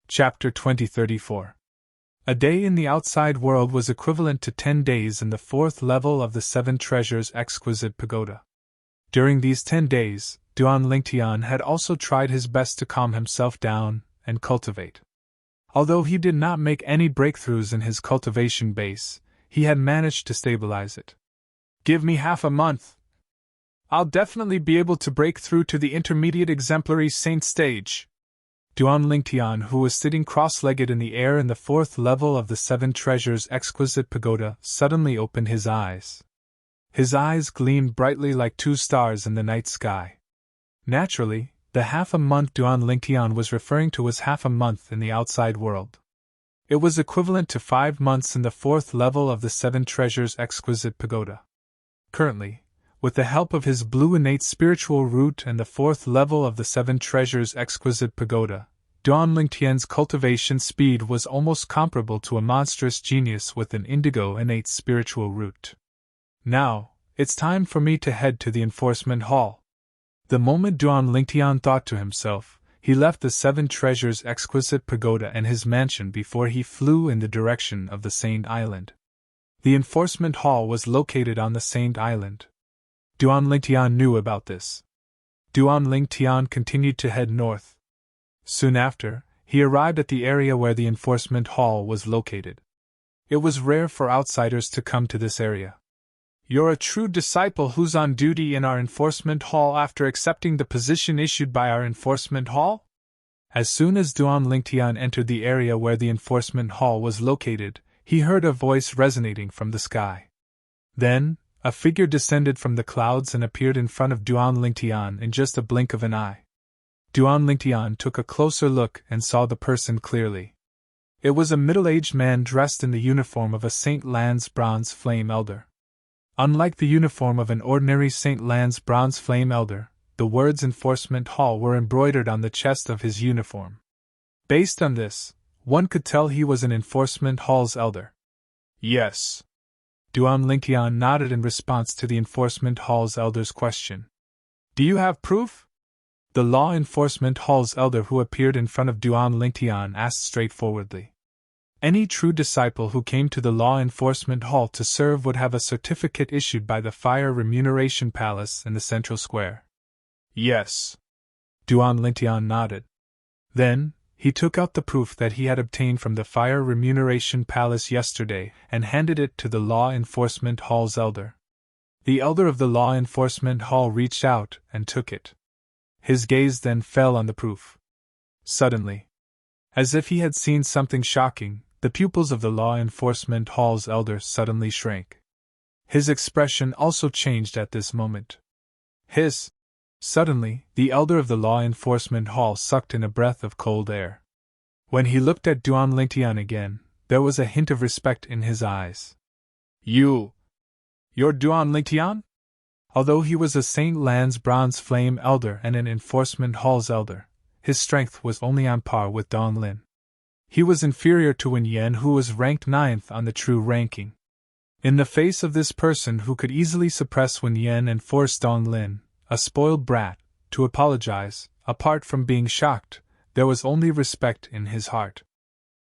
Chapter 2034. A day in the outside world was equivalent to 10 days in the fourth level of the Seven Treasures Exquisite Pagoda. During these 10 days, Duan Lingtian had also tried his best to calm himself down and cultivate. Although he did not make any breakthroughs in his cultivation base, he had managed to stabilize it. "Give me half a month. I'll definitely be able to break through to the intermediate exemplary saint stage." Duan Lingtian, who was sitting cross-legged in the air in the fourth level of the Seven Treasures Exquisite Pagoda, suddenly opened his eyes. His eyes gleamed brightly like two stars in the night sky. Naturally, the half a month Duan Lingtian was referring to was half a month in the outside world. It was equivalent to 5 months in the fourth level of the Seven Treasures Exquisite Pagoda. Currently, with the help of his blue innate spiritual root and the fourth level of the Seven Treasures Exquisite Pagoda, Duan Lingtian's cultivation speed was almost comparable to a monstrous genius with an indigo innate spiritual root. "Now, it's time for me to head to the enforcement hall." The moment Duan Lingtian thought to himself, he left the Seven Treasures Exquisite Pagoda and his mansion before he flew in the direction of the Saint Island. The enforcement hall was located on the Saint Island. Duan Lingtian knew about this. Duan Lingtian continued to head north. Soon after, he arrived at the area where the enforcement hall was located. It was rare for outsiders to come to this area. "You're a true disciple who's on duty in our enforcement hall after accepting the position issued by our enforcement hall?" As soon as Duan Lingtian entered the area where the enforcement hall was located, he heard a voice resonating from the sky. Then, a figure descended from the clouds and appeared in front of Duan Lingtian in just a blink of an eye. Duan Lingtian took a closer look and saw the person clearly. It was a middle-aged man dressed in the uniform of a St. Lan's Bronze Flame Elder. Unlike the uniform of an ordinary St. Lan's Bronze Flame Elder, the words Enforcement Hall were embroidered on the chest of his uniform. Based on this, one could tell he was an Enforcement Hall's elder. "Yes." Duan Lingtian nodded in response to the Enforcement Hall's elder's question. "Do you have proof?" The Law Enforcement Hall's elder who appeared in front of Duan Lingtian asked straightforwardly. Any true disciple who came to the Law Enforcement Hall to serve would have a certificate issued by the Fire Remuneration Palace in the Central Square. "Yes." Duan Lingtian nodded. Then, he took out the proof that he had obtained from the Fire Remuneration Palace yesterday and handed it to the Law Enforcement Hall's elder. The elder of the Law Enforcement Hall reached out and took it. His gaze then fell on the proof. Suddenly, as if he had seen something shocking, the pupils of the Law Enforcement Hall's elder suddenly shrank. His expression also changed at this moment. Suddenly, the elder of the Law Enforcement Hall sucked in a breath of cold air. When he looked at Duan Lingtian again, there was a hint of respect in his eyes. You're Duan Lingtian?" Although he was a St. Lan's Bronze Flame Elder and an Enforcement Hall's elder, his strength was only on par with Dong Lin. He was inferior to Wen Yan, who was ranked 9th on the true ranking. In the face of this person who could easily suppress Wen Yan and force Dong Lin, a spoiled brat, to apologize, apart from being shocked, there was only respect in his heart.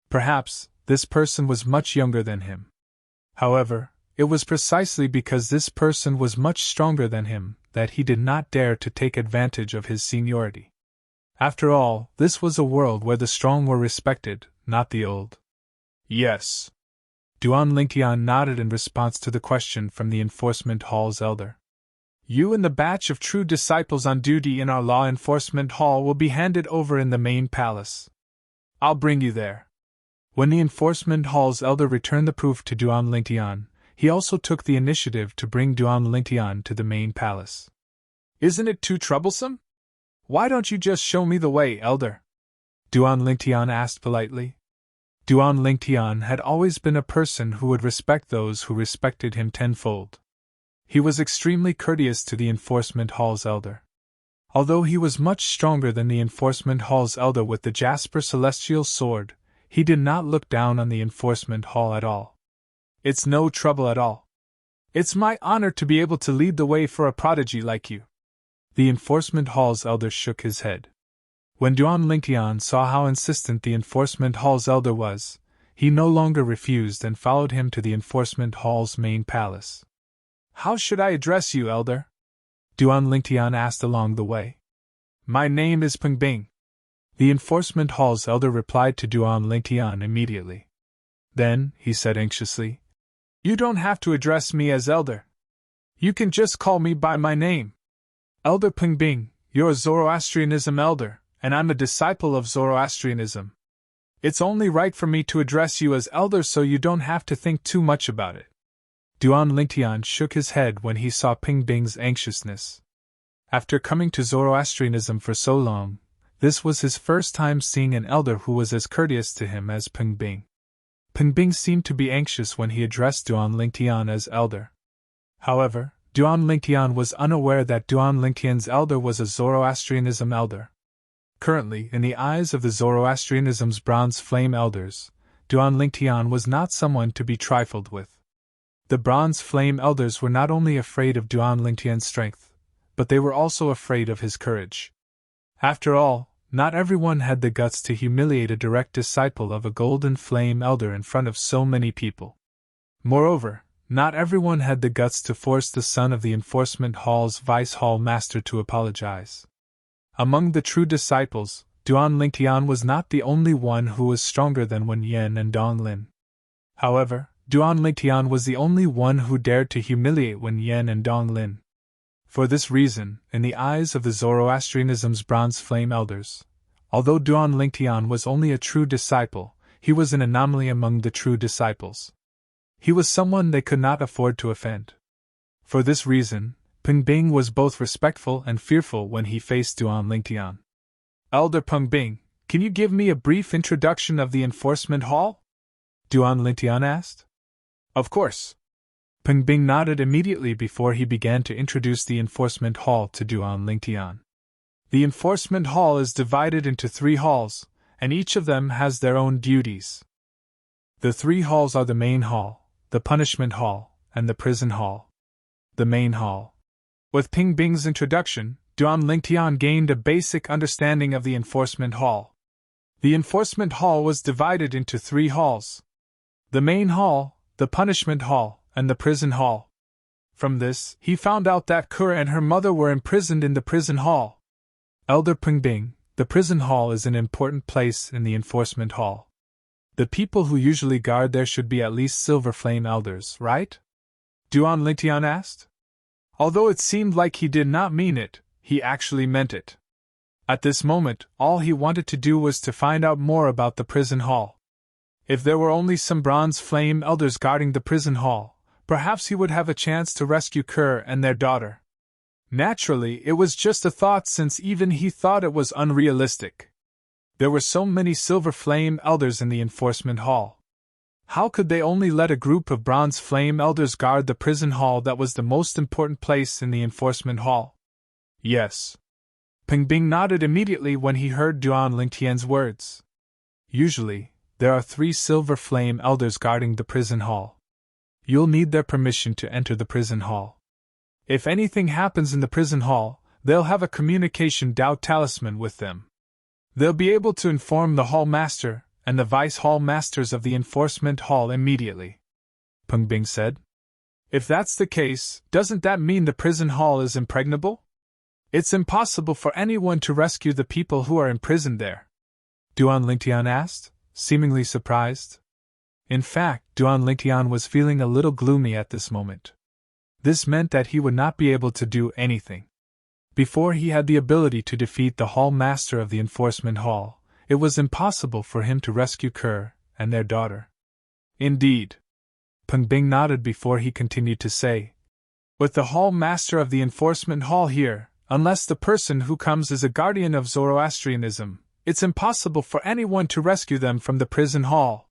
Perhaps, this person was much younger than him. However, it was precisely because this person was much stronger than him that he did not dare to take advantage of his seniority. After all, this was a world where the strong were respected, not the old. "Yes." Duan Lingtian nodded in response to the question from the Enforcement Hall's elder. "You and the batch of true disciples on duty in our Law Enforcement Hall will be handed over in the main palace. I'll bring you there." When the Enforcement Hall's elder returned the proof to Duan Lingtian, he also took the initiative to bring Duan Lingtian to the main palace. "Isn't it too troublesome? Why don't you just show me the way, elder?" Duan Lingtian asked politely. Duan Lingtian had always been a person who would respect those who respected him tenfold. He was extremely courteous to the Enforcement Hall's elder. Although he was much stronger than the Enforcement Hall's elder with the Jasper Celestial Sword, he did not look down on the Enforcement Hall at all. "It's no trouble at all. It's my honor to be able to lead the way for a prodigy like you." The Enforcement Hall's elder shook his head. When Duan Lingtian saw how insistent the enforcement hall's elder was, he no longer refused and followed him to the enforcement hall's main palace. How should I address you, elder? Duan Lingtian asked along the way. My name is Peng Bing. The enforcement hall's elder replied to Duan Lingtian immediately. Then, he said anxiously, You don't have to address me as elder. You can just call me by my name. Elder Peng Bing, you're a Zoroastrianism elder, and I'm a disciple of Zoroastrianism. It's only right for me to address you as elder so you don't have to think too much about it. Duan Lingtian shook his head when he saw Peng Bing's anxiousness. After coming to Zoroastrianism for so long, this was his first time seeing an elder who was as courteous to him as Peng Bing. Peng Bing seemed to be anxious when he addressed Duan Lingtian as elder. However, Duan Lingtian was unaware that Duan Lingtian's elder was a Zoroastrianism elder. Currently, in the eyes of the Zoroastrianism's bronze flame elders, Duan Lingtian was not someone to be trifled with. The bronze flame elders were not only afraid of Duan Lingtian's strength, but they were also afraid of his courage. After all, not everyone had the guts to humiliate a direct disciple of a golden flame elder in front of so many people. Moreover, not everyone had the guts to force the son of the enforcement hall's vice hall master to apologize. Among the true disciples, Duan Lingtian was not the only one who was stronger than Wen Yen and Dong Lin. However, Duan Lingtian was the only one who dared to humiliate Wen Yen and Dong Lin. For this reason, in the eyes of the Zoroastrianism's bronze flame elders, although Duan Lingtian was only a true disciple, he was an anomaly among the true disciples. He was someone they could not afford to offend. For this reason, Peng Bing was both respectful and fearful when he faced Duan Lingtian. Elder Peng Bing, can you give me a brief introduction of the enforcement hall? Duan Lingtian asked. Of course. Peng Bing nodded immediately before he began to introduce the enforcement hall to Duan Lingtian. The enforcement hall is divided into 3 halls, and each of them has their own duties. The 3 halls are the main hall, the punishment hall, and the prison hall. The main hall. With Peng Bing's introduction, Duan Lingtian gained a basic understanding of the enforcement hall. The enforcement hall was divided into 3 halls. The main hall, the punishment hall, and the prison hall. From this, he found out that Kur and her mother were imprisoned in the prison hall. Elder Peng Bing, the prison hall is an important place in the enforcement hall. The people who usually guard there should be at least silver flame elders, right? Duan Lingtian asked. Although it seemed like he did not mean it, he actually meant it. At this moment, all he wanted to do was to find out more about the prison hall. If there were only some bronze flame elders guarding the prison hall, perhaps he would have a chance to rescue Kur and their daughter. Naturally, it was just a thought since even he thought it was unrealistic. There were so many silver flame elders in the enforcement hall. How could they only let a group of bronze flame elders guard the prison hall that was the most important place in the enforcement hall? Yes. Peng Bing nodded immediately when he heard Duan Lingtian's words. Usually, there are 3 silver flame elders guarding the prison hall. You'll need their permission to enter the prison hall. If anything happens in the prison hall, they'll have a communication Dao talisman with them. They'll be able to inform the hall master and the vice hall masters of the enforcement hall immediately. Peng Bing said. If that's the case, doesn't that mean the prison hall is impregnable? It's impossible for anyone to rescue the people who are imprisoned there. Duan Lingtian asked, seemingly surprised. In fact, Duan Lingtian was feeling a little gloomy at this moment. This meant that he would not be able to do anything. Before he had the ability to defeat the hall master of the enforcement hall, it was impossible for him to rescue Kur and their daughter. Indeed. Peng Bing nodded before he continued to say, with the hall master of the enforcement hall here, unless the person who comes is a guardian of Zoroastrianism, it's impossible for anyone to rescue them from the prison hall.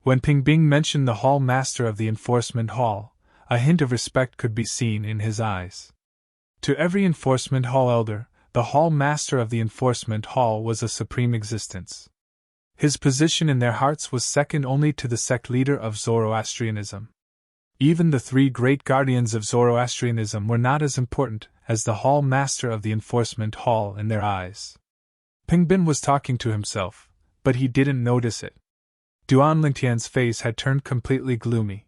When Peng Bing mentioned the hall master of the enforcement hall, a hint of respect could be seen in his eyes. To every enforcement hall elder, the hall master of the enforcement hall was a supreme existence. His position in their hearts was second only to the sect leader of Zoroastrianism. Even the 3 great guardians of Zoroastrianism were not as important as the hall master of the enforcement hall in their eyes. Ping Bin was talking to himself, but he didn't notice it. Duan Lingtian's face had turned completely gloomy.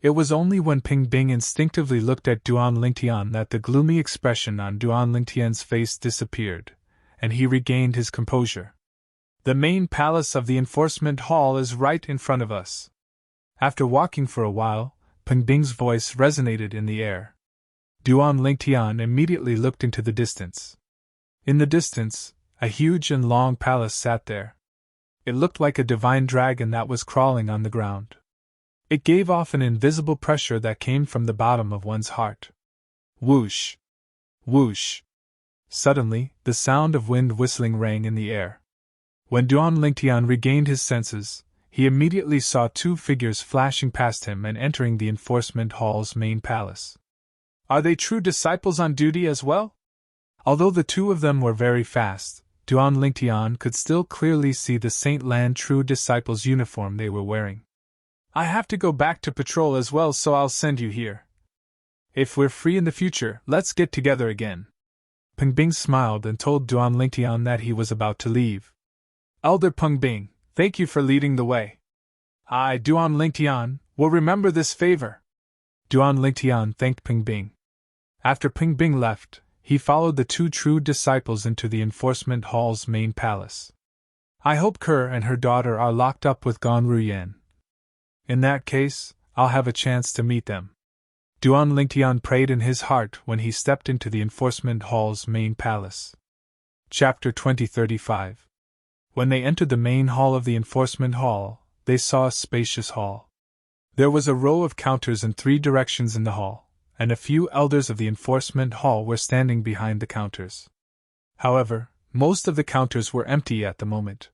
It was only when Ping Bing instinctively looked at Duan Lingtian that the gloomy expression on Duan Lingtian's face disappeared, and he regained his composure. The main palace of the enforcement hall is right in front of us. After walking for a while, Ping Bing's voice resonated in the air. Duan Lingtian immediately looked into the distance. In the distance, a huge and long palace sat there. It looked like a divine dragon that was crawling on the ground. It gave off an invisible pressure that came from the bottom of one's heart. Whoosh! Whoosh! Suddenly, the sound of wind whistling rang in the air. When Duan Lingtian regained his senses, he immediately saw two figures flashing past him and entering the enforcement hall's main palace. Are they true disciples on duty as well? Although the two of them were very fast, Duan Lingtian could still clearly see the Saint Lan true disciples' uniform they were wearing. I have to go back to patrol as well, so I'll send you here. If we're free in the future, let's get together again. Peng Bing smiled and told Duan Lingtian that he was about to leave. Elder Peng Bing, thank you for leading the way. I, Duan Lingtian, will remember this favor. Duan Lingtian thanked Peng Bing. After Peng Bing left, he followed the two true disciples into the enforcement hall's main palace. I hope Kerr and her daughter are locked up with Gan Ruyan. In that case, I'll have a chance to meet them. Duan Lingtian prayed in his heart when he stepped into the enforcement hall's main palace. Chapter 2035. When they entered the main hall of the enforcement hall, they saw a spacious hall. There was a row of counters in 3 directions in the hall, and a few elders of the enforcement hall were standing behind the counters. However, most of the counters were empty at the moment.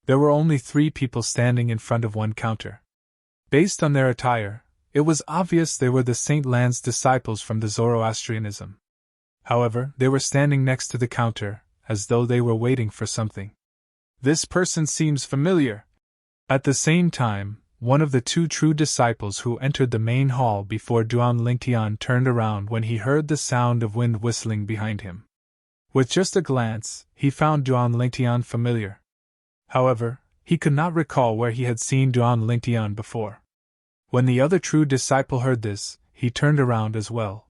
There were only 3 people standing in front of one counter. Based on their attire, it was obvious they were the Saint Lan's disciples from the Zoroastrianism. However, they were standing next to the counter, as though they were waiting for something. This person seems familiar. At the same time, one of the 2 true disciples who entered the main hall before Duan Lingtian turned around when he heard the sound of wind whistling behind him. With just a glance, he found Duan Lingtian familiar. However, he could not recall where he had seen Duan Lingtian before. When the other true disciple heard this, he turned around as well.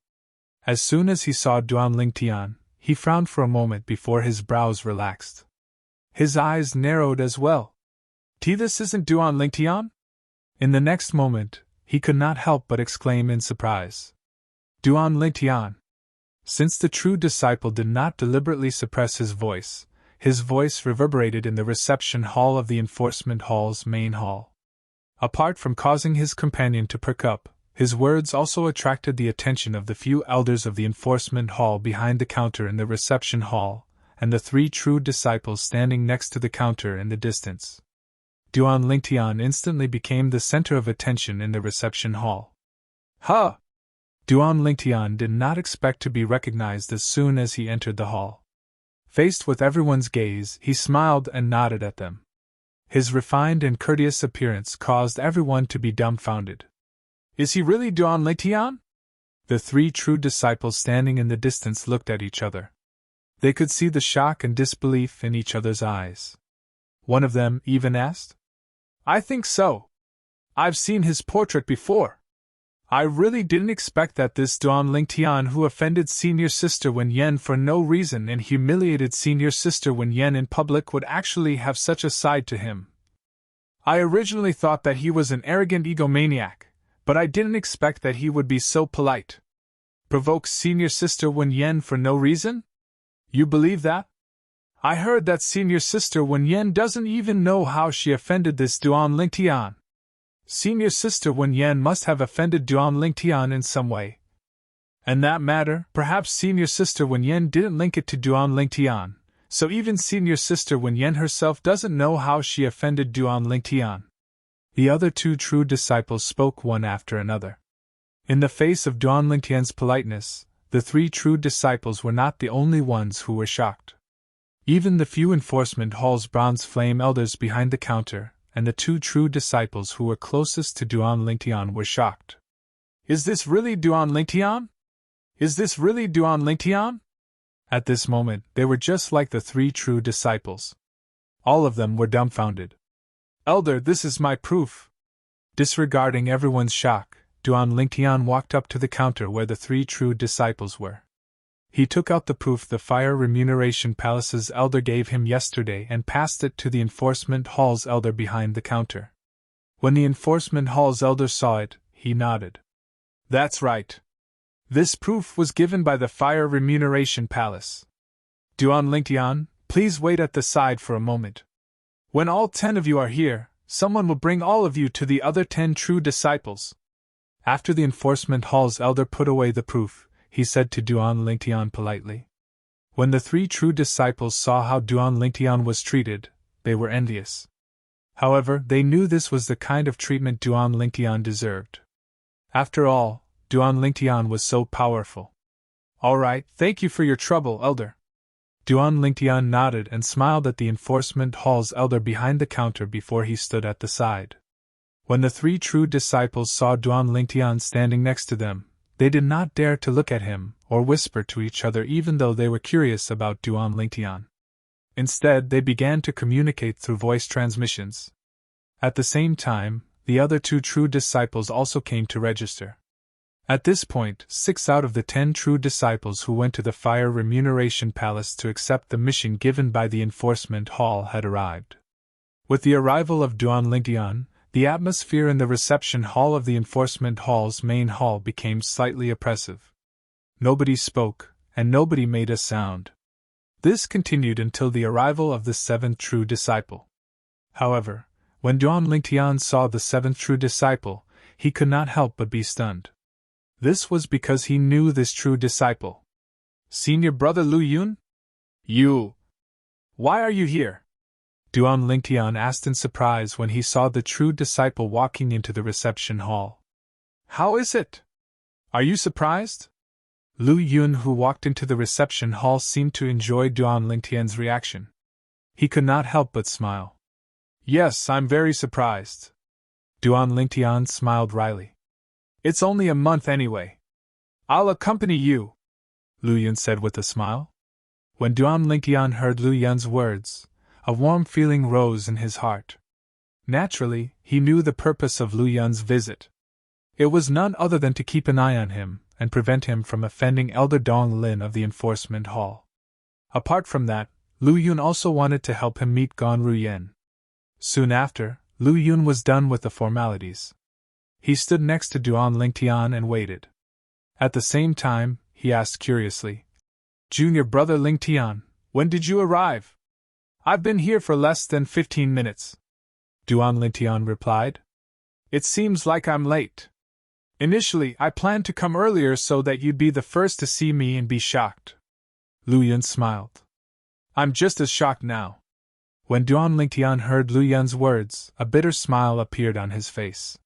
As soon as he saw Duan Lingtian, he frowned for a moment before his brows relaxed. His eyes narrowed as well. This isn't Duan Lingtian? In the next moment, he could not help but exclaim in surprise. Duan Lingtian! Since the true disciple did not deliberately suppress his voice reverberated in the reception hall of the enforcement hall's main hall. Apart from causing his companion to perk up, his words also attracted the attention of the few elders of the enforcement hall behind the counter in the reception hall, and the 3 true disciples standing next to the counter in the distance. Duan Lingtian instantly became the center of attention in the reception hall. Huh! Duan Lingtian did not expect to be recognized as soon as he entered the hall. Faced with everyone's gaze, he smiled and nodded at them. His refined and courteous appearance caused everyone to be dumbfounded. Is he really Duan Lingtian? The 3 true disciples standing in the distance looked at each other. They could see the shock and disbelief in each other's eyes. One of them even asked, I think so. I've seen his portrait before. I really didn't expect that this Duan Lingtian who offended Senior Sister Wen Yen for no reason and humiliated Senior Sister Wen Yen in public would actually have such a side to him. I originally thought that he was an arrogant egomaniac, but I didn't expect that he would be so polite. Provoke Senior Sister Wen Yen for no reason? You believe that? I heard that Senior Sister Wen Yen doesn't even know how she offended this Duan Lingtian. Senior Sister Wen Yen must have offended Duan Lingtian in some way. And that matter, perhaps Senior Sister Wen Yen didn't link it to Duan Lingtian, so even Senior Sister Wen Yen herself doesn't know how she offended Duan Lingtian. The other 2 true disciples spoke one after another. In the face of Duan Lingtian's politeness, the 3 true disciples were not the only ones who were shocked. Even the few enforcement hall's bronze flame elders behind the counter, and the 2 true disciples who were closest to Duan Lingtian were shocked. Is this really Duan Lingtian? Is this really Duan Lingtian? At this moment, they were just like the 3 true disciples. All of them were dumbfounded. Elder, this is my proof. Disregarding everyone's shock, Duan Lingtian walked up to the counter where the 3 true disciples were. He took out the proof the Fire Remuneration Palace's elder gave him yesterday and passed it to the Enforcement Hall's elder behind the counter. When the Enforcement Hall's elder saw it, he nodded. That's right. This proof was given by the Fire Remuneration Palace. Duan Lingtian, please wait at the side for a moment. When all 10 of you are here, someone will bring all of you to the other 10 true disciples. After the Enforcement Hall's elder put away the proof, he said to Duan Lingtian politely. When the 3 true disciples saw how Duan Lingtian was treated, they were envious. However, they knew this was the kind of treatment Duan Lingtian deserved. After all, Duan Lingtian was so powerful. All right, thank you for your trouble, elder. Duan Lingtian nodded and smiled at the Enforcement Hall's elder behind the counter before he stood at the side. When the 3 true disciples saw Duan Lingtian standing next to them, they did not dare to look at him or whisper to each other even though they were curious about Duan Lingtian. Instead, they began to communicate through voice transmissions. At the same time, the other 2 true disciples also came to register. At this point, 6 out of the 10 true disciples who went to the Fire Remuneration Palace to accept the mission given by the Enforcement Hall had arrived. With the arrival of Duan Lingtian, the atmosphere in the reception hall of the Enforcement Hall's main hall became slightly oppressive. Nobody spoke, and nobody made a sound. This continued until the arrival of the 7th true disciple. However, when Duan Lingtian saw the 7th true disciple, he could not help but be stunned. This was because he knew this true disciple. Senior brother Lu Yun? You! Why are you here? Duan Lingtian asked in surprise when he saw the true disciple walking into the reception hall. How is it? Are you surprised? Lu Yun, who walked into the reception hall, seemed to enjoy Duan Lingtian's reaction. He could not help but smile. Yes, I'm very surprised. Duan Lingtian smiled wryly. It's only a month anyway. I'll accompany you, Lu Yun said with a smile. When Duan Lingtian heard Lu Yun's words, a warm feeling rose in his heart. Naturally, he knew the purpose of Lu Yun's visit. It was none other than to keep an eye on him and prevent him from offending Elder Dong Lin of the Enforcement Hall. Apart from that, Lu Yun also wanted to help him meet Gan Ruyen. Soon after, Lu Yun was done with the formalities. He stood next to Duan Lingtian and waited. At the same time, he asked curiously, Junior brother Lingtian, when did you arrive? I've been here for less than 15 minutes. Duan Lingtian replied. It seems like I'm late. Initially, I planned to come earlier so that you'd be the first to see me and be shocked. Lu Yun smiled. I'm just as shocked now. When Duan Lingtian heard Lu Yun's words, a bitter smile appeared on his face.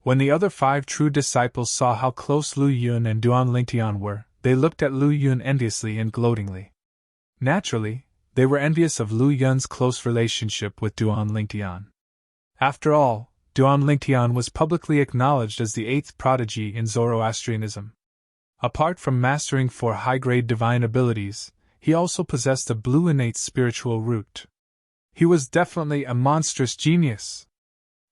When the other 5 true disciples saw how close Lu Yun and Duan Lingtian were, they looked at Lu Yun enviously and gloatingly. Naturally, they were envious of Lu Yun's close relationship with Duan Lingtian. After all, Duan Lingtian was publicly acknowledged as the 8th prodigy in Zoroastrianism. Apart from mastering 4 high-grade divine abilities, he also possessed a blue innate spiritual root. He was definitely a monstrous genius.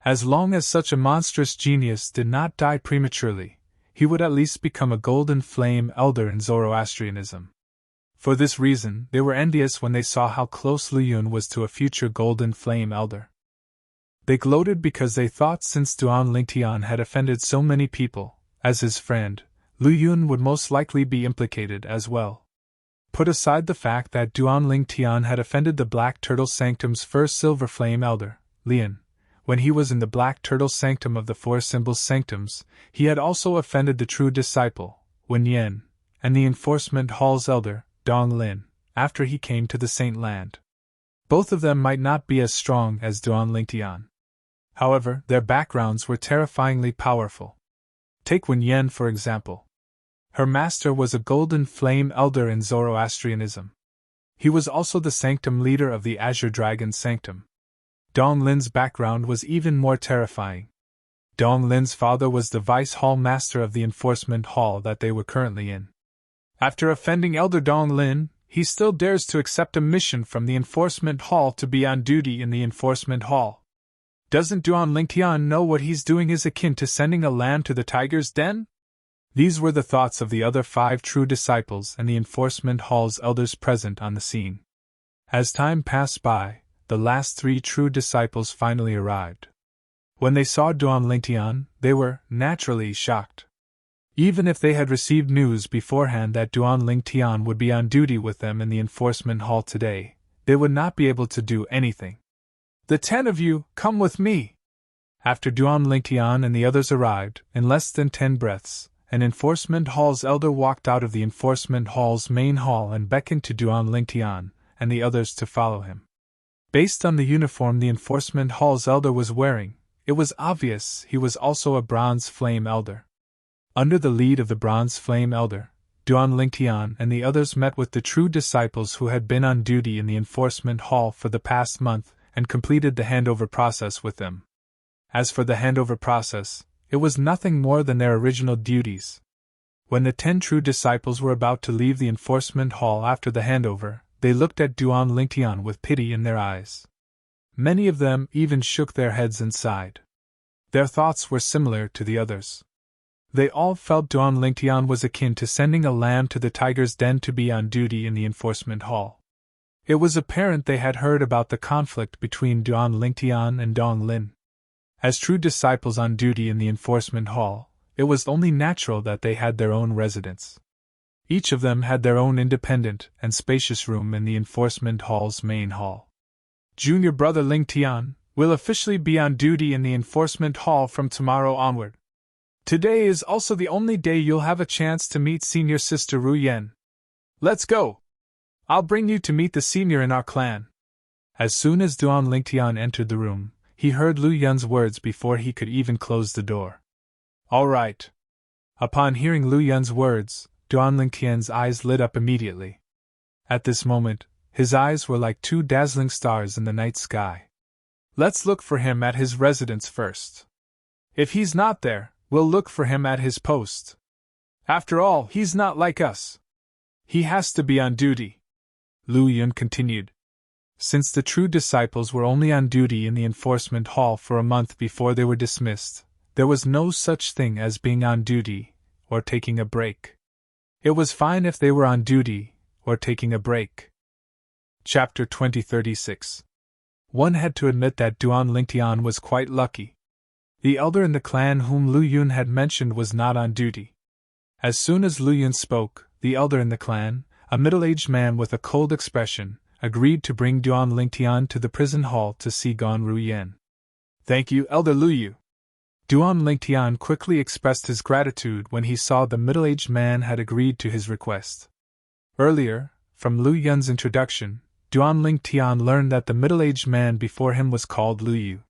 As long as such a monstrous genius did not die prematurely, he would at least become a golden flame elder in Zoroastrianism. For this reason, they were envious when they saw how close Lu Yun was to a future golden flame elder. They gloated because they thought since Duan Lingtian had offended so many people, as his friend, Lu Yun would most likely be implicated as well. Put aside the fact that Duan Lingtian had offended the Black Turtle Sanctum's first silver flame elder, Lian. When he was in the Black Turtle Sanctum of the 4 Symbols Sanctums, he had also offended the true disciple, Wen Yen, and the Enforcement Hall's elder, Dong Lin, after he came to the Saint Land. Both of them might not be as strong as Duan Lingtian. However, their backgrounds were terrifyingly powerful. Take Wen Yen for example. Her master was a golden flame elder in Zoroastrianism. He was also the sanctum leader of the Azure Dragon Sanctum. Dong Lin's background was even more terrifying. Dong Lin's father was the vice hall master of the enforcement hall that they were currently in. After offending Elder Dong Lin, he still dares to accept a mission from the enforcement hall to be on duty in the enforcement hall. Doesn't Duan Lingtian know what he's doing is akin to sending a lamb to the tiger's den? These were the thoughts of the other 5 true disciples and the enforcement hall's elders present on the scene. As time passed by, the last 3 true disciples finally arrived. When they saw Duan Lingtian, they were, naturally, shocked. Even if they had received news beforehand that Duan Lingtian would be on duty with them in the enforcement hall today, they would not be able to do anything. "The 10 of you, come with me!" After Duan Lingtian and the others arrived, in less than 10 breaths, an enforcement hall's elder walked out of the enforcement hall's main hall and beckoned to Duan Lingtian and the others to follow him. Based on the uniform the enforcement hall's elder was wearing, it was obvious he was also a Bronze Flame elder. Under the lead of the Bronze Flame elder, Duan Lingtian and the others met with the true disciples who had been on duty in the enforcement hall for the past month and completed the handover process with them. As for the handover process, it was nothing more than their original duties. When the 10 true disciples were about to leave the enforcement hall after the handover, they looked at Duan Lingtian with pity in their eyes. Many of them even shook their heads and sighed. Their thoughts were similar to the others. They all felt Duan Lingtian was akin to sending a lamb to the tiger's den to be on duty in the enforcement hall. It was apparent they had heard about the conflict between Duan Lingtian and Dong Lin. As true disciples on duty in the enforcement hall, it was only natural that they had their own residence. Each of them had their own independent and spacious room in the enforcement hall's main hall. "Junior brother Lingtian will officially be on duty in the enforcement hall from tomorrow onward. Today is also the only day you'll have a chance to meet senior sister Ru Yen. Let's go! I'll bring you to meet the senior in our clan." As soon as Duan Lingtian entered the room, he heard Lu Yun's words before he could even close the door. "All right." Upon hearing Lu Yun's words, Duan Lingtian's eyes lit up immediately. At this moment, his eyes were like 2 dazzling stars in the night sky. "Let's look for him at his residence first. If he's not there, we'll look for him at his post. After all, he's not like us. He has to be on duty," Lu Yun continued. Since the true disciples were only on duty in the enforcement hall for a month before they were dismissed, there was no such thing as being on duty or taking a break. It was fine if they were on duty or taking a break. Chapter 2036. One had to admit that Duan Lingtian was quite lucky. The elder in the clan whom Lu Yun had mentioned was not on duty. As soon as Lu Yun spoke, the elder in the clan, a middle-aged man with a cold expression, agreed to bring Duan Lingtian to the prison hall to see Gon Ru Yen. "Thank you, Elder Lu Yu." Duan Lingtian quickly expressed his gratitude when he saw the middle-aged man had agreed to his request. Earlier, from Lu Yun's introduction, Duan Lingtian learned that the middle-aged man before him was called Lu Yu.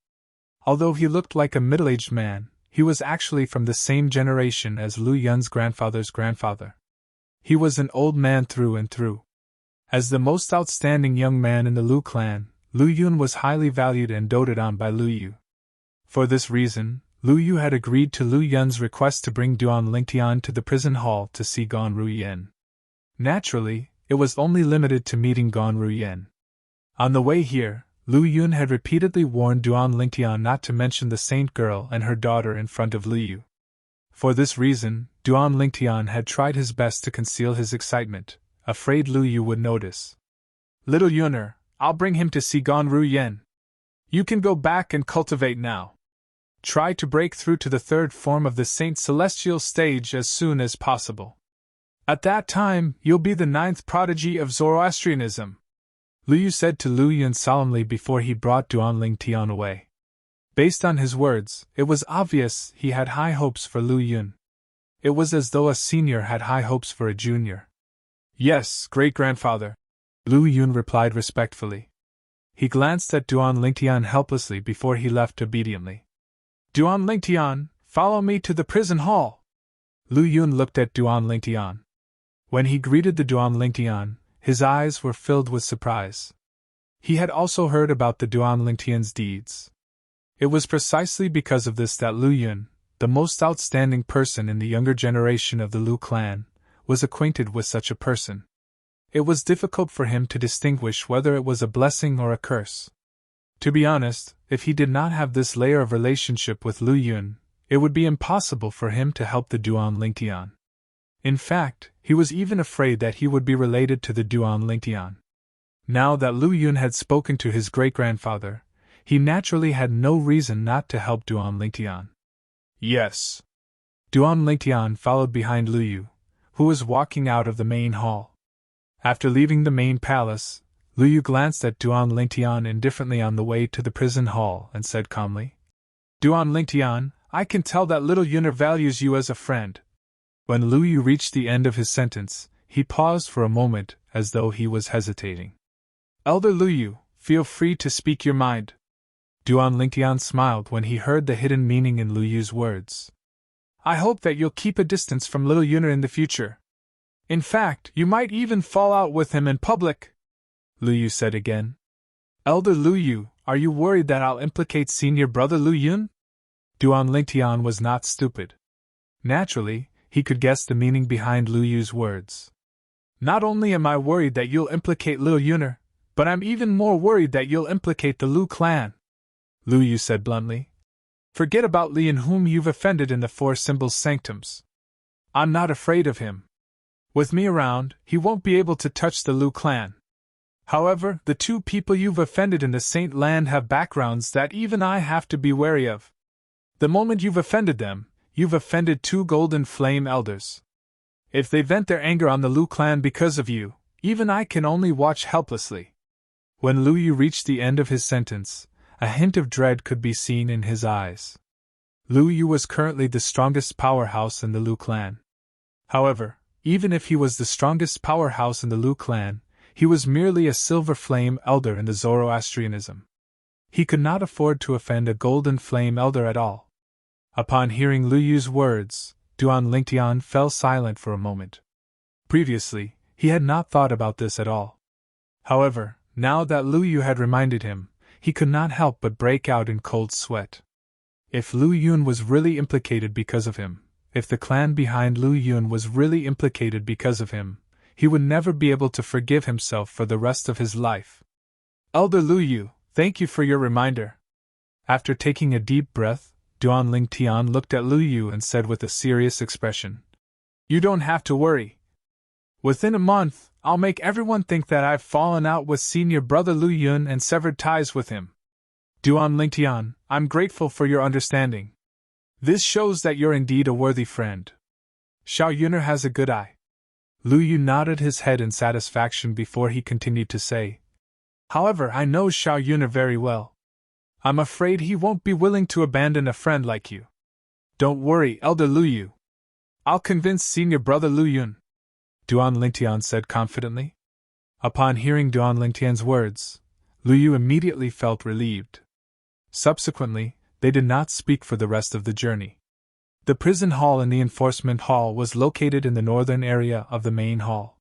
Although he looked like a middle-aged man, he was actually from the same generation as Lu Yun's grandfather's grandfather. He was an old man through and through. As the most outstanding young man in the Lu clan, Lu Yun was highly valued and doted on by Lu Yu. For this reason, Lu Yu had agreed to Lu Yun's request to bring Duan Lingtian to the prison hall to see Gon Ru Yen. Naturally, it was only limited to meeting Gon Ru Yen. On the way here, Lu Yun had repeatedly warned Duan Lingtian not to mention the saint girl and her daughter in front of Lu Yu. For this reason, Duan Lingtian had tried his best to conceal his excitement, afraid Lu Yu would notice. "Little Yuner, I'll bring him to see Gon Ru Yen. You can go back and cultivate now. Try to break through to the 3rd form of the Saint Celestial stage as soon as possible. At that time, you'll be the 9th prodigy of Zoroastrianism," Lu Yu said to Lu Yun solemnly before he brought Duan Lingtian away. Based on his words, it was obvious he had high hopes for Lu Yun. It was as though a senior had high hopes for a junior. "Yes, great-grandfather," Lu Yun replied respectfully. He glanced at Duan Lingtian helplessly before he left obediently. "Duan Lingtian, follow me to the prison hall." Lu Yun looked at Duan Lingtian. When he greeted the Duan Lingtian, his eyes were filled with surprise. He had also heard about the Duan Lingtian's deeds. It was precisely because of this that Lu Yun, the most outstanding person in the younger generation of the Lu clan, was acquainted with such a person. it was difficult for him to distinguish whether it was a blessing or a curse. To be honest, if he did not have this layer of relationship with Lu Yun, it would be impossible for him to help the Duan Lingtian. In fact, he was even afraid that he would be related to the Duan Lingtian. Now that Lu Yun had spoken to his great-grandfather, he naturally had no reason not to help Duan Lingtian. Yes. Duan Lingtian followed behind Lu Yu, who was walking out of the main hall. After leaving the main palace, Lu Yu glanced at Duan Lingtian indifferently on the way to the prison hall and said calmly, Duan Lingtian, I can tell that little Yunner values you as a friend. When Lu Yu reached the end of his sentence, he paused for a moment as though he was hesitating. Elder Lu Yu, feel free to speak your mind. Duan Lingtian smiled when he heard the hidden meaning in Lu Yu's words. I hope that you'll keep a distance from little Yunner in the future. In fact, you might even fall out with him in public, Lu Yu said again. Elder Lu Yu, are you worried that I'll implicate senior brother Lu Yun? Duan Lingtian was not stupid. Naturally, he could guess the meaning behind Lu Yu's words. Not only am I worried that you'll implicate Lil Yunner, but I'm even more worried that you'll implicate the Lu clan, Lu Yu said bluntly. Forget about Lian whom you've offended in the Four Symbols Sanctums. I'm not afraid of him. With me around, he won't be able to touch the Lu clan. However, the two people you've offended in the Saint Land have backgrounds that even I have to be wary of. The moment you've offended them, you've offended two Golden Flame Elders. If they vent their anger on the Lu clan because of you, even I can only watch helplessly. When Lu Yu reached the end of his sentence, a hint of dread could be seen in his eyes. Lu Yu was currently the strongest powerhouse in the Lu clan. However, even if he was the strongest powerhouse in the Lu clan, he was merely a Silver Flame Elder in the Zoroastrianism. He could not afford to offend a Golden Flame Elder at all. Upon hearing Lu Yu's words, Duan Lingtian fell silent for a moment. Previously, he had not thought about this at all. However, now that Lu Yu had reminded him, he could not help but break out in cold sweat. If Lu Yun was really implicated because of him, if the clan behind Lu Yun was really implicated because of him, he would never be able to forgive himself for the rest of his life. Elder Lu Yu, thank you for your reminder. After taking a deep breath, Duan Lingtian looked at Lu Yu and said with a serious expression, You don't have to worry. Within a month, I'll make everyone think that I've fallen out with senior brother Lu Yun and severed ties with him. Duan Lingtian, I'm grateful for your understanding. This shows that you're indeed a worthy friend. Xiao Yunner has a good eye. Lu Yu nodded his head in satisfaction before he continued to say, However, I know Xiao Yunner very well. I'm afraid he won't be willing to abandon a friend like you. Don't worry, Elder Lu Yu. I'll convince senior brother Lu Yun, Duan Lingtian said confidently. Upon hearing Duan Lingtian's words, Lu Yu immediately felt relieved. Subsequently, they did not speak for the rest of the journey. The prison hall and the enforcement hall was located in the northern area of the main hall.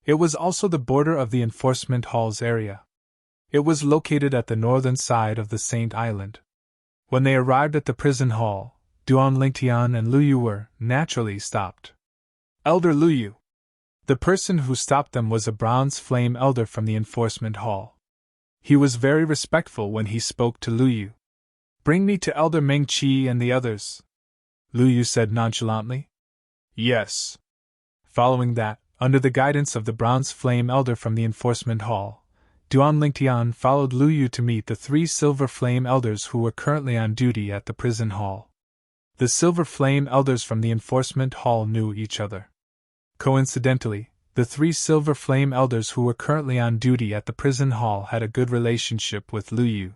It was also the border of the enforcement hall's area. It was located at the northern side of the Saint Island. When they arrived at the prison hall, Duan Lingtian and Lu Yu were, naturally, stopped. Elder Lu Yu. The person who stopped them was a bronze flame elder from the enforcement hall. He was very respectful when he spoke to Lu Yu. Bring me to Elder Meng Qi and the others, Lu Yu said nonchalantly. Yes. Following that, under the guidance of the bronze flame elder from the enforcement hall, Duan Lingtian followed Lu Yu to meet the 3 silver flame elders who were currently on duty at the prison hall. The silver flame elders from the enforcement hall knew each other. Coincidentally, the 3 silver flame elders who were currently on duty at the prison hall had a good relationship with Lu Yu.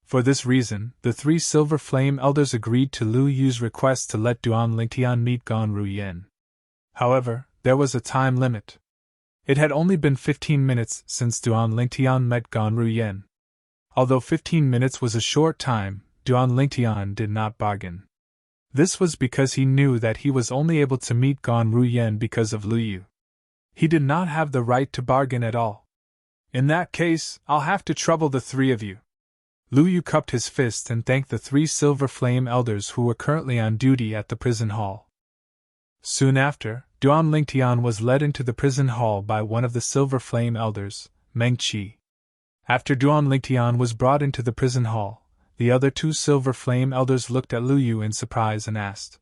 For this reason, the 3 silver flame elders agreed to Lu Yu's request to let Duan Lingtian meet Gan Ruyen. However, there was a time limit. It had only been 15 minutes since Duan Lingtian met Gan Ruyen. Although 15 minutes was a short time, Duan Lingtian did not bargain. This was because he knew that he was only able to meet Gan Ruyen because of Lu Yu. He did not have the right to bargain at all. In that case, I'll have to trouble the 3 of you. Lu Yu cupped his fist and thanked the 3 silver flame elders who were currently on duty at the prison hall. Soon after, Duan Lingtian was led into the prison hall by one of the Silver Flame Elders, Meng Qi. After Duan Lingtian was brought into the prison hall, the other two Silver Flame Elders looked at Lu Yu in surprise and asked,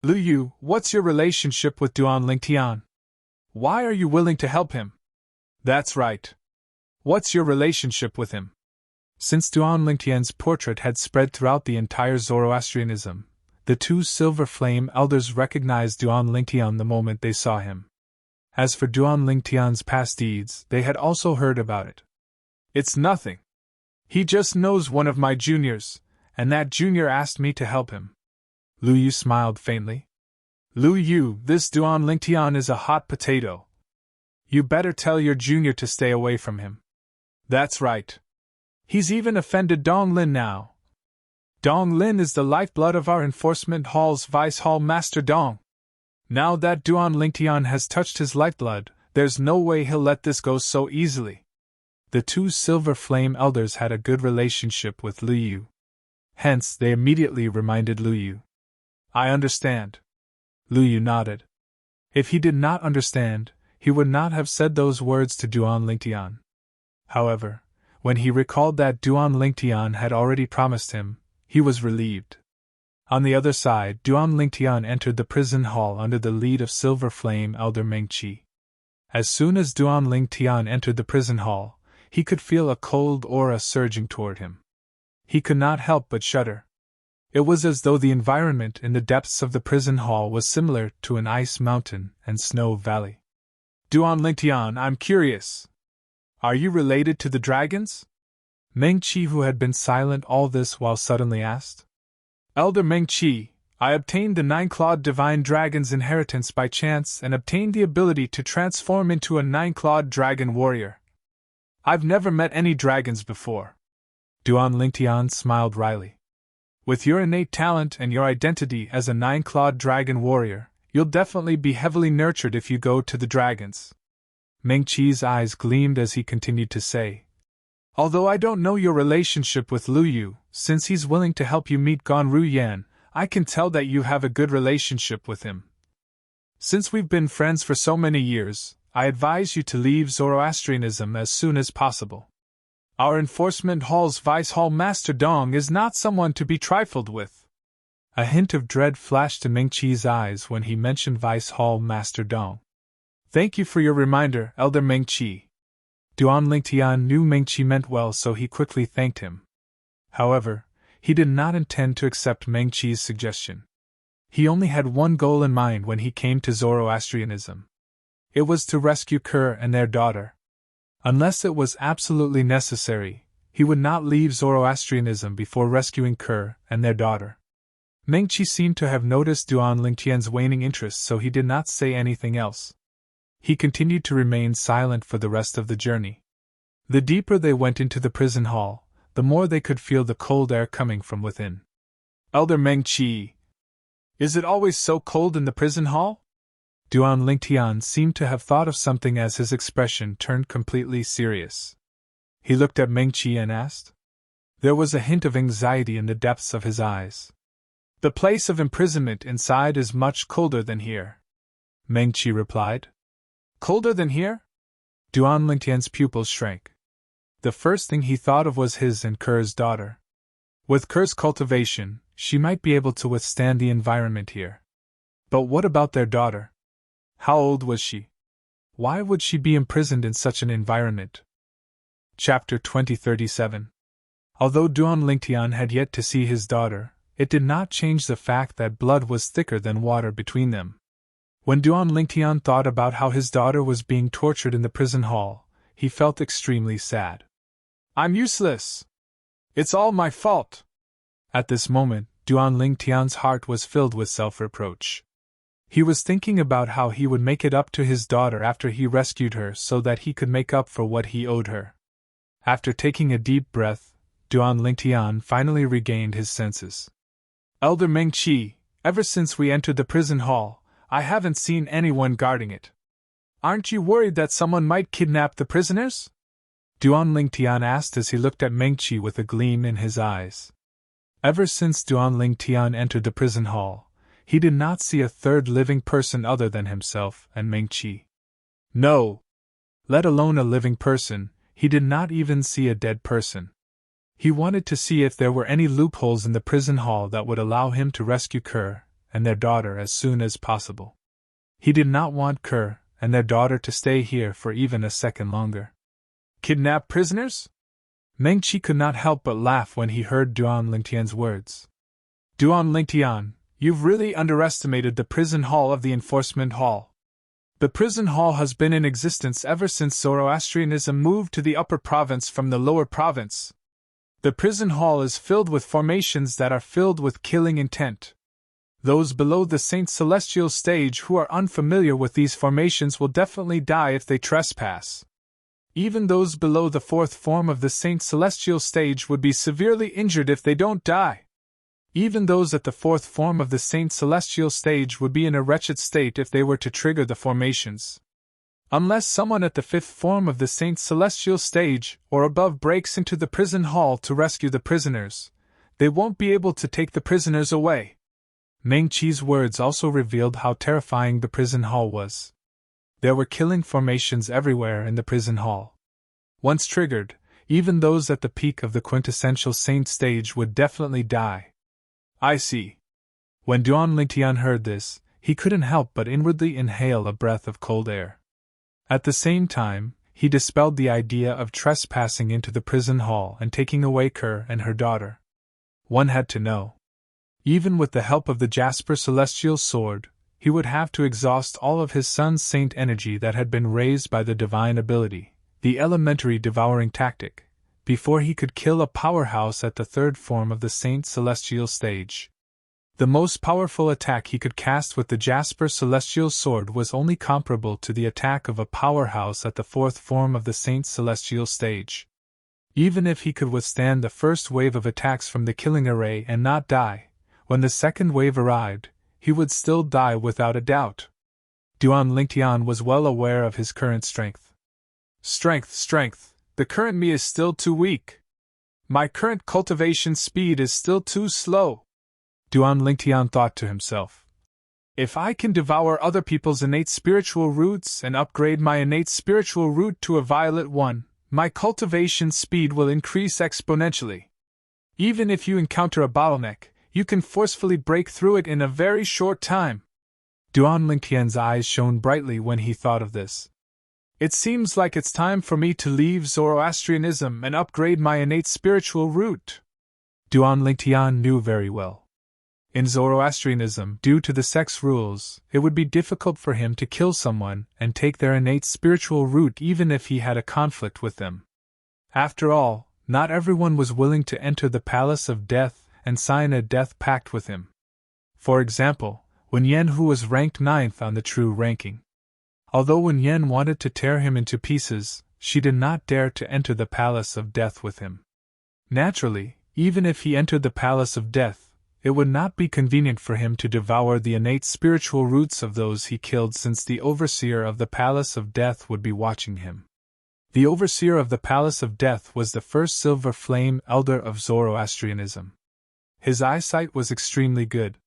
Lu Yu, what's your relationship with Duan Lingtian? Why are you willing to help him? That's right. What's your relationship with him? Since Duan Lingtian's portrait had spread throughout the entire Zoroastrianism, the two Silver Flame Elders recognized Duan Lingtian the moment they saw him. As for Duan Lingtian's past deeds, they had also heard about it. It's nothing. He just knows one of my juniors, and that junior asked me to help him. Lu Yu smiled faintly. Lu Yu, this Duan Lingtian is a hot potato. You better tell your junior to stay away from him. That's right. He's even offended Dong Lin now. Dong Lin is the lifeblood of our enforcement hall's vice hall master Dong. Now that Duan Lingtian has touched his lifeblood, there's no way he'll let this go so easily. The two Silver Flame Elders had a good relationship with Lu Yu. Hence, they immediately reminded Lu Yu. I understand. Lu Yu nodded. If he did not understand, he would not have said those words to Duan Lingtian. However, when he recalled that Duan Lingtian had already promised him, he was relieved. On the other side, Duan Lingtian entered the prison hall under the lead of Silver Flame Elder Meng Qi. As soon as Duan Lingtian entered the prison hall, he could feel a cold aura surging toward him. He could not help but shudder. It was as though the environment in the depths of the prison hall was similar to an ice mountain and snow valley. Duan Lingtian, I'm curious. Are you related to the dragons? Meng Qi, who had been silent all this while, suddenly asked. Elder Meng Qi, I obtained the 9-clawed divine dragon's inheritance by chance and obtained the ability to transform into a 9-clawed dragon warrior. I've never met any dragons before. Duan Lingtian smiled wryly. With your innate talent and your identity as a 9-clawed dragon warrior, you'll definitely be heavily nurtured if you go to the dragons. Meng Qi's eyes gleamed as he continued to say, Although I don't know your relationship with Lu Yu, since he's willing to help you meet Gan Ru Yan, I can tell that you have a good relationship with him. Since we've been friends for so many years, I advise you to leave Zoroastrianism as soon as possible. Our enforcement hall's vice hall master Dong is not someone to be trifled with. A hint of dread flashed to Meng Qi's eyes when he mentioned vice hall master Dong. Thank you for your reminder, Elder Meng Qi. Duan Lingtian knew Meng Qi meant well, so he quickly thanked him. However, he did not intend to accept Meng Qi's suggestion. He only had one goal in mind when he came to Zoroastrianism. It was to rescue Kerr and their daughter. Unless it was absolutely necessary, he would not leave Zoroastrianism before rescuing Kerr and their daughter. Meng Qi seemed to have noticed Duan Lingtian's waning interest, so he did not say anything else. He continued to remain silent for the rest of the journey. The deeper they went into the prison hall, the more they could feel the cold air coming from within. Elder Meng Qi, is it always so cold in the prison hall? Duan Lingtian seemed to have thought of something as his expression turned completely serious. He looked at Meng Qi and asked. There was a hint of anxiety in the depths of his eyes. The place of imprisonment inside is much colder than here, Meng Qi replied. Colder than here? Duan Lingtian's pupils shrank. The first thing he thought of was his and Kerr's daughter. With Kerr's cultivation, she might be able to withstand the environment here. But what about their daughter? How old was she? Why would she be imprisoned in such an environment? Chapter 2037. Although Duan Lingtian had yet to see his daughter, it did not change the fact that blood was thicker than water between them. When Duan Lingtian thought about how his daughter was being tortured in the prison hall, he felt extremely sad. I'm useless. It's all my fault. At this moment, Duan Lingtian's heart was filled with self-reproach. He was thinking about how he would make it up to his daughter after he rescued her so that he could make up for what he owed her. After taking a deep breath, Duan Lingtian finally regained his senses. Elder Meng Qi, ever since we entered the prison hall, I haven't seen anyone guarding it. Aren't you worried that someone might kidnap the prisoners? Duan Lingtian asked as he looked at Meng Qi with a gleam in his eyes. Ever since Duan Lingtian entered the prison hall, he did not see a third living person other than himself and Meng-Chi. No! Let alone a living person, he did not even see a dead person. He wanted to see if there were any loopholes in the prison hall that would allow him to rescue Kerr and their daughter as soon as possible. He did not want Kerr and their daughter to stay here for even a second longer. Kidnapped prisoners? Meng-Chi could not help but laugh when he heard Duan Lingtian's words. Duan Lingtian, you've really underestimated the prison hall of the enforcement hall. The prison hall has been in existence ever since Zoroastrianism moved to the upper province from the lower province. The prison hall is filled with formations that are filled with killing intent. Those below the Saint Celestial stage who are unfamiliar with these formations will definitely die if they trespass. Even those below the fourth form of the Saint Celestial stage would be severely injured if they don't die. Even those at the fourth form of the Saint Celestial stage would be in a wretched state if they were to trigger the formations. Unless someone at the fifth form of the Saint Celestial stage or above breaks into the prison hall to rescue the prisoners, they won't be able to take the prisoners away. Meng-Chi's words also revealed how terrifying the prison hall was. There were killing formations everywhere in the prison hall. Once triggered, even those at the peak of the quintessential saint stage would definitely die. I see. When Duan Lingtian heard this, he couldn't help but inwardly inhale a breath of cold air. At the same time, he dispelled the idea of trespassing into the prison hall and taking away Kerr and her daughter. One had to know. Even with the help of the Jasper Celestial Sword, he would have to exhaust all of his son's saint energy that had been raised by the divine ability, the elementary devouring tactic, before he could kill a powerhouse at the third form of the Saint Celestial stage. The most powerful attack he could cast with the Jasper Celestial Sword was only comparable to the attack of a powerhouse at the fourth form of the Saint Celestial stage. Even if he could withstand the first wave of attacks from the killing array and not die, when the second wave arrived, he would still die without a doubt. Duan Lingtian was well aware of his current strength. Strength. The current me is still too weak. My current cultivation speed is still too slow. Duan Lingtian thought to himself. If I can devour other people's innate spiritual roots and upgrade my innate spiritual root to a violet one, my cultivation speed will increase exponentially. Even if you encounter a bottleneck, you can forcefully break through it in a very short time. Duan Lingtian's eyes shone brightly when he thought of this. It seems like it's time for me to leave Zoroastrianism and upgrade my innate spiritual root. Duan Lingtian knew very well. In Zoroastrianism, due to the sex rules, it would be difficult for him to kill someone and take their innate spiritual root even if he had a conflict with them. After all, not everyone was willing to enter the Palace of Death and sign a death pact with him. For example, Wen Yan, who was ranked 9th on the true ranking. Although Wen Yan wanted to tear him into pieces, she did not dare to enter the Palace of Death with him. Naturally, even if he entered the Palace of Death, it would not be convenient for him to devour the innate spiritual roots of those he killed, since the overseer of the Palace of Death would be watching him. The overseer of the Palace of Death was the first Silver Flame Elder of Zoroastrianism. His eyesight was extremely good.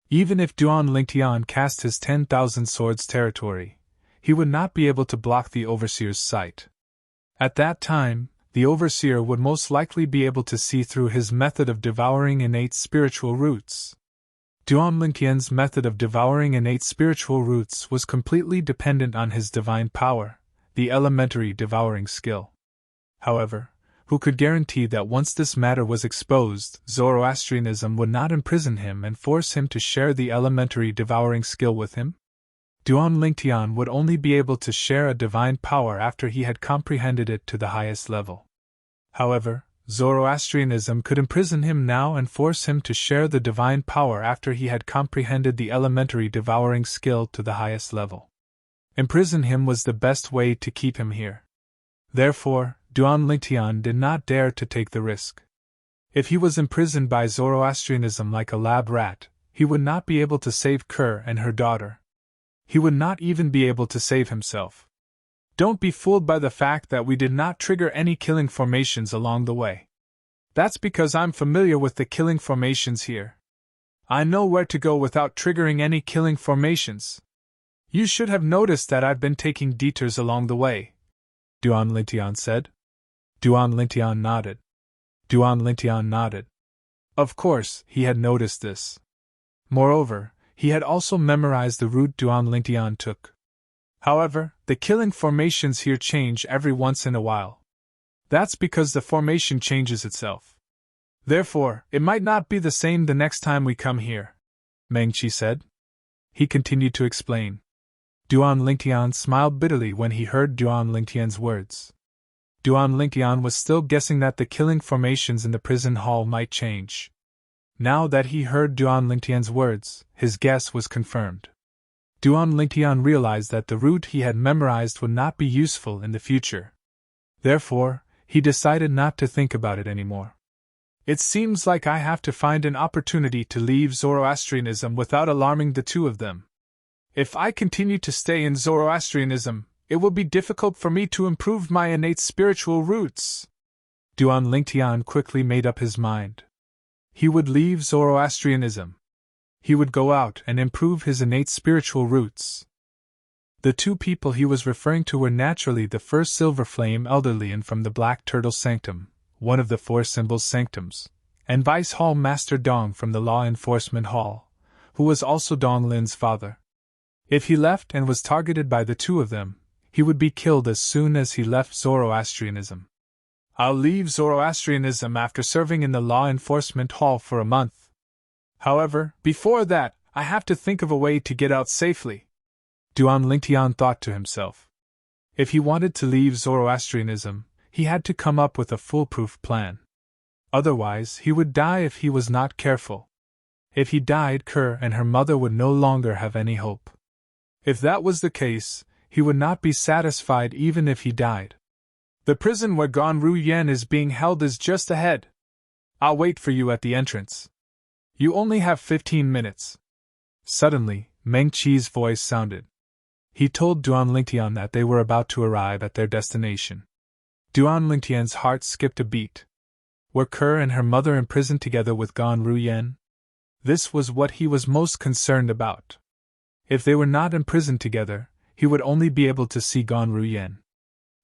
Even if Duan Lingtian cast his 10,000 swords territory, he would not be able to block the overseer's sight. At that time, the overseer would most likely be able to see through his method of devouring innate spiritual roots. Duan Lingtian's method of devouring innate spiritual roots was completely dependent on his divine power, the elementary devouring skill. However, who could guarantee that once this matter was exposed, Zoroastrianism would not imprison him and force him to share the elementary devouring skill with him? Duan Lingtian would only be able to share a divine power after he had comprehended it to the highest level. However, Zoroastrianism could imprison him now and force him to share the divine power after he had comprehended the elementary devouring skill to the highest level. Imprison him was the best way to keep him here. Therefore, Duan Lingtian did not dare to take the risk. If he was imprisoned by Zoroastrianism like a lab rat, he would not be able to save Kerr and her daughter. He would not even be able to save himself. Don't be fooled by the fact that we did not trigger any killing formations along the way. That's because I'm familiar with the killing formations here. I know where to go without triggering any killing formations. You should have noticed that I've been taking detours along the way, Duan Lintian said. Duan Lintian nodded. Duan Lintian nodded. Of course, he had noticed this. Moreover, he had also memorized the route Duan Lintian took. However, the killing formations here change every once in a while. That's because the formation changes itself. Therefore, it might not be the same the next time we come here, Meng Qi said. He continued to explain. Duan Lingtian smiled bitterly when he heard Duan Lingtian's words. Duan Lingtian was still guessing that the killing formations in the prison hall might change. Now that he heard Duan Lingtian's words, his guess was confirmed. Duan Lingtian realized that the route he had memorized would not be useful in the future. Therefore, he decided not to think about it anymore. It seems like I have to find an opportunity to leave Zoroastrianism without alarming the two of them. If I continue to stay in Zoroastrianism, it will be difficult for me to improve my innate spiritual roots. Duan Lingtian quickly made up his mind. He would leave Zoroastrianism. He would go out and improve his innate spiritual roots. The two people he was referring to were naturally the first Silver Flame Elderlian from the Black Turtle Sanctum, one of the Four Symbols Sanctums, and Vice Hall Master Dong from the Law Enforcement Hall, who was also Dong Lin's father. If he left and was targeted by the two of them, he would be killed as soon as he left Zoroastrianism. I'll leave Zoroastrianism after serving in the Law Enforcement Hall for a month. However, before that, I have to think of a way to get out safely, Duan Lingtian thought to himself. If he wanted to leave Zoroastrianism, he had to come up with a foolproof plan. Otherwise, he would die if he was not careful. If he died, Kerr and her mother would no longer have any hope. If that was the case, he would not be satisfied even if he died. The prison where Gan Ru Yen is being held is just ahead. I'll wait for you at the entrance. You only have 15 minutes. Suddenly, Meng Qi's voice sounded. He told Duan Lingtian that they were about to arrive at their destination. Duan Lingtian's heart skipped a beat. Were Kerr and her mother imprisoned together with Gan Ru Yen? This was what he was most concerned about. If they were not imprisoned together, he would only be able to see Gan Ru Yen.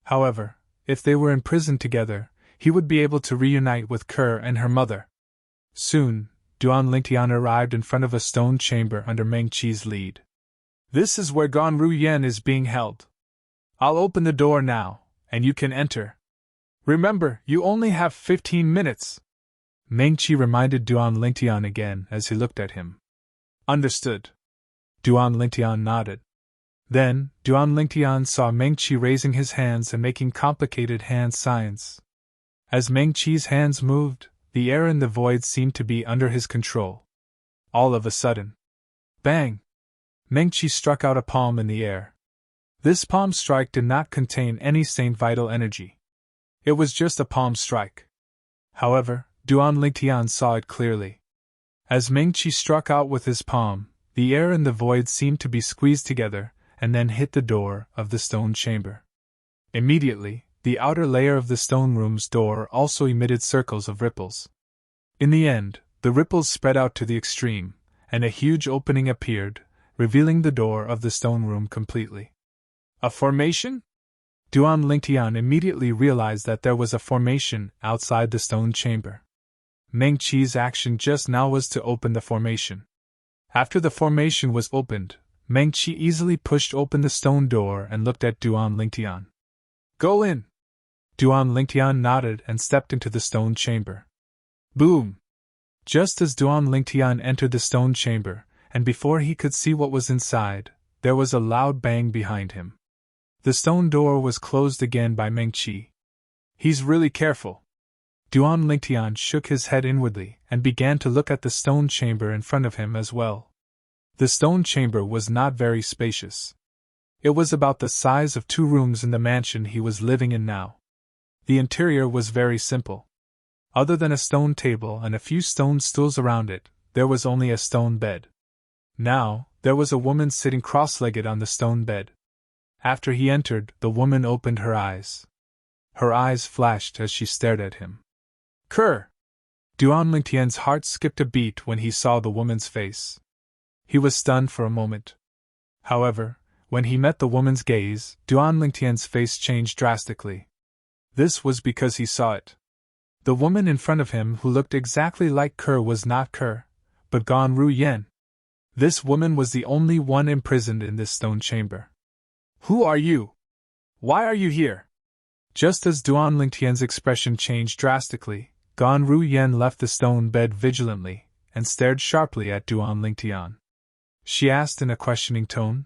However, if they were imprisoned together, he would be able to reunite with Kerr and her mother. Soon, Duan Lingtian arrived in front of a stone chamber under Meng Qi's lead. This is where Gan Ru Yen is being held. I'll open the door now, and you can enter. Remember, you only have 15 minutes. Meng Qi reminded Duan Lingtian again as he looked at him. Understood. Duan Lingtian nodded. Then, Duan Lingtian saw Meng Qi raising his hands and making complicated hand signs. As Meng Qi's hands moved, the air in the void seemed to be under his control. All of a sudden, bang! Meng Qi struck out a palm in the air. This palm strike did not contain any saint vital energy. It was just a palm strike. However, Duan Lingtian saw it clearly. As Meng Qi struck out with his palm, the air in the void seemed to be squeezed together and then hit the door of the stone chamber. Immediately, the outer layer of the stone room's door also emitted circles of ripples. In the end, the ripples spread out to the extreme, and a huge opening appeared, revealing the door of the stone room completely. A formation? Duan Lingtian immediately realized that there was a formation outside the stone chamber. Meng Qi's action just now was to open the formation. After the formation was opened, Meng Qi easily pushed open the stone door and looked at Duan Lingtian. Go in! Duan Lingtian nodded and stepped into the stone chamber. Boom! Just as Duan Lingtian entered the stone chamber, and before he could see what was inside, there was a loud bang behind him. The stone door was closed again by Meng Qi. He's really careful. Duan Lingtian shook his head inwardly and began to look at the stone chamber in front of him as well. The stone chamber was not very spacious. It was about the size of 2 rooms in the mansion he was living in now. The interior was very simple. Other than a stone table and a few stone stools around it, there was only a stone bed. Now, there was a woman sitting cross-legged on the stone bed. After he entered, the woman opened her eyes. Her eyes flashed as she stared at him. Kerr! Duan Lingtian's heart skipped a beat when he saw the woman's face. He was stunned for a moment. However, when he met the woman's gaze, Duan Lingtian's face changed drastically. This was because he saw it. The woman in front of him who looked exactly like Kerr was not Kerr, but Gan Ru Yen. This woman was the only one imprisoned in this stone chamber. Who are you? Why are you here? Just as Duan Lingtian's expression changed drastically, Gan Ru Yen left the stone bed vigilantly and stared sharply at Duan Lingtian. She asked in a questioning tone.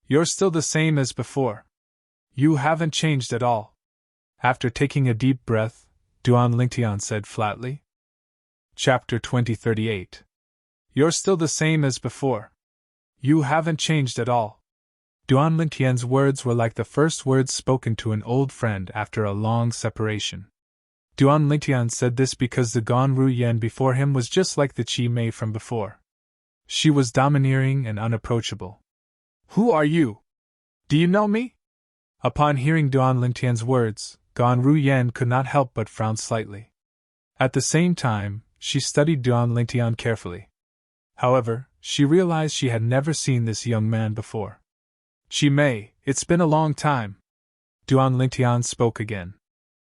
You're still the same as before. You haven't changed at all. After taking a deep breath, Duan Lingtian said flatly. Chapter 2038. You're still the same as before. You haven't changed at all. Duan Lingtian's words were like the first words spoken to an old friend after a long separation. Duan Lingtian said this because the Gan Ru Yen before him was just like the Qi Mei from before. She was domineering and unapproachable. Who are you? Do you know me? Upon hearing Duan Lingtian's words, Gan Ru Yen could not help but frown slightly. At the same time, she studied Duan Lingtian carefully. However, she realized she had never seen this young man before. Qi Mei, it's been a long time. Duan Lingtian spoke again.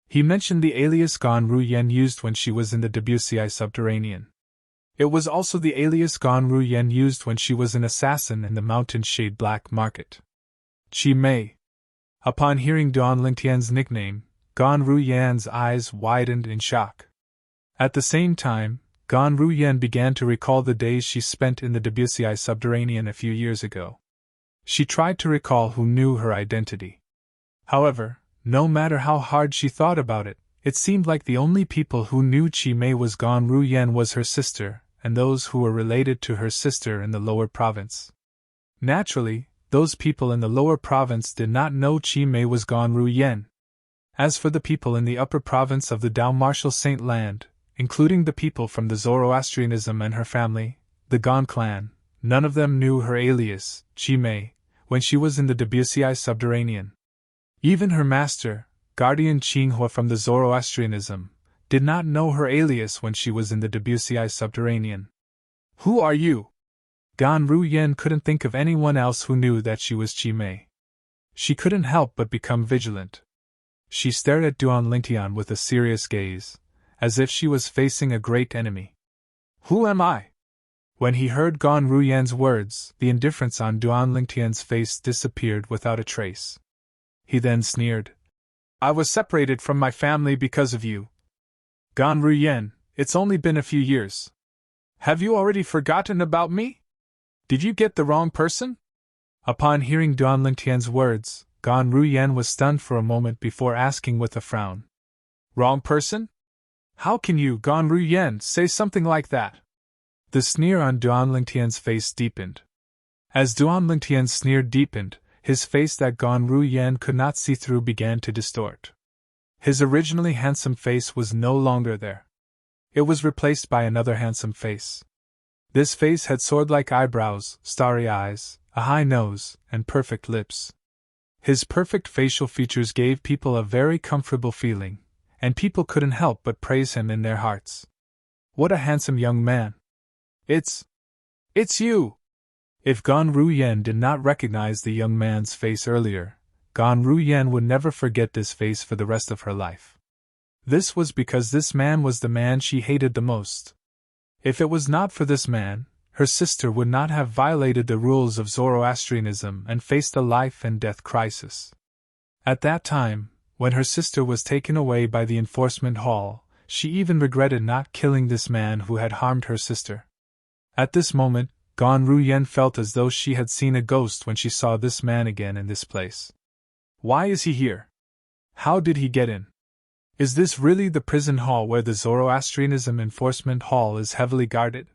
He mentioned the alias Gan Ru Yen used when she was in the Debussy subterranean. It was also the alias Gan Ru Yen used when she was an assassin in the Mountain Shade Black Market. Qi Mei. Upon hearing Duan Lingtian's nickname, Gan Ru Yan's eyes widened in shock. At the same time, Gan Ru Yen began to recall the days she spent in the Debussy subterranean a few years ago. She tried to recall who knew her identity. However, no matter how hard she thought about it, it seemed like the only people who knew Qi Mei was Gan Ru Yen was her sister, and those who were related to her sister in the lower province. Naturally, those people in the lower province did not know Qi Mei was Gan Ru Yen. As for the people in the upper province of the Dao Martial Saint Land, including the people from the Zoroastrianism and her family, the Gan clan, none of them knew her alias, Qi Mei, when she was in the Debussy subterranean. Even her master, Guardian Qinghua from the Zoroastrianism, did not know her alias when she was in the Debussy subterranean. Who are you? Gan Ru Yen couldn't think of anyone else who knew that she was Qi Mei. She couldn't help but become vigilant. She stared at Duan Lingtian with a serious gaze, as if she was facing a great enemy. Who am I? When he heard Gan Ru Yan's words, the indifference on Duan Lingtian's face disappeared without a trace. He then sneered. I was separated from my family because of you. Gan Ru Yan, it's only been a few years. Have you already forgotten about me? Did you get the wrong person? Upon hearing Duan Lingtian's words, Gan Ru Yan was stunned for a moment before asking with a frown. Wrong person? How can you, Gan Ru Yan, say something like that? The sneer on Duan Lingtian's face deepened. As Duan Lingtian's sneer deepened, his face that Gan Ru Yan could not see through began to distort. His originally handsome face was no longer there. It was replaced by another handsome face. This face had sword-like eyebrows, starry eyes, a high nose, and perfect lips. His perfect facial features gave people a very comfortable feeling, and people couldn't help but praise him in their hearts. What a handsome young man! It's you! If Gan Ru Yen did not recognize the young man's face earlier, Gan Ru Yen would never forget this face for the rest of her life. This was because this man was the man she hated the most. If it was not for this man, her sister would not have violated the rules of Zoroastrianism and faced a life and death crisis. At that time, when her sister was taken away by the enforcement hall, she even regretted not killing this man who had harmed her sister. At this moment, Gan Ru Yen felt as though she had seen a ghost when she saw this man again in this place. Why is he here? How did he get in? Is this really the prison hall where the Zoroastrianism enforcement hall is heavily guarded?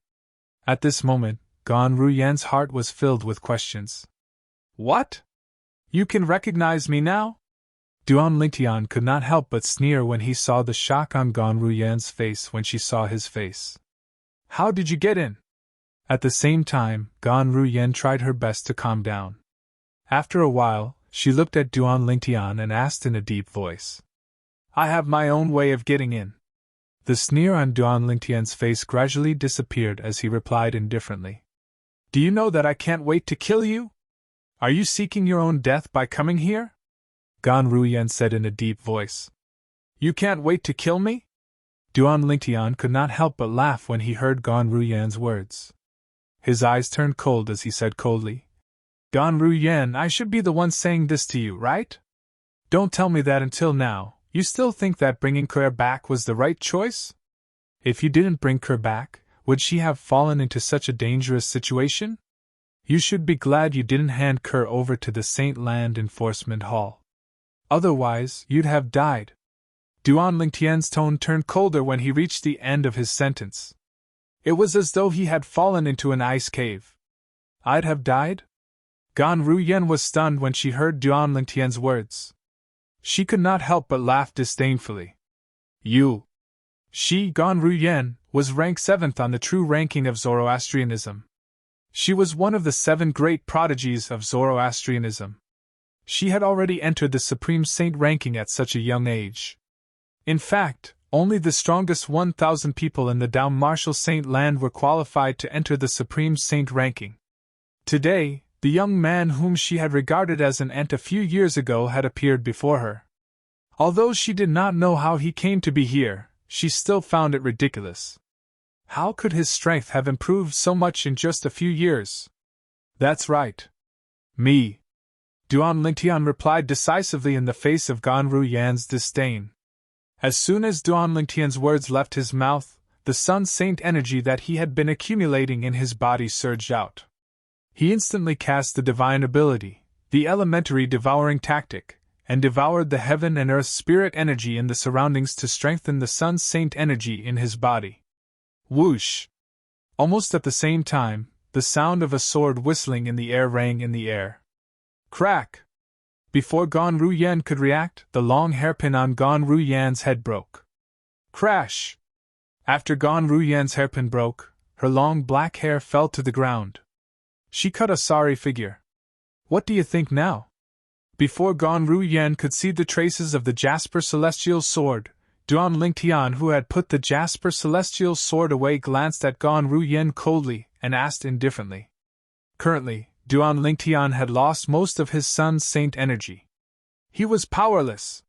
At this moment, Gan Ru Yan's heart was filled with questions. What? You can recognize me now? Duan Lingtian could not help but sneer when he saw the shock on Gan Ru Yan's face when she saw his face. How did you get in? At the same time, Gan Ru Yan tried her best to calm down. After a while, she looked at Duan Lingtian and asked in a deep voice. I have my own way of getting in. The sneer on Duan Lingtian's face gradually disappeared as he replied indifferently. Do you know that I can't wait to kill you? Are you seeking your own death by coming here? Gan Ruyan said in a deep voice. You can't wait to kill me? Duan Lingtian could not help but laugh when he heard Gan Ruyan's words. His eyes turned cold as he said coldly, Gan Ruyan, I should be the one saying this to you, right? Don't tell me that until now. You still think that bringing Kerr back was the right choice? If you didn't bring Kerr back, would she have fallen into such a dangerous situation? You should be glad you didn't hand Kerr over to the Saint Land Enforcement Hall. Otherwise, you'd have died. Duan Lingtian's tone turned colder when he reached the end of his sentence. It was as though he had fallen into an ice cave. I'd have died? Gan Ruyan was stunned when she heard Duan Lingtian's words. She could not help but laugh disdainfully. She, Gan Ruyan, was ranked 7th on the true ranking of Zoroastrianism. She was one of the 7 great prodigies of Zoroastrianism. She had already entered the Supreme Saint ranking at such a young age. In fact, only the strongest 1,000 people in the Dao Martial Saint Land were qualified to enter the Supreme Saint ranking. Today, the young man whom she had regarded as an ant a few years ago had appeared before her. Although she did not know how he came to be here, she still found it ridiculous. How could his strength have improved so much in just a few years? That's right. Me. Duan Lingtian replied decisively in the face of Gan Ruyan's disdain. As soon as Duan Lingtian's words left his mouth, the Sun Saint energy that he had been accumulating in his body surged out. He instantly cast the divine ability, the elementary devouring tactic, and devoured the heaven and earth spirit energy in the surroundings to strengthen the Sun Saint energy in his body. Whoosh! Almost at the same time, the sound of a sword whistling in the air rang in the air. Crack! Before Gan Ruyan could react, the long hairpin on Gan Ruyan's head broke. Crash! After Gan Ruyan's hairpin broke, her long black hair fell to the ground. She cut a sorry figure. What do you think now? Before Gan Ruyan could see the traces of the Jasper Celestial Sword, Duan Lingtian, who had put the Jasper Celestial Sword away, glanced at Gan Ruyan coldly and asked indifferently. Currently, Duan Lingtian had lost most of his Sun Saint energy. He was powerless.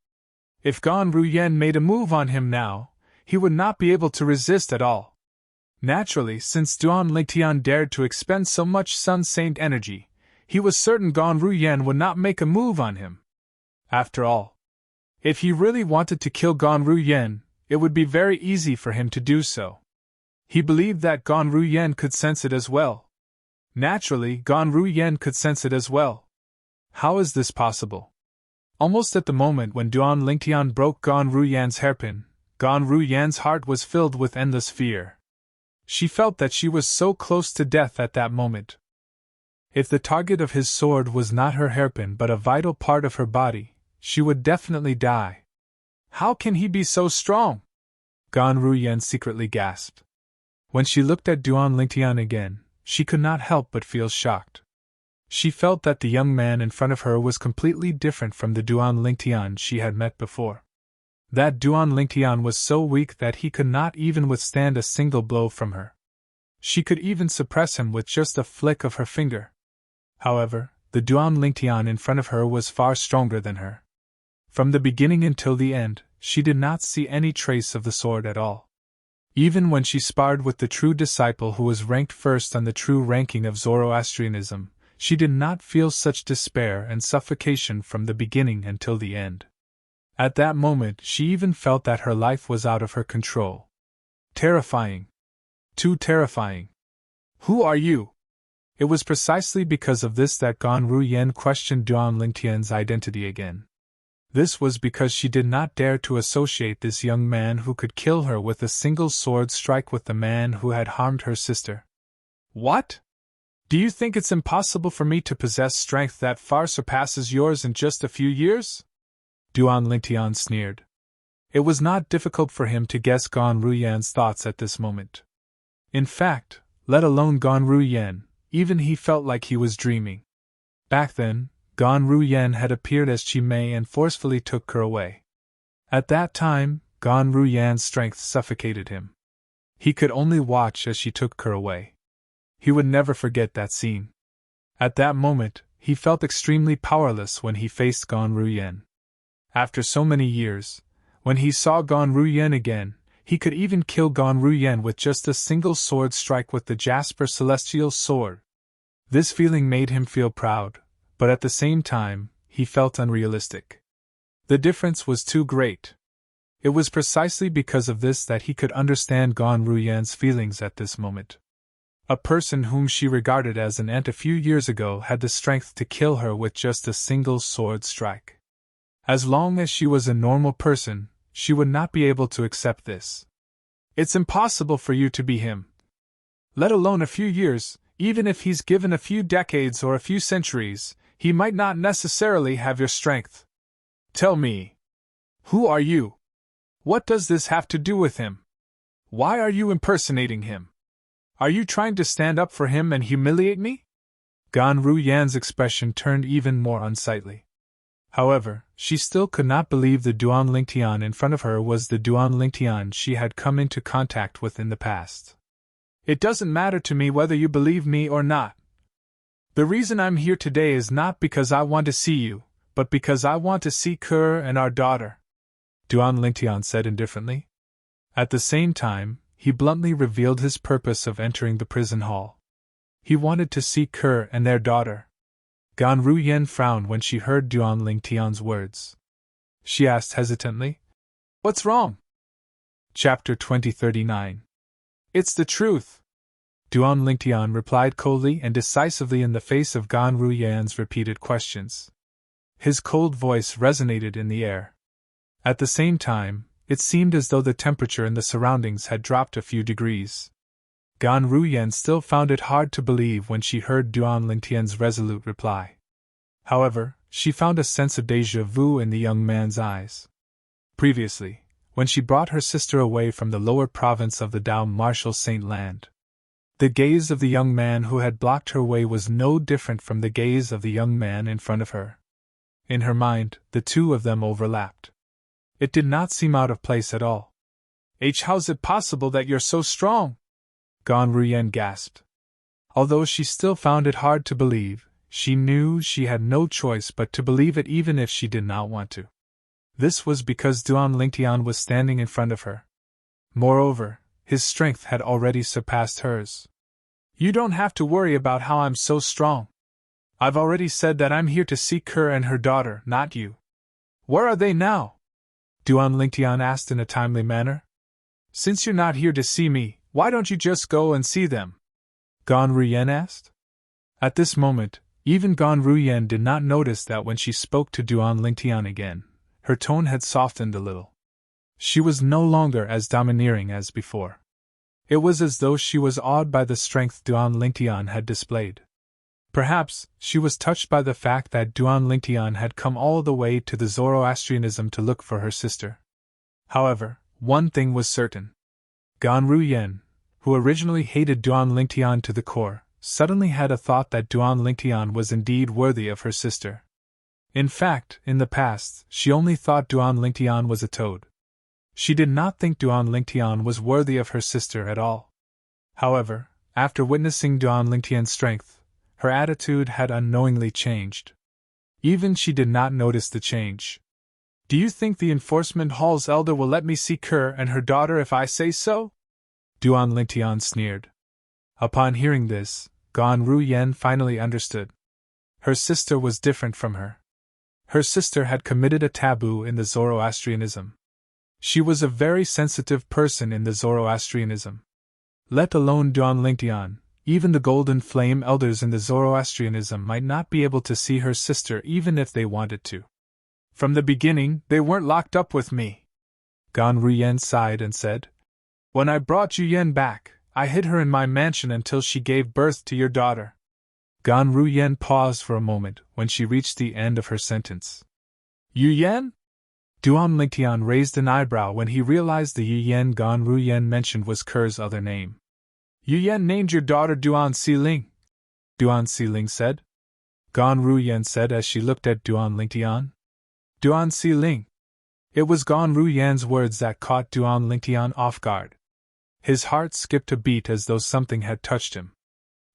If Gan Ruyan made a move on him now, he would not be able to resist at all. Naturally, since Duan Lingtian dared to expend so much Sun Saint energy, he was certain Gan Ruyan would not make a move on him. After all, if he really wanted to kill Gan Ruyan, it would be very easy for him to do so. He believed that Gan Ruyan could sense it as well. Naturally, Gan Ruyan could sense it as well. How is this possible? Almost at the moment when Duan Lingtian broke Gan Ruyan's hairpin, Gan Ruyan's heart was filled with endless fear. She felt that she was so close to death at that moment. If the target of his sword was not her hairpin but a vital part of her body, she would definitely die. How can he be so strong? Gan Ruyan secretly gasped. When she looked at Duan Lingtian again, she could not help but feel shocked. She felt that the young man in front of her was completely different from the Duan Lingtian she had met before. That Duan Lingtian was so weak that he could not even withstand a single blow from her. She could even suppress him with just a flick of her finger. However, the Duan Lingtian in front of her was far stronger than her. From the beginning until the end, she did not see any trace of the sword at all. Even when she sparred with the true disciple who was ranked first on the true ranking of Zoroastrianism, she did not feel such despair and suffocation from the beginning until the end. At that moment, she even felt that her life was out of her control. Terrifying. Too terrifying. Who are you? It was precisely because of this that Gan Ruyan questioned Duan Lingtian's identity again. This was because she did not dare to associate this young man who could kill her with a single sword strike with the man who had harmed her sister. What? Do you think it's impossible for me to possess strength that far surpasses yours in just a few years? Duan Lingtian sneered. It was not difficult for him to guess Gan Ruyan's thoughts at this moment. In fact, let alone Gan Ruyan, even he felt like he was dreaming. Back then, Gan Ruyan had appeared as Chi Mei and forcefully took her away. At that time, Gan Ruyan's strength suffocated him. He could only watch as she took her away. He would never forget that scene. At that moment, he felt extremely powerless when he faced Gan Ruyan. After so many years, when he saw Gan Ruyan again, he could even kill Gan Ruyan with just a single sword strike with the Jasper Celestial Sword. This feeling made him feel proud, but at the same time, he felt unrealistic. The difference was too great. It was precisely because of this that he could understand Gan Ruyan's feelings at this moment. A person whom she regarded as an ant a few years ago had the strength to kill her with just a single sword strike. As long as she was a normal person, she would not be able to accept this. It's impossible for you to be him. Let alone a few years, even if he's given a few decades or a few centuries, he might not necessarily have your strength. Tell me. Who are you? What does this have to do with him? Why are you impersonating him? Are you trying to stand up for him and humiliate me? Gan Ruyan's expression turned even more unsightly. However, she still could not believe the Duan Lingtian in front of her was the Duan Lingtian she had come into contact with in the past. It doesn't matter to me whether you believe me or not. The reason I'm here today is not because I want to see you, but because I want to see Kerr and our daughter, Duan Lingtian said indifferently. At the same time, he bluntly revealed his purpose of entering the prison hall. He wanted to see Kerr and their daughter. Gan Ruyan frowned when she heard Duan Lingtian's words. She asked hesitantly, "What's wrong?" Chapter 2039. It's the truth. Duan Lingtian replied coldly and decisively in the face of Gan Ruyan's repeated questions. His cold voice resonated in the air. At the same time, it seemed as though the temperature in the surroundings had dropped a few degrees. Gan Ruyan still found it hard to believe when she heard Duan Lingtian's resolute reply. However, she found a sense of déjà vu in the young man's eyes. Previously, when she brought her sister away from the lower province of the Dao Marshal Saint Land, the gaze of the young man who had blocked her way was no different from the gaze of the young man in front of her. In her mind, the two of them overlapped. It did not seem out of place at all. How's it possible that you're so strong?" Gan Ruyan gasped. Although she still found it hard to believe, she knew she had no choice but to believe it even if she did not want to. This was because Duan Lingtian was standing in front of her. Moreover, his strength had already surpassed hers. "You don't have to worry about how I'm so strong. I've already said that I'm here to seek her and her daughter, not you." "Where are they now?" Duan Lingtian asked in a timely manner. "Since you're not here to see me, why don't you just go and see them?" Gan Ruyan asked. At this moment, even Gan Ruyan did not notice that when she spoke to Duan Lingtian again, her tone had softened a little. She was no longer as domineering as before. It was as though she was awed by the strength Duan Lingtian had displayed. Perhaps she was touched by the fact that Duan Lingtian had come all the way to the Zoroastrianism to look for her sister. However, one thing was certain. Gan Ruyan, who originally hated Duan Lingtian to the core, suddenly had a thought that Duan Lingtian was indeed worthy of her sister. In fact, in the past, she only thought Duan Lingtian was a toad. She did not think Duan Lingtian was worthy of her sister at all. However, after witnessing Duan Lingtian's strength, her attitude had unknowingly changed. Even she did not notice the change. "Do you think the enforcement hall's elder will let me see Kerr and her daughter if I say so?" Duan Lingtian sneered. Upon hearing this, Gan Ruyan finally understood. Her sister was different from her. Her sister had committed a taboo in the Zoroastrianism. She was a very sensitive person in the Zoroastrianism. Let alone Duan Lingtian, even the Golden Flame elders in the Zoroastrianism might not be able to see her sister even if they wanted to. "From the beginning, they weren't locked up with me." Gan Ruyan sighed and said, "When I brought Yu Yen back, I hid her in my mansion until she gave birth to your daughter." Gan Ruyan paused for a moment when she reached the end of her sentence. "Yu Yen?" Duan Lingtian raised an eyebrow when he realized the Yu Yen Gan Ruyan mentioned was Kerr's other name. "Yu Yen named your daughter Duan Siling," Duan Siling said. Gan Ruyan said as she looked at Duan Lingtian. "Duan Siling. It was Gan Ruyan's words that caught Duan Lingtian off guard. His heart skipped a beat as though something had touched him.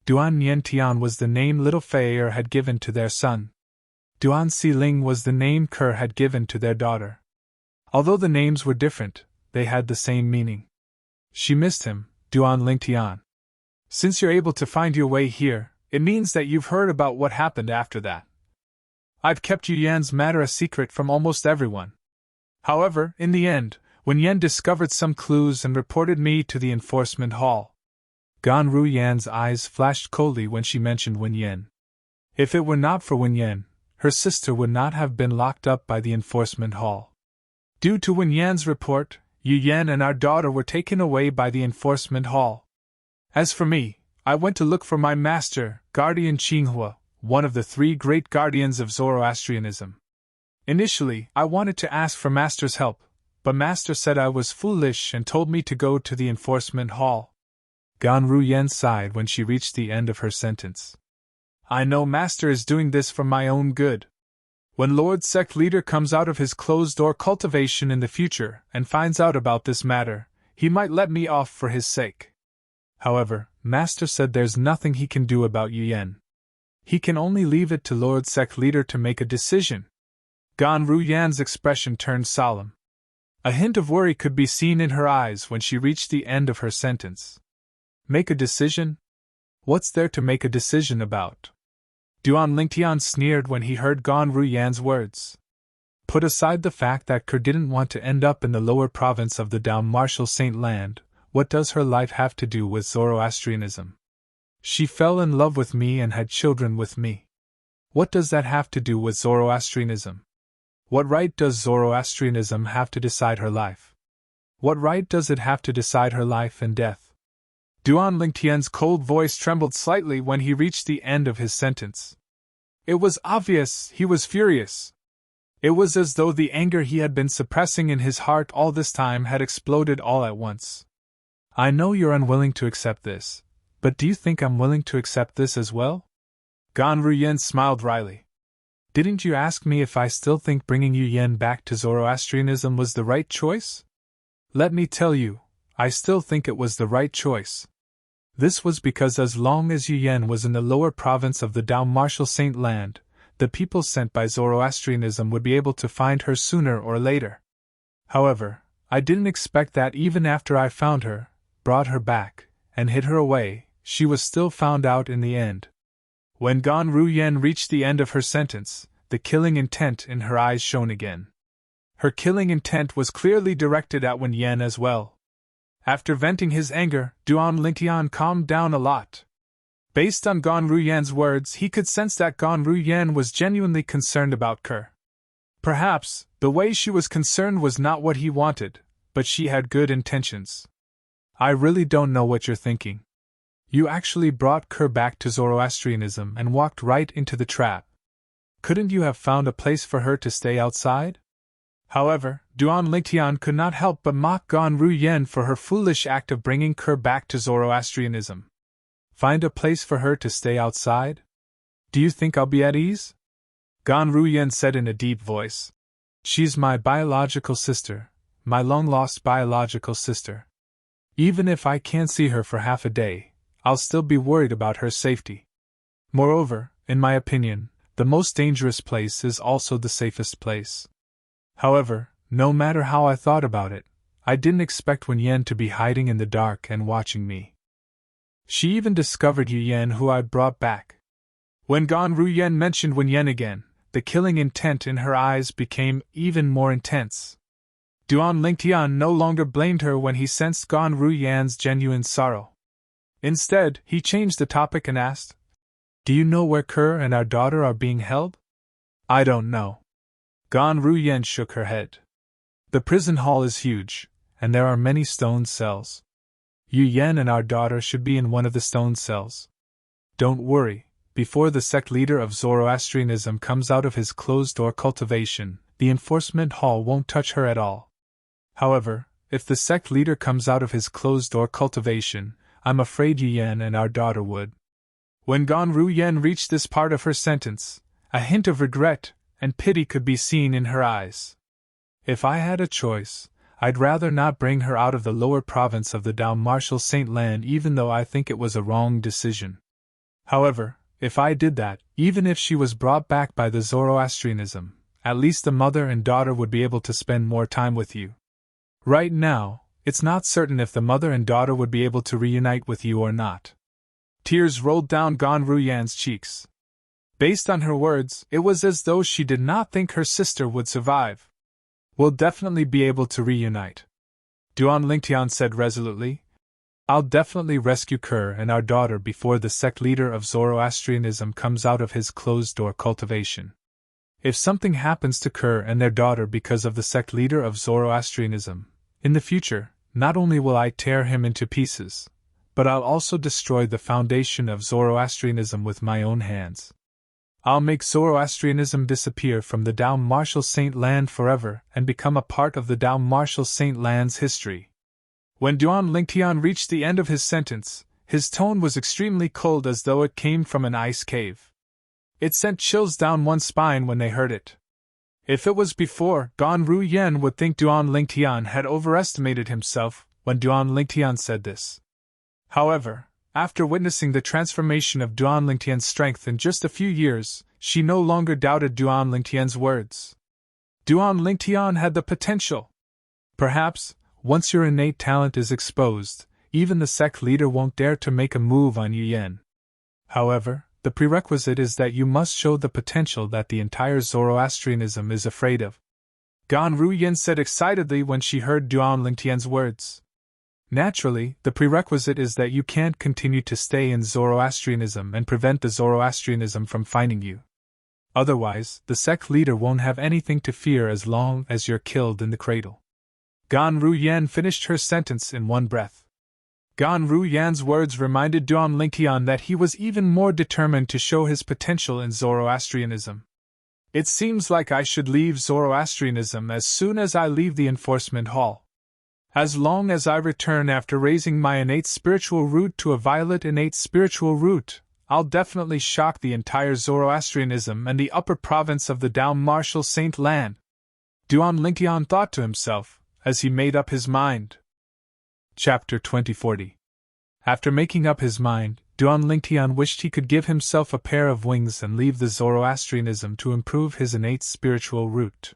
Duan Niantian was the name little Fei Er had given to their son. Duan Siling was the name Kerr had given to their daughter. Although the names were different, they had the same meaning. She missed him, Duan Lingtian. Since you're able to find your way here, it means that you've heard about what happened after that. I've kept Yu Yan's matter a secret from almost everyone. However, in the end, Wen Yan discovered some clues and reported me to the enforcement hall. Gan Ruyan's eyes flashed coldly when she mentioned Wen Yan. If it were not for Wen Yan, her sister would not have been locked up by the enforcement hall. Due to Wen Yan's report, Yu Yan and our daughter were taken away by the enforcement hall. As for me, I went to look for my master, Guardian Qinghua, one of the 3 great guardians of Zoroastrianism. Initially, I wanted to ask for Master's help, but Master said I was foolish and told me to go to the enforcement hall. Gan Ruyan sighed when she reached the end of her sentence. I know Master is doing this for my own good. When Lord Sect Leader comes out of his closed-door cultivation in the future and finds out about this matter, he might let me off for his sake. However, Master said there's nothing he can do about Yu Yan. He can only leave it to Lord Sect Leader to make a decision. Gan Ruyan's expression turned solemn. A hint of worry could be seen in her eyes when she reached the end of her sentence. Make a decision? What's there to make a decision about? Duan Lingtian sneered when he heard Gan Ruyan's words. Put aside the fact that Kerr didn't want to end up in the lower province of the Dao Martial Saint Land, what does her life have to do with Zoroastrianism? She fell in love with me and had children with me. What does that have to do with Zoroastrianism? What right does Zoroastrianism have to decide her life? What right does it have to decide her life and death? Duan Lingtian's cold voice trembled slightly when he reached the end of his sentence. It was obvious he was furious. It was as though the anger he had been suppressing in his heart all this time had exploded all at once. I know you're unwilling to accept this, but do you think I'm willing to accept this as well? Gan Ruyan smiled wryly. Didn't you ask me if I still think bringing Yu Yan back to Zoroastrianism was the right choice? Let me tell you, I still think it was the right choice. This was because as long as Yu Yan was in the lower province of the Dao Martial Saint Land, the people sent by Zoroastrianism would be able to find her sooner or later. However, I didn't expect that even after I found her, brought her back, and hid her away, she was still found out in the end. When Gan Ruyan reached the end of her sentence, the killing intent in her eyes shone again. Her killing intent was clearly directed at Wen Yan as well. After venting his anger, Duan Lingtian calmed down a lot. Based on Gan Ruyan's words, he could sense that Gan Ruyan was genuinely concerned about Kerr. Perhaps, the way she was concerned was not what he wanted, but she had good intentions. I really don't know what you're thinking. You actually brought Kerr back to Zoroastrianism and walked right into the trap. Couldn't you have found a place for her to stay outside? However, Duan Lingtian could not help but mock Gan Ruyan for her foolish act of bringing Kerr back to Zoroastrianism. Find a place for her to stay outside? Do you think I'll be at ease? Gan Ruyan said in a deep voice. She's my biological sister, my long-lost biological sister. Even if I can't see her for half a day, I'll still be worried about her safety. Moreover, in my opinion, the most dangerous place is also the safest place. However, no matter how I thought about it, I didn't expect Wen Yan to be hiding in the dark and watching me. She even discovered Yu Yan, who I'd brought back. When Gan Ruyan mentioned Wen Yan again, the killing intent in her eyes became even more intense. Duan Lingtian no longer blamed her when he sensed Gan Ruyan's genuine sorrow. Instead, he changed the topic and asked, Do you know where Kerr and our daughter are being held? I don't know. Gan Ruyan shook her head. The prison hall is huge, and there are many stone cells. Yu Yan and our daughter should be in one of the stone cells. Don't worry, before the sect leader of Zoroastrianism comes out of his closed-door cultivation, the enforcement hall won't touch her at all. However, if the sect leader comes out of his closed-door cultivation, I'm afraid Yu Yan and our daughter would. When Gan Ruyan reached this part of her sentence, a hint of regret and pity could be seen in her eyes. If I had a choice, I'd rather not bring her out of the lower province of the Dao Martial Saint Land, even though I think it was a wrong decision. However, if I did that, even if she was brought back by the Zoroastrianism, at least the mother and daughter would be able to spend more time with you. Right now, it's not certain if the mother and daughter would be able to reunite with you or not. Tears rolled down Gan Ruyan's cheeks. Based on her words, it was as though she did not think her sister would survive. We'll definitely be able to reunite, Duan Lingtian said resolutely. I'll definitely rescue Kerr and our daughter before the sect leader of Zoroastrianism comes out of his closed-door cultivation. If something happens to Kerr and their daughter because of the sect leader of Zoroastrianism, in the future, not only will I tear him into pieces, but I'll also destroy the foundation of Zoroastrianism with my own hands. I'll make Zoroastrianism disappear from the Dao Martial Saint Land forever and become a part of the Dao Martial Saint Land's history. When Duan Lingtian reached the end of his sentence, his tone was extremely cold, as though it came from an ice cave. It sent chills down one's spine when they heard it. If it was before, Gan Ruyan would think Duan Lingtian had overestimated himself when Duan Lingtian said this. However, after witnessing the transformation of Duan Lingtian's strength in just a few years, she no longer doubted Duan Lingtian's words. Duan Lingtian had the potential. Perhaps, once your innate talent is exposed, even the sect leader won't dare to make a move on Yu Yan. However, the prerequisite is that you must show the potential that the entire Zoroastrianism is afraid of. Gan Ruyan said excitedly when she heard Duan Lingtian's words. Naturally, the prerequisite is that you can't continue to stay in Zoroastrianism and prevent the Zoroastrianism from finding you. Otherwise, the sect leader won't have anything to fear as long as you're killed in the cradle. Gan Ruyan finished her sentence in one breath. Gan Ruyan's words reminded Duan Lingtian that he was even more determined to show his potential in Zoroastrianism. It seems like I should leave Zoroastrianism as soon as I leave the enforcement hall. As long as I return after raising my innate spiritual root to a violet innate spiritual root, I'll definitely shock the entire Zoroastrianism and the upper province of the Dao Martial Saint Land. Duan Lingtian thought to himself, as he made up his mind. Chapter 2040. After making up his mind, Duan Lingtian wished he could give himself a pair of wings and leave the Zoroastrianism to improve his innate spiritual root.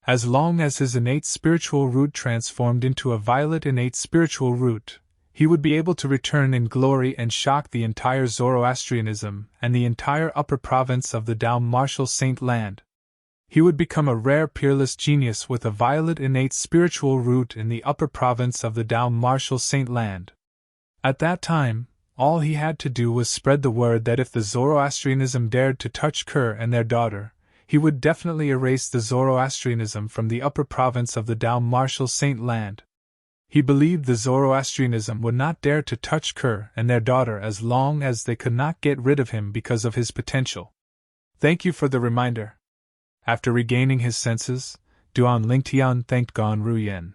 As long as his innate spiritual root transformed into a violet innate spiritual root, he would be able to return in glory and shock the entire Zoroastrianism and the entire upper province of the Dao Martial Saint Land. He would become a rare peerless genius with a violet innate spiritual root in the upper province of the Dao Martial Saint Land. At that time, all he had to do was spread the word that if the Zoroastrianism dared to touch Kerr and their daughter, he would definitely erase the Zoroastrianism from the upper province of the Dao Martial Saint Land. He believed the Zoroastrianism would not dare to touch Kerr and their daughter as long as they could not get rid of him because of his potential. Thank you for the reminder. After regaining his senses, Duan Lingtian thanked Gan Ruyan.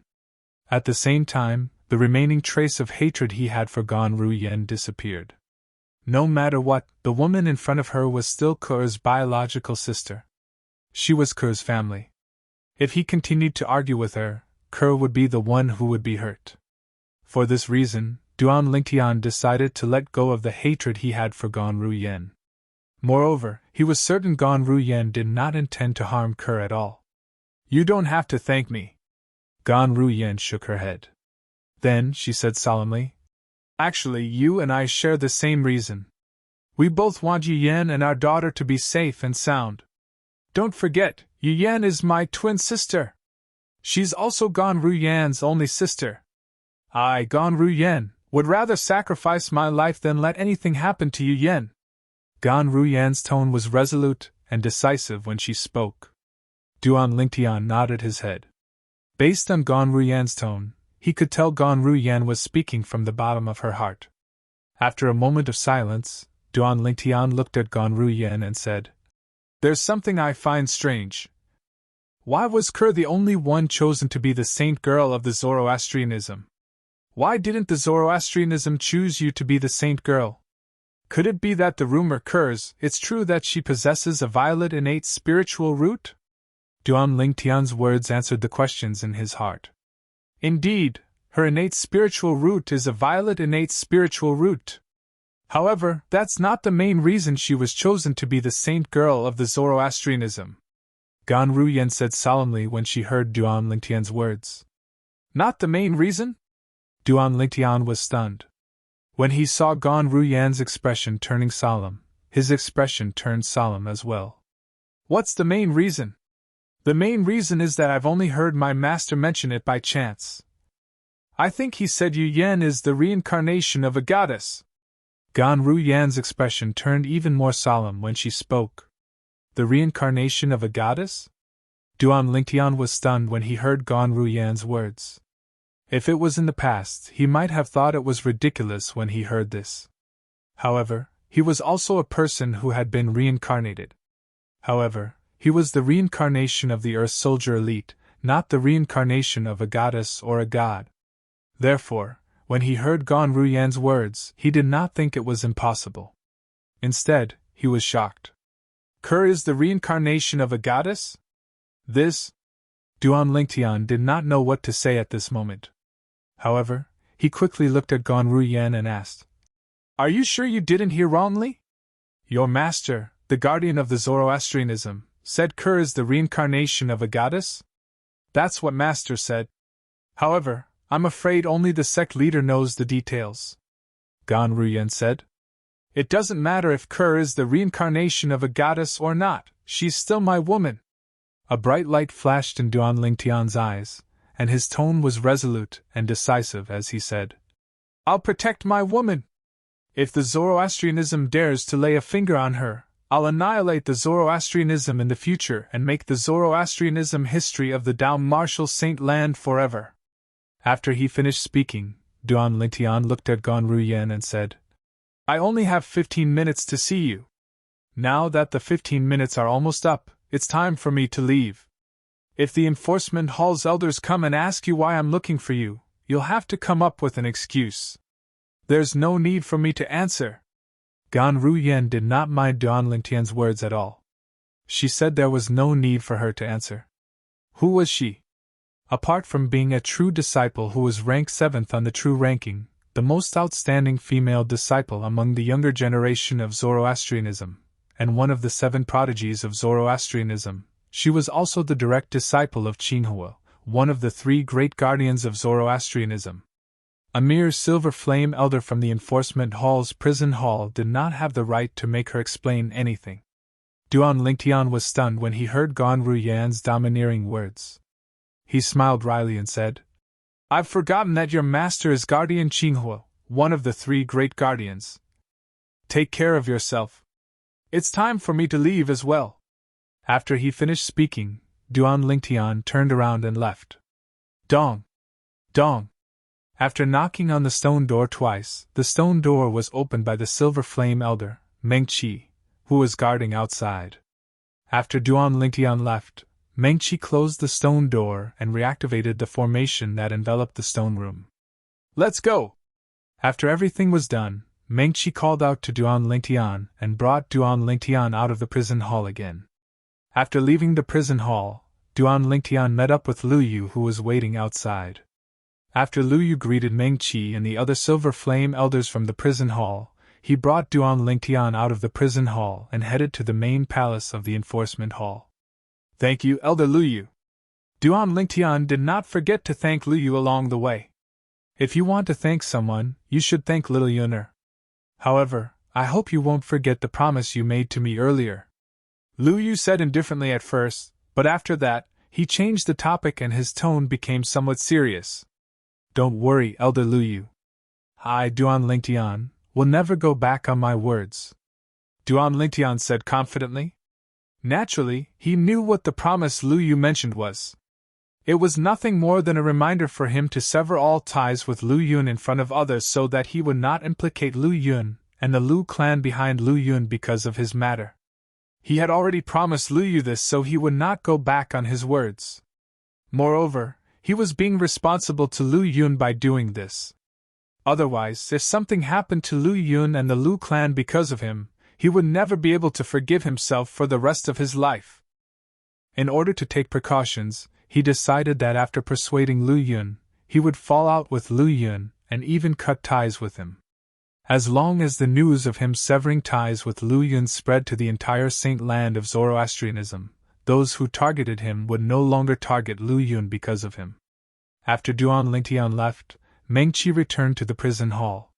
At the same time, the remaining trace of hatred he had for Gan Ruyan disappeared. No matter what, the woman in front of her was still Kerr's biological sister. She was Kerr's family. If he continued to argue with her, Kerr would be the one who would be hurt. For this reason, Duan Lingtian decided to let go of the hatred he had for Gan Ruyan. Moreover, he was certain Gan Ruyan did not intend to harm Kerr at all. You don't have to thank me. Gan Ruyan shook her head. Then, she said solemnly, actually, you and I share the same reason. We both want Yu Yan and our daughter to be safe and sound. Don't forget, Yu Yan is my twin sister. She's also Gan Ruyan's only sister. I, Gan Ruyan, would rather sacrifice my life than let anything happen to Yu Yan. Gan Ruyan's tone was resolute and decisive when she spoke. Duan Lingtian nodded his head. Based on Gan Ruyan's tone, he could tell Gan Ruyan was speaking from the bottom of her heart. After a moment of silence, Duan Lingtian looked at Gan Ruyan and said, There's something I find strange. Why was Kerr the only one chosen to be the saint girl of the Zoroastrianism? Why didn't the Zoroastrianism choose you to be the saint girl? Could it be that the rumor Kerr's, it's true that she possesses a violet innate spiritual root? Duan Lingtian's words answered the questions in his heart. Indeed, her innate spiritual root is a violet innate spiritual root. However, that's not the main reason she was chosen to be the saint girl of the Zoroastrianism, Gan Ruyen said solemnly when she heard Duan Lingtian's words. Not the main reason? Duan Lingtian was stunned. When he saw Gan Ruyen's expression turning solemn, his expression turned solemn as well. What's the main reason? The main reason is that I've only heard my master mention it by chance. I think he said Yu Yan is the reincarnation of a goddess. Gan Ruyan's expression turned even more solemn when she spoke. The reincarnation of a goddess? Duan Lingtian was stunned when he heard Gan Ruyan's words. If it was in the past, he might have thought it was ridiculous when he heard this. However, he was also a person who had been reincarnated. However, he was the reincarnation of the Earth Soldier elite, not the reincarnation of a goddess or a god. Therefore, when he heard Gan Ruyan's words, he did not think it was impossible. Instead, he was shocked. Kerr is the reincarnation of a goddess? This? Duan Lingtian did not know what to say at this moment. However, he quickly looked at Gan Ruyan and asked, Are you sure you didn't hear wrongly? Your master, the guardian of the Zoroastrianism, said Kerr is the reincarnation of a goddess? That's what master said. However, I'm afraid only the sect leader knows the details. Gan Ruyan said. It doesn't matter if Kerr is the reincarnation of a goddess or not, she's still my woman. A bright light flashed in Duan Lingtian's eyes, and his tone was resolute and decisive as he said, I'll protect my woman. If the Zoroastrianism dares to lay a finger on her, I'll annihilate the Zoroastrianism in the future and make the Zoroastrianism history of the Dao Martial Saint land forever. After he finished speaking, Duan Lingtian looked at Gan Ruyan and said, I only have 15 minutes to see you. Now that the 15 minutes are almost up, it's time for me to leave. If the enforcement hall's elders come and ask you why I'm looking for you, you'll have to come up with an excuse. There's no need for me to answer. Gan Ruyan did not mind Duan Lingtian's words at all. She said there was no need for her to answer. Who was she? Apart from being a true disciple who was ranked 7th on the true ranking, the most outstanding female disciple among the younger generation of Zoroastrianism, and one of the 7 prodigies of Zoroastrianism, she was also the direct disciple of Qinghua, one of the 3 great guardians of Zoroastrianism. A mere silver flame elder from the enforcement hall's prison hall did not have the right to make her explain anything. Duan Lingtian was stunned when he heard Gan Ruyan's domineering words. He smiled wryly and said, I've forgotten that your master is Guardian Qinghua, one of the 3 great guardians. Take care of yourself. It's time for me to leave as well. After he finished speaking, Duan Lingtian turned around and left. Dong! Dong! After knocking on the stone door twice, the stone door was opened by the Silver Flame Elder, Meng Qi, who was guarding outside. After Duan Lingtian left, Meng Qi closed the stone door and reactivated the formation that enveloped the stone room. Let's go! After everything was done, Meng Qi called out to Duan Lingtian and brought Duan Lingtian out of the prison hall again. After leaving the prison hall, Duan Lingtian met up with Lu Yu who was waiting outside. After Lu Yu greeted Meng Qi and the other Silver Flame Elders from the prison hall, he brought Duan Lingtian out of the prison hall and headed to the main palace of the enforcement hall. Thank you, Elder Lu Yu. Duan Lingtian did not forget to thank Lu Yu along the way. If you want to thank someone, you should thank Little Yuner. However, I hope you won't forget the promise you made to me earlier. Lu Yu said indifferently at first, but after that, he changed the topic and his tone became somewhat serious. Don't worry, Elder Lu Yu. I, Duan Lingtian, will never go back on my words. Duan Lingtian said confidently. Naturally, he knew what the promise Lu Yu mentioned was. It was nothing more than a reminder for him to sever all ties with Lu Yun in front of others so that he would not implicate Lu Yun and the Lu clan behind Lu Yun because of his matter. He had already promised Lu Yu this so he would not go back on his words. Moreover, he was being responsible to Lu Yun by doing this. Otherwise, if something happened to Lu Yun and the Lu clan because of him, he would never be able to forgive himself for the rest of his life. In order to take precautions, he decided that after persuading Lu Yun, he would fall out with Lu Yun and even cut ties with him. As long as the news of him severing ties with Lu Yun spread to the entire saint land of Zoroastrianism, those who targeted him would no longer target Lu Yun because of him. After Duan Lingtian left, Mengqi returned to the prison hall.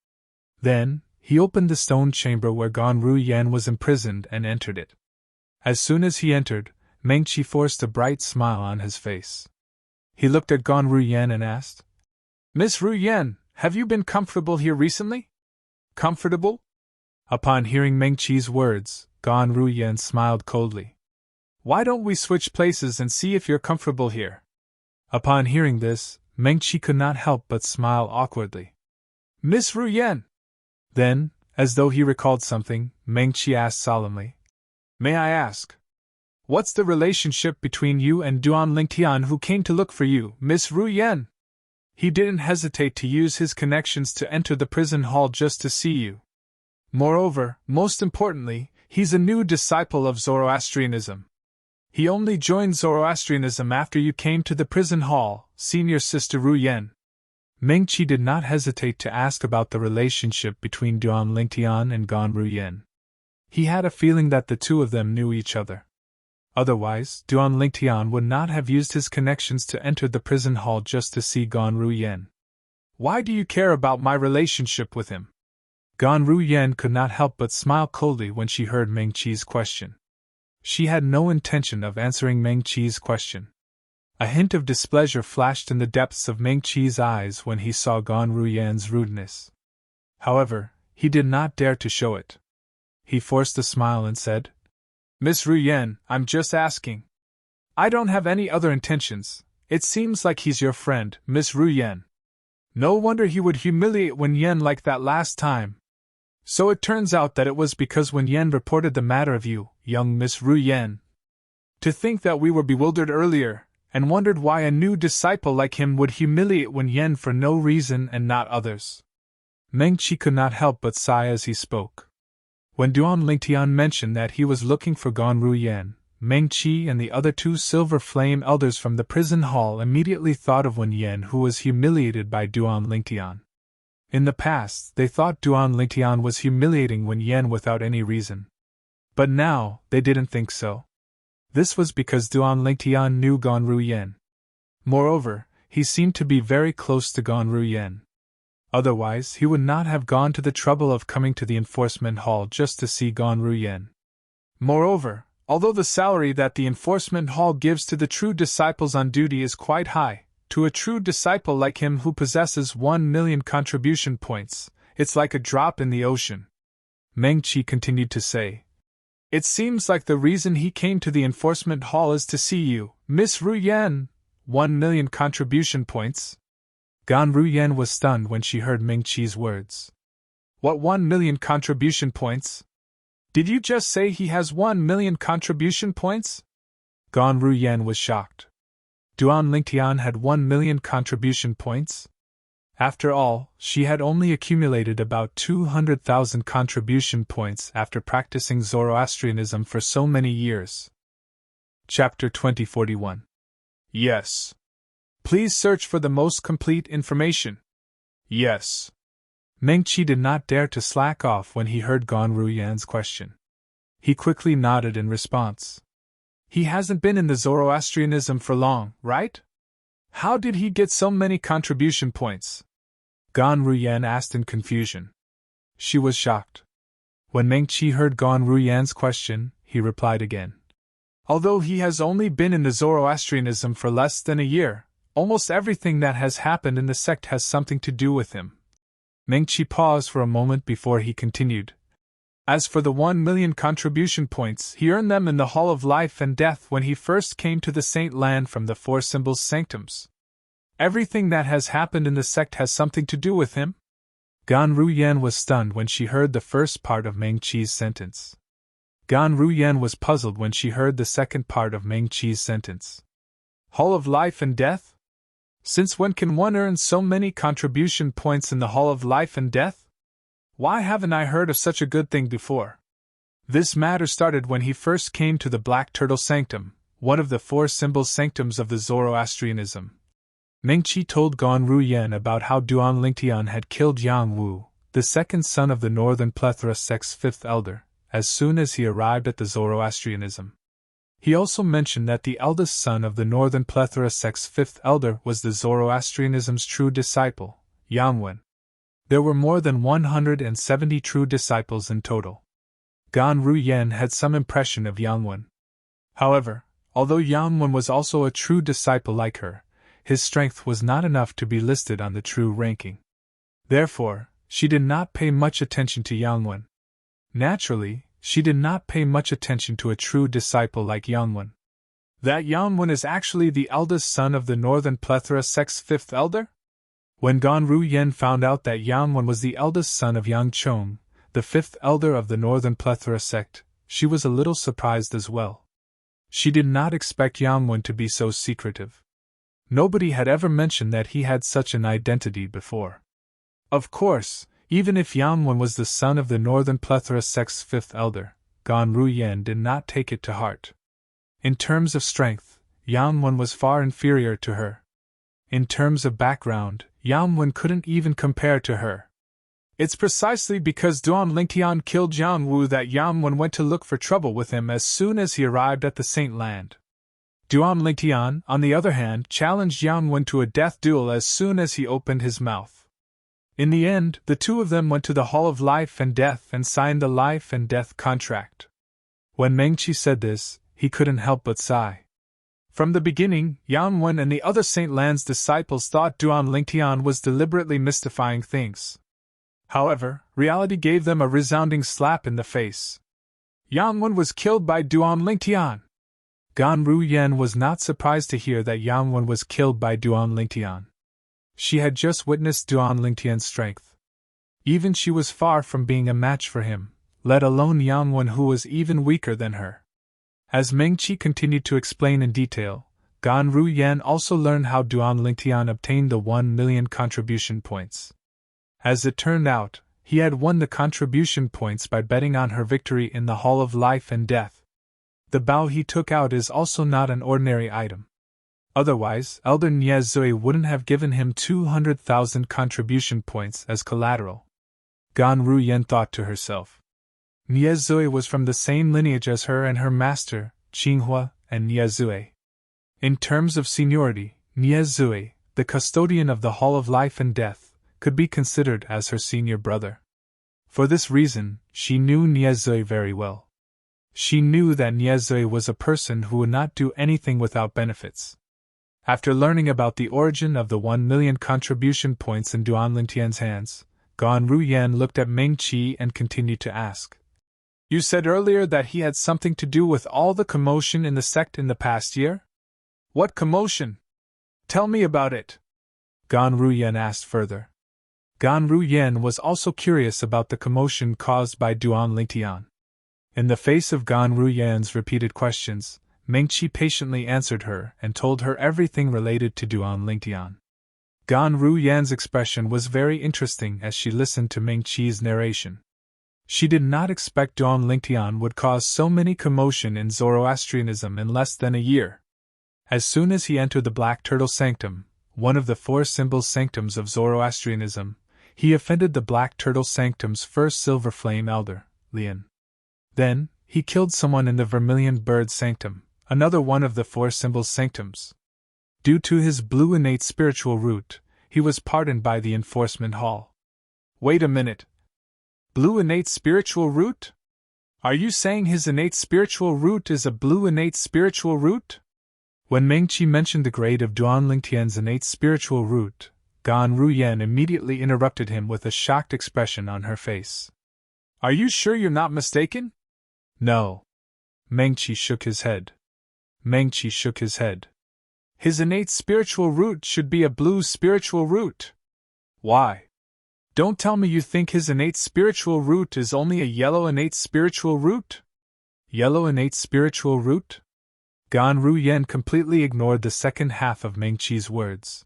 Then, he opened the stone chamber where Gan Ruyan was imprisoned and entered it. As soon as he entered, Mengqi forced a bright smile on his face. He looked at Gan Ruyan and asked, "Miss Ruyan, have you been comfortable here recently?" "Comfortable?" Upon hearing Mengqi's words, Gan Ruyan smiled coldly. "Why don't we switch places and see if you're comfortable here?" Upon hearing this, Mengqi could not help but smile awkwardly. "Miss Ruyan!" Then, as though he recalled something, Mengqi asked solemnly, "May I ask, what's the relationship between you and Duan Lingtian who came to look for you, Miss Ruyan?" He didn't hesitate to use his connections to enter the prison hall just to see you. Moreover, most importantly, he's a new disciple of Zoroastrianism. He only joined Zoroastrianism after you came to the prison hall, Senior Sister Ruyan. Mengqi did not hesitate to ask about the relationship between Duan Lingtian and Gan Ruyan. He had a feeling that the two of them knew each other. Otherwise, Duan Lingtian would not have used his connections to enter the prison hall just to see Gan Ruyan. "Why do you care about my relationship with him?" Gan Ruyan could not help but smile coldly when she heard Mengqi's question. She had no intention of answering Mengqi's question. A hint of displeasure flashed in the depths of Mengqi's eyes when he saw Gan Ruyan's rudeness. However, he did not dare to show it. He forced a smile and said, "Miss Ruyan, I'm just asking. I don't have any other intentions. It seems like he's your friend, Miss Ruyan. No wonder he would humiliate Wen Yen like that last time. So it turns out that it was because Wen Yen reported the matter of you, young Miss Ruyan. To think that we were bewildered earlier, and wondered why a new disciple like him would humiliate Wen Yen for no reason and not others." Mengqi could not help but sigh as he spoke. When Duan Lingtian mentioned that he was looking for Gan Ruyan, Mengqi and the other two Silver Flame elders from the prison hall immediately thought of Wen Yen, who was humiliated by Duan Lingtian. In the past, they thought Duan Lingtian was humiliating Wen Yen without any reason. But now, they didn't think so. This was because Duan Lingtian knew Gan Ruyan. Moreover, he seemed to be very close to Gan Ruyan. Otherwise, he would not have gone to the trouble of coming to the enforcement hall just to see Gan Ruyan. Moreover, although the salary that the enforcement hall gives to the true disciples on duty is quite high, to a true disciple like him who possesses 1 million contribution points, it's like a drop in the ocean. Mengqi continued to say, "It seems like the reason he came to the enforcement hall is to see you, Miss Ruyan. 1 million contribution points?" Gan Ruyan was stunned when she heard Mengqi's words. "What 1 million contribution points? Did you just say he has 1 million contribution points?" Gan Ruyan was shocked. Duan Lingtian had 1 million contribution points? After all, she had only accumulated about 200,000 contribution points after practicing Zoroastrianism for so many years. Chapter 2041. Yes. Please search for the most complete information. Yes. Mengqi did not dare to slack off when he heard Gan Ruyan's question. He quickly nodded in response. He hasn't been in the Zoroastrianism for long, right? How did he get so many contribution points? Gan Ruyan asked in confusion. She was shocked. When Mengqi heard Gan Ruyan's question, he replied again. Although he has only been in the Zoroastrianism for less than a year, almost everything that has happened in the sect has something to do with him. Mengqi paused for a moment before he continued. As for the 1 million contribution points, he earned them in the Hall of Life and Death when he first came to the Saint Land from the Four Symbols Sanctums. Everything that has happened in the sect has something to do with him? Gan Ruyan was stunned when she heard the first part of Mengqi's sentence. Gan Ruyan was puzzled when she heard the second part of Mengqi's sentence. Hall of Life and Death? Since when can one earn so many contribution points in the Hall of Life and Death? Why haven't I heard of such a good thing before? This matter started when he first came to the Black Turtle Sanctum, one of the four symbol sanctums of the Zoroastrianism. Mengqi told Gan Ruyan about how Duan Lingtian had killed Yang Wu, the second son of the Northern Plethora sect's fifth elder, as soon as he arrived at the Zoroastrianism. He also mentioned that the eldest son of the Northern Plethora sect's fifth elder was the Zoroastrianism's true disciple, Yang Wen. There were more than 170 true disciples in total. Gan Ruyan had some impression of Yang Wen. However, although Yang Wen was also a true disciple like her, his strength was not enough to be listed on the true ranking. Therefore, she did not pay much attention to Yang Wen. Naturally, she did not pay much attention to a true disciple like Yang Wen. That Yang Wen is actually the eldest son of the Northern Plethora sect's fifth elder? When Gan Ruyan found out that Yang Wen was the eldest son of Yang Chong, the fifth elder of the Northern Plethora sect, she was a little surprised as well. She did not expect Yang Wen to be so secretive. Nobody had ever mentioned that he had such an identity before. Of course, even if Yang Wen was the son of the Northern Plethora sect's fifth elder, Gan Ruyan did not take it to heart. In terms of strength, Yang Wen was far inferior to her. In terms of background, Yang Wen couldn't even compare to her. It's precisely because Duan Lingtian killed Yang Wu that Yang Wen went to look for trouble with him as soon as he arrived at the Saint Land. Duan Lingtian, on the other hand, challenged Yang Wen to a death duel as soon as he opened his mouth. In the end, the two of them went to the Hall of Life and Death and signed the life and death contract. When Mengqi said this, he couldn't help but sigh. From the beginning, Yang Wen and the other Saint Land's disciples thought Duan Lingtian was deliberately mystifying things. However, reality gave them a resounding slap in the face. Yang Wen was killed by Duan Lingtian. Gan Ruyan was not surprised to hear that Yang Wen was killed by Duan Lingtian. She had just witnessed Duan Lingtian's strength. Even she was far from being a match for him, let alone Yang Wen, who was even weaker than her. As Mengqi continued to explain in detail, Gan Ruyan also learned how Duan Lingtian obtained the 1 million contribution points. As it turned out, he had won the contribution points by betting on her victory in the Hall of Life and Death. The bow he took out is also not an ordinary item. Otherwise, Elder Niezui wouldn't have given him 200,000 contribution points as collateral. Gan Ruyan thought to herself. Niezui was from the same lineage as her and her master, Qinghua, and Niezui. In terms of seniority, Niezui, the custodian of the Hall of Life and Death, could be considered as her senior brother. For this reason, she knew Niezui very well. She knew that Niezui was a person who would not do anything without benefits. After learning about the origin of the 1 million contribution points in Duan Lingtian's hands, Gan Ruyan looked at Mengqi and continued to ask. You said earlier that he had something to do with all the commotion in the sect in the past year? What commotion? Tell me about it. Gan Ruyan asked further. Gan Ruyan was also curious about the commotion caused by Duan Lingtian. In the face of Gan Ruyan's repeated questions, Mengqi patiently answered her and told her everything related to Duan Lingtian. Gan Ruyan's expression was very interesting as she listened to Mengqi's narration. She did not expect Duan Lingtian would cause so many commotion in Zoroastrianism in less than a year. As soon as he entered the Black Turtle Sanctum, one of the four symbol sanctums of Zoroastrianism, he offended the Black Turtle Sanctum's first Silver Flame Elder, Lian. Then, he killed someone in the Vermilion Bird Sanctum, another one of the four symbol sanctums. Due to his blue innate spiritual root, he was pardoned by the Enforcement Hall. Wait a minute. Blue innate spiritual root? Are you saying his innate spiritual root is a blue innate spiritual root? When Mengqi mentioned the grade of Duan Lingtian's innate spiritual root, Gan Ruyan immediately interrupted him with a shocked expression on her face. Are you sure you're not mistaken? No. Mengqi shook his head. Mengqi shook his head. His innate spiritual root should be a blue spiritual root. Why? Don't tell me you think his innate spiritual root is only a yellow innate spiritual root? Yellow innate spiritual root? Gan Ruyan completely ignored the second half of Mengqi's words.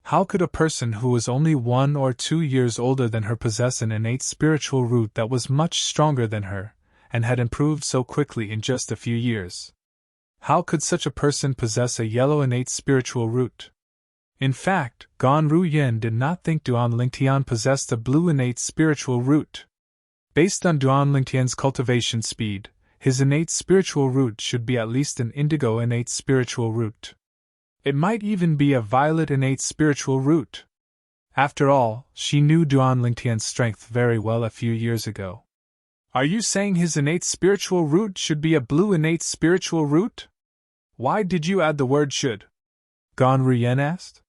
How could a person who was only 1 or 2 years older than her possess an innate spiritual root that was much stronger than her, and had improved so quickly in just a few years? How could such a person possess a yellow innate spiritual root? In fact, Gan Yen did not think Duan Lingtian possessed a blue innate spiritual root. Based on Duan Lingtian's cultivation speed, his innate spiritual root should be at least an indigo innate spiritual root. It might even be a violet innate spiritual root. After all, she knew Duan Lingtian's strength very well a few years ago. Are you saying his innate spiritual root should be a blue innate spiritual root? Why did you add the word should? Gan Yen asked.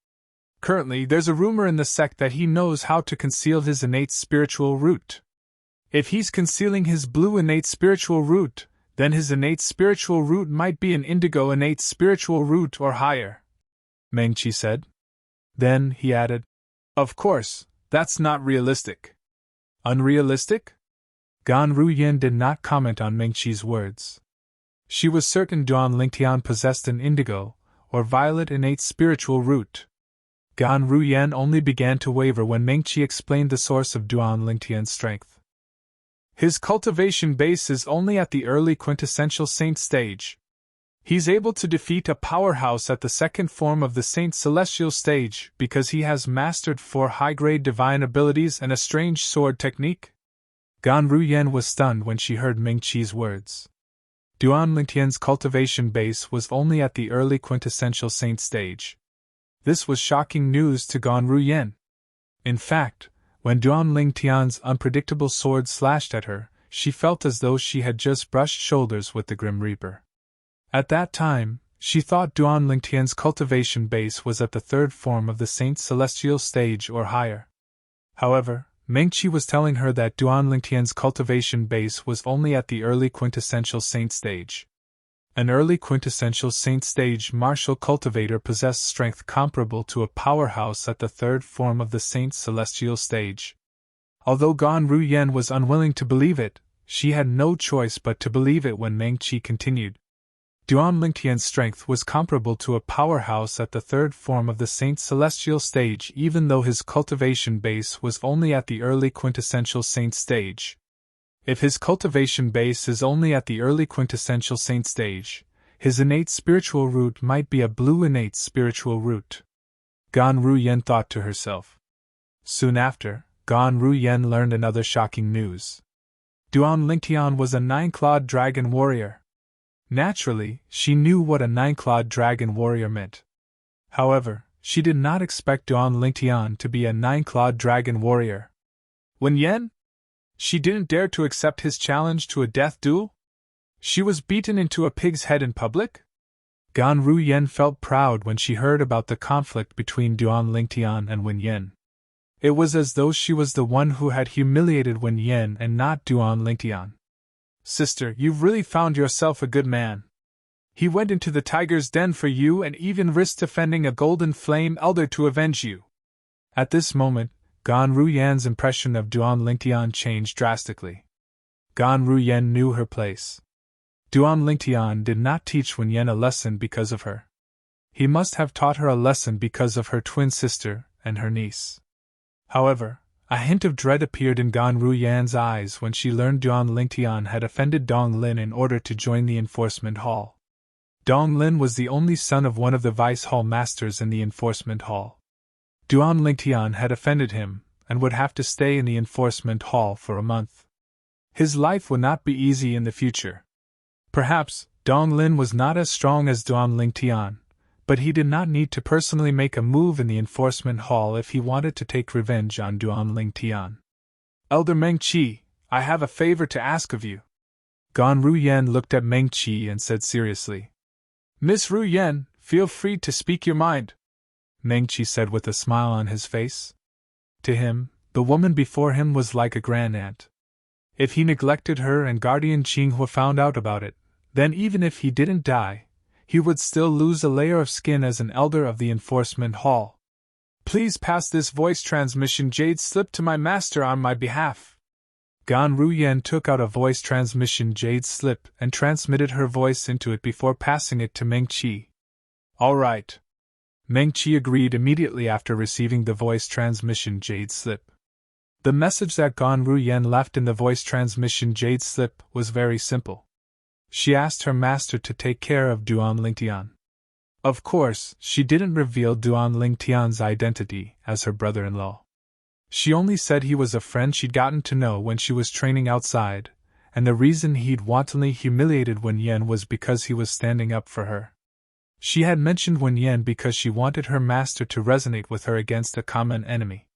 Currently, there's a rumor in the sect that he knows how to conceal his innate spiritual root. If he's concealing his blue innate spiritual root, then his innate spiritual root might be an indigo innate spiritual root or higher, Mengqi said. Then, he added, of course, that's not realistic. Unrealistic? Gan Yen did not comment on Mengqi's words. She was certain Duan Lingtian possessed an indigo, or violet innate spiritual root. Gan Yen only began to waver when Mengqi explained the source of Duan Lingtian's strength. His cultivation base is only at the early quintessential saint stage. He's able to defeat a powerhouse at the second form of the saint celestial stage because he has mastered 4 high-grade divine abilities and a strange sword technique. Gan Yen was stunned when she heard Mengqi's words. Duan Lingtian's cultivation base was only at the early quintessential saint stage. This was shocking news to Gan Yen. In fact, when Duan Lingtian's unpredictable sword slashed at her, she felt as though she had just brushed shoulders with the Grim Reaper. At that time, she thought Duan Lingtian's cultivation base was at the 3rd form of the saint celestial stage or higher. However, Mengqi was telling her that Duan Lingtian's cultivation base was only at the early quintessential saint stage. An early quintessential saint stage martial cultivator possessed strength comparable to a powerhouse at the 3rd form of the saint celestial stage. Although Gan Yen was unwilling to believe it, she had no choice but to believe it when Mengqi continued. Duan Lingtian's strength was comparable to a powerhouse at the 3rd form of the saint celestial stage even though his cultivation base was only at the early quintessential saint stage. If his cultivation base is only at the early quintessential saint stage, his innate spiritual root might be a blue innate spiritual root. Gan Yen thought to herself. Soon after, Gan Yen learned another shocking news. Duan Lingtian was a 9-clawed dragon warrior. Naturally, she knew what a 9-clawed dragon warrior meant. However, she did not expect Duan Lingtian to be a 9-clawed dragon warrior. Wen Yen? She didn't dare to accept his challenge to a death duel? She was beaten into a pig's head in public? Gan Yen felt proud when she heard about the conflict between Duan Lingtian and Wen Yen. It was as though she was the one who had humiliated Wen Yen and not Duan Lingtian. Sister, you've really found yourself a good man. He went into the tiger's den for you and even risked defending a golden flame elder to avenge you. At this moment, Gan Yan's impression of Duan Lingtian changed drastically. Gan Yen knew her place. Duan Lingtian did not teach Wen Yen a lesson because of her. He must have taught her a lesson because of her twin sister and her niece. However, a hint of dread appeared in Gan Yan's eyes when she learned Duan Lingtian had offended Dong Lin in order to join the enforcement hall. Dong Lin was the only son of one of the vice hall masters in the enforcement hall. Duan Lingtian had offended him, and would have to stay in the enforcement hall for a month. His life would not be easy in the future. Perhaps, Dong Lin was not as strong as Duan Lingtian, but he did not need to personally make a move in the enforcement hall if he wanted to take revenge on Duan Lingtian. Elder Mengqi, I have a favor to ask of you. Gan Yen looked at Mengqi and said seriously. Miss Yen, feel free to speak your mind, Mengqi said with a smile on his face. To him, the woman before him was like a grandaunt. If he neglected her and guardian Qinghua found out about it, then even if he didn't die, he would still lose a layer of skin as an elder of the enforcement hall. Please pass this voice transmission jade slip to my master on my behalf. Gan Yen took out a voice transmission jade slip and transmitted her voice into it before passing it to Mengqi. All right. Mengqi agreed immediately after receiving the voice transmission jade slip. The message that Gan Yen left in the voice transmission jade slip was very simple. She asked her master to take care of Duan Lingtian. Of course, she didn't reveal Duan Lingtian's identity as her brother-in-law. She only said he was a friend she'd gotten to know when she was training outside, and the reason he'd wantonly humiliated Wen Yan was because he was standing up for her. She had mentioned Wen Yan because she wanted her master to resonate with her against a common enemy.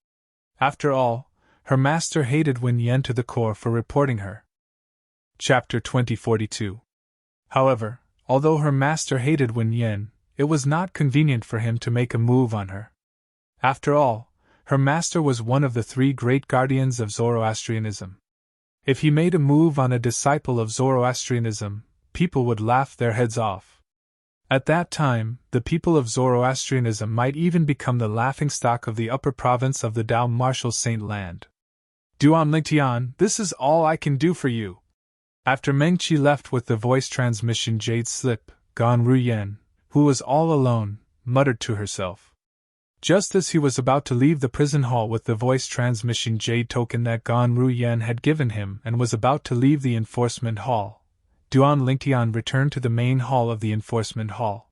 After all, her master hated Wen Yan to the core for reporting her. Chapter 2042. However, although her master hated Wen Yan, it was not convenient for him to make a move on her. After all, her master was one of the three great guardians of Zoroastrianism. If he made a move on a disciple of Zoroastrianism, people would laugh their heads off. At that time, the people of Zoroastrianism might even become the laughingstock of the upper province of the Tao Martial Saint Land. Duan Lingtian, this is all I can do for you. After Meng Qi left with the voice transmission jade slip, Gan Ruyen, who was all alone, muttered to herself. Just as he was about to leave the prison hall with the voice transmission jade token that Gan Ruyen had given him and was about to leave the enforcement hall, Duan Lingtian returned to the main hall of the enforcement hall.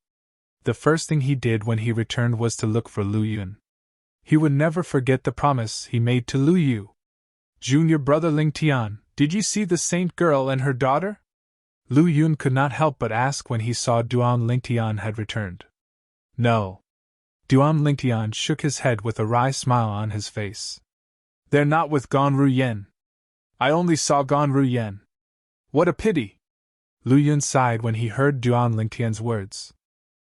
The first thing he did when he returned was to look for Lu Yun. He would never forget the promise he made to Lu Yu. Junior brother Lingtian, did you see the saint girl and her daughter? Lu Yun could not help but ask when he saw Duan Lingtian had returned. No. Duan Lingtian shook his head with a wry smile on his face. They're not with Gan Ruyen. I only saw Gan Ruyen. What a pity! Lu Yun sighed when he heard Duan Lingtian's words.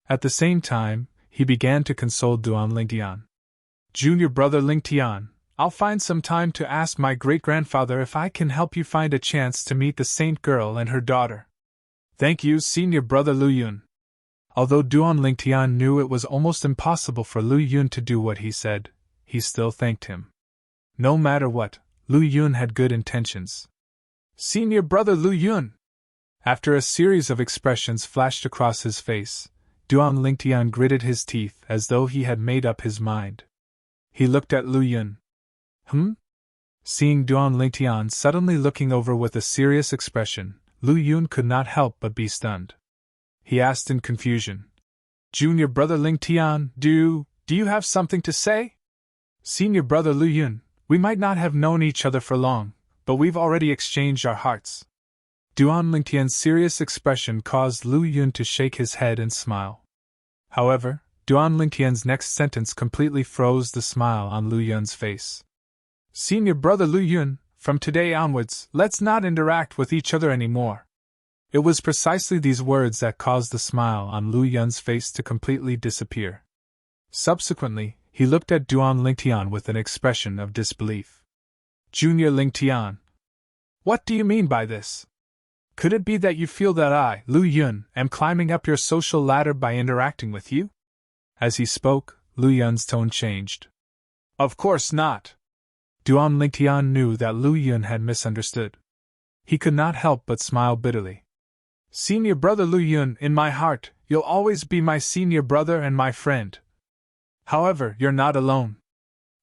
At the same time, he began to console Duan Lingtian. Junior brother Lingtian, I'll find some time to ask my great-grandfather if I can help you find a chance to meet the saint girl and her daughter. Thank you, senior brother Lu Yun. Although Duan Lingtian knew it was almost impossible for Lu Yun to do what he said, he still thanked him. No matter what, Lu Yun had good intentions. Senior brother Lu Yun! After a series of expressions flashed across his face, Duan Lingtian gritted his teeth as though he had made up his mind. He looked at Lu Yun. Seeing Duan Lingtian suddenly looking over with a serious expression, Lu Yun could not help but be stunned. He asked in confusion. Junior brother Lingtian, do you have something to say? Senior brother Lu Yun, we might not have known each other for long, but we've already exchanged our hearts. Duan Lingtian's serious expression caused Lu Yun to shake his head and smile. However, Duan Lingtian's next sentence completely froze the smile on Lu Yun's face. Senior brother Lu Yun, from today onwards, let's not interact with each other anymore. It was precisely these words that caused the smile on Lu Yun's face to completely disappear. Subsequently, he looked at Duan Lingtian with an expression of disbelief. Junior Lingtian, what do you mean by this? Could it be that you feel that I, Lu Yun, am climbing up your social ladder by interacting with you? As he spoke, Lu Yun's tone changed. Of course not. Duan Lingtian knew that Lu Yun had misunderstood. He could not help but smile bitterly. Senior brother Lu Yun, in my heart, you'll always be my senior brother and my friend. However, you're not alone.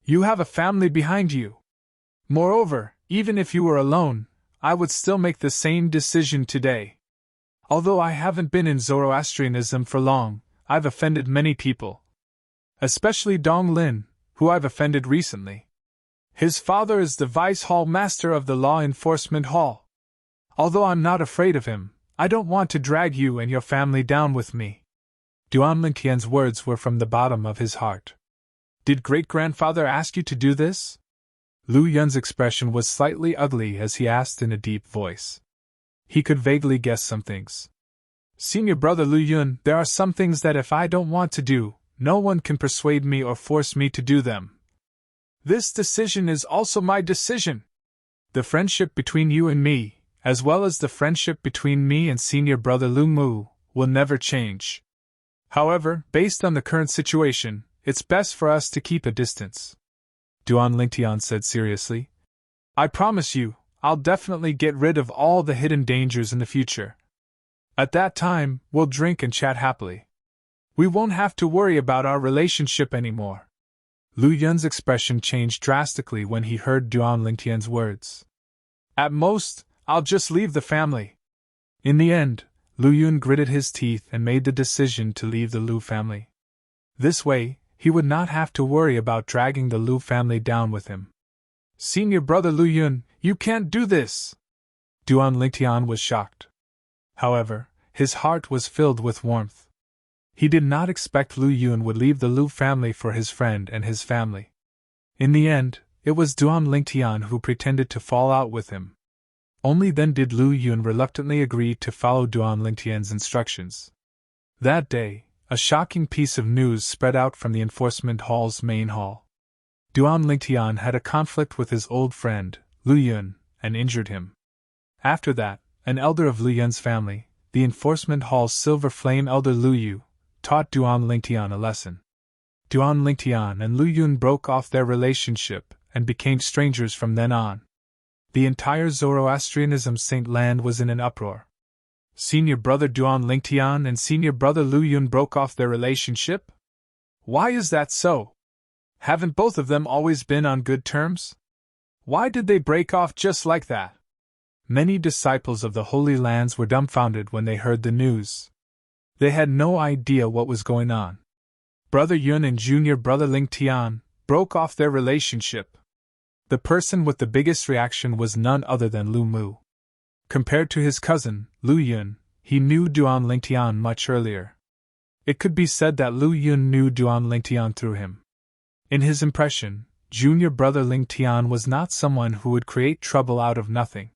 You have a family behind you. Moreover, even if you were alone, I would still make the same decision today. Although I haven't been in Zoroastrianism for long, I've offended many people. Especially Dong Lin, who I've offended recently. His father is the Vice Hall Master of the Law Enforcement Hall. Although I'm not afraid of him, I don't want to drag you and your family down with me. Duan Lingtian's words were from the bottom of his heart. Did great-grandfather ask you to do this? Lu Yun's expression was slightly ugly as he asked in a deep voice. He could vaguely guess some things. Senior brother Lu Yun, there are some things that if I don't want to do, no one can persuade me or force me to do them. This decision is also my decision. The friendship between you and me, as well as the friendship between me and senior brother Lu Mu, will never change. However, based on the current situation, it's best for us to keep a distance. Duan Lingtian said seriously. I promise you, I'll definitely get rid of all the hidden dangers in the future. At that time, we'll drink and chat happily. We won't have to worry about our relationship anymore. Lu Yun's expression changed drastically when he heard Duan Lingtian's words. At most, I'll just leave the family. In the end, Lu Yun gritted his teeth and made the decision to leave the Lu family. This way, he would not have to worry about dragging the Lu family down with him. Senior brother Lu Yun, you can't do this! Duan Lingtian was shocked. However, his heart was filled with warmth. He did not expect Lu Yun would leave the Lu family for his friend and his family. In the end, it was Duan Lingtian who pretended to fall out with him. Only then did Lu Yun reluctantly agree to follow Duan Lingtian's instructions. That day, a shocking piece of news spread out from the enforcement hall's main hall. Duan Lingtian had a conflict with his old friend, Lu Yun, and injured him. After that, an elder of Lu Yun's family, the enforcement hall's silver flame elder Lu Yu, taught Duan Lingtian a lesson. Duan Lingtian and Lu Yun broke off their relationship and became strangers from then on. The entire Zoroastrianism Saint Land was in an uproar. Senior brother Duan Lingtian and senior brother Lu Yun broke off their relationship? Why is that so? Haven't both of them always been on good terms? Why did they break off just like that? Many disciples of the Holy Lands were dumbfounded when they heard the news. They had no idea what was going on. Brother Yun and junior brother Lingtian broke off their relationship. The person with the biggest reaction was none other than Lu Mu. Compared to his cousin, Lu Yun, he knew Duan Lingtian much earlier. It could be said that Lu Yun knew Duan Lingtian through him. In his impression, junior brother Lingtian was not someone who would create trouble out of nothing.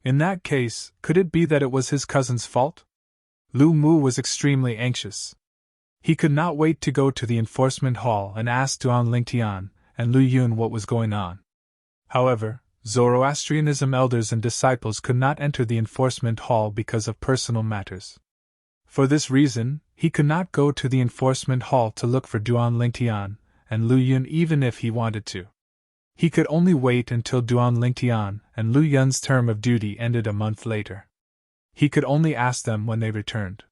In that case, could it be that it was his cousin's fault? Lu Mu was extremely anxious. He could not wait to go to the enforcement hall and ask Duan Lingtian and Lu Yun what was going on. However, Zoroastrianism elders and disciples could not enter the enforcement hall because of personal matters. For this reason, he could not go to the enforcement hall to look for Duan Lingtian and Lu Yun even if he wanted to. He could only wait until Duan Lingtian and Lu Yun's term of duty ended a month later. He could only ask them when they returned.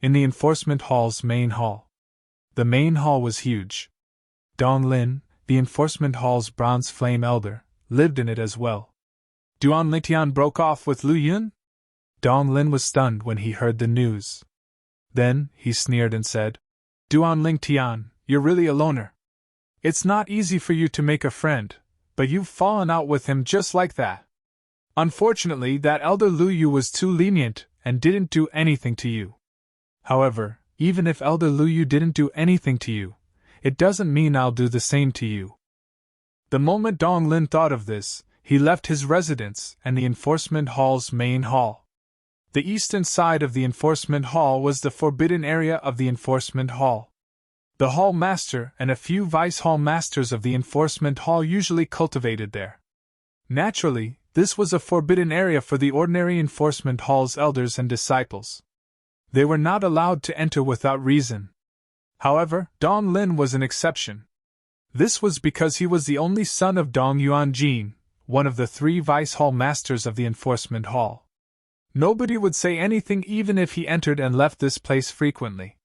In the enforcement hall's main hall. The main hall was huge. Dong Lin, the enforcement hall's bronze flame elder, lived in it as well. Duan Lingtian broke off with Lu Yun? Dong Lin was stunned when he heard the news. Then, he sneered and said, Duan Lingtian, you're really a loner. It's not easy for you to make a friend, but you've fallen out with him just like that. Unfortunately, that elder Lu Yu was too lenient and didn't do anything to you. However, even if elder Lu Yu didn't do anything to you, it doesn't mean I'll do the same to you. The moment Dong Lin thought of this, he left his residence and the enforcement hall's main hall. The eastern side of the enforcement hall was the forbidden area of the enforcement hall. The hall master and a few vice hall masters of the enforcement hall usually cultivated there. Naturally, this was a forbidden area for the ordinary enforcement hall's elders and disciples. They were not allowed to enter without reason. However, Dong Lin was an exception. This was because he was the only son of Dong Yuanjin, one of the 3 vice hall masters of the enforcement hall. Nobody would say anything even if he entered and left this place frequently.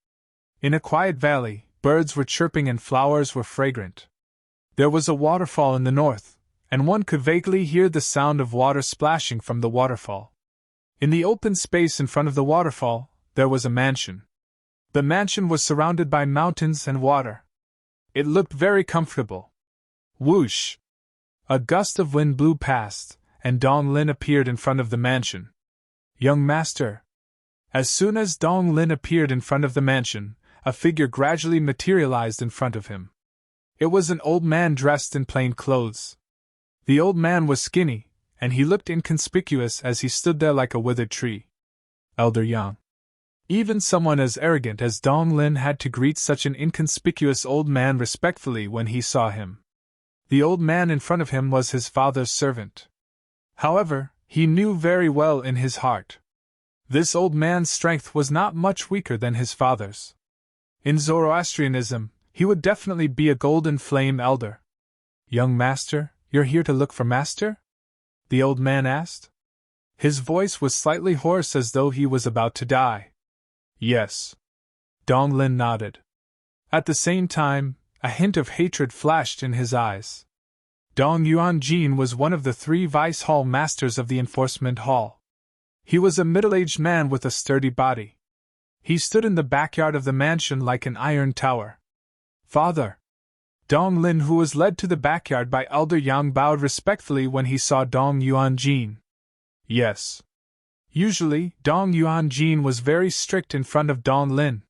In a quiet valley, birds were chirping and flowers were fragrant. There was a waterfall in the north, and one could vaguely hear the sound of water splashing from the waterfall. In the open space in front of the waterfall, there was a mansion. The mansion was surrounded by mountains and water. It looked very comfortable. Whoosh! A gust of wind blew past, and Dong Lin appeared in front of the mansion. Young master! As soon as Dong Lin appeared in front of the mansion, a figure gradually materialized in front of him. It was an old man dressed in plain clothes. The old man was skinny, and he looked inconspicuous as he stood there like a withered tree. Elder Yang. Even someone as arrogant as Dong Lin had to greet such an inconspicuous old man respectfully when he saw him. The old man in front of him was his father's servant. However, he knew very well in his heart. This old man's strength was not much weaker than his father's. In Zoroastrianism, he would definitely be a golden flame elder. Young master, you're here to look for master? The old man asked. His voice was slightly hoarse as though he was about to die. Yes. Dong Lin nodded. At the same time, a hint of hatred flashed in his eyes. Dong Yuanjin was one of the 3 vice hall masters of the enforcement hall. He was a middle-aged man with a sturdy body. He stood in the backyard of the mansion like an iron tower. "Father!" Dong Lin, who was led to the backyard by Elder Yang, bowed respectfully when he saw Dong Yuanjin. Yes. Usually, Dong Yuanjin was very strict in front of Dong Lin.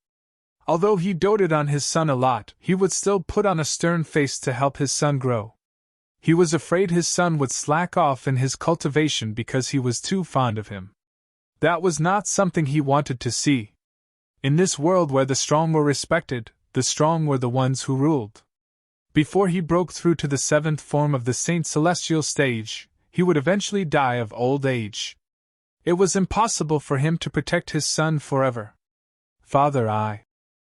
Although he doted on his son a lot, he would still put on a stern face to help his son grow. He was afraid his son would slack off in his cultivation because he was too fond of him. That was not something he wanted to see. In this world where the strong were respected, the strong were the ones who ruled. Before he broke through to the 7th form of the Saint Celestial stage, he would eventually die of old age. It was impossible for him to protect his son forever. "Father,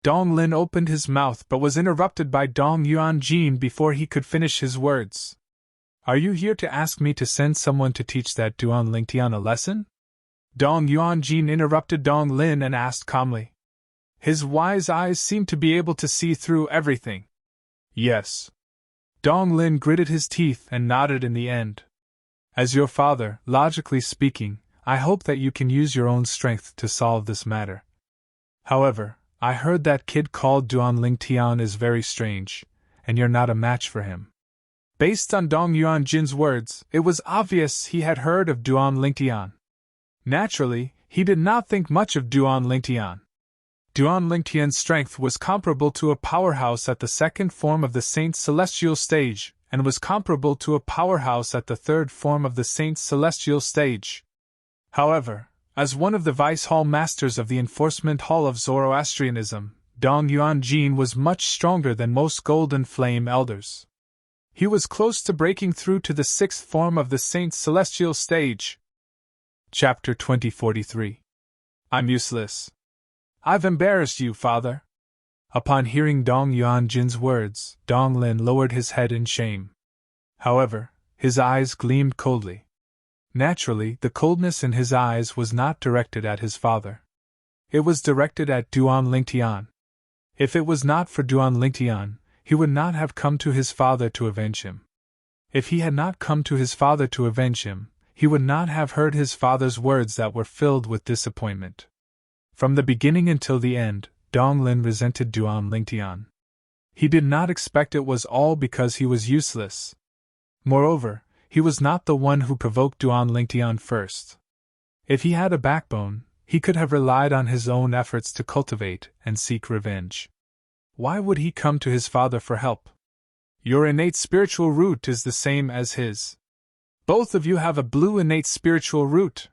Dong Lin opened his mouth but was interrupted by Dong Yuanjin before he could finish his words. "Are you here to ask me to send someone to teach that Duan Lingtian a lesson?" Dong Yuanjin interrupted Dong Lin and asked calmly. His wise eyes seemed to be able to see through everything. "Yes." Dong Lin gritted his teeth and nodded in the end. "As your father, logically speaking, I hope that you can use your own strength to solve this matter. However, I heard that kid called Duan Lingtian is very strange, and you're not a match for him." Based on Dong Yuanjin's words, it was obvious he had heard of Duan Lingtian. Naturally, he did not think much of Duan Lingtian. Duan Lingtian's strength was comparable to a powerhouse at the 2nd form of the Saint Celestial stage, and was comparable to a powerhouse at the 3rd form of the Saint Celestial stage. However, as one of the Vice Hall Masters of the Enforcement Hall of Zoroastrianism, Dong Yuanjin was much stronger than most Golden Flame Elders. He was close to breaking through to the 6th form of the Saint Celestial stage. Chapter 2043. I'm useless. I've embarrassed you, father. Upon hearing Dong Yuanjin's words, Dong Lin lowered his head in shame. However, his eyes gleamed coldly. Naturally, the coldness in his eyes was not directed at his father. It was directed at Duan Lingtian. If it was not for Duan Lingtian, he would not have come to his father to avenge him. If he had not come to his father to avenge him, he would not have heard his father's words that were filled with disappointment. From the beginning until the end, Dong Lin resented Duan Lingtian. He did not expect it was all because he was useless. Moreover, he was not the one who provoked Duan Lingtian first. If he had a backbone, he could have relied on his own efforts to cultivate and seek revenge. Why would he come to his father for help? Your innate spiritual root is the same as his. Both of you have a blue innate spiritual root.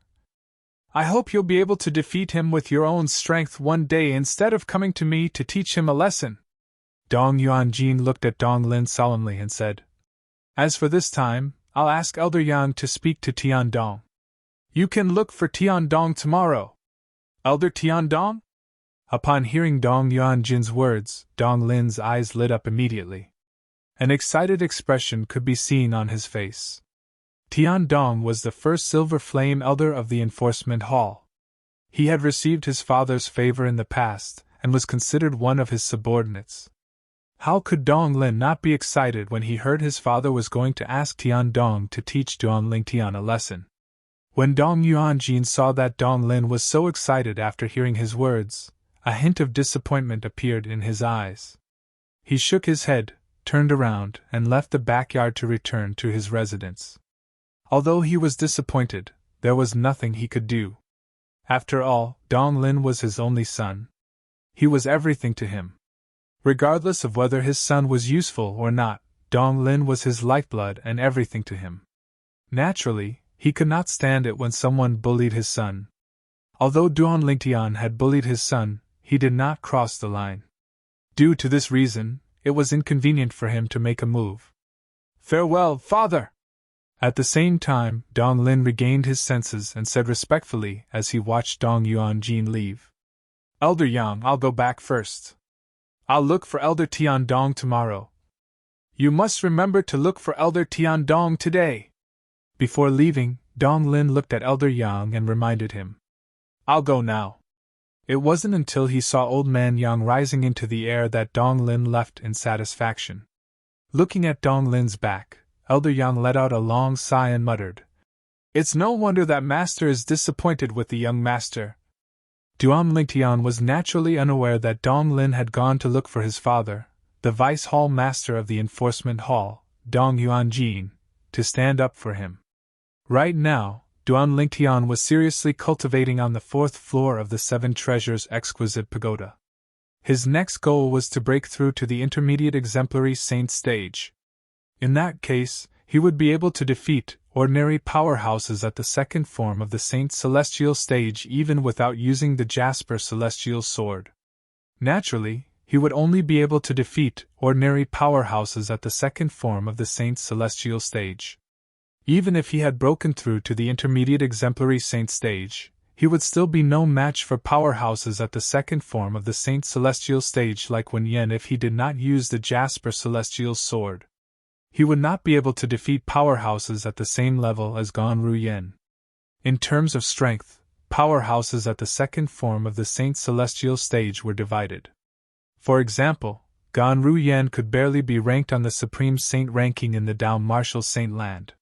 I hope you'll be able to defeat him with your own strength one day instead of coming to me to teach him a lesson. Dong Yuanjin looked at Dong Lin solemnly and said, As for this time, I'll ask Elder Yang to speak to Tiandong. You can look for Tiandong tomorrow. Elder Tiandong? Upon hearing Dong Yuanjin's words, Dong Lin's eyes lit up immediately. An excited expression could be seen on his face. Tiandong was the first Silver Flame Elder of the Enforcement Hall. He had received his father's favor in the past, and was considered one of his subordinates. How could Dong Lin not be excited when he heard his father was going to ask Tiandong to teach Duan Lingtian a lesson? When Dong Yuanjin saw that Dong Lin was so excited after hearing his words, a hint of disappointment appeared in his eyes. He shook his head, turned around, and left the backyard to return to his residence. Although he was disappointed, there was nothing he could do. After all, Dong Lin was his only son. He was everything to him. Regardless of whether his son was useful or not, Dong Lin was his lifeblood and everything to him. Naturally, he could not stand it when someone bullied his son. Although Duan Lingtian had bullied his son, he did not cross the line. Due to this reason, it was inconvenient for him to make a move. Farewell, father! At the same time, Dong Lin regained his senses and said respectfully as he watched Dong Yuanjin leave. Elder Yang, I'll go back first. I'll look for Elder Tiandong tomorrow. You must remember to look for Elder Tiandong today. Before leaving, Dong Lin looked at Elder Yang and reminded him. I'll go now. It wasn't until he saw Old Man Yang rising into the air that Dong Lin left in satisfaction. Looking at Dong Lin's back, Elder Yang let out a long sigh and muttered, It's no wonder that master is disappointed with the young master. Duan Lingtian was naturally unaware that Dong Lin had gone to look for his father, the vice hall master of the enforcement hall, Dong Yuanjin, to stand up for him. Right now, Duan Lingtian was seriously cultivating on the 4th floor of the Seven Treasures exquisite pagoda. His next goal was to break through to the intermediate exemplary saint stage. In that case, he would be able to defeat ordinary powerhouses at the 2nd form of the Saint Celestial stage even without using the Jasper Celestial Sword. Naturally, he would only be able to defeat ordinary powerhouses at the 2nd form of the Saint Celestial stage. Even if he had broken through to the intermediate exemplary saint stage, he would still be no match for powerhouses at the 2nd form of the Saint Celestial stage like Wen Yen if he did not use the Jasper Celestial Sword. He would not be able to defeat powerhouses at the same level as Gan Ru Yen. In terms of strength, powerhouses at the 2nd form of the Saint Celestial stage were divided. For example, Gan Ru Yen could barely be ranked on the Supreme Saint ranking in the Dao Martial Saint Land.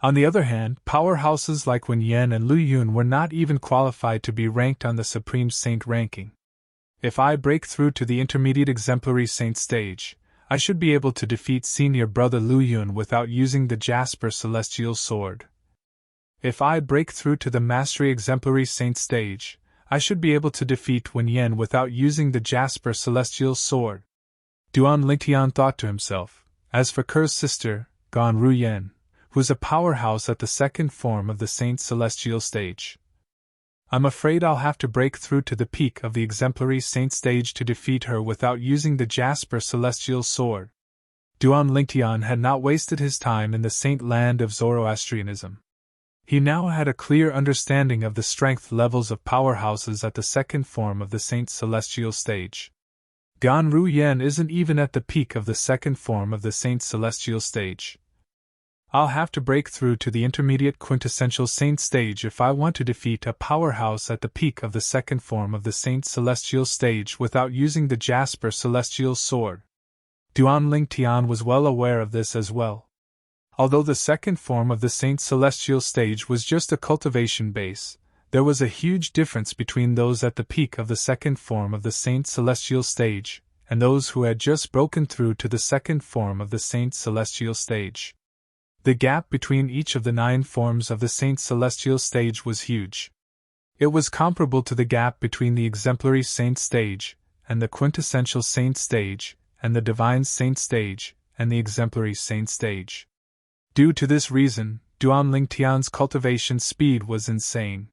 On the other hand, powerhouses like Wen Yen and Lu Yun were not even qualified to be ranked on the Supreme Saint ranking. If I break through to the intermediate exemplary saint stage, I should be able to defeat senior brother Lu Yun without using the Jasper Celestial Sword. If I break through to the mastery exemplary saint stage, I should be able to defeat Wen Yen without using the Jasper Celestial Sword. Duan Lingtian thought to himself. As for Ker's sister, Gan Ru Yen, who is a powerhouse at the 2nd form of the Saint Celestial stage, I'm afraid I'll have to break through to the peak of the exemplary saint stage to defeat her without using the Jasper Celestial Sword. Duan Lingtian had not wasted his time in the saint land of Zoroastrianism. He now had a clear understanding of the strength levels of powerhouses at the 2nd form of the Saint Celestial stage. Gan Ru Yen isn't even at the peak of the 2nd form of the Saint Celestial stage. I'll have to break through to the intermediate quintessential saint stage if I want to defeat a powerhouse at the peak of the 2nd form of the Saint Celestial stage without using the Jasper Celestial Sword. Duan Lingtian was well aware of this as well. Although the 2nd form of the Saint Celestial stage was just a cultivation base, there was a huge difference between those at the peak of the 2nd form of the Saint Celestial stage and those who had just broken through to the 2nd form of the Saint Celestial stage. The gap between each of the 9 forms of the Saint Celestial stage was huge. It was comparable to the gap between the exemplary saint stage and the quintessential saint stage and the divine saint stage and the exemplary saint stage. Due to this reason, Duan Lingtian's cultivation speed was insane.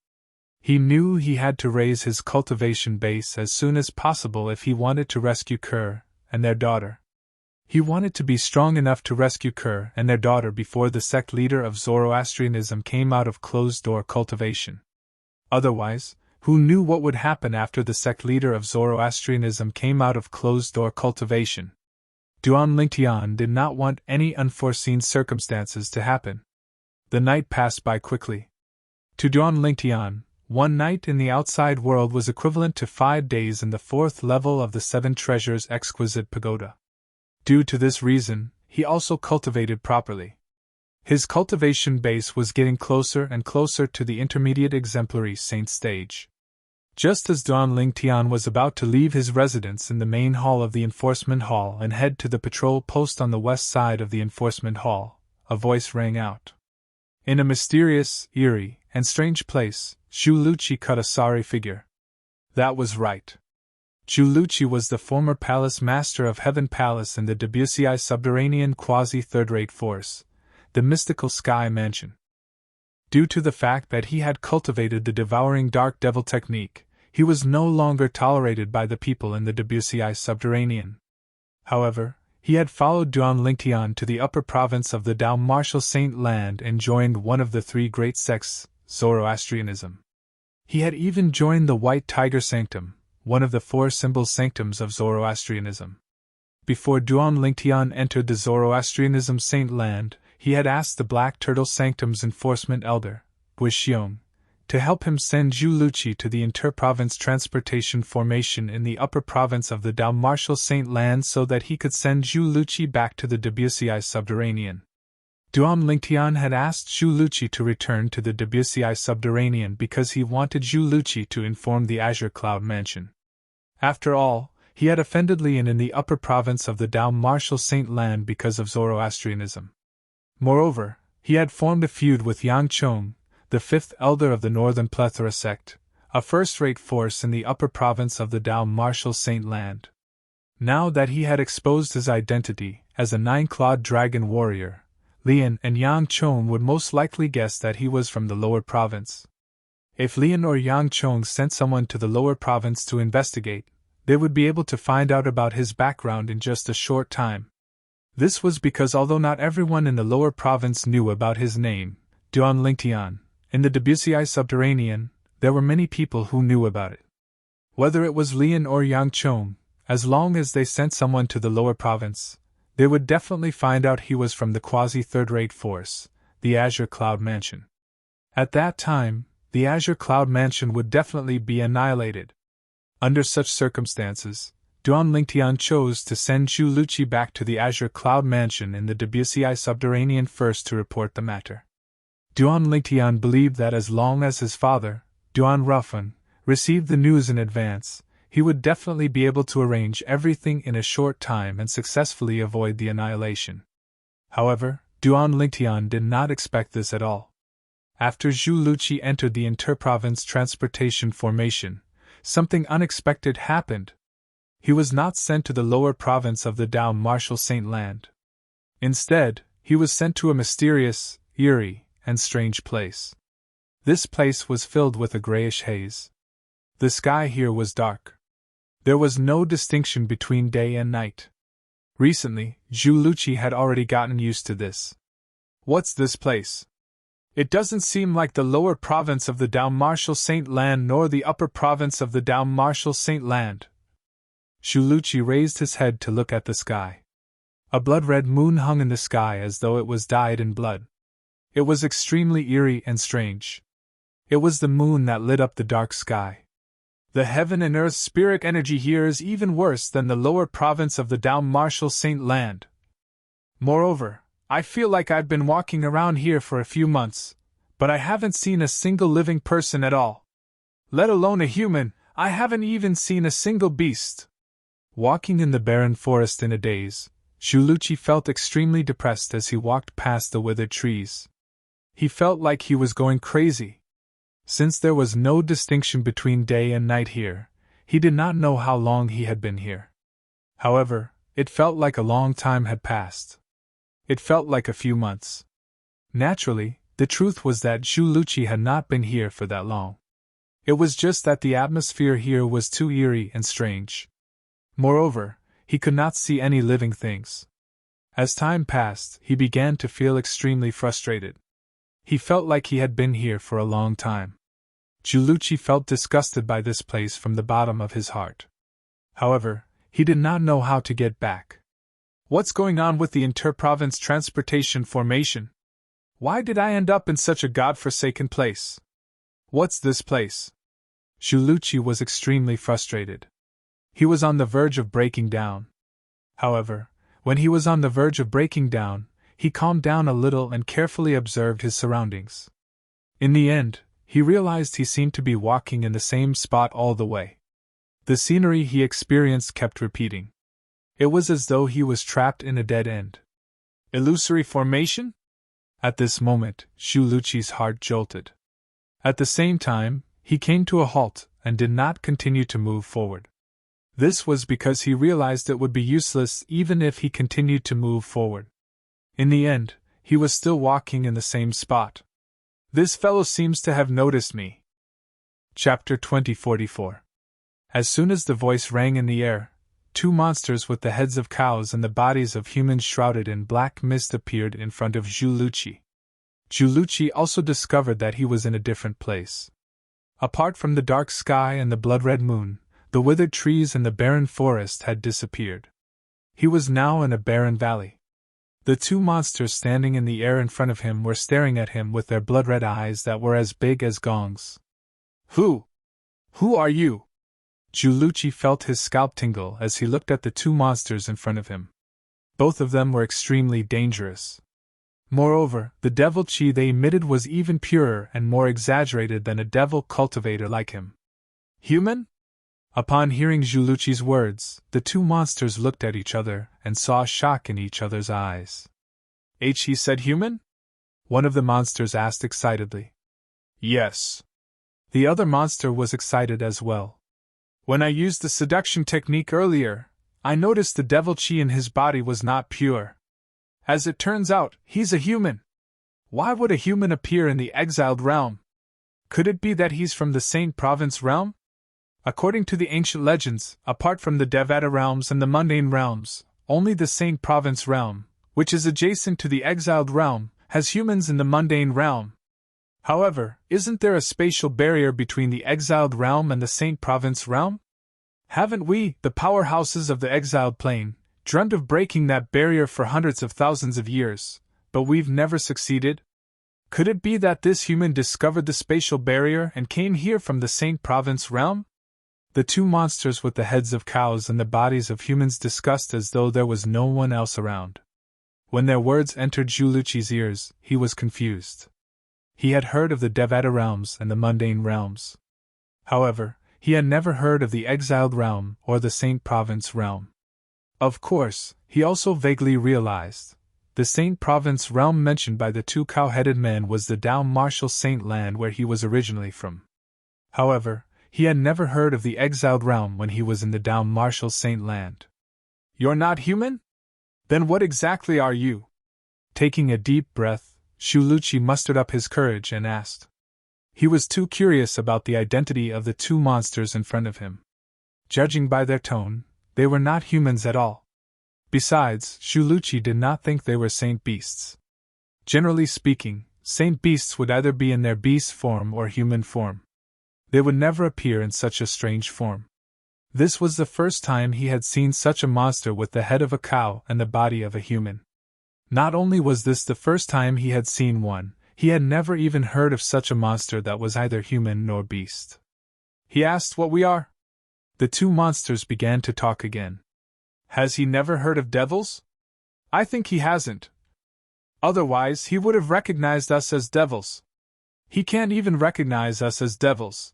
He knew he had to raise his cultivation base as soon as possible if he wanted to rescue Ker and their daughter. He wanted to be strong enough to rescue Ker and their daughter before the sect leader of Zoroastrianism came out of closed-door cultivation. Otherwise, who knew what would happen after the sect leader of Zoroastrianism came out of closed-door cultivation? Duan Lingtian did not want any unforeseen circumstances to happen. The night passed by quickly. To Duan Lingtian, one night in the outside world was equivalent to 5 days in the 4th level of the Seven Treasures exquisite pagoda. Due to this reason, he also cultivated properly. His cultivation base was getting closer and closer to the intermediate exemplary saint stage. Just as Duan Lingtian was about to leave his residence in the main hall of the enforcement hall and head to the patrol post on the west side of the enforcement hall, a voice rang out. In a mysterious, eerie, and strange place, Zhu Luqi cut a sorry figure. That was right. Zhu Luqi was the former palace master of Heaven Palace in the Debussy subterranean quasi-third-rate force, the mystical sky mansion. Due to the fact that he had cultivated the devouring dark devil technique, he was no longer tolerated by the people in the Debussy subterranean. However, he had followed Duan Lingtian to the upper province of the Dao Martial Saint Land and joined one of the 3 great sects, Zoroastrianism. He had even joined the White Tiger Sanctum, one of the 4 symbol sanctums of Zoroastrianism. Before Duan Lingtian entered the Zoroastrianism Saint Land, he had asked the Black Turtle Sanctum's enforcement elder, Guixiong, to help him send Zhu Luqi to the inter-province transportation formation in the upper province of the Dao Martial Saint Land so that he could send Zhu Luqi back to the Debussy subterranean. Duan Lingtian had asked Zhu Luqi to return to the Debussy subterranean because he wanted Zhu Luqi to inform the Azure Cloud Mansion. After all, he had offended Lian in the upper province of the Dao Martial Saint Land because of Zoroastrianism. Moreover, he had formed a feud with Yang Chong, the fifth elder of the Northern Plethora sect, a first-rate force in the upper province of the Dao Martial Saint Land. Now that he had exposed his identity as a nine-clawed dragon warrior, Lian and Yang Chong would most likely guess that he was from the lower province. If Lian or Yang Chong sent someone to the lower province to investigate, they would be able to find out about his background in just a short time. This was because although not everyone in the lower province knew about his name, Duan Lingtian, in the Debussy subterranean, there were many people who knew about it. Whether it was Lian or Yang Chong, as long as they sent someone to the lower province, they would definitely find out he was from the quasi-third-rate force, the Azure Cloud Mansion. At that time, the Azure Cloud Mansion would definitely be annihilated. Under such circumstances, Duan Lingtian chose to send Zhu Luqi back to the Azure Cloud Mansion in the Debussy subterranean first to report the matter. Duan Lingtian believed that as long as his father, Duan Ruffan, received the news in advance, he would definitely be able to arrange everything in a short time and successfully avoid the annihilation. However, Duan Lingtian did not expect this at all. After Zhu Luqi entered the interprovince transportation formation, something unexpected happened. He was not sent to the lower province of the Dao Martial Saint Land. Instead, he was sent to a mysterious, eerie, and strange place. This place was filled with a grayish haze. The sky here was dark. There was no distinction between day and night. Recently, Zhu Luqi had already gotten used to this. What's this place? It doesn't seem like the lower province of the Dao Martial Saint Land nor the upper province of the Dao Martial Saint Land. Zhu Luqi raised his head to look at the sky. A blood-red moon hung in the sky as though it was dyed in blood. It was extremely eerie and strange. It was the moon that lit up the dark sky. The heaven and earth spirit energy here is even worse than the lower province of the Dao Martial Saint Land. Moreover, I feel like I've been walking around here for a few months, but I haven't seen a single living person at all. Let alone a human, I haven't even seen a single beast. Walking in the barren forest in a daze, Zhu Luqi felt extremely depressed as he walked past the withered trees. He felt like he was going crazy. Since there was no distinction between day and night here, he did not know how long he had been here. However, it felt like a long time had passed. It felt like a few months. Naturally, the truth was that Zhu Luqi had not been here for that long. It was just that the atmosphere here was too eerie and strange. Moreover, he could not see any living things. As time passed, he began to feel extremely frustrated. He felt like he had been here for a long time. Zhu Luqi felt disgusted by this place from the bottom of his heart. However, he did not know how to get back. What's going on with the interprovince transportation formation? Why did I end up in such a godforsaken place? What's this place? Zhu Luqi was extremely frustrated. He was on the verge of breaking down. However, when he was on the verge of breaking down, he calmed down a little and carefully observed his surroundings. In the end, he realized he seemed to be walking in the same spot all the way. The scenery he experienced kept repeating. It was as though he was trapped in a dead end. Illusory formation? At this moment, Zhu Luqi's heart jolted. At the same time, he came to a halt and did not continue to move forward. This was because he realized it would be useless even if he continued to move forward. In the end, he was still walking in the same spot. This fellow seems to have noticed me. Chapter 2044. As soon as the voice rang in the air, two monsters with the heads of cows and the bodies of humans shrouded in black mist appeared in front of Zhu Luqi. Zhu Luqi also discovered that he was in a different place. Apart from the dark sky and the blood-red moon, the withered trees and the barren forest had disappeared. He was now in a barren valley. The two monsters standing in the air in front of him were staring at him with their blood-red eyes that were as big as gongs. Who are you? Zhu Luqi felt his scalp tingle as he looked at the two monsters in front of him. Both of them were extremely dangerous. Moreover, the devil chi they emitted was even purer and more exaggerated than a devil cultivator like him. Human? Upon hearing Zhuluchi's words, the two monsters looked at each other and saw shock in each other's eyes. He said human? One of the monsters asked excitedly. Yes. The other monster was excited as well. When I used the seduction technique earlier, I noticed the devil chi in his body was not pure. As it turns out, he's a human. Why would a human appear in the exiled realm? Could it be that he's from the Saint Province realm? According to the ancient legends, apart from the Devata realms and the mundane realms, only the Saint Province realm, which is adjacent to the exiled realm, has humans in the mundane realm. However, isn't there a spatial barrier between the exiled realm and the Saint Province realm? Haven't we, the powerhouses of the exiled plane, dreamt of breaking that barrier for hundreds of thousands of years, but we've never succeeded? Could it be that this human discovered the spatial barrier and came here from the Saint Province realm? The two monsters with the heads of cows and the bodies of humans discussed as though there was no one else around. When their words entered Zhuluchi's ears, he was confused. He had heard of the Devata realms and the mundane realms. However, he had never heard of the exiled realm or the Saint Province realm. Of course, he also vaguely realized the Saint Province realm mentioned by the two cow-headed men was the Dao Martial Saint land where he was originally from. However, he had never heard of the exiled realm when he was in the Dao Martial Saint land. You're not human? Then what exactly are you? Taking a deep breath, Zhuluchi mustered up his courage and asked. He was too curious about the identity of the two monsters in front of him. Judging by their tone, they were not humans at all. Besides, Zhuluchi did not think they were saint beasts. Generally speaking, saint beasts would either be in their beast form or human form. They would never appear in such a strange form. This was the first time he had seen such a monster with the head of a cow and the body of a human. Not only was this the first time he had seen one, he had never even heard of such a monster that was either human nor beast. He asked what we are. The two monsters began to talk again. Has he never heard of devils? I think he hasn't. Otherwise, he would have recognized us as devils. He can't even recognize us as devils.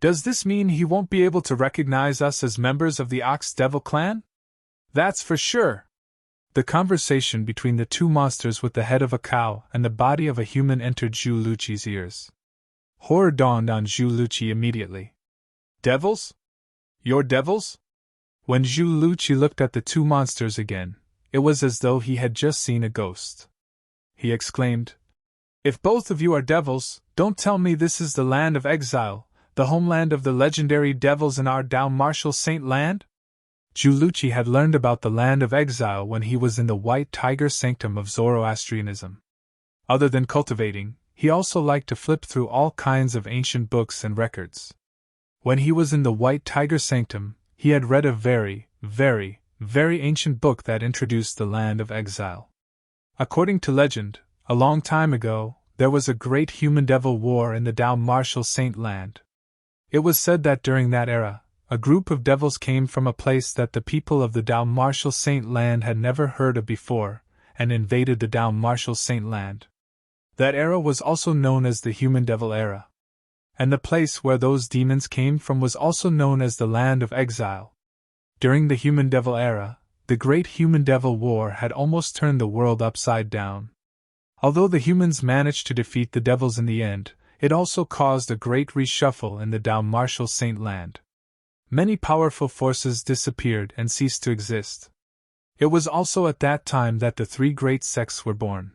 Does this mean he won't be able to recognize us as members of the Ox Devil clan? That's for sure. The conversation between the two monsters with the head of a cow and the body of a human entered Zhuluchi's ears. Horror dawned on Zhuluchi immediately. Devils? You're devils? When Zhuluchi looked at the two monsters again, it was as though he had just seen a ghost. He exclaimed, If both of you are devils, don't tell me this is the land of exile, the homeland of the legendary devils in our Dao Martial Saint land? Zhuluchi had learned about the land of exile when he was in the White Tiger Sanctum of Zoroastrianism. Other than cultivating, he also liked to flip through all kinds of ancient books and records. When he was in the White Tiger Sanctum, he had read a very, very ancient book that introduced the land of exile. According to legend, a long time ago, there was a great human-devil war in the Dao Martial Saint land. It was said that during that era, a group of devils came from a place that the people of the Dao Martial Saint land had never heard of before, and invaded the Dao Martial Saint land. That era was also known as the Human Devil era. And the place where those demons came from was also known as the Land of Exile. During the Human Devil era, the Great Human Devil War had almost turned the world upside down. Although the humans managed to defeat the devils in the end, it also caused a great reshuffle in the Dao Martial Saint land. Many powerful forces disappeared and ceased to exist. It was also at that time that the three great sects were born.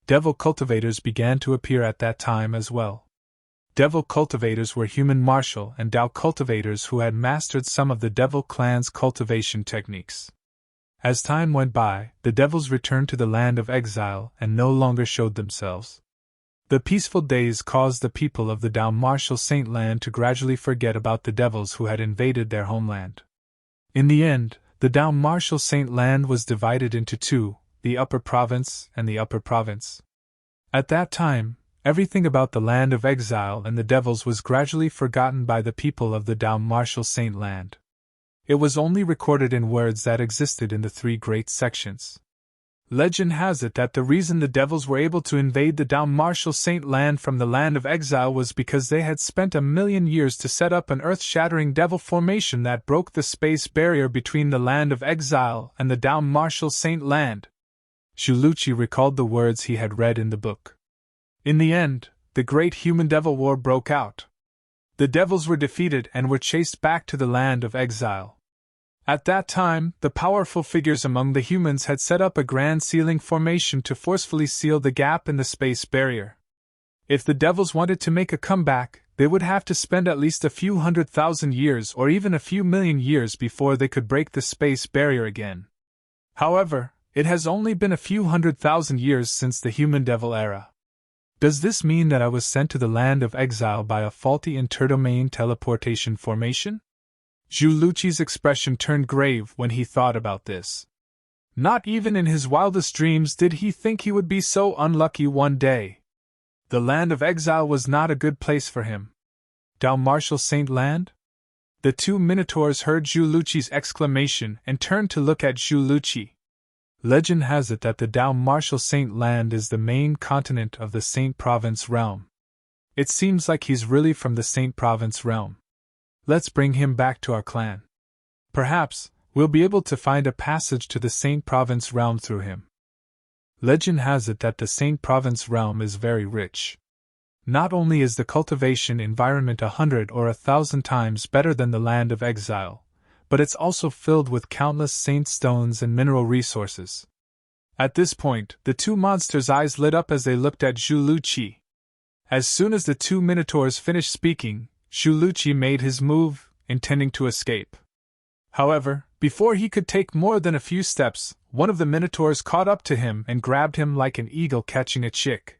Devil cultivators began to appear at that time as well. Devil cultivators were human martial and Dao cultivators who had mastered some of the devil clan's cultivation techniques. As time went by, the devils returned to the land of exile and no longer showed themselves. The peaceful days caused the people of the Dao Martial Saint land to gradually forget about the devils who had invaded their homeland. In the end, the Dao Martial Saint land was divided into two, the Upper Province and the Upper Province. At that time, everything about the land of exile and the devils was gradually forgotten by the people of the Dao Martial Saint land. It was only recorded in words that existed in the three great sections. Legend has it that the reason the devils were able to invade the Down Marshal Saint land from the land of exile was because they had spent 1,000,000 years to set up an earth-shattering devil formation that broke the space barrier between the land of exile and the Down Marshal Saint land. Juluchi recalled the words he had read in the book. In the end, the great human-devil war broke out. The devils were defeated and were chased back to the land of exile. At that time, the powerful figures among the humans had set up a grand sealing formation to forcefully seal the gap in the space barrier. If the devils wanted to make a comeback, they would have to spend at least a few 100,000 years or even a few million years before they could break the space barrier again. However, it has only been a few 100,000 years since the human-devil era. Does this mean that I was sent to the land of exile by a faulty interdomain teleportation formation? Juluchi's expression turned grave when he thought about this. Not even in his wildest dreams did he think he would be so unlucky one day. The land of exile was not a good place for him. Down Marshal Saint land? The two Minotaurs heard Juluchi's exclamation and turned to look at Juluchi. Legend has it that the Down Marshal Saint land is the main continent of the Saint Province realm. It seems like he's really from the Saint Province realm. Let's bring him back to our clan. Perhaps we'll be able to find a passage to the Saint Province realm through him. Legend has it that the Saint Province realm is very rich. Not only is the cultivation environment 100 or 1,000 times better than the land of exile, but it's also filled with countless saint stones and mineral resources. At this point, the two monsters' eyes lit up as they looked at Juluchi. As soon as the two Minotaurs finished speaking, Juluchi made his move, intending to escape. However, before he could take more than a few steps, one of the Minotaurs caught up to him and grabbed him like an eagle catching a chick.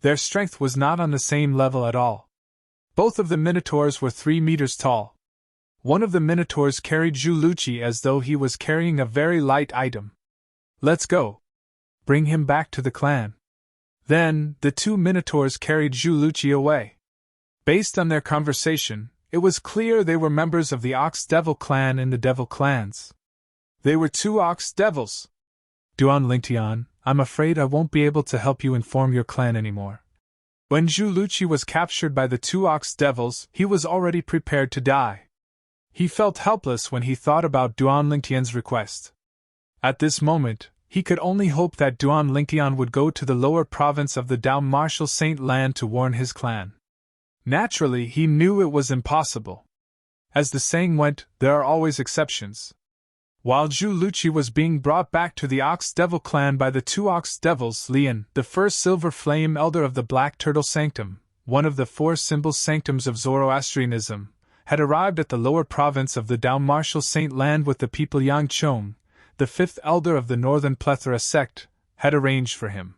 Their strength was not on the same level at all. Both of the Minotaurs were 3 meters tall. One of the Minotaurs carried Juluchi as though he was carrying a very light item. Let's go. Bring him back to the clan. Then, the two Minotaurs carried Juluchi away. Based on their conversation, it was clear they were members of the Ox Devil clan and the Devil clans. They were two Ox Devils. Duan Lingtian, I'm afraid I won't be able to help you inform your clan anymore. When Juluchi was captured by the two Ox Devils, he was already prepared to die. He felt helpless when he thought about Duan Lingtian's request. At this moment, he could only hope that Duan Lingtian would go to the lower province of the Down Marshal Saint land to warn his clan. Naturally, he knew it was impossible. As the saying went, there are always exceptions. While Juluchi was being brought back to the Ox Devil clan by the two Ox Devils, Lian, the first Silver Flame Elder of the Black Turtle Sanctum, one of the 4 symbol sanctums of Zoroastrianism, had arrived at the lower province of the Down Marshal Saint land with the people Yang Chong, the 5th Elder of the Northern Plethora sect, had arranged for him.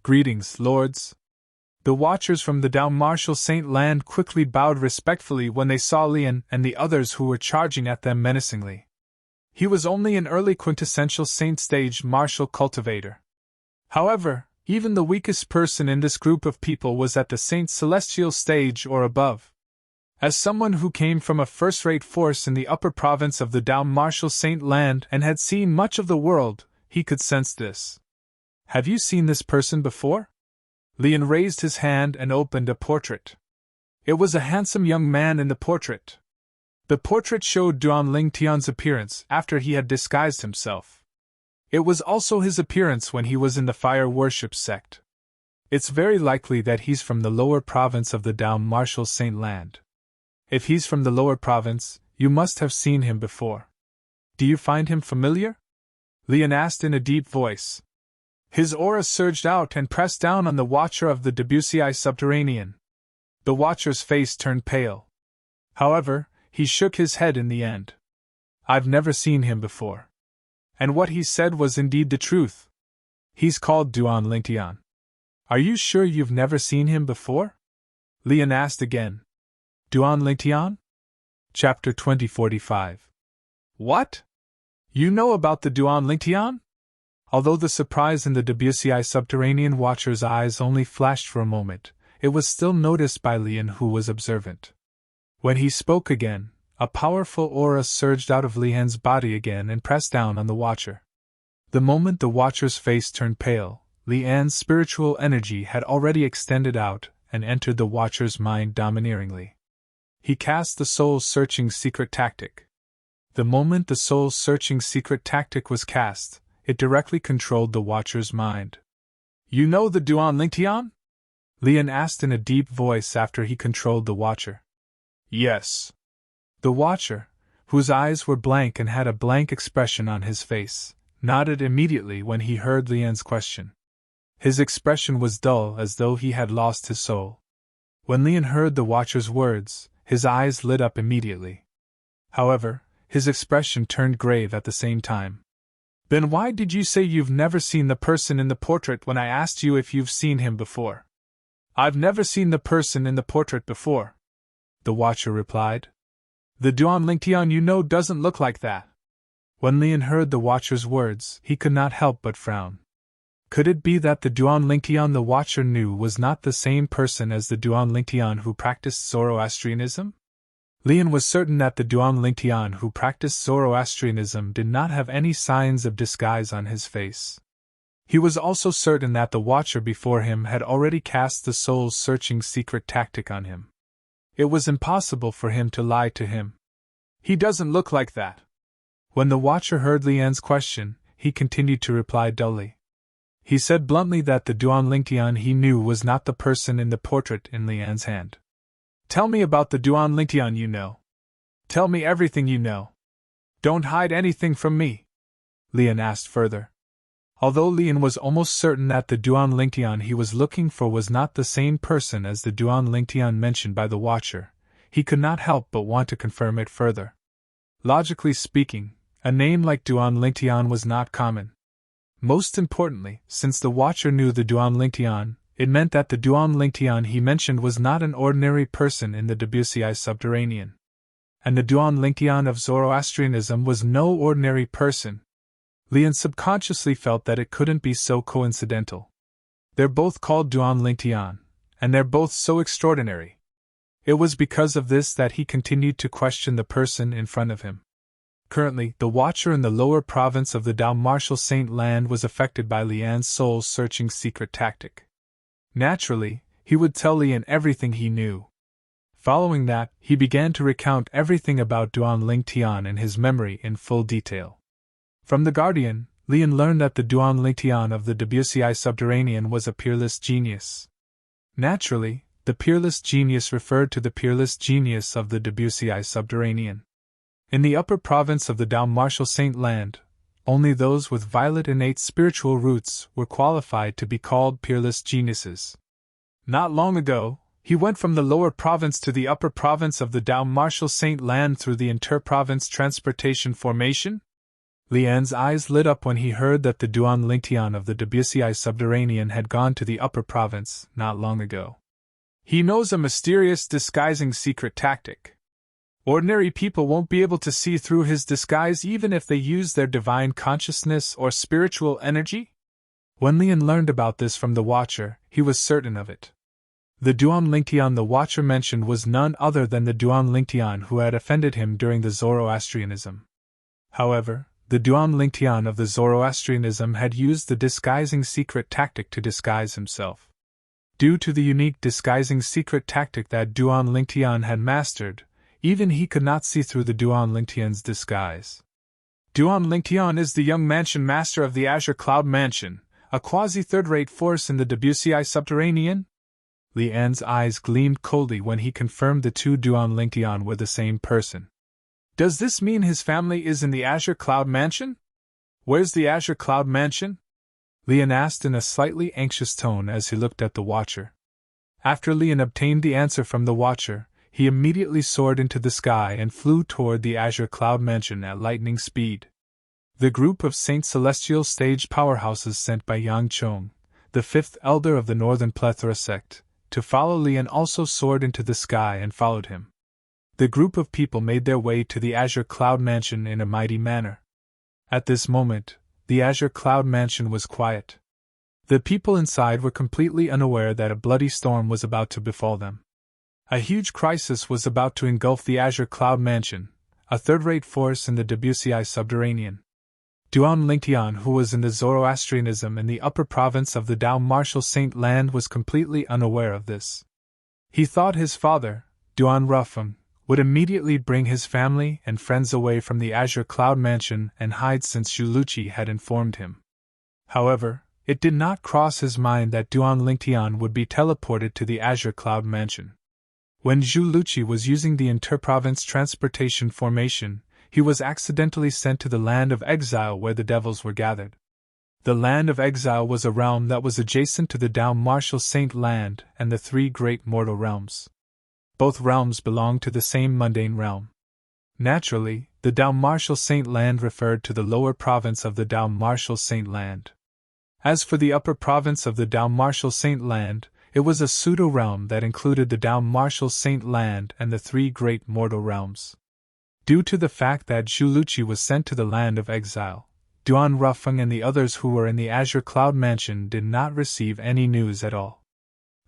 Greetings, lords. The watchers from the Down Marshal Saint land quickly bowed respectfully when they saw Lian and the others who were charging at them menacingly. He was only an early quintessential Saint stage martial cultivator. However, even the weakest person in this group of people was at the Saint Celestial stage or above. As someone who came from a first-rate force in the upper province of the Down Marshal Saint land and had seen much of the world, he could sense this. Have you seen this person before? Lian raised his hand and opened a portrait. It was a handsome young man in the portrait. The portrait showed Duan Lingtian's appearance after he had disguised himself. It was also his appearance when he was in the fire worship sect. It's very likely that he's from the lower province of the Down Marshal Saint land. If he's from the lower province, you must have seen him before. Do you find him familiar? Lian asked in a deep voice. His aura surged out and pressed down on the watcher of the Debussy Subterranean. The watcher's face turned pale. However, he shook his head in the end. I've never seen him before. And what he said was indeed the truth. He's called Duan Lingtian. Are you sure you've never seen him before? Lian asked again. Duan Lingtian? Chapter 2045. What? You know about the Duan Lingtian? Although the surprise in the Debussy Subterranean watcher's eyes only flashed for a moment, it was still noticed by Lian, who was observant. When he spoke again, a powerful aura surged out of Lian's body again and pressed down on the watcher. The moment the Watcher's face turned pale, Lian's spiritual energy had already extended out and entered the Watcher's mind domineeringly. He cast the soul-searching secret tactic. The moment the soul-searching secret tactic was cast, it directly controlled the Watcher's mind. "You know the Duan Lingtian?" Lian asked in a deep voice after he controlled the Watcher. "Yes." The Watcher, whose eyes were blank and had a blank expression on his face, nodded immediately when he heard Lian's question. His expression was dull as though he had lost his soul. When Lian heard the Watcher's words, his eyes lit up immediately. However, his expression turned grave at the same time. "Then why did you say you've never seen the person in the portrait when I asked you if you've seen him before?" "I've never seen the person in the portrait before," the Watcher replied. "The Duan Lingtian you know doesn't look like that." When Lian heard the Watcher's words, he could not help but frown. Could it be that the Duan Lingtian the Watcher knew was not the same person as the Duan Lingtian who practiced Zoroastrianism? Lian was certain that the Duan Lingtian who practiced Zoroastrianism did not have any signs of disguise on his face. He was also certain that the Watcher before him had already cast the soul-searching secret tactic on him. It was impossible for him to lie to him. "He doesn't look like that." When the Watcher heard Lian's question, he continued to reply dully. He said bluntly that the Duan Lingtian he knew was not the person in the portrait in Lian's hand. "Tell me about the Duan Lingtian you know. Tell me everything you know. Don't hide anything from me," Lian asked further. Although Lian was almost certain that the Duan Lingtian he was looking for was not the same person as the Duan Lingtian mentioned by the Watcher, he could not help but want to confirm it further. Logically speaking, a name like Duan Lingtian was not common. Most importantly, since the Watcher knew the Duan Lingtian, it meant that the Duan Lingtian he mentioned was not an ordinary person in the Debussy subterranean. And the Duan Lingtian of Zoroastrianism was no ordinary person. Lian subconsciously felt that it couldn't be so coincidental. They're both called Duan Lingtian, and they're both so extraordinary. It was because of this that he continued to question the person in front of him. Currently, the Watcher in the lower province of the Dao Martial Saint Land was affected by Lian's soul-searching secret tactic. Naturally, he would tell Lian everything he knew. Following that, he began to recount everything about Duan Lingtian and his memory in full detail. From the Guardian, Lian learned that the Duan Lingtian of the Debussy subterranean was a peerless genius. Naturally, the peerless genius referred to the peerless genius of the Debussy subterranean. In the upper province of the Dao Martial Saint Land, only those with violet innate spiritual roots were qualified to be called peerless geniuses. Not long ago, he went from the lower province to the upper province of the Dao Martial Saint Land through the inter-province transportation formation? Lian's eyes lit up when he heard that the Duan Lingtian of the Debussy subterranean had gone to the upper province not long ago. He knows a mysterious disguising secret tactic. Ordinary people won't be able to see through his disguise even if they use their divine consciousness or spiritual energy? When Lian learned about this from the Watcher, he was certain of it. The Duan Lingtian the Watcher mentioned was none other than the Duan Lingtian who had offended him during the Zoroastrianism. However, the Duan Lingtian of the Zoroastrianism had used the disguising secret tactic to disguise himself. Due to the unique disguising secret tactic that Duan Lingtian had mastered, even he could not see through the Duan Lingtian's disguise. Duan Lingtian is the young mansion master of the Azure Cloud Mansion, a quasi-third-rate force in the Debussy subterranean? Lian's eyes gleamed coldly when he confirmed the two Duan Lingtian were the same person. Does this mean his family is in the Azure Cloud Mansion? Where's the Azure Cloud Mansion? Lian asked in a slightly anxious tone as he looked at the Watcher. After Lian obtained the answer from the Watcher, he immediately soared into the sky and flew toward the Azure Cloud Mansion at lightning speed. The group of Saint Celestial stage powerhouses sent by Yang Chong, the fifth elder of the Northern Plethora sect, to follow Lian also soared into the sky and followed him. The group of people made their way to the Azure Cloud Mansion in a mighty manner. At this moment, the Azure Cloud Mansion was quiet. The people inside were completely unaware that a bloody storm was about to befall them. A huge crisis was about to engulf the Azure Cloud Mansion, a third-rate force in the Debussy subterranean. Duan Lingtian, who was in the Zoroastrianism in the upper province of the Dao Martial Saint Land, was completely unaware of this. He thought his father, Duan Rufeng, would immediately bring his family and friends away from the Azure Cloud Mansion and hide since Zhu Luqi had informed him. However, it did not cross his mind that Duan Lingtian would be teleported to the Azure Cloud Mansion. When Zhu Luqi was using the interprovince transportation formation, he was accidentally sent to the land of exile where the devils were gathered. The land of exile was a realm that was adjacent to the Dao Martial Saint Land and the three great mortal realms. Both realms belonged to the same mundane realm. Naturally, the Dao Martial Saint Land referred to the lower province of the Dao Martial Saint Land. As for the upper province of the Dao Martial Saint Land, it was a pseudo-realm that included the Dao Martial Saint Land and the three great mortal realms. Due to the fact that Zhu Luqi was sent to the land of exile, Duan Rufeng and the others who were in the Azure Cloud Mansion did not receive any news at all.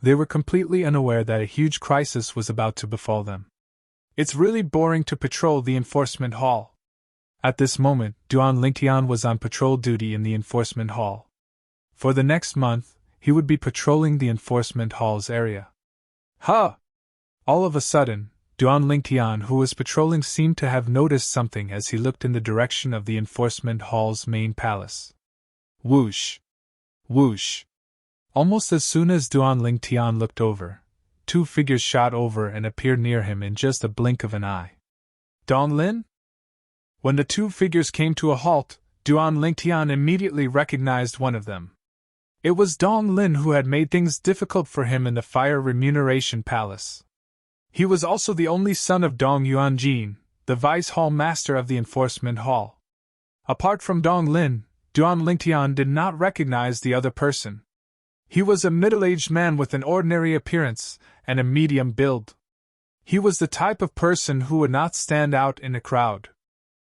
They were completely unaware that a huge crisis was about to befall them. It's really boring to patrol the enforcement hall. At this moment, Duan Lingtian was on patrol duty in the enforcement hall. For the next month, he would be patrolling the enforcement hall's area. Huh! All of a sudden, Duan Lingtian, who was patrolling, seemed to have noticed something as he looked in the direction of the enforcement hall's main palace. Whoosh! Whoosh! Almost as soon as Duan Lingtian looked over, two figures shot over and appeared near him in just a blink of an eye. Dong Lin? When the two figures came to a halt, Duan Lingtian immediately recognized one of them. It was Dong Lin, who had made things difficult for him in the Fire Remuneration Palace. He was also the only son of Dong Yuanjin, the Vice Hall Master of the Enforcement Hall. Apart from Dong Lin, Duan Lingtian did not recognize the other person. He was a middle-aged man with an ordinary appearance and a medium build. He was the type of person who would not stand out in a crowd.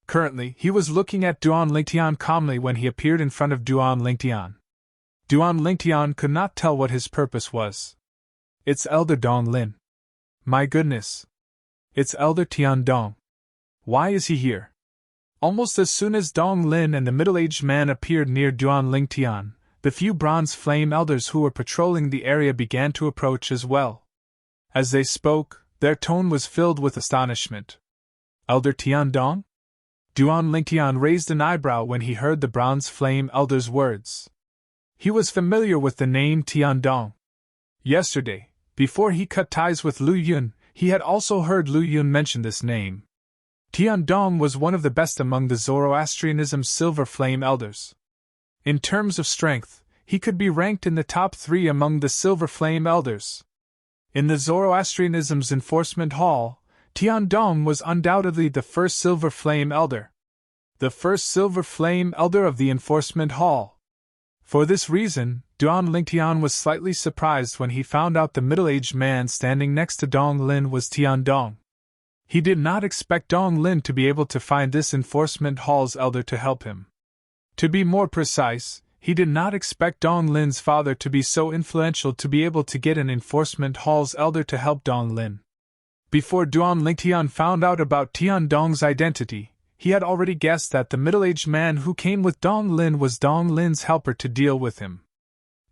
Currently, he was looking at Duan Lingtian calmly when he appeared in front of Duan Lingtian. Duan Lingtian could not tell what his purpose was. It's Elder Dong Lin. My goodness. It's Elder Tian Dong. Why is he here? Almost as soon as Dong Lin and the middle-aged man appeared near Duan Lingtian, the few bronze flame elders who were patrolling the area began to approach as well. As they spoke, their tone was filled with astonishment. Elder Tian Dong? Duan Lingtian raised an eyebrow when he heard the bronze flame elder's words. He was familiar with the name Tian Dong. Yesterday, before he cut ties with Lu Yun, he had also heard Lu Yun mention this name. Tian Dong was one of the best among the Zoroastrianism's Silver Flame Elders. In terms of strength, he could be ranked in the top 3 among the Silver Flame Elders. In the Zoroastrianism's Enforcement Hall, Tian Dong was undoubtedly the first Silver Flame Elder. The first Silver Flame Elder of the Enforcement Hall. For this reason, Duan Lingtian was slightly surprised when he found out the middle-aged man standing next to Dong Lin was Tian Dong. He did not expect Dong Lin to be able to find this Enforcement Hall's elder to help him. To be more precise, he did not expect Dong Lin's father to be so influential to be able to get an Enforcement Hall's elder to help Dong Lin. Before Duan Lingtian found out about Tian Dong's identity, he had already guessed that the middle-aged man who came with Dong Lin was Dong Lin's helper to deal with him.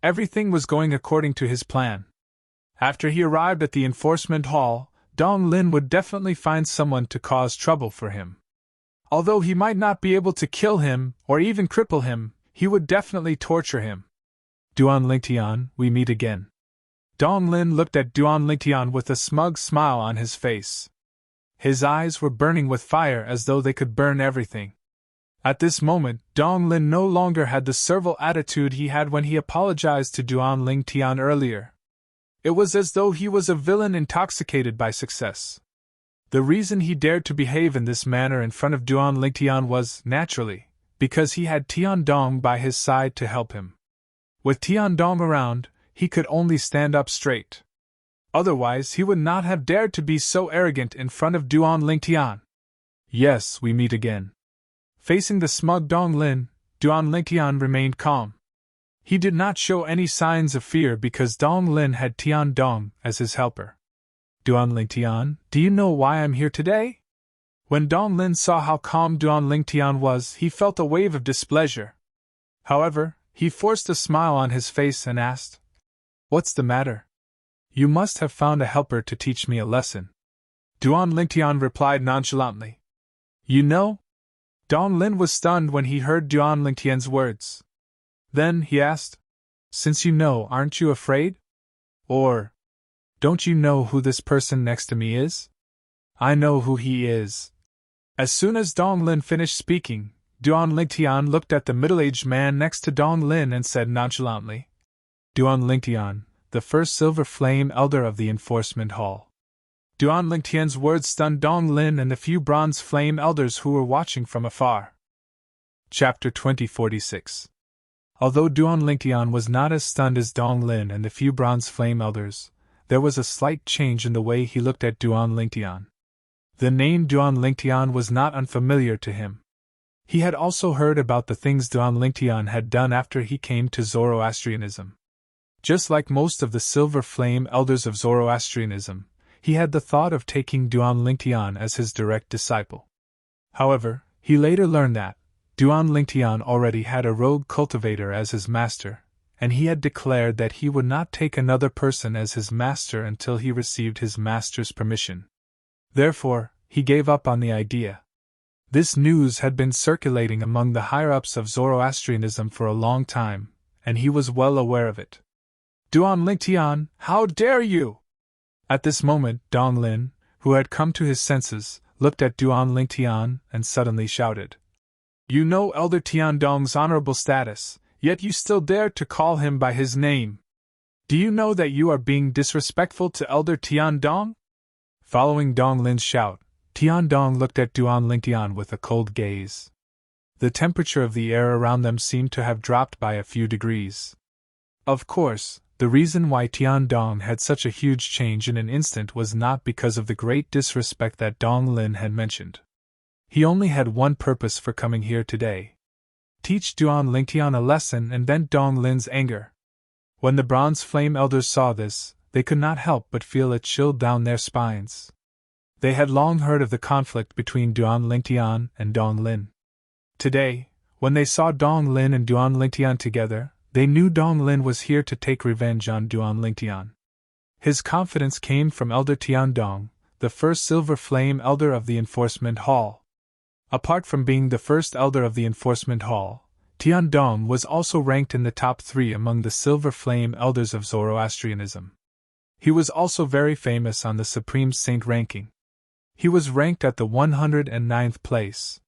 Everything was going according to his plan. After he arrived at the Enforcement Hall, Dong Lin would definitely find someone to cause trouble for him. Although he might not be able to kill him or even cripple him, he would definitely torture him. Duan Lingtian, we meet again. Dong Lin looked at Duan Lingtian with a smug smile on his face. His eyes were burning with fire as though they could burn everything. At this moment, Dong Lin no longer had the servile attitude he had when he apologized to Duan Lingtian earlier. It was as though he was a villain intoxicated by success. The reason he dared to behave in this manner in front of Duan Lingtian was, naturally, because he had Tian Dong by his side to help him. With Tian Dong around, he could only stand up straight. Otherwise, he would not have dared to be so arrogant in front of Duan Lingtian. Yes, we meet again. Facing the smug Dong Lin, Duan Lingtian remained calm. He did not show any signs of fear because Dong Lin had Tian Dong as his helper. Duan Lingtian, do you know why I'm here today? When Dong Lin saw how calm Duan Lingtian was, he felt a wave of displeasure. However, he forced a smile on his face and asked, "What's the matter? You must have found a helper to teach me a lesson." Duan Lingtian replied nonchalantly, "You know?" Dong Lin was stunned when he heard Duan Lingtian's words. Then he asked, "Since you know, aren't you afraid? Or, don't you know who this person next to me is?" "I know who he is." As soon as Dong Lin finished speaking, Duan Lingtian looked at the middle-aged man next to Dong Lin and said nonchalantly, "Duan Lingtian, the first Silver Flame Elder of the Enforcement Hall." Duan Lingtian's words stunned Dong Lin and the few Bronze Flame Elders who were watching from afar. Chapter 2046. Although Duan Lingtian was not as stunned as Dong Lin and the few Bronze Flame Elders, there was a slight change in the way he looked at Duan Lingtian. The name Duan Lingtian was not unfamiliar to him. He had also heard about the things Duan Lingtian had done after he came to Zoroastrianism. Just like most of the Silver Flame Elders of Zoroastrianism, he had the thought of taking Duan Lingtian as his direct disciple. However, he later learned that Duan Lingtian already had a rogue cultivator as his master, and he had declared that he would not take another person as his master until he received his master's permission. Therefore, he gave up on the idea. This news had been circulating among the higher-ups of Zoroastrianism for a long time, and he was well aware of it. "Duan Lingtian, how dare you!" At this moment, Dong Lin, who had come to his senses, looked at Duan Lingtian and suddenly shouted, "You know Elder Tiandong's honorable status, yet you still dare to call him by his name. Do you know that you are being disrespectful to Elder Tiandong?" Following Dong Lin's shout, Tiandong looked at Duan Lingtian with a cold gaze. The temperature of the air around them seemed to have dropped by a few degrees. Of course, the reason why Tiandong had such a huge change in an instant was not because of the great disrespect that Dong Lin had mentioned. He only had one purpose for coming here today: teach Duan Lingtian a lesson and vent Dong Lin's anger. When the Bronze Flame Elders saw this, they could not help but feel a chill down their spines. They had long heard of the conflict between Duan Lingtian and Dong Lin. Today, when they saw Dong Lin and Duan Lingtian together, they knew Dong Lin was here to take revenge on Duan Lingtian. His confidence came from Elder Tiandong, the first Silver Flame Elder of the Enforcement Hall. Apart from being the first Elder of the Enforcement Hall, Tiandong was also ranked in the top 3 among the Silver Flame Elders of Zoroastrianism. He was also very famous on the Supreme Saint ranking. He was ranked at the 109th place.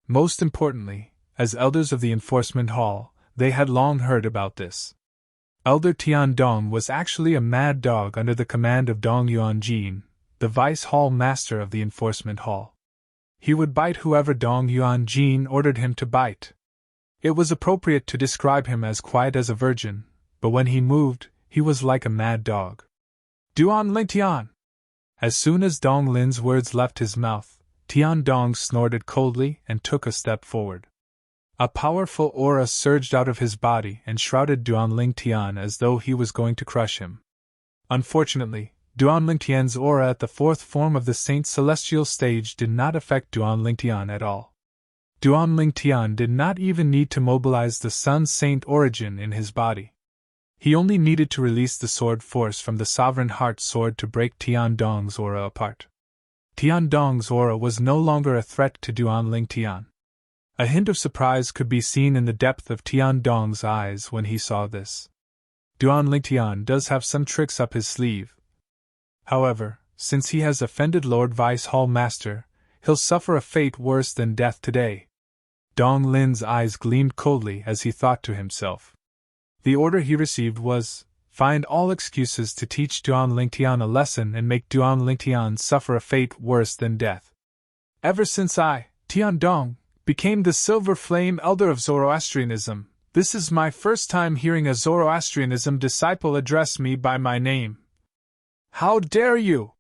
Most importantly, as Elders of the Enforcement Hall, they had long heard about this. Elder Tiandong was actually a mad dog under the command of Dong Yuanjin, the Vice Hall Master of the Enforcement Hall. He would bite whoever Dong Yuanjin ordered him to bite. It was appropriate to describe him as quiet as a virgin, but when he moved, he was like a mad dog. "Duan Lingtian!" As soon as Dong Lin's words left his mouth, Tiandong snorted coldly and took a step forward. A powerful aura surged out of his body and shrouded Duan Lingtian as though he was going to crush him. Unfortunately, Duan Lingtian's aura at the 4th form of the Saint Celestial stage did not affect Duan Lingtian at all. Duan Lingtian did not even need to mobilize the Sun Saint origin in his body. He only needed to release the sword force from the Sovereign Heart Sword to break Tiandong's aura apart. Tiandong's aura was no longer a threat to Duan Lingtian. A hint of surprise could be seen in the depth of Tiandong's eyes when he saw this. Duan Lingtian does have some tricks up his sleeve. However, since he has offended Lord Vice Hall Master, he'll suffer a fate worse than death today. Dong Lin's eyes gleamed coldly as he thought to himself. The order he received was, find all excuses to teach Duan Lingtian a lesson and make Duan Lingtian suffer a fate worse than death. Ever since I, Tiandong, became the Silver Flame Elder of Zoroastrianism, this is my first time hearing a Zoroastrianism disciple address me by my name. How dare you!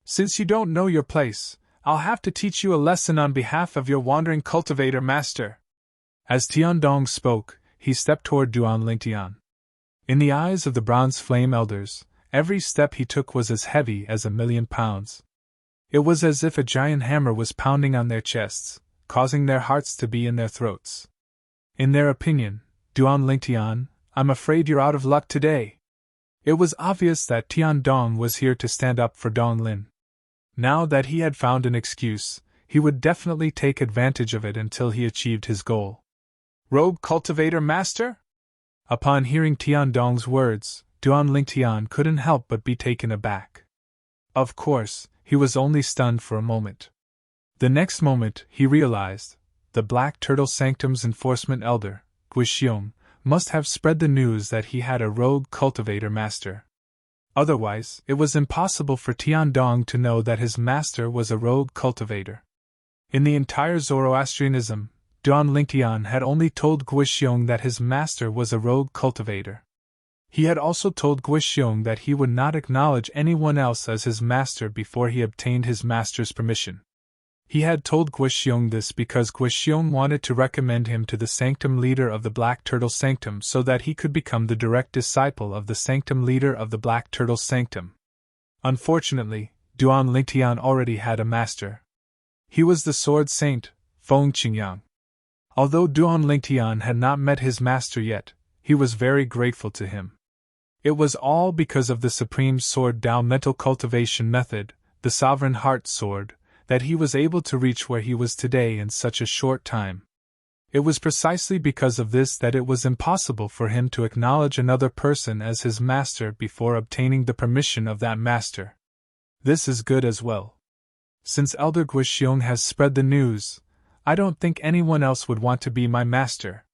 Since you don't know your place, I'll have to teach you a lesson on behalf of your wandering cultivator master. As Tiandong spoke, he stepped toward Duan Lingtian. In the eyes of the Bronze Flame Elders, every step he took was as heavy as 1,000,000 pounds. It was as if a giant hammer was pounding on their chests, causing their hearts to be in their throats. In their opinion, Duan Lingtian, I'm afraid you're out of luck today. It was obvious that Tian Dong was here to stand up for Dong Lin. Now that he had found an excuse, he would definitely take advantage of it until he achieved his goal. Rogue Cultivator Master? Upon hearing Tian Dong's words, Duan Lingtian couldn't help but be taken aback. Of course, he was only stunned for a moment. The next moment, he realized, the Black Turtle Sanctum's enforcement elder, Guixiong, must have spread the news that he had a rogue cultivator master. Otherwise, it was impossible for Tian Dong to know that his master was a rogue cultivator. In the entire Zoroastrianism, Duan Lingtian had only told Guixiong that his master was a rogue cultivator. He had also told Guixiong that he would not acknowledge anyone else as his master before he obtained his master's permission. He had told Guixiong this because Guixiong wanted to recommend him to the sanctum leader of the Black Turtle Sanctum so that he could become the direct disciple of the sanctum leader of the Black Turtle Sanctum. Unfortunately, Duan Lingtian already had a master. He was the Sword Saint, Feng Qingyang. Although Duan Lingtian had not met his master yet, he was very grateful to him. It was all because of the Supreme Sword Dao mental cultivation method, the Sovereign Heart Sword, that he was able to reach where he was today in such a short time. It was precisely because of this that it was impossible for him to acknowledge another person as his master before obtaining the permission of that master. This is good as well. Since Elder Guixiong has spread the news, I don't think anyone else would want to be my master,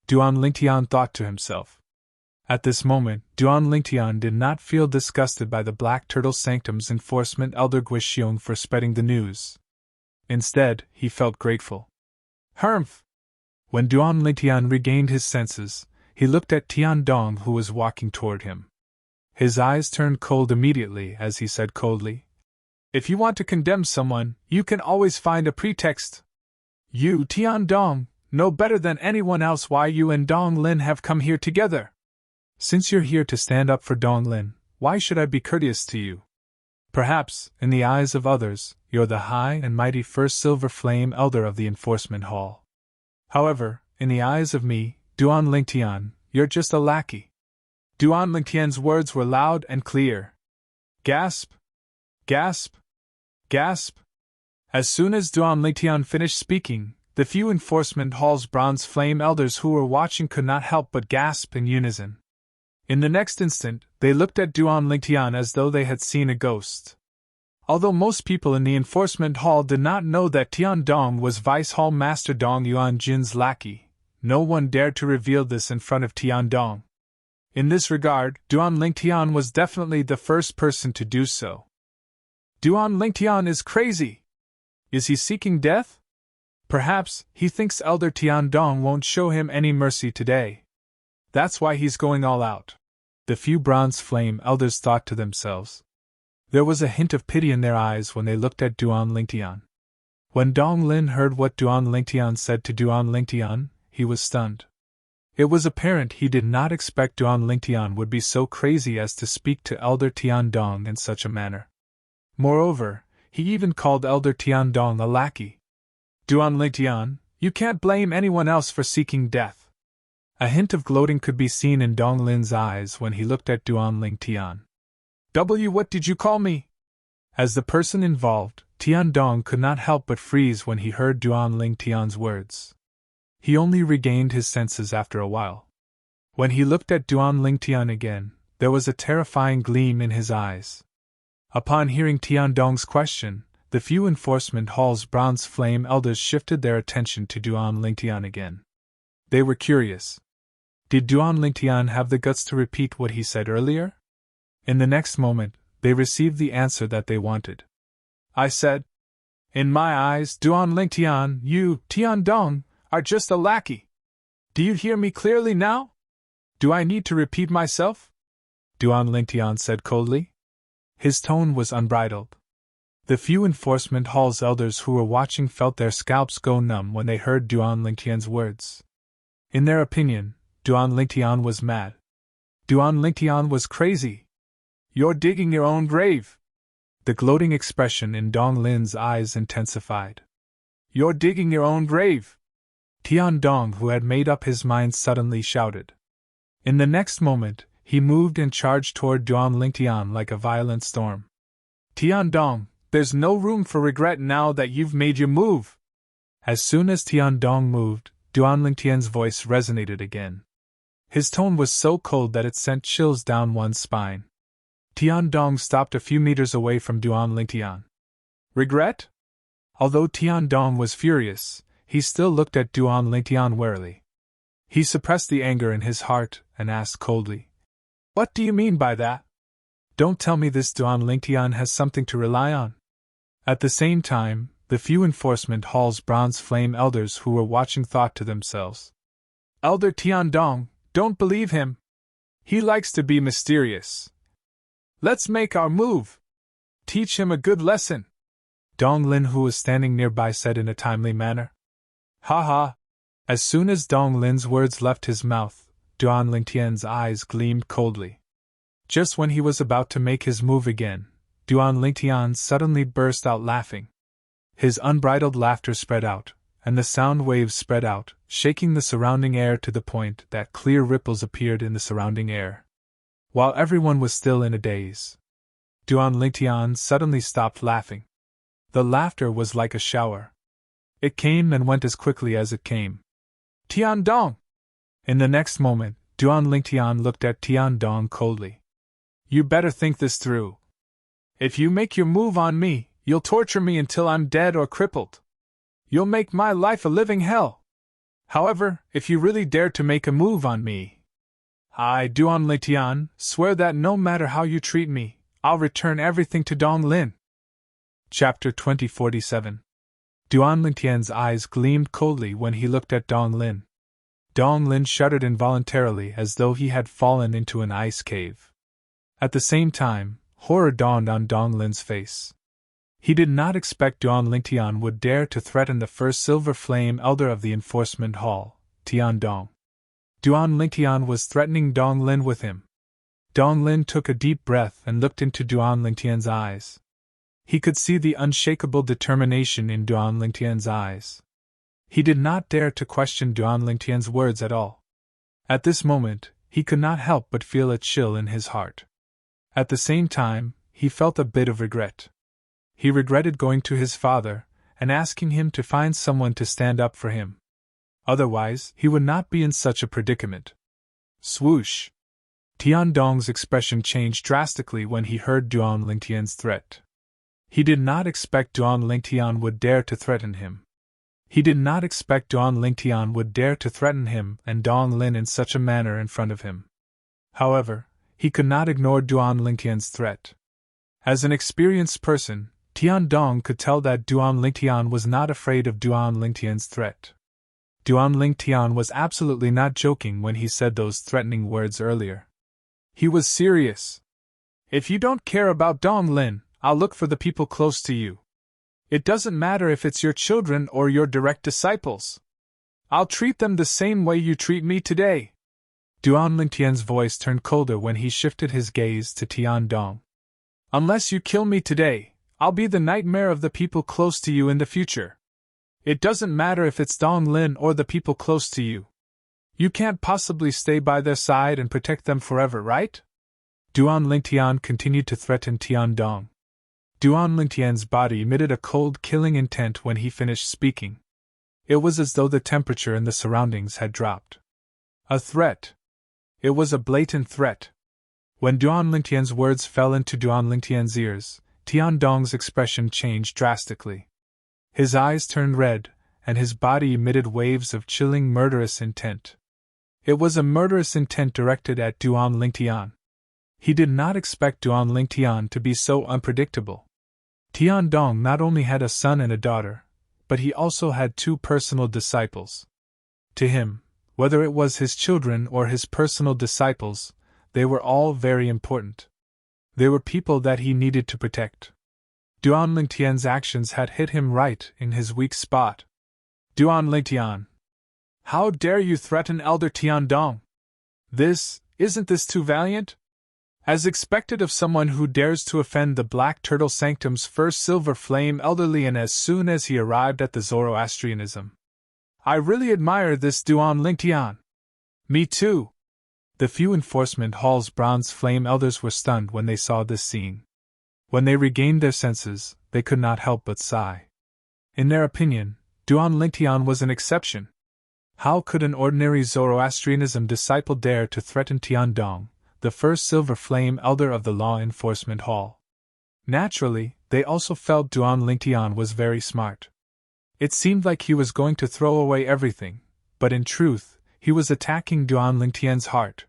Duan Lingtian thought to himself. At this moment, Duan Lingtian did not feel disgusted by the Black Turtle Sanctum's enforcement elder Guixiong for spreading the news. Instead, he felt grateful. Humph! When Duan Lingtian regained his senses, he looked at Tian Dong who was walking toward him. His eyes turned cold immediately as he said coldly, If you want to condemn someone, you can always find a pretext. You, Tian Dong, know better than anyone else why you and Dong Lin have come here together. Since you're here to stand up for Dong Lin, why should I be courteous to you? Perhaps, in the eyes of others, you're the high and mighty first Silver Flame Elder of the Enforcement Hall. However, in the eyes of me, Duan Lingtian, you're just a lackey. Duan Lingtian's words were loud and clear. Gasp! Gasp! Gasp! As soon as Duan Lingtian finished speaking, the few Enforcement Hall's Bronze Flame Elders who were watching could not help but gasp in unison. In the next instant, they looked at Duan Lingtian as though they had seen a ghost. Although most people in the Enforcement Hall did not know that Tian Dong was Vice Hall Master Dong Yuanjin's lackey, no one dared to reveal this in front of Tian Dong. In this regard, Duan Lingtian was definitely the first person to do so. Duan Lingtian is crazy! Is he seeking death? Perhaps he thinks Elder Tian Dong won't show him any mercy today. That's why he's going all out. The few Bronze Flame Elders thought to themselves. There was a hint of pity in their eyes when they looked at Duan Lingtian. When Dong Lin heard what Duan Lingtian said to Duan Lingtian, he was stunned. It was apparent he did not expect Duan Lingtian would be so crazy as to speak to Elder Tian Dong in such a manner. Moreover, he even called Elder Tian Dong a lackey. Duan Lingtian, you can't blame anyone else for seeking death. A hint of gloating could be seen in Dong Lin's eyes when he looked at Duan Lingtian. What did you call me? As the person involved, Tian Dong could not help but freeze when he heard Duan Lingtian's words. He only regained his senses after a while. When he looked at Duan Lingtian again, there was a terrifying gleam in his eyes. Upon hearing Tian Dong's question, the few Enforcement Hall's Bronze Flame Elders shifted their attention to Duan Lingtian again. They were curious. Did Duan Lingtian have the guts to repeat what he said earlier? In the next moment, they received the answer that they wanted. I said, in my eyes, Duan Lingtian, you, Tian Dong, are just a lackey. Do you hear me clearly now? Do I need to repeat myself? Duan Lingtian said coldly. His tone was unbridled. The few Enforcement Hall's elders who were watching felt their scalps go numb when they heard Duan Lingtian's words. In their opinion, Duan Lingtian was mad. Duan Lingtian was crazy. You're digging your own grave. The gloating expression in Dong Lin's eyes intensified. "You're digging your own grave!" Tian Dong, who had made up his mind, suddenly shouted. In the next moment, he moved and charged toward Duan Lingtian like a violent storm. "Tian Dong, there's no room for regret now that you've made your move!" As soon as Tian Dong moved, Duan Lingtian's voice resonated again. His tone was so cold that it sent chills down one's spine. Tian Dong stopped a few meters away from Duan Lingtian. "Regret?" Although Tian Dong was furious, he still looked at Duan Lingtian warily. He suppressed the anger in his heart and asked coldly, "What do you mean by that? Don't tell me this Duan Lingtian has something to rely on." At the same time, the few enforcement hall's bronze flame elders who were watching thought to themselves, "Elder Tian Dong, don't believe him. He likes to be mysterious. Let's make our move. Teach him a good lesson." Dong Lin, who was standing nearby, said in a timely manner. "Ha ha!" As soon as Dong Lin's words left his mouth, Duan Lingtian's eyes gleamed coldly. Just when he was about to make his move again, Duan Lingtian suddenly burst out laughing. His unbridled laughter spread out, and the sound waves spread out, shaking the surrounding air to the point that clear ripples appeared in the surrounding air. While everyone was still in a daze, Duan Lingtian suddenly stopped laughing. The laughter was like a shower. It came and went as quickly as it came. "Tian Dong!" In the next moment, Duan Lingtian looked at Tian Dong coldly. "You better think this through. If you make your move on me, you'll torture me until I'm dead or crippled. You'll make my life a living hell. However, if you really dare to make a move on me, I, Duan Lingtian, swear that no matter how you treat me, I'll return everything to Dong Lin." Chapter 2047. Duan Lingtian's eyes gleamed coldly when he looked at Dong Lin. Dong Lin shuddered involuntarily as though he had fallen into an ice cave. At the same time, horror dawned on Dong Lin's face. He did not expect Duan Lingtian would dare to threaten the first Silver Flame Elder of the Enforcement Hall, Tian Dong. Duan Lingtian was threatening Dong Lin with him. Dong Lin took a deep breath and looked into Duan Lingtian's eyes. He could see the unshakable determination in Duan Lingtian's eyes. He did not dare to question Duan Lingtian's words at all. At this moment, he could not help but feel a chill in his heart. At the same time, he felt a bit of regret. He regretted going to his father and asking him to find someone to stand up for him. Otherwise, he would not be in such a predicament. Swoosh! Tian Dong's expression changed drastically when he heard Duan Lingtian's threat. He did not expect Duan Lingtian would dare to threaten him. He did not expect Duan Lingtian would dare to threaten him and Dong Lin in such a manner in front of him. However, he could not ignore Duan Lingtian's threat. As an experienced person, Tian Dong could tell that Duan Lingtian was not afraid of Duan Lingtian's threat. Duan Lingtian was absolutely not joking when he said those threatening words earlier. He was serious. "If you don't care about Dong Lin, I'll look for the people close to you. It doesn't matter if it's your children or your direct disciples. I'll treat them the same way you treat me today." Duan Lingtian's voice turned colder when he shifted his gaze to Tian Dong. "Unless you kill me today, I'll be the nightmare of the people close to you in the future. It doesn't matter if it's Dong Lin or the people close to you. You can't possibly stay by their side and protect them forever, right?" Duan Lingtian continued to threaten Tian Dong. Duan Lingtian's body emitted a cold, killing intent when he finished speaking. It was as though the temperature in the surroundings had dropped. A threat. It was a blatant threat. When Duan Lingtian's words fell into Duan Lingtian's ears, Tian Dong's expression changed drastically. His eyes turned red, and his body emitted waves of chilling, murderous intent. It was a murderous intent directed at Duan Lingtian. He did not expect Duan Lingtian to be so unpredictable. Tian Dong not only had a son and a daughter, but he also had two personal disciples. To him, whether it was his children or his personal disciples, they were all very important. They were people that he needed to protect. Duan Lingtian's actions had hit him right in his weak spot. "Duan Lingtian! How dare you threaten Elder Tian Dong? Isn't this too valiant?" As expected of someone who dares to offend the Black Turtle Sanctum's first Silver Flame Elder Lian as soon as he arrived at the Zoroastrianism. I really admire this Duan Lingtian. Me too. The few Enforcement Hall's Bronze Flame Elders were stunned when they saw this scene. When they regained their senses, they could not help but sigh. In their opinion, Duan Lingtian was an exception. How could an ordinary Zoroastrianism disciple dare to threaten Tiandong, the first Silver Flame Elder of the Law Enforcement Hall? Naturally, they also felt Duan Lingtian was very smart. It seemed like he was going to throw away everything, but in truth, he was attacking Duan Lingtian's heart.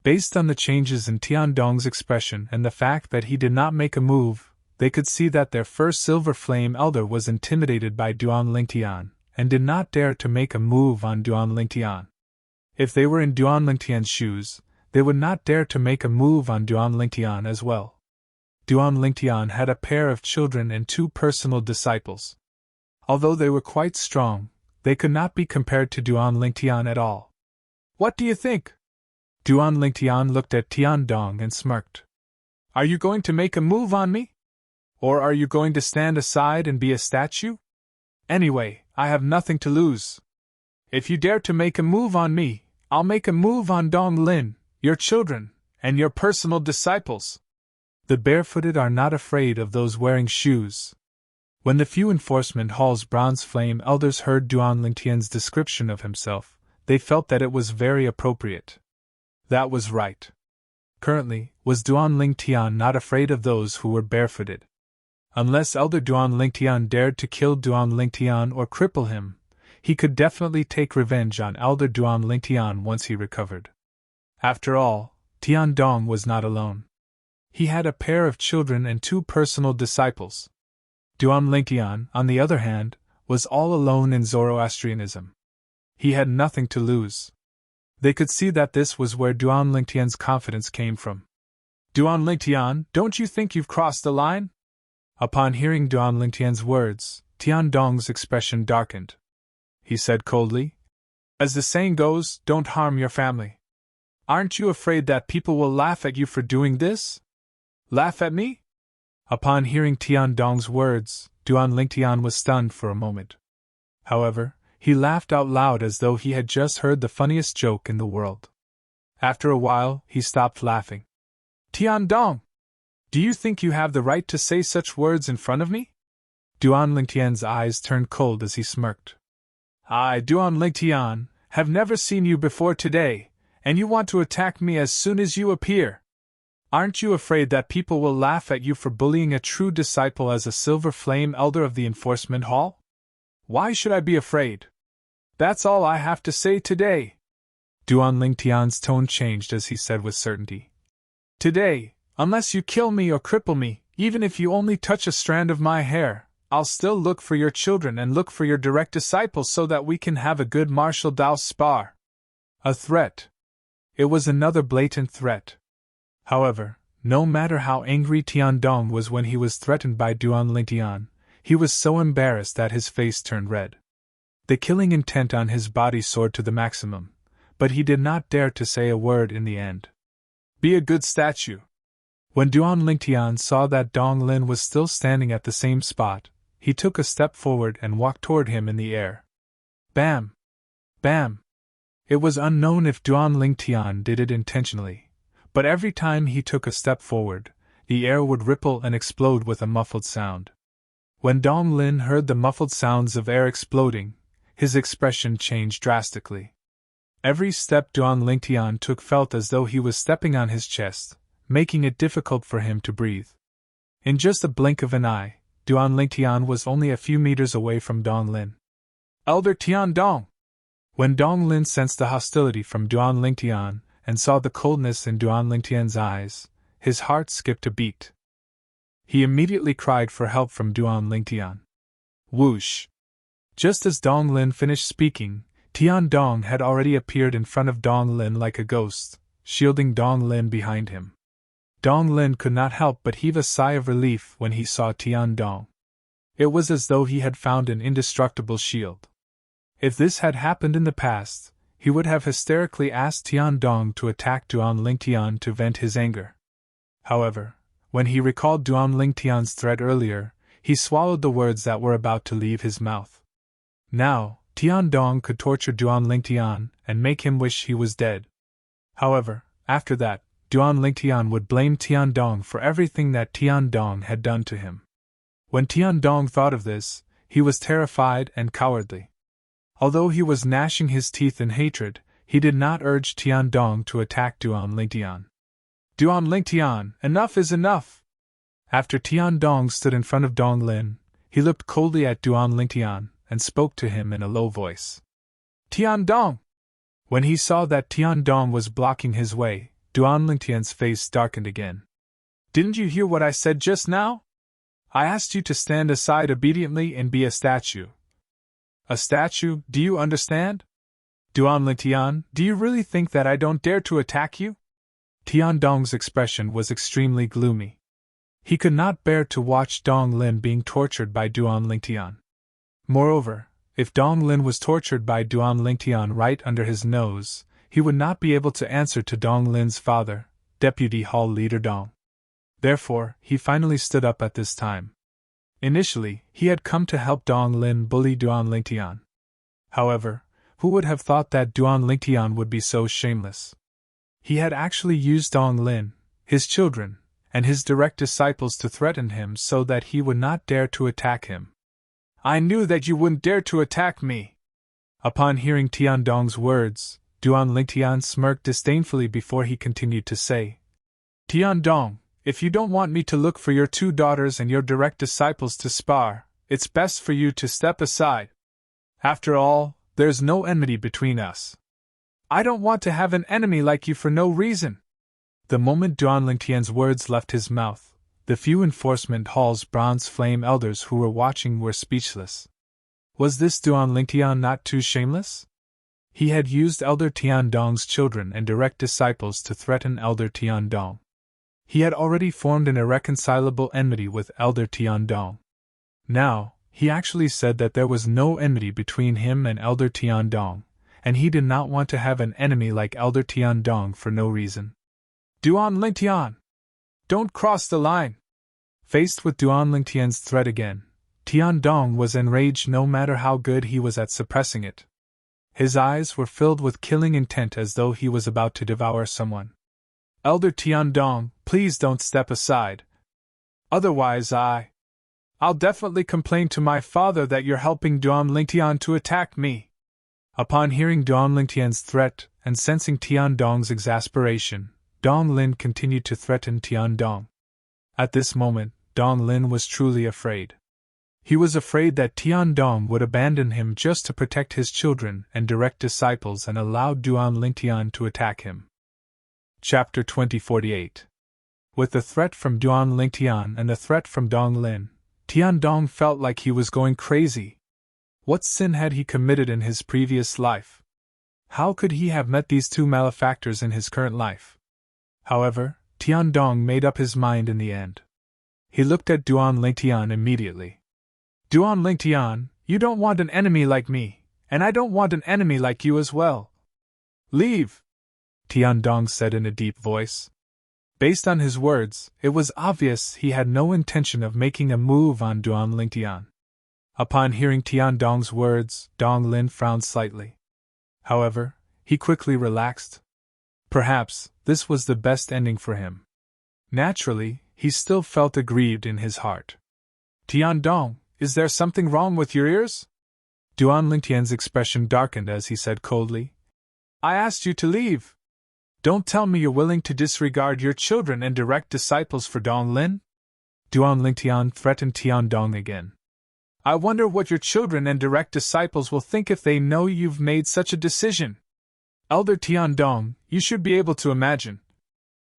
Based on the changes in Tiandong's expression and the fact that he did not make a move, they could see that their first Silver Flame Elder was intimidated by Duan Lingtian, and did not dare to make a move on Duan Lingtian. If they were in Duan Lingtian's shoes, they would not dare to make a move on Duan Lingtian as well. Duan Lingtian had a pair of children and 2 personal disciples. Although they were quite strong, they could not be compared to Duan Lingtian at all. What do you think? Duan Lingtian looked at Tiandong and smirked. Are you going to make a move on me? Or are you going to stand aside and be a statue? Anyway, I have nothing to lose. If you dare to make a move on me, I'll make a move on Dong Lin, your children, and your personal disciples. The barefooted are not afraid of those wearing shoes. When the few Enforcement Hall's Bronze Flame Elders heard Duan Lingtian's description of himself, they felt that it was very appropriate. That was right. Currently, was Duan Lingtian not afraid of those who were barefooted? Unless Elder Duan Lingtian dared to kill Duan Lingtian or cripple him, he could definitely take revenge on Elder Duan Lingtian once he recovered. After all, Tiandong was not alone. He had a pair of children and 2 personal disciples. Duan Lingtian, on the other hand, was all alone in Zoroastrianism. He had nothing to lose. They could see that this was where Duan Lingtian's confidence came from. Duan Lingtian, don't you think you've crossed the line? Upon hearing Duan Lingtian's words, Tiandong's expression darkened. He said coldly, as the saying goes, don't harm your family. Aren't you afraid that people will laugh at you for doing this? Laugh at me? Upon hearing Tiandong's words, Duan Lingtian was stunned for a moment. However, he laughed out loud as though he had just heard the funniest joke in the world. After a while, he stopped laughing. Tiandong! Do you think you have the right to say such words in front of me? Duan Lingtian's eyes turned cold as he smirked. I, Duan Lingtian, have never seen you before today, and you want to attack me as soon as you appear. Aren't you afraid that people will laugh at you for bullying a true disciple as a Silver Flame Elder of the Enforcement Hall? Why should I be afraid? That's all I have to say today. Duan Lingtian's tone changed as he said with certainty. Today, unless you kill me or cripple me, even if you only touch a strand of my hair, I'll still look for your children and look for your direct disciples so that we can have a good martial Dao spar. A threat. It was another blatant threat. However, no matter how angry Tiandong was when he was threatened by Duan Lingtian, he was so embarrassed that his face turned red. The killing intent on his body soared to the maximum, but he did not dare to say a word in the end. Be a good statue. When Duan Lingtian saw that Dong Lin was still standing at the same spot, he took a step forward and walked toward him in the air. Bam! Bam! It was unknown if Duan Lingtian did it intentionally, but every time he took a step forward, the air would ripple and explode with a muffled sound. When Dong Lin heard the muffled sounds of air exploding, his expression changed drastically. Every step Duan Lingtian took felt as though he was stepping on his chest, making it difficult for him to breathe. In just a blink of an eye, Duan Lingtian was only a few meters away from Dong Lin. Elder Tiandong! When Dong Lin sensed the hostility from Duan Lingtian and saw the coldness in Duan Lingtian's eyes, his heart skipped a beat. He immediately cried for help from Duan Lingtian. Whoosh! Just as Dong Lin finished speaking, Tiandong had already appeared in front of Dong Lin like a ghost, shielding Dong Lin behind him. Dong Lin could not help but heave a sigh of relief when he saw Tiandong. It was as though he had found an indestructible shield. If this had happened in the past, he would have hysterically asked Tiandong to attack Duan Lingtian to vent his anger. However, when he recalled Duan Lingtian's threat earlier, he swallowed the words that were about to leave his mouth. Now, Tiandong could torture Duan Lingtian and make him wish he was dead. However, after that, Duan Lingtian would blame Tiandong for everything that Tiandong had done to him. When Tiandong thought of this, he was terrified and cowardly. Although he was gnashing his teeth in hatred, he did not urge Tiandong to attack Duan Lingtian. Duan Lingtian, enough is enough! After Tiandong stood in front of Dong Lin, he looked coldly at Duan Lingtian and spoke to him in a low voice. Tiandong! When he saw that Tiandong was blocking his way, Duan Lingtian's face darkened again. Didn't you hear what I said just now? I asked you to stand aside obediently and be a statue. A statue, do you understand? Duan Lingtian, do you really think that I don't dare to attack you? Tiandong's expression was extremely gloomy. He could not bear to watch Dong Lin being tortured by Duan Lingtian. Moreover, if Dong Lin was tortured by Duan Lingtian right under his nose, he would not be able to answer to Dong Lin's father, Deputy Hall Leader Dong. Therefore, he finally stood up at this time. Initially, he had come to help Dong Lin bully Duan Lingtian. However, who would have thought that Duan Lingtian would be so shameless? He had actually used Dong Lin, his children, and his direct disciples to threaten him so that he would not dare to attack him. I knew that you wouldn't dare to attack me! Upon hearing Tiandong's words, Duan Lingtian smirked disdainfully before he continued to say, Tiandong, if you don't want me to look for your two daughters and your direct disciples to spar, it's best for you to step aside. After all, there's no enmity between us. I don't want to have an enemy like you for no reason. The moment Duan Lingtian's words left his mouth, the few enforcement hall's bronze flame elders who were watching were speechless. Was this Duan Lingtian not too shameless? He had used Elder Tiandong's children and direct disciples to threaten Elder Tiandong. He had already formed an irreconcilable enmity with Elder Tiandong. Now, he actually said that there was no enmity between him and Elder Tiandong, and he did not want to have an enemy like Elder Tiandong for no reason. Duan Lingtian! Don't cross the line! Faced with Duan Lingtian's threat again, Tiandong was enraged no matter how good he was at suppressing it. His eyes were filled with killing intent as though he was about to devour someone. Elder Tiandong, please don't step aside. Otherwise I'll definitely complain to my father that you're helping Duan Lingtian to attack me. Upon hearing Duan Lingtian's threat and sensing Tiandong's exasperation, Dong Lin continued to threaten Tiandong. At this moment, Dong Lin was truly afraid. He was afraid that Tiandong would abandon him just to protect his children and direct disciples and allow Duan Lingtian to attack him. Chapter 2048. With the threat from Duan Lingtian and the threat from Dong Lin, Tiandong felt like he was going crazy. What sin had he committed in his previous life? How could he have met these two malefactors in his current life? However, Tiandong made up his mind in the end. He looked at Duan Lingtian immediately. Duan Lingtian, you don't want an enemy like me, and I don't want an enemy like you as well. Leave! Tiandong said in a deep voice. Based on his words, it was obvious he had no intention of making a move on Duan Lingtian. Upon hearing Tiandong's words, Dong Lin frowned slightly. However, he quickly relaxed. Perhaps this was the best ending for him. Naturally, he still felt aggrieved in his heart. Tiandong, is there something wrong with your ears? Duan Lingtian's expression darkened as he said coldly. I asked you to leave. Don't tell me you're willing to disregard your children and direct disciples for Dong Lin? Duan Lingtian threatened Tiandong again. I wonder what your children and direct disciples will think if they know you've made such a decision. Elder Tiandong, you should be able to imagine.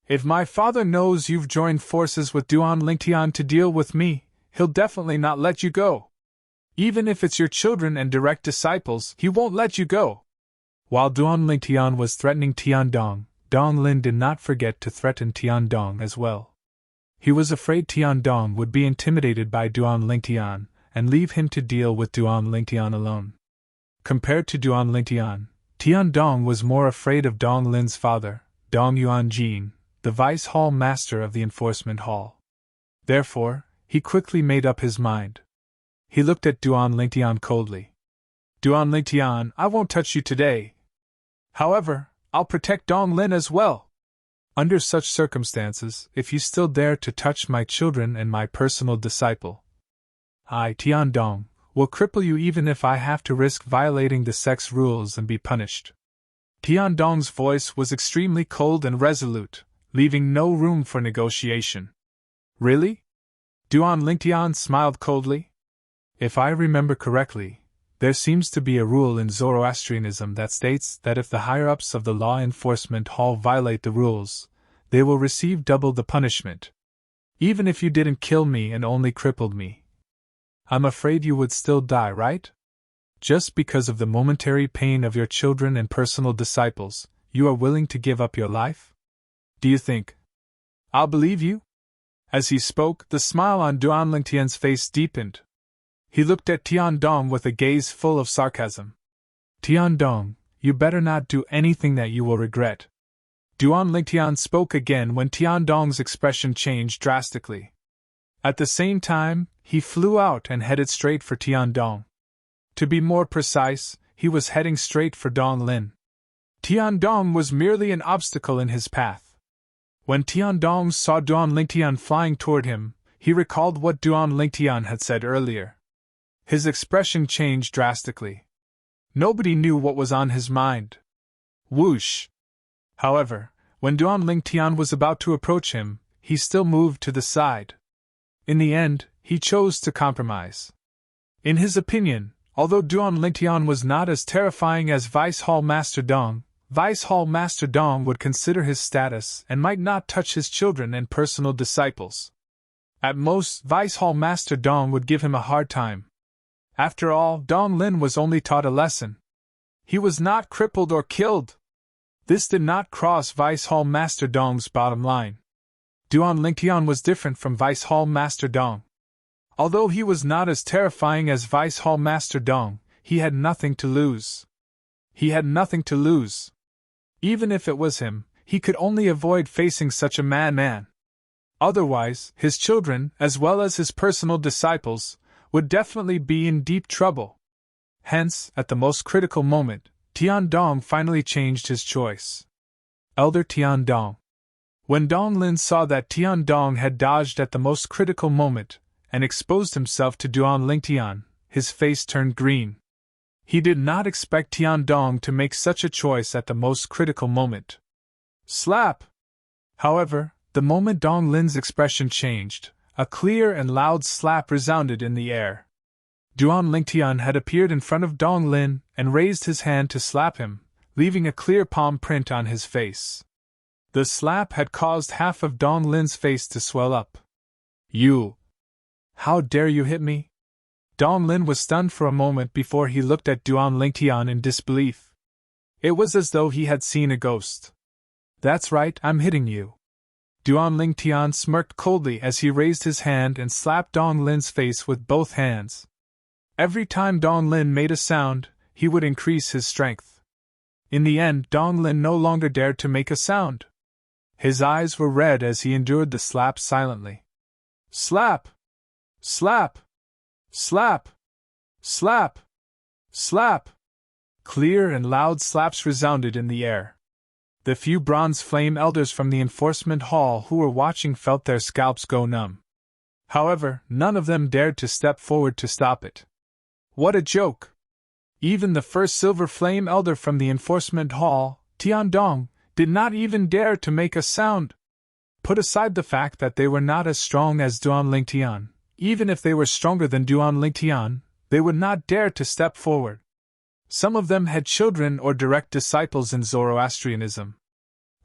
If my father knows you've joined forces with Duan Lingtian to deal with me, he'll definitely not let you go. Even if it's your children and direct disciples, he won't let you go. While Duan Lingtian was threatening Tiandong, Dong Lin did not forget to threaten Tiandong as well. He was afraid Tiandong would be intimidated by Duan Lingtian and leave him to deal with Duan Lingtian alone. Compared to Duan Lingtian, Tiandong was more afraid of Dong Lin's father, Dong Yuanjin, the Vice Hall Master of the Enforcement Hall. Therefore, he quickly made up his mind. He looked at Duan Lingtian coldly. Duan Lingtian, I won't touch you today. However, I'll protect Dong Lin as well. Under such circumstances, if you still dare to touch my children and my personal disciple, I, Tian Dong, will cripple you even if I have to risk violating the sex rules and be punished. Tian Dong's voice was extremely cold and resolute, leaving no room for negotiation. Really? Duan Lingtian smiled coldly. If I remember correctly, there seems to be a rule in Zoroastrianism that states that if the higher-ups of the law enforcement hall violate the rules, they will receive double the punishment. Even if you didn't kill me and only crippled me, I'm afraid you would still die, right? Just because of the momentary pain of your children and personal disciples, you are willing to give up your life? Do you think I'll believe you? As he spoke, the smile on Duan Lingtian's face deepened. He looked at Tian Dong with a gaze full of sarcasm. Tian Dong, you better not do anything that you will regret. Duan Lingtian spoke again when Tian Dong's expression changed drastically. At the same time, he flew out and headed straight for Tian Dong. To be more precise, he was heading straight for Dong Lin. Tian Dong was merely an obstacle in his path. When Tian Dong saw Duan Lingtian flying toward him, he recalled what Duan Lingtian had said earlier. His expression changed drastically. Nobody knew what was on his mind. Whoosh! However, when Duan Lingtian was about to approach him, he still moved to the side. In the end, he chose to compromise. In his opinion, although Duan Lingtian was not as terrifying as Vice Hall Master Dong, Vice Hall Master Dong would consider his status and might not touch his children and personal disciples. At most, Vice Hall Master Dong would give him a hard time. After all, Dong Lin was only taught a lesson. He was not crippled or killed. This did not cross Vice Hall Master Dong's bottom line. Duan Lingtian was different from Vice Hall Master Dong. Although he was not as terrifying as Vice Hall Master Dong, he had nothing to lose. He had nothing to lose. Even if it was him, he could only avoid facing such a madman. Otherwise, his children, as well as his personal disciples, would definitely be in deep trouble. Hence, at the most critical moment, Tian Dong finally changed his choice. Elder Tian Dong. When Dong Lin saw that Tian Dong had dodged at the most critical moment, and exposed himself to Duan Lingtian, his face turned green. He did not expect Tian Dong to make such a choice at the most critical moment. Slap! However, the moment Dong Lin's expression changed, a clear and loud slap resounded in the air. Duan Lingtian had appeared in front of Dong Lin and raised his hand to slap him, leaving a clear palm print on his face. The slap had caused half of Dong Lin's face to swell up. You! How dare you hit me? Dong Lin was stunned for a moment before he looked at Duan Lingtian in disbelief. It was as though he had seen a ghost. That's right, I'm hitting you. Duan Lingtian smirked coldly as he raised his hand and slapped Dong Lin's face with both hands. Every time Dong Lin made a sound, he would increase his strength. In the end, Dong Lin no longer dared to make a sound. His eyes were red as he endured the slap silently. Slap! Slap! Slap! Slap! Slap! Clear and loud slaps resounded in the air. The few bronze flame elders from the enforcement hall who were watching felt their scalps go numb. However, none of them dared to step forward to stop it. What a joke! Even the first silver flame elder from the enforcement hall, Tian Dong, did not even dare to make a sound. Put aside the fact that they were not as strong as Duan Lingtian, even if they were stronger than Duan Lingtian, they would not dare to step forward. Some of them had children or direct disciples in Zoroastrianism.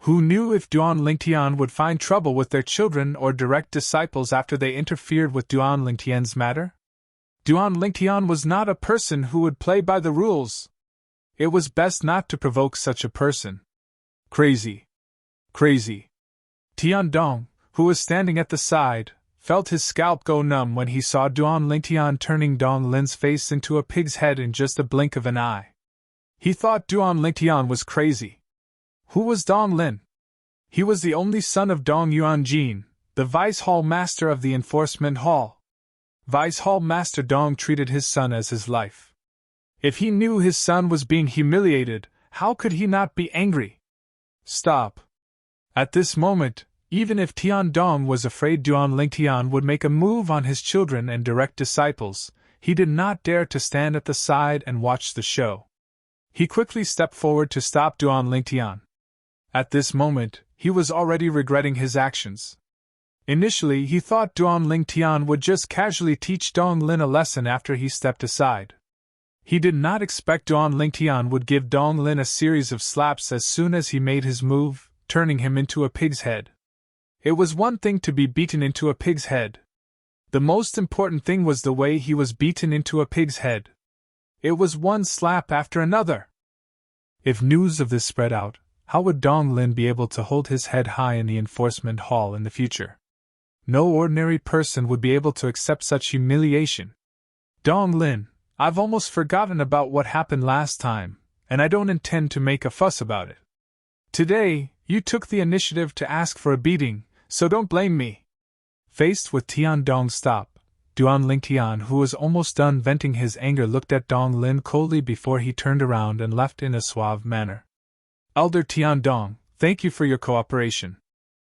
Who knew if Duan Lingtian would find trouble with their children or direct disciples after they interfered with Duan Lingtian's matter? Duan Lingtian was not a person who would play by the rules. It was best not to provoke such a person. Crazy. Crazy. Tian Dong, who was standing at the side, felt his scalp go numb when he saw Duan Lingtian turning Dong Lin's face into a pig's head in just a blink of an eye. He thought Duan Lingtian was crazy. Who was Dong Lin? He was the only son of Dong Yuanjin, the Vice Hall Master of the Enforcement Hall. Vice Hall Master Dong treated his son as his life. If he knew his son was being humiliated, how could he not be angry? Stop. At this moment, even if Tian Dong was afraid Duan Lingtian would make a move on his children and direct disciples, he did not dare to stand at the side and watch the show. He quickly stepped forward to stop Duan Lingtian. At this moment, he was already regretting his actions. Initially, he thought Duan Lingtian would just casually teach Dong Lin a lesson after he stepped aside. He did not expect Duan Lingtian would give Dong Lin a series of slaps as soon as he made his move, turning him into a pig's head. It was one thing to be beaten into a pig's head. The most important thing was the way he was beaten into a pig's head. It was one slap after another. If news of this spread out, how would Dong Lin be able to hold his head high in the enforcement hall in the future? No ordinary person would be able to accept such humiliation. Dong Lin, I've almost forgotten about what happened last time, and I don't intend to make a fuss about it. Today, you took the initiative to ask for a beating, so don't blame me. Faced with Tian Dong's stop, Duan Lingtian, who was almost done venting his anger, looked at Dong Lin coldly before he turned around and left in a suave manner. Elder Tian Dong, thank you for your cooperation.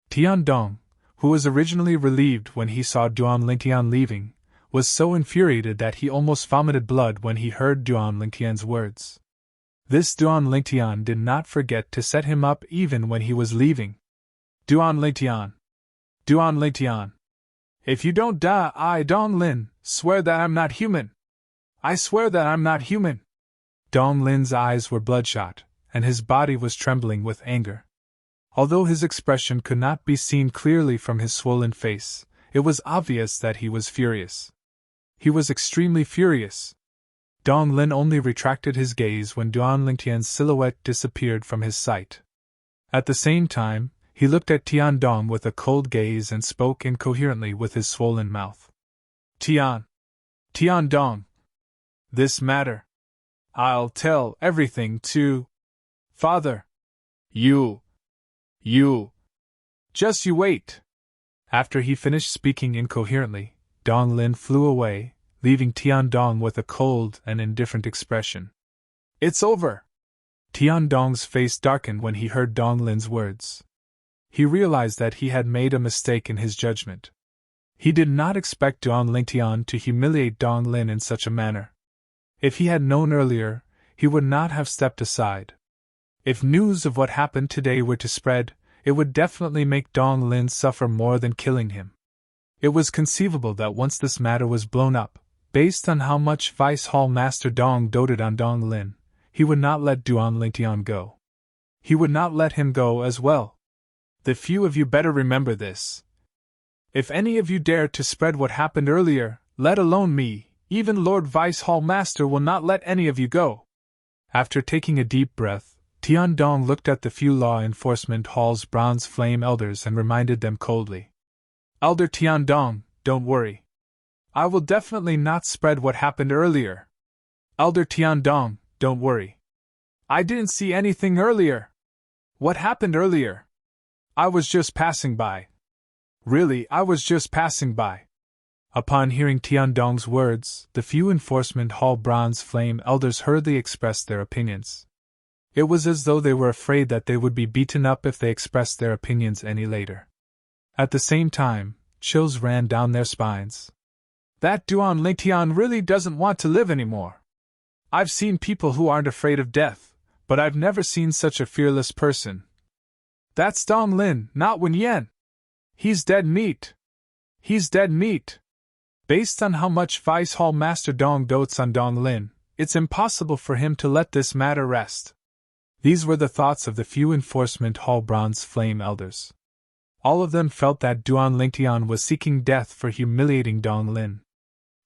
Tian Dong, who was originally relieved when he saw Duan Lingtian leaving, was so infuriated that he almost vomited blood when he heard Duan Lingtian's words. This Duan Lingtian did not forget to set him up even when he was leaving. Duan Lingtian. Duan Lingtian. If you don't die, I, Dong Lin, swear that I'm not human. I swear that I'm not human. Dong Lin's eyes were bloodshot, and his body was trembling with anger. Although his expression could not be seen clearly from his swollen face, it was obvious that he was furious. He was extremely furious. Dong Lin only retracted his gaze when Duan Lingtian's silhouette disappeared from his sight. At the same time, he looked at Tian Dong with a cold gaze and spoke incoherently with his swollen mouth. Tian Dong. This matter. I'll tell everything to Father. You. Just you wait. After he finished speaking incoherently, Dong Lin flew away, leaving Tian Dong with a cold and indifferent expression. It's over. Tian Dong's face darkened when he heard Dong Lin's words. He realized that he had made a mistake in his judgment. He did not expect Duan Lingtian to humiliate Dong Lin in such a manner. If he had known earlier, he would not have stepped aside. If news of what happened today were to spread, it would definitely make Dong Lin suffer more than killing him. It was conceivable that once this matter was blown up, based on how much Vice Hall Master Dong doted on Dong Lin, he would not let Duan Lingtian go. He would not let him go as well. The few of you better remember this. If any of you dare to spread what happened earlier, let alone me, even Lord Vice Hall Master will not let any of you go. After taking a deep breath, Tian Dong looked at the few law enforcement hall's bronze flame elders and reminded them coldly. Elder Tian Dong, don't worry. I will definitely not spread what happened earlier. Elder Tian Dong, don't worry. I didn't see anything earlier. What happened earlier? I was just passing by. Really, I was just passing by. Upon hearing Tian Dong's words, the few enforcement hall bronze flame elders hurriedly expressed their opinions. It was as though they were afraid that they would be beaten up if they expressed their opinions any later. At the same time, chills ran down their spines. That Duan Lingtian really doesn't want to live anymore. I've seen people who aren't afraid of death, but I've never seen such a fearless person. That's Dong Lin, not Wen Yan. He's dead meat. He's dead meat. Based on how much Vice Hall Master Dong dotes on Dong Lin, it's impossible for him to let this matter rest. These were the thoughts of the few enforcement hall bronze flame elders. All of them felt that Duan Lingtian was seeking death for humiliating Dong Lin.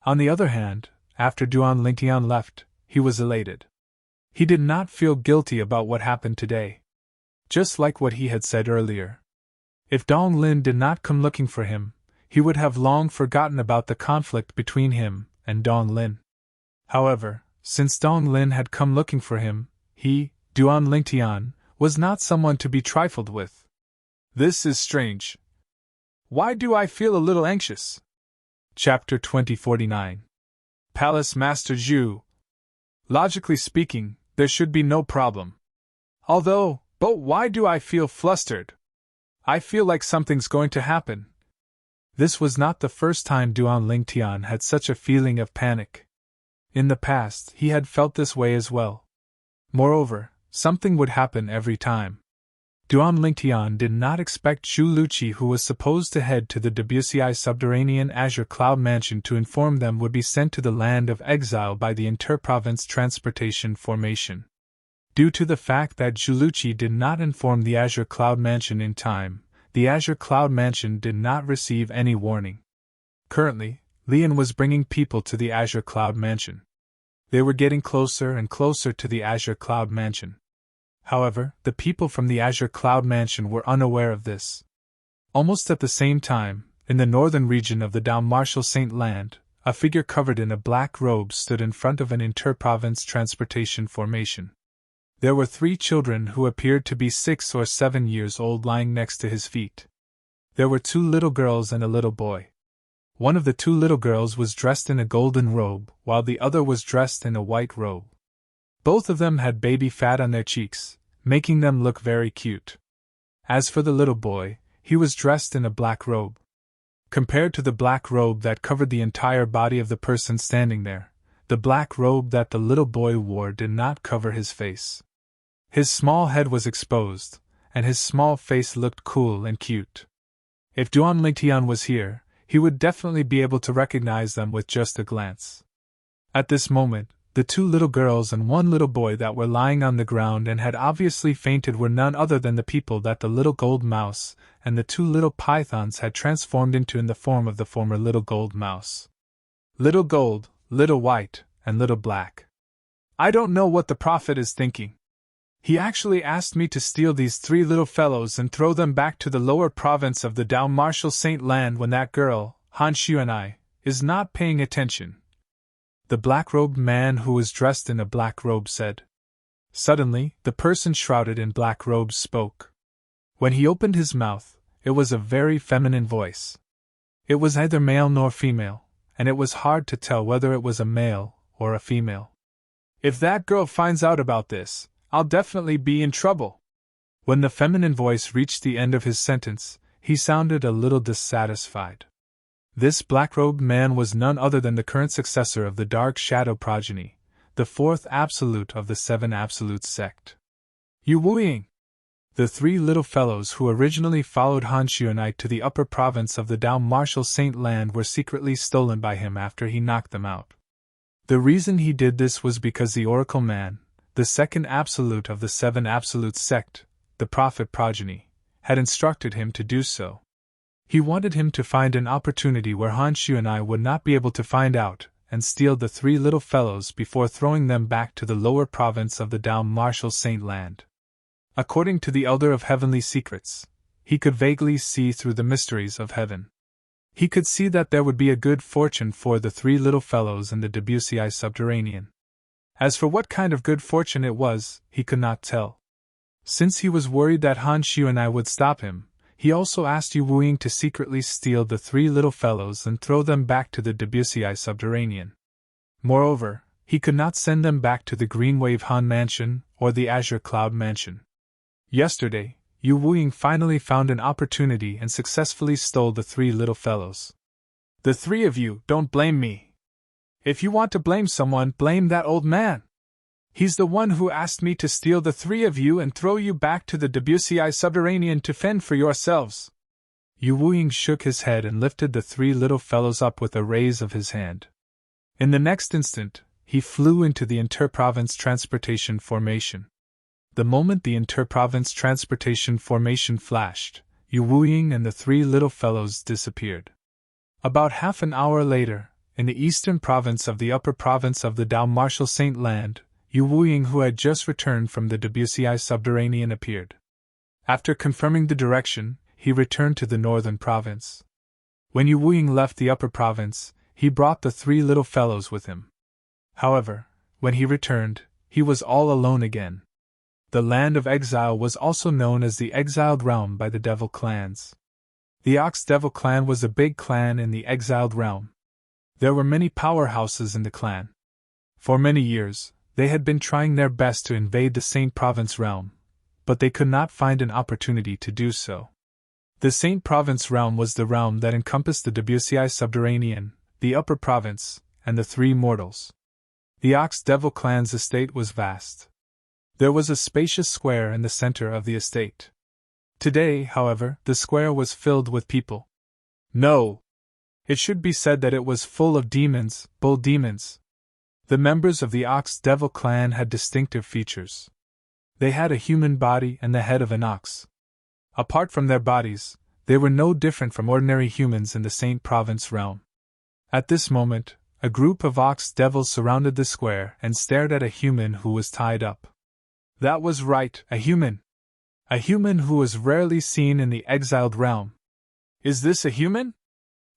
On the other hand, after Duan Lingtian left, he was elated. He did not feel guilty about what happened today. Just like what he had said earlier. If Dong Lin did not come looking for him, he would have long forgotten about the conflict between him and Dong Lin. However, since Dong Lin had come looking for him, he, Duan Lingtian, was not someone to be trifled with. This is strange. Why do I feel a little anxious? Chapter 2049. Palace Master Zhu. Logically speaking, there should be no problem. But why do I feel flustered? I feel like something's going to happen. This was not the first time Duan Lingtian had such a feeling of panic. In the past, he had felt this way as well. Moreover, something would happen every time. Duan Lingtian did not expect Zhu Luqi, who was supposed to head to the Debussy subterranean Azure Cloud Mansion to inform them, would be sent to the land of exile by the Interprovince Transportation Formation. Due to the fact that Zhu Luqi did not inform the Azure Cloud Mansion in time, the Azure Cloud Mansion did not receive any warning. Currently, Lian was bringing people to the Azure Cloud Mansion. They were getting closer and closer to the Azure Cloud Mansion. However, the people from the Azure Cloud Mansion were unaware of this. Almost at the same time, in the northern region of the Dalmartial Saint Land, a figure covered in a black robe stood in front of an interprovince transportation formation. There were 3 children who appeared to be 6 or 7 years old lying next to his feet. There were 2 little girls and a little boy. One of the 2 little girls was dressed in a golden robe, while the other was dressed in a white robe. Both of them had baby fat on their cheeks, making them look very cute. As for the little boy, he was dressed in a black robe. Compared to the black robe that covered the entire body of the person standing there, the black robe that the little boy wore did not cover his face. His small head was exposed, and his small face looked cool and cute. If Duan Lingtian was here, he would definitely be able to recognize them with just a glance. At this moment, the 2 little girls and 1 little boy that were lying on the ground and had obviously fainted were none other than the people that the little gold mouse and the 2 little pythons had transformed into in the form of the former little gold mouse. Little gold, little white, and little black. I don't know what the prophet is thinking. He actually asked me to steal these 3 little fellows and throw them back to the lower province of the Dalmartial Saint Land when that girl, Han Xuanai, is not paying attention. The black-robed man who was dressed in a black robe said. Suddenly, the person shrouded in black robes spoke. When he opened his mouth, it was a very feminine voice. It was neither male nor female, and it was hard to tell whether it was a male or a female. If that girl finds out about this, I'll definitely be in trouble. When the feminine voice reached the end of his sentence, he sounded a little dissatisfied. This black-robed man was none other than the current successor of the Dark Shadow progeny, the 4th absolute of the 7 absolutes sect. Yu Wuying! The 3 little fellows who originally followed Han Xuanai to the upper province of the Dalmartial Saint Land were secretly stolen by him after he knocked them out. The reason he did this was because the Oracle Man, the 2nd absolute of the 7 absolutes sect, the Prophet progeny, had instructed him to do so. He wanted him to find an opportunity where Han Xuanai would not be able to find out, and steal the 3 little fellows before throwing them back to the lower province of the Dalmartial Saint Land. According to the Elder of Heavenly Secrets, he could vaguely see through the mysteries of heaven. He could see that there would be a good fortune for the 3 little fellows in the Debussy subterranean. As for what kind of good fortune it was, he could not tell. Since he was worried that Han Xuanai would stop him, he also asked Yu Wuying to secretly steal the 3 little fellows and throw them back to the Debussy subterranean. Moreover, he could not send them back to the Green Wave Han Mansion or the Azure Cloud Mansion. Yesterday, Yu Wuying finally found an opportunity and successfully stole the 3 little fellows. The 3 of you, don't blame me. If you want to blame someone, blame that old man. He's the one who asked me to steal the 3 of you and throw you back to the Debussy subterranean to fend for yourselves. Yu Wuying shook his head and lifted the 3 little fellows up with a raise of his hand. In the next instant, he flew into the Interprovince Transportation Formation. The moment the Interprovince Transportation Formation flashed, Yu Wuying and the 3 little fellows disappeared. About half an hour later, in the eastern province of the upper province of the Dalmartial Saint Land, Yu Wuying, who had just returned from the Debussy subterranean, appeared. After confirming the direction, he returned to the northern province. When Yu Wuying left the upper province, he brought the 3 little fellows with him. However, when he returned, he was all alone again. The land of exile was also known as the exiled realm by the Devil clans. The Ox Devil clan was a big clan in the exiled realm. There were many powerhouses in the clan. For many years, they had been trying their best to invade the Saint Province realm, but they could not find an opportunity to do so. The Saint Province realm was the realm that encompassed the WCI Subterranean, the Upper Province, and the Three Mortals. The Ox Devil clan's estate was vast. There was a spacious square in the center of the estate. Today, however, the square was filled with people. No! It should be said that it was full of demons, bull demons. The members of the Ox Devil clan had distinctive features. They had a human body and the head of an ox. Apart from their bodies, they were no different from ordinary humans in the Saint Province realm. At this moment, a group of Ox Devils surrounded the square and stared at a human who was tied up. That was right, a human. A human who was rarely seen in the exiled realm. Is this a human?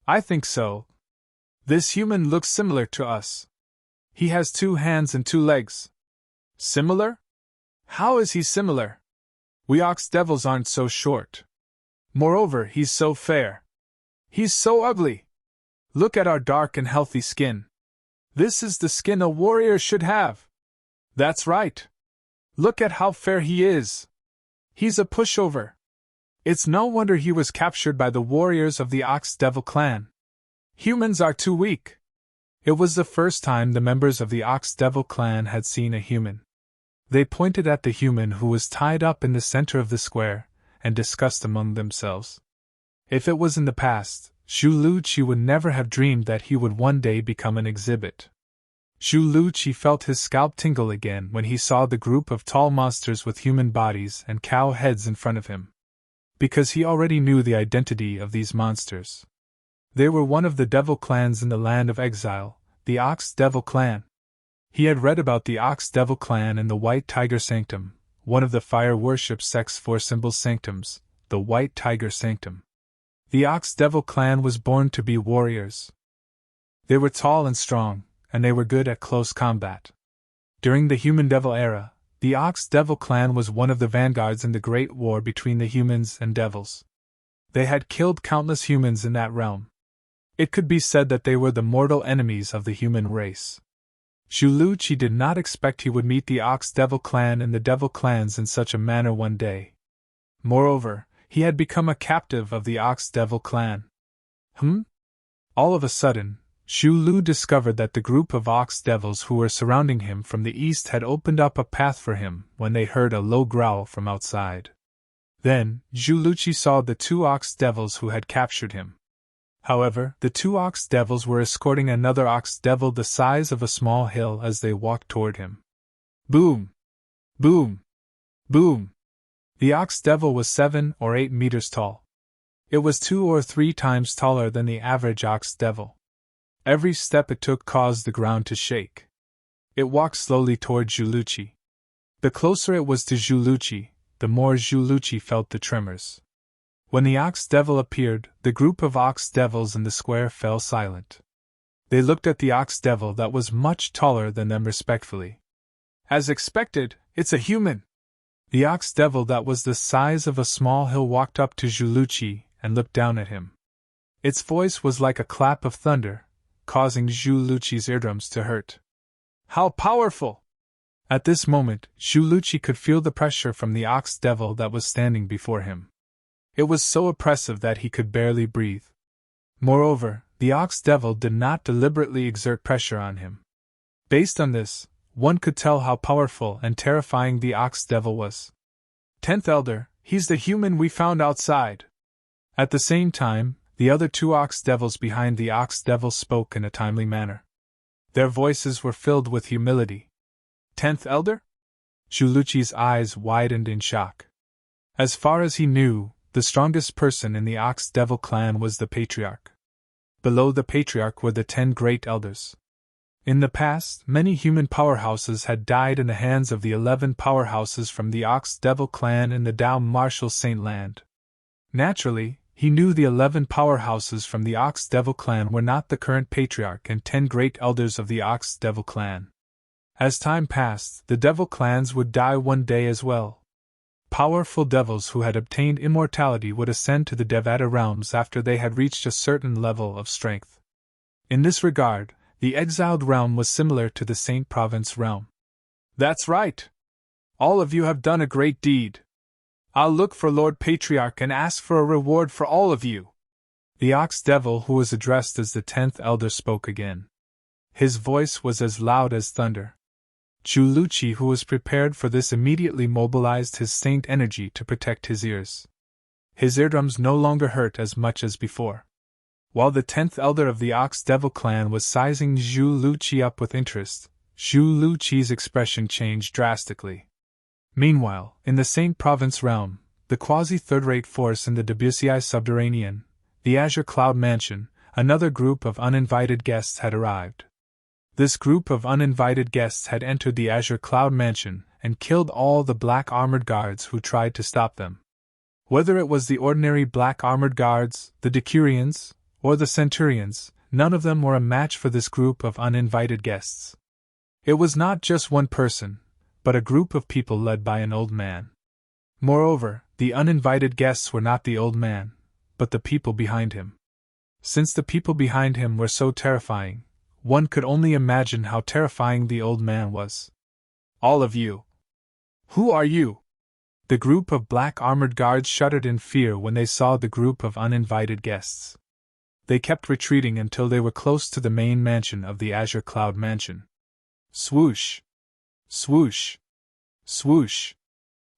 I think so. This human looks similar to us. He has 2 hands and 2 legs. Similar? How is he similar? We Ox Devils aren't so short. Moreover, he's so fair. He's so ugly. Look at our dark and healthy skin. This is the skin a warrior should have. That's right. Look at how fair he is. He's a pushover. It's no wonder he was captured by the warriors of the Ox Devil clan. Humans are too weak. It was the first time the members of the Ox Devil clan had seen a human. They pointed at the human who was tied up in the center of the square, and discussed among themselves. If it was in the past, Zhu Luqi would never have dreamed that he would one day become an exhibit. Zhu Luqi felt his scalp tingle again when he saw the group of tall monsters with human bodies and cow heads in front of him. Because he already knew the identity of these monsters. They were one of the devil clans in the land of exile, the Ox Devil clan. He had read about the Ox Devil clan in the White Tiger Sanctum, one of the fire worship sect's 4 symbol sanctums, the White Tiger Sanctum. The Ox Devil clan was born to be warriors. They were tall and strong, and they were good at close combat. During the Human Devil era, the Ox Devil clan was one of the vanguards in the Great War between the humans and devils. They had killed countless humans in that realm. It could be said that they were the mortal enemies of the human race. Zhu Luqi did not expect he would meet the Ox Devil clan and the Devil clans in such a manner one day. Moreover, he had become a captive of the Ox Devil clan. All of a sudden, Zhu Lu discovered that the group of Ox Devils who were surrounding him from the east had opened up a path for him when they heard a low growl from outside. Then, Zhu Luqi saw the 2 Ox Devils who had captured him. However, the 2 Ox Devils were escorting another Ox Devil the size of a small hill as they walked toward him. Boom! Boom! Boom! The Ox Devil was 7 or 8 meters tall. It was 2 or 3 times taller than the average Ox Devil. Every step it took caused the ground to shake. It walked slowly toward Zhu Luqi. The closer it was to Zhu Luqi, the more Zhu Luqi felt the tremors. When the Ox Devil appeared, the group of Ox Devils in the square fell silent. They looked at the Ox Devil that was much taller than them respectfully. As expected, it's a human! The Ox Devil that was the size of a small hill walked up to Zhu Luqi and looked down at him. Its voice was like a clap of thunder, causing Zhu Luqi's eardrums to hurt. How powerful! At this moment, Zhu Luqi could feel the pressure from the Ox Devil that was standing before him. It was so oppressive that he could barely breathe. Moreover, the Ox Devil did not deliberately exert pressure on him. Based on this, one could tell how powerful and terrifying the Ox Devil was. 10th Elder, he's the human we found outside. At the same time, the other 2 Ox Devils behind the Ox Devil spoke in a timely manner. Their voices were filled with humility. 10th Elder? Zhu Luqi's eyes widened in shock. As far as he knew, the strongest person in the Ox Devil clan was the Patriarch. Below the Patriarch were the 10 Great Elders. In the past, many human powerhouses had died in the hands of the 11 powerhouses from the Ox Devil clan in the Dao Martial Saint Land. Naturally, he knew the 11 powerhouses from the Ox Devil clan were not the current Patriarch and 10 Great Elders of the Ox Devil clan. As time passed, the devil clans would die one day as well. Powerful devils who had obtained immortality would ascend to the Devata realms after they had reached a certain level of strength. In this regard, the exiled realm was similar to the Saint Province realm. That's right! All of you have done a great deed. I'll look for Lord Patriarch and ask for a reward for all of you. The ox devil who was addressed as the 10th elder spoke again. His voice was as loud as thunder. Chuluchi, who was prepared for this, immediately mobilized his saint energy to protect his ears. His eardrums no longer hurt as much as before. While the 10th elder of the Ox Devil clan was sizing Chuluchi up with interest, Chuluchi's expression changed drastically. Meanwhile, in the Saint Province realm, the quasi-third-rate force in the Debussy subterranean, the Azure Cloud Mansion, another group of uninvited guests had arrived. This group of uninvited guests had entered the Azure Cloud Mansion and killed all the black armored guards who tried to stop them. Whether it was the ordinary black armored guards, the Decurions, or the Centurions, none of them were a match for this group of uninvited guests. It was not just one person, but a group of people led by an old man. Moreover, the uninvited guests were not the old man, but the people behind him. Since the people behind him were so terrifying, one could only imagine how terrifying the old man was. All of you! Who are you? The group of black armored guards shuddered in fear when they saw the group of uninvited guests. They kept retreating until they were close to the main mansion of the Azure Cloud Mansion. Swoosh! Swoosh! Swoosh!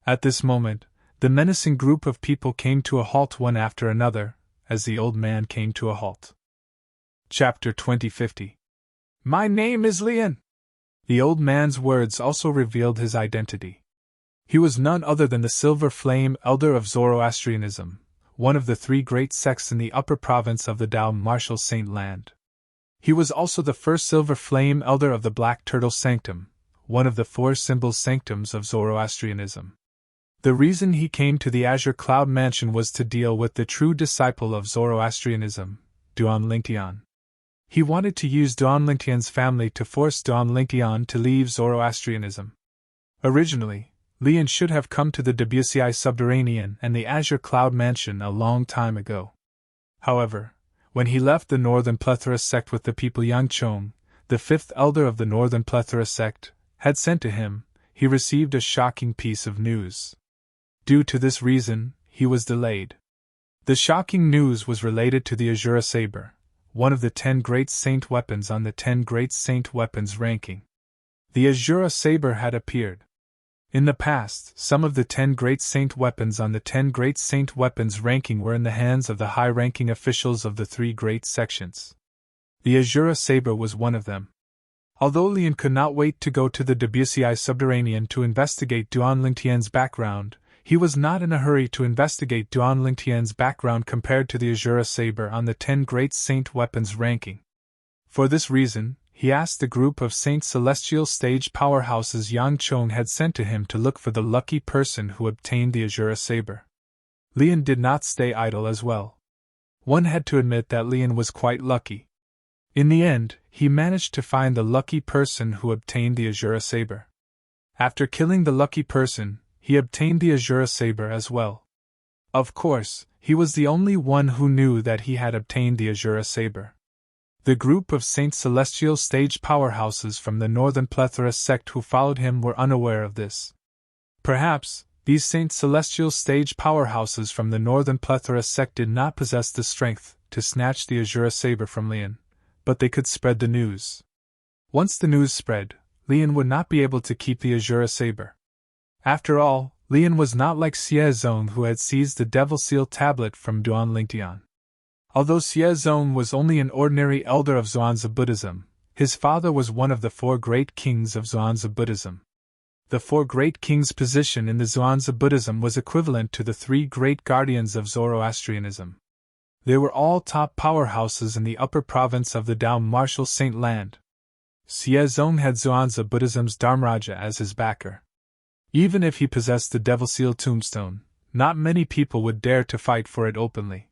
At this moment, the menacing group of people came to a halt one after another, as the old man came to a halt. Chapter 2050. My name is Lian. The old man's words also revealed his identity. He was none other than the Silver Flame Elder of Zoroastrianism, one of the 3 great sects in the upper province of the Tao Martial Saint Land. He was also the first Silver Flame Elder of the Black Turtle Sanctum, one of the 4 symbol sanctums of Zoroastrianism. The reason he came to the Azure Cloud Mansion was to deal with the true disciple of Zoroastrianism, Duan Lingtian. He wanted to use Duan Lingtian's family to force Duan Lingtian to leave Zoroastrianism. Originally, Lian should have come to the Debussy Subterranean and the Azure Cloud Mansion a long time ago. However, when he left the Northern Plethora sect with the people Yang Chong, the 5th elder of the Northern Plethora sect, had sent to him, he received a shocking piece of news. Due to this reason, he was delayed. The shocking news was related to the Azura Saber, one of the 10 great saint weapons on the 10 great saint weapons ranking. The Azura Saber had appeared. In the past, some of the 10 great saint weapons on the 10 great saint weapons ranking were in the hands of the high-ranking officials of the 3 great sections. The Azura Saber was one of them. Although Lian could not wait to go to the Debussy Subterranean to investigate Duan Lingtian's background, he was not in a hurry to investigate Duan Lingtian's background compared to the Azura Saber on the 10 great saint weapons ranking. For this reason, he asked the group of Saint Celestial stage powerhouses Yang Chong had sent to him to look for the lucky person who obtained the Azura Saber. Lian did not stay idle as well. One had to admit that Lian was quite lucky. In the end, he managed to find the lucky person who obtained the Azura Saber. After killing the lucky person, he obtained the Azura Saber as well. Of course, he was the only one who knew that he had obtained the Azura Saber. The group of Saint Celestial stage powerhouses from the Northern Plethora sect who followed him were unaware of this. Perhaps, these Saint Celestial stage powerhouses from the Northern Plethora sect did not possess the strength to snatch the Azura Saber from Lian, but they could spread the news. Once the news spread, Lian would not be able to keep the Azura Saber. After all, Lian was not like Xie Zong who had seized the Devil Seal tablet from Duan Lingtian. Although Xie Zong was only an ordinary elder of Xuanzi Buddhism, his father was one of the 4 great kings of Xuanzi Buddhism. The 4 great kings' position in the Xuanzi Buddhism was equivalent to the 3 great guardians of Zoroastrianism. They were all top powerhouses in the upper province of the Tao Martial Saint Land. Xie Zong had Xuanzi Buddhism's Dharmaraja as his backer. Even if he possessed the Devil Seal tombstone, not many people would dare to fight for it openly.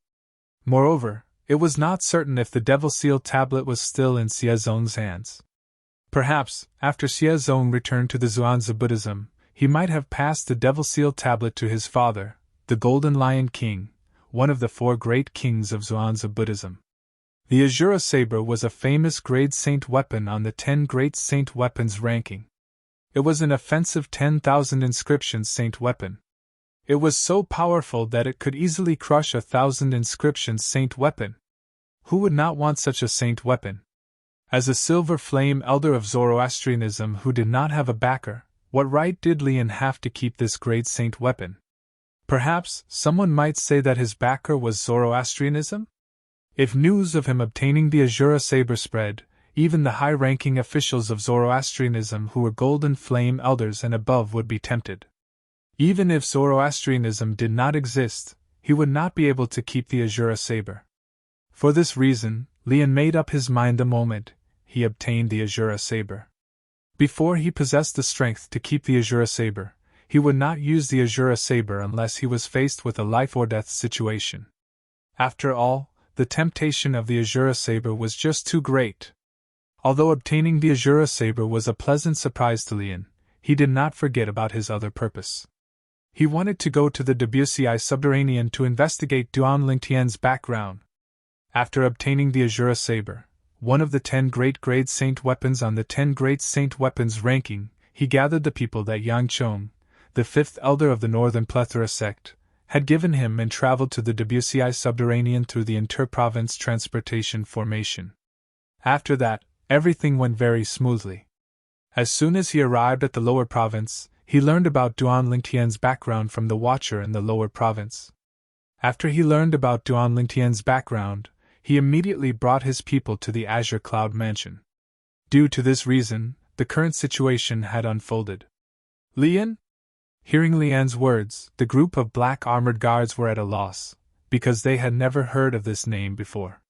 Moreover, it was not certain if the Devil Seal tablet was still in Xie Zong's hands. Perhaps, after Xie Zong returned to the Zhuangzi Buddhism, he might have passed the Devil Seal tablet to his father, the Golden Lion King, one of the 4 great kings of Zhuangzi Buddhism. The Azura saber was a famous grade saint weapon on the 10 great saint weapons ranking. It was an offensive 10,000 inscriptions saint weapon. It was so powerful that it could easily crush 1,000 inscriptions saint weapon. Who would not want such a saint weapon? As a silver flame elder of Zoroastrianism who did not have a backer, what right did Lian have to keep this great saint weapon? Perhaps someone might say that his backer was Zoroastrianism? If news of him obtaining the Azura saber spread, even the high-ranking officials of Zoroastrianism who were golden flame elders and above would be tempted. Even if Zoroastrianism did not exist, he would not be able to keep the Azura saber. For this reason, Lian made up his mind the moment he obtained the Azura saber. Before he possessed the strength to keep the Azura saber, he would not use the Azura saber unless he was faced with a life-or-death situation. After all, the temptation of the Azura saber was just too great. Although obtaining the Azura saber was a pleasant surprise to Lian, he did not forget about his other purpose. He wanted to go to the Debussy subterranean to investigate Duan Lingtian's background. After obtaining the Azura saber, one of the 10 great grade saint weapons on the 10 great saint weapons ranking, he gathered the people that Yang Chong, the 5th elder of the Northern Plethora sect, had given him and traveled to the Debussy subterranean through the inter-province transportation formation. After that, everything went very smoothly. As soon as he arrived at the lower province, he learned about Duan Lingtian's background from the watcher in the lower province. After he learned about Duan Lingtian's background, he immediately brought his people to the Azure Cloud Mansion. Due to this reason, the current situation had unfolded. Lian? Hearing Lian's words, the group of black armored guards were at a loss, because they had never heard of this name before.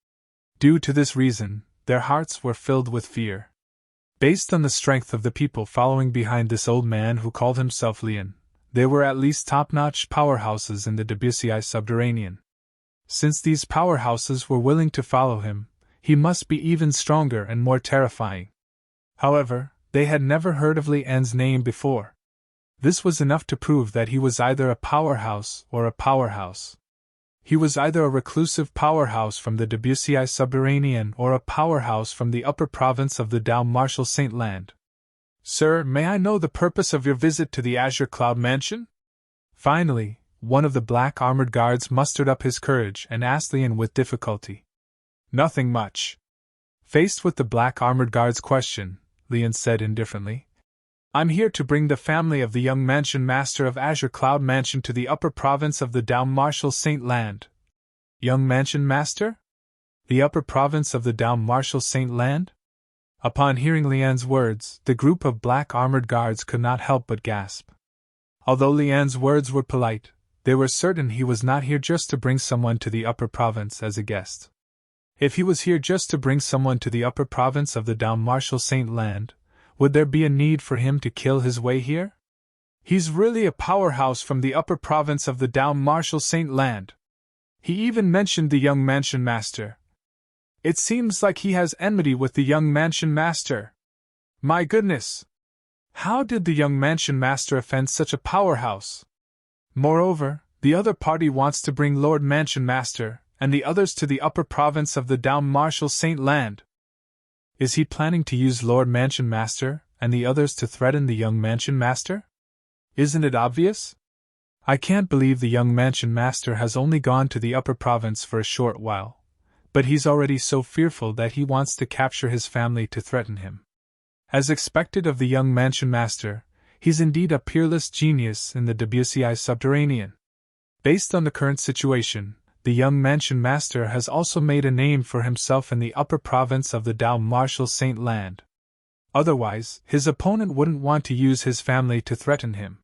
Due to this reason, their hearts were filled with fear. Based on the strength of the people following behind this old man who called himself Lian, they were at least top-notch powerhouses in the Debussy subterranean. Since these powerhouses were willing to follow him, he must be even stronger and more terrifying. However, they had never heard of Lian's name before. This was enough to prove that he was either a powerhouse or a powerhouse. He was either a reclusive powerhouse from the Debussy subterranean or a powerhouse from the upper province of the Dao Martial Saint Land. Sir, may I know the purpose of your visit to the Azure Cloud Mansion? Finally, one of the black armored guards mustered up his courage and asked Lian with difficulty. Nothing much. Faced with the black armored guard's question, Lian said indifferently, I'm here to bring the family of the young mansion master of Azure Cloud Mansion to the upper province of the Dao Martial Saint Land. Young mansion master? The upper province of the Dao Martial Saint Land? Upon hearing Lian's words, the group of black armored guards could not help but gasp. Although Lian's words were polite, they were certain he was not here just to bring someone to the upper province as a guest. If he was here just to bring someone to the upper province of the Dao Martial Saint Land, would there be a need for him to kill his way here? He's really a powerhouse from the upper province of the Dao Martial Saint Land. He even mentioned the young mansion master. It seems like he has enmity with the young mansion master. My goodness! How did the young mansion master offend such a powerhouse? Moreover, the other party wants to bring Lord Mansion Master and the others to the upper province of the Dao Martial Saint Land. Is he planning to use Lord Mansion Master and the others to threaten the young Mansion Master? Isn't it obvious? I can't believe the young Mansion Master has only gone to the upper province for a short while, but he's already so fearful that he wants to capture his family to threaten him. As expected of the young Mansion Master, he's indeed a peerless genius in the Debussy subterranean. Based on the current situation, the young Mansion Master has also made a name for himself in the upper province of the Dao Martial Saint Land. Otherwise, his opponent wouldn't want to use his family to threaten him.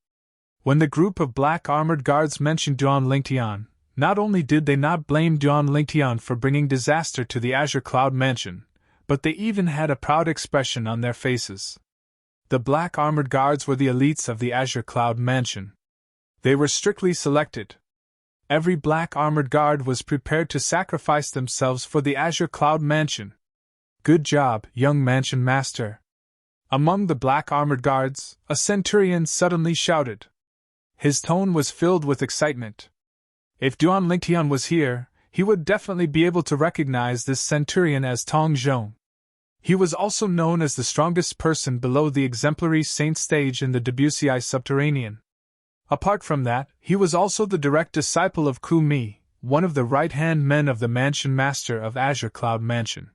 When the group of black armored guards mentioned Duan Lingtian, not only did they not blame Duan Lingtian for bringing disaster to the Azure Cloud Mansion, but they even had a proud expression on their faces. The black armored guards were the elites of the Azure Cloud Mansion. They were strictly selected. Every black armored guard was prepared to sacrifice themselves for the Azure Cloud Mansion. Good job, young Mansion Master. Among the black armored guards, a centurion suddenly shouted. His tone was filled with excitement. If Duan Lingtian was here, he would definitely be able to recognize this centurion as Tong Zhong. He was also known as the strongest person below the exemplary saint stage in the Debussy subterranean. Apart from that, he was also the direct disciple of Ku Mi, one of the right-hand men of the Mansion Master of Azure Cloud Mansion.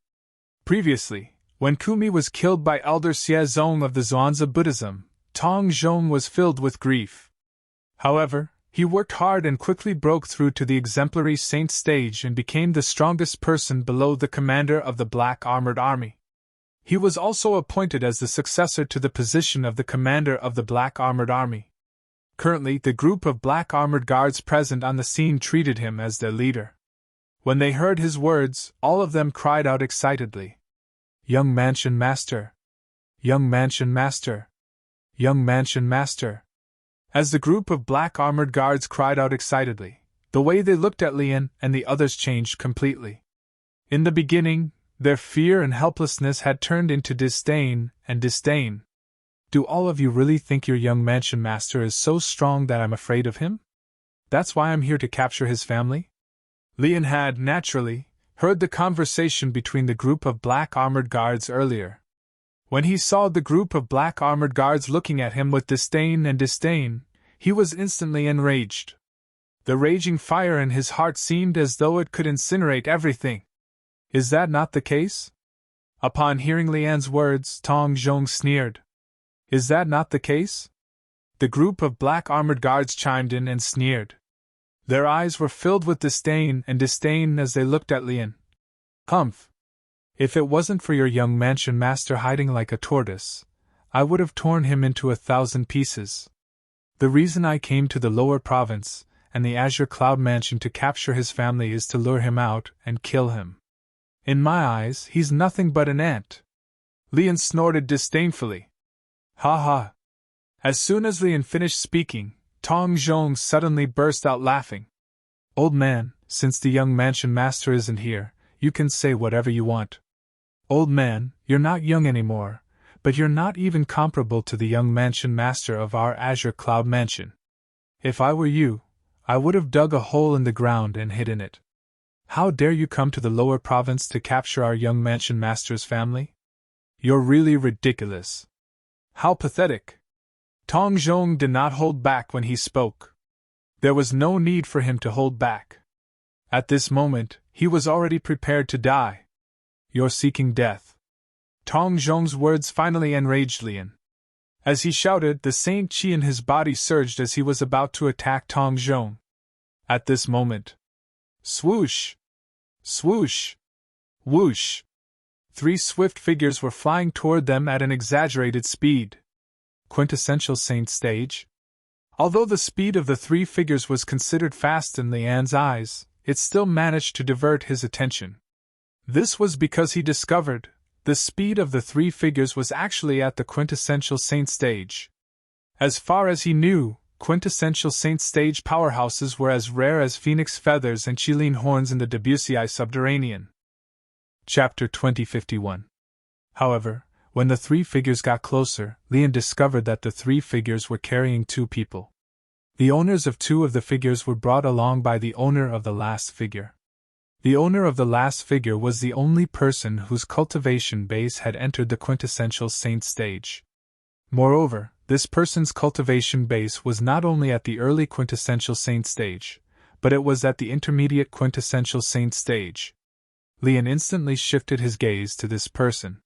Previously, when Ku Mi was killed by Elder Xie Zong of the Zhuangzi Buddhism, Tong Zhong was filled with grief. However, he worked hard and quickly broke through to the exemplary saint stage and became the strongest person below the commander of the Black Armored Army. He was also appointed as the successor to the position of the commander of the Black Armored Army. Currently, the group of black armored guards present on the scene treated him as their leader. When they heard his words, all of them cried out excitedly, "Young Mansion Master! Young Mansion Master! Young Mansion Master!" As the group of black armored guards cried out excitedly, the way they looked at Lian and the others changed completely. In the beginning, their fear and helplessness had turned into disdain and disdain. "Do all of you really think your young Mansion Master is so strong that I'm afraid of him? That's why I'm here to capture his family?" Lian had, naturally, heard the conversation between the group of black armored guards earlier. When he saw the group of black armored guards looking at him with disdain, he was instantly enraged. The raging fire in his heart seemed as though it could incinerate everything. Is that not the case? Upon hearing Lian's words, Tong Zhong sneered. Is that not the case? The group of black armored guards chimed in and sneered. Their eyes were filled with disdain as they looked at Lian. Humph! If it wasn't for your young Mansion Master hiding like a tortoise, I would have torn him into 1,000 pieces. The reason I came to the lower province and the Azure Cloud Mansion to capture his family is to lure him out and kill him. In my eyes, he's nothing but an ant. Lian snorted disdainfully. Ha ha! As soon as Lian finished speaking, Tong Zhong suddenly burst out laughing. Old man, since the young Mansion Master isn't here, you can say whatever you want. Old man, you're not young anymore, but you're not even comparable to the young Mansion Master of our Azure Cloud Mansion. If I were you, I would have dug a hole in the ground and hid in it. How dare you come to the lower province to capture our young Mansion Master's family? You're really ridiculous. How pathetic! Tong Zhong did not hold back when he spoke. There was no need for him to hold back. At this moment, he was already prepared to die. You're seeking death. Tong Zhong's words finally enraged Lian. As he shouted, the Saint Qi in his body surged as he was about to attack Tong Zhong. At this moment, swoosh! Swoosh! Whoosh! 3 swift figures were flying toward them at an exaggerated speed. Quintessential Saint Stage? Although the speed of the 3 figures was considered fast in Lian's eyes, it still managed to divert his attention. This was because he discovered the speed of the 3 figures was actually at the Quintessential Saint Stage. As far as he knew, Quintessential Saint Stage powerhouses were as rare as phoenix feathers and Qilin horns in the Debussy subterranean. Chapter 2051. However, when the 3 figures got closer, Lian discovered that the 3 figures were carrying 2 people. The owners of 2 of the figures were brought along by the owner of the last figure. The owner of the last figure was the only person whose cultivation base had entered the Quintessential Saint Stage. Moreover, this person's cultivation base was not only at the early Quintessential Saint Stage, but it was at the intermediate Quintessential Saint Stage. Lian instantly shifted his gaze to this person.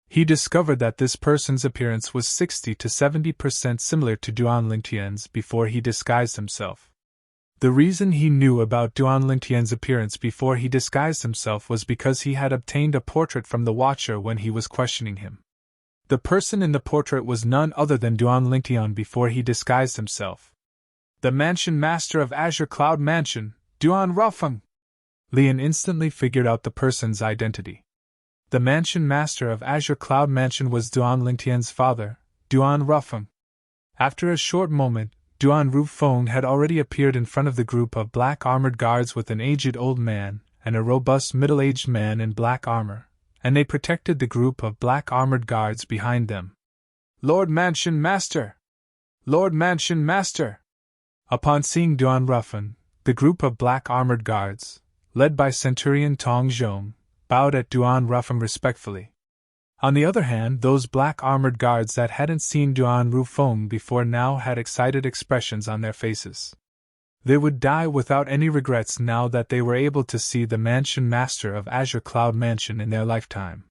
He discovered that this person's appearance was 60 to 70% similar to Duan Lingtian's before he disguised himself. The reason he knew about Duan Lingtian's appearance before he disguised himself was because he had obtained a portrait from the Watcher when he was questioning him. The person in the portrait was none other than Duan Lingtian before he disguised himself. The Mansion Master of Azure Cloud Mansion, Duan Rufeng! Lian instantly figured out the person's identity. The Mansion Master of Azure Cloud Mansion was Duan Lingtian's father, Duan Rufeng. After a short moment, Duan Rufeng had already appeared in front of the group of black armored guards with an aged old man and a robust middle-aged man in black armor, and they protected the group of black armored guards behind them. Lord Mansion Master! Lord Mansion Master! Upon seeing Duan Ruffin, the group of black armored guards, led by Centurion Tong Zhong, bowed at Duan Ruffin respectfully. On the other hand, those black armored guards that hadn't seen Duan Ruffin before now had excited expressions on their faces. They would die without any regrets now that they were able to see the Mansion Master of Azure Cloud Mansion in their lifetime.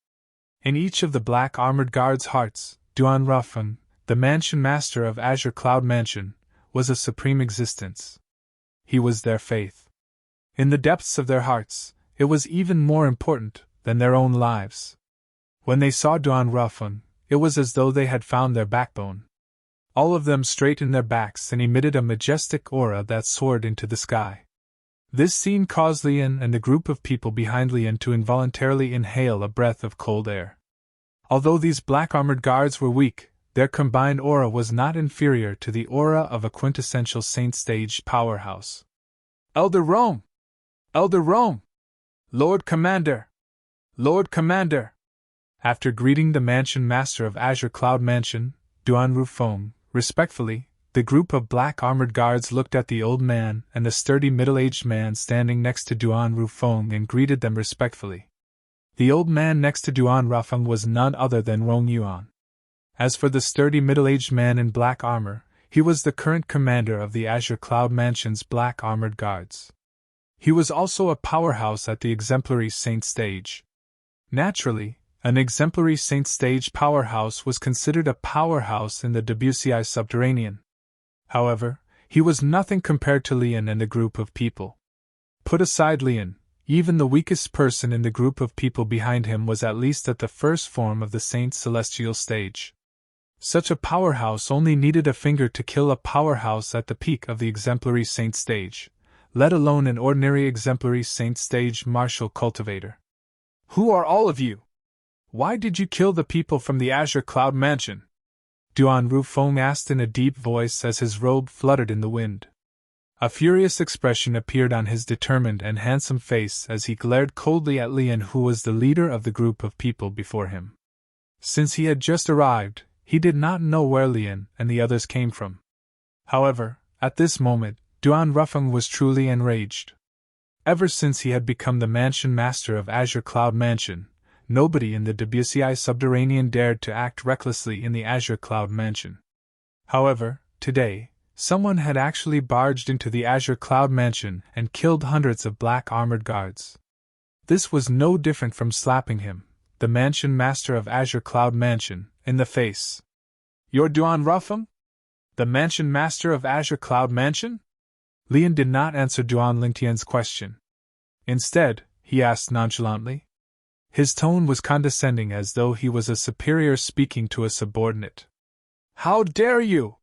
In each of the black armored guards' hearts, Duan Ruffin, the Mansion Master of Azure Cloud Mansion, was a supreme existence. He was their faith. In the depths of their hearts, it was even more important than their own lives. When they saw Duan Ruffin, it was as though they had found their backbone. All of them straightened their backs and emitted a majestic aura that soared into the sky. This scene caused Lian and the group of people behind Lian to involuntarily inhale a breath of cold air. Although these black armored guards were weak, their combined aura was not inferior to the aura of a quintessential Saint Stage powerhouse. Elder Rome! Elder Rome! Lord Commander! Lord Commander! After greeting the Mansion Master of Azure Cloud Mansion, Duan Ruffin, respectfully, the group of black armored guards looked at the old man and the sturdy middle-aged man standing next to Duan Ruffin and greeted them respectfully. The old man next to Duan Ruffin was none other than Wong Yuan. As for the sturdy middle-aged man in black armor, he was the current commander of the Azure Cloud Mansion's black armored guards. He was also a powerhouse at the exemplary Saint Stage. Naturally, an exemplary Saint Stage powerhouse was considered a powerhouse in the WCI subterranean. However, he was nothing compared to Lian and the group of people. Put aside Lian, even the weakest person in the group of people behind him was at least at the first form of the Saint Celestial Stage. Such a powerhouse only needed a finger to kill a powerhouse at the peak of the exemplary Saint Stage, let alone an ordinary exemplary Saint Stage martial cultivator. Who are all of you? Why did you kill the people from the Azure Cloud Mansion? Duan Ruffin asked in a deep voice as his robe fluttered in the wind. A furious expression appeared on his determined and handsome face as he glared coldly at Lian, who was the leader of the group of people before him. Since he had just arrived, he did not know where Lian and the others came from. However, at this moment, Duan Ruffin was truly enraged. Ever since he had become the Mansion Master of Azure Cloud Mansion, nobody in the WCI subterranean dared to act recklessly in the Azure Cloud Mansion. However, today, someone had actually barged into the Azure Cloud Mansion and killed hundreds of black armored guards. This was no different from slapping him, the Mansion Master of Azure Cloud Mansion, in the face. You're Duan Ruffin? The Mansion Master of Azure Cloud Mansion? Lian did not answer Duan Lingtian's question. Instead, he asked nonchalantly. His tone was condescending, as though he was a superior speaking to a subordinate. How dare you!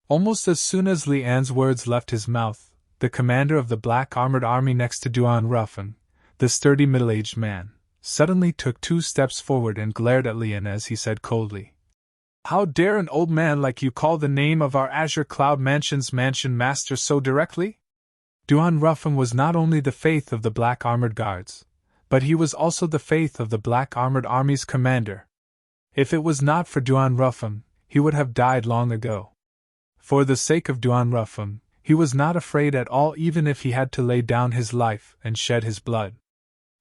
Almost as soon as Lian's words left his mouth, the commander of the black armored army next to Duan Ruffin, the sturdy middle-aged man, suddenly took 2 steps forward and glared at Lian as he said coldly, How dare an old man like you call the name of our Azure Cloud Mansion's Mansion Master so directly? Duan Ruffin was not only the faith of the black armored guards, but he was also the faith of the black armored army's commander. If it was not for Duan Ruffin, he would have died long ago. For the sake of Duan Ruffin, he was not afraid at all, even if he had to lay down his life and shed his blood.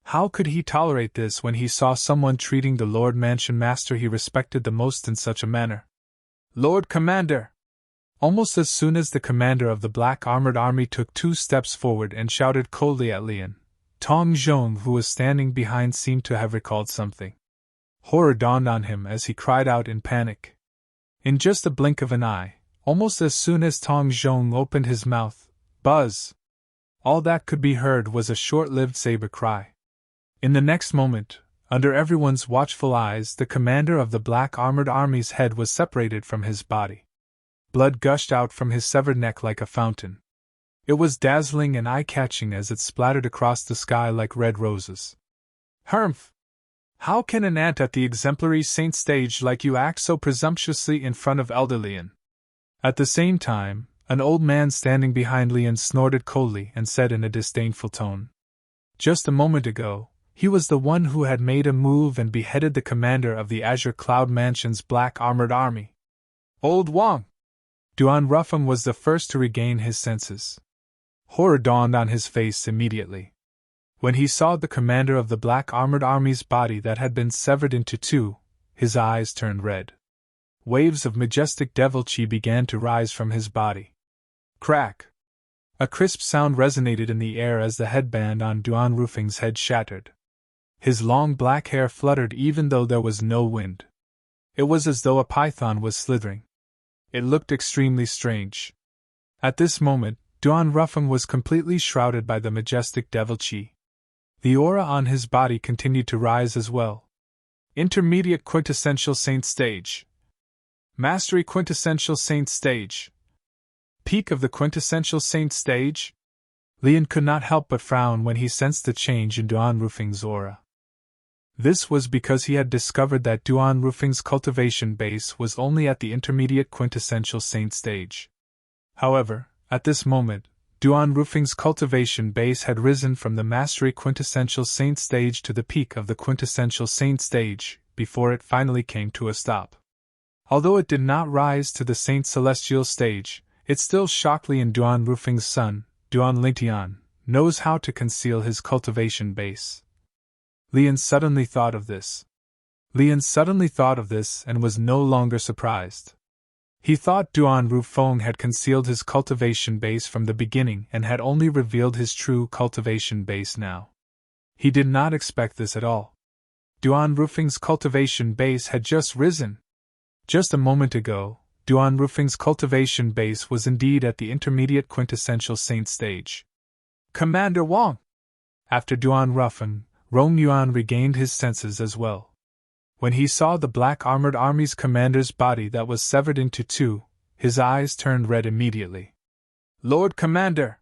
How could he tolerate this when he saw someone treating the Lord Mansion Master he respected the most in such a manner? Lord Commander! Almost as soon as the commander of the black armored army took 2 steps forward and shouted coldly at Lian, Tong Zhong, who was standing behind, seemed to have recalled something. Horror dawned on him as he cried out in panic. In just a blink of an eye, almost as soon as Tong Zhong opened his mouth, buzz! All that could be heard was a short-lived saber cry. In the next moment, under everyone's watchful eyes, the commander of the black armored army's head was separated from his body. Blood gushed out from his severed neck like a fountain. It was dazzling and eye-catching as it splattered across the sky like red roses. Humph! How can an ant at the exemplary Saint Stage like you act so presumptuously in front of Elder Lian? At the same time, an old man standing behind Lian snorted coldly and said in a disdainful tone, Just a moment ago, he was the one who had made a move and beheaded the commander of the Azure Cloud Mansion's black armored army. Old Wang! Duan Ruffeng was the first to regain his senses. Horror dawned on his face immediately. When he saw the commander of the Black Armored Army's body that had been severed into two, his eyes turned red. Waves of majestic devil chi began to rise from his body. Crack! A crisp sound resonated in the air as the headband on Duan Ruffeng's head shattered. His long black hair fluttered even though there was no wind. It was as though a python was slithering. It looked extremely strange. At this moment, Duan Ruffeng was completely shrouded by the majestic devil chi. The aura on his body continued to rise as well. Intermediate quintessential saint stage. Mastery quintessential saint stage. Peak of the quintessential saint stage? Lian could not help but frown when he sensed the change in Duan Ruffeng's aura. This was because he had discovered that Duan Ruffeng's cultivation base was only at the intermediate quintessential saint stage. However, at this moment, Duan Ruffeng's cultivation base had risen from the mastery quintessential saint stage to the peak of the quintessential saint stage, before it finally came to a stop. Although it did not rise to the saint celestial stage, it still shocked Lian. Duan Ruffeng's son, Duan Lingtian, knows how to conceal his cultivation base. Lian suddenly thought of this. And was no longer surprised. He thought Duan Ruffeng had concealed his cultivation base from the beginning and had only revealed his true cultivation base now. He did not expect this at all. Duan Ruffeng's cultivation base had just risen. Just a moment ago, Duan Ruffeng's cultivation base was indeed at the intermediate quintessential saint stage. Commander Wang! After Duan Ruffeng, Rong Yuan regained his senses as well. When he saw the Black Armored Army's commander's body that was severed into two, his eyes turned red immediately. Lord Commander!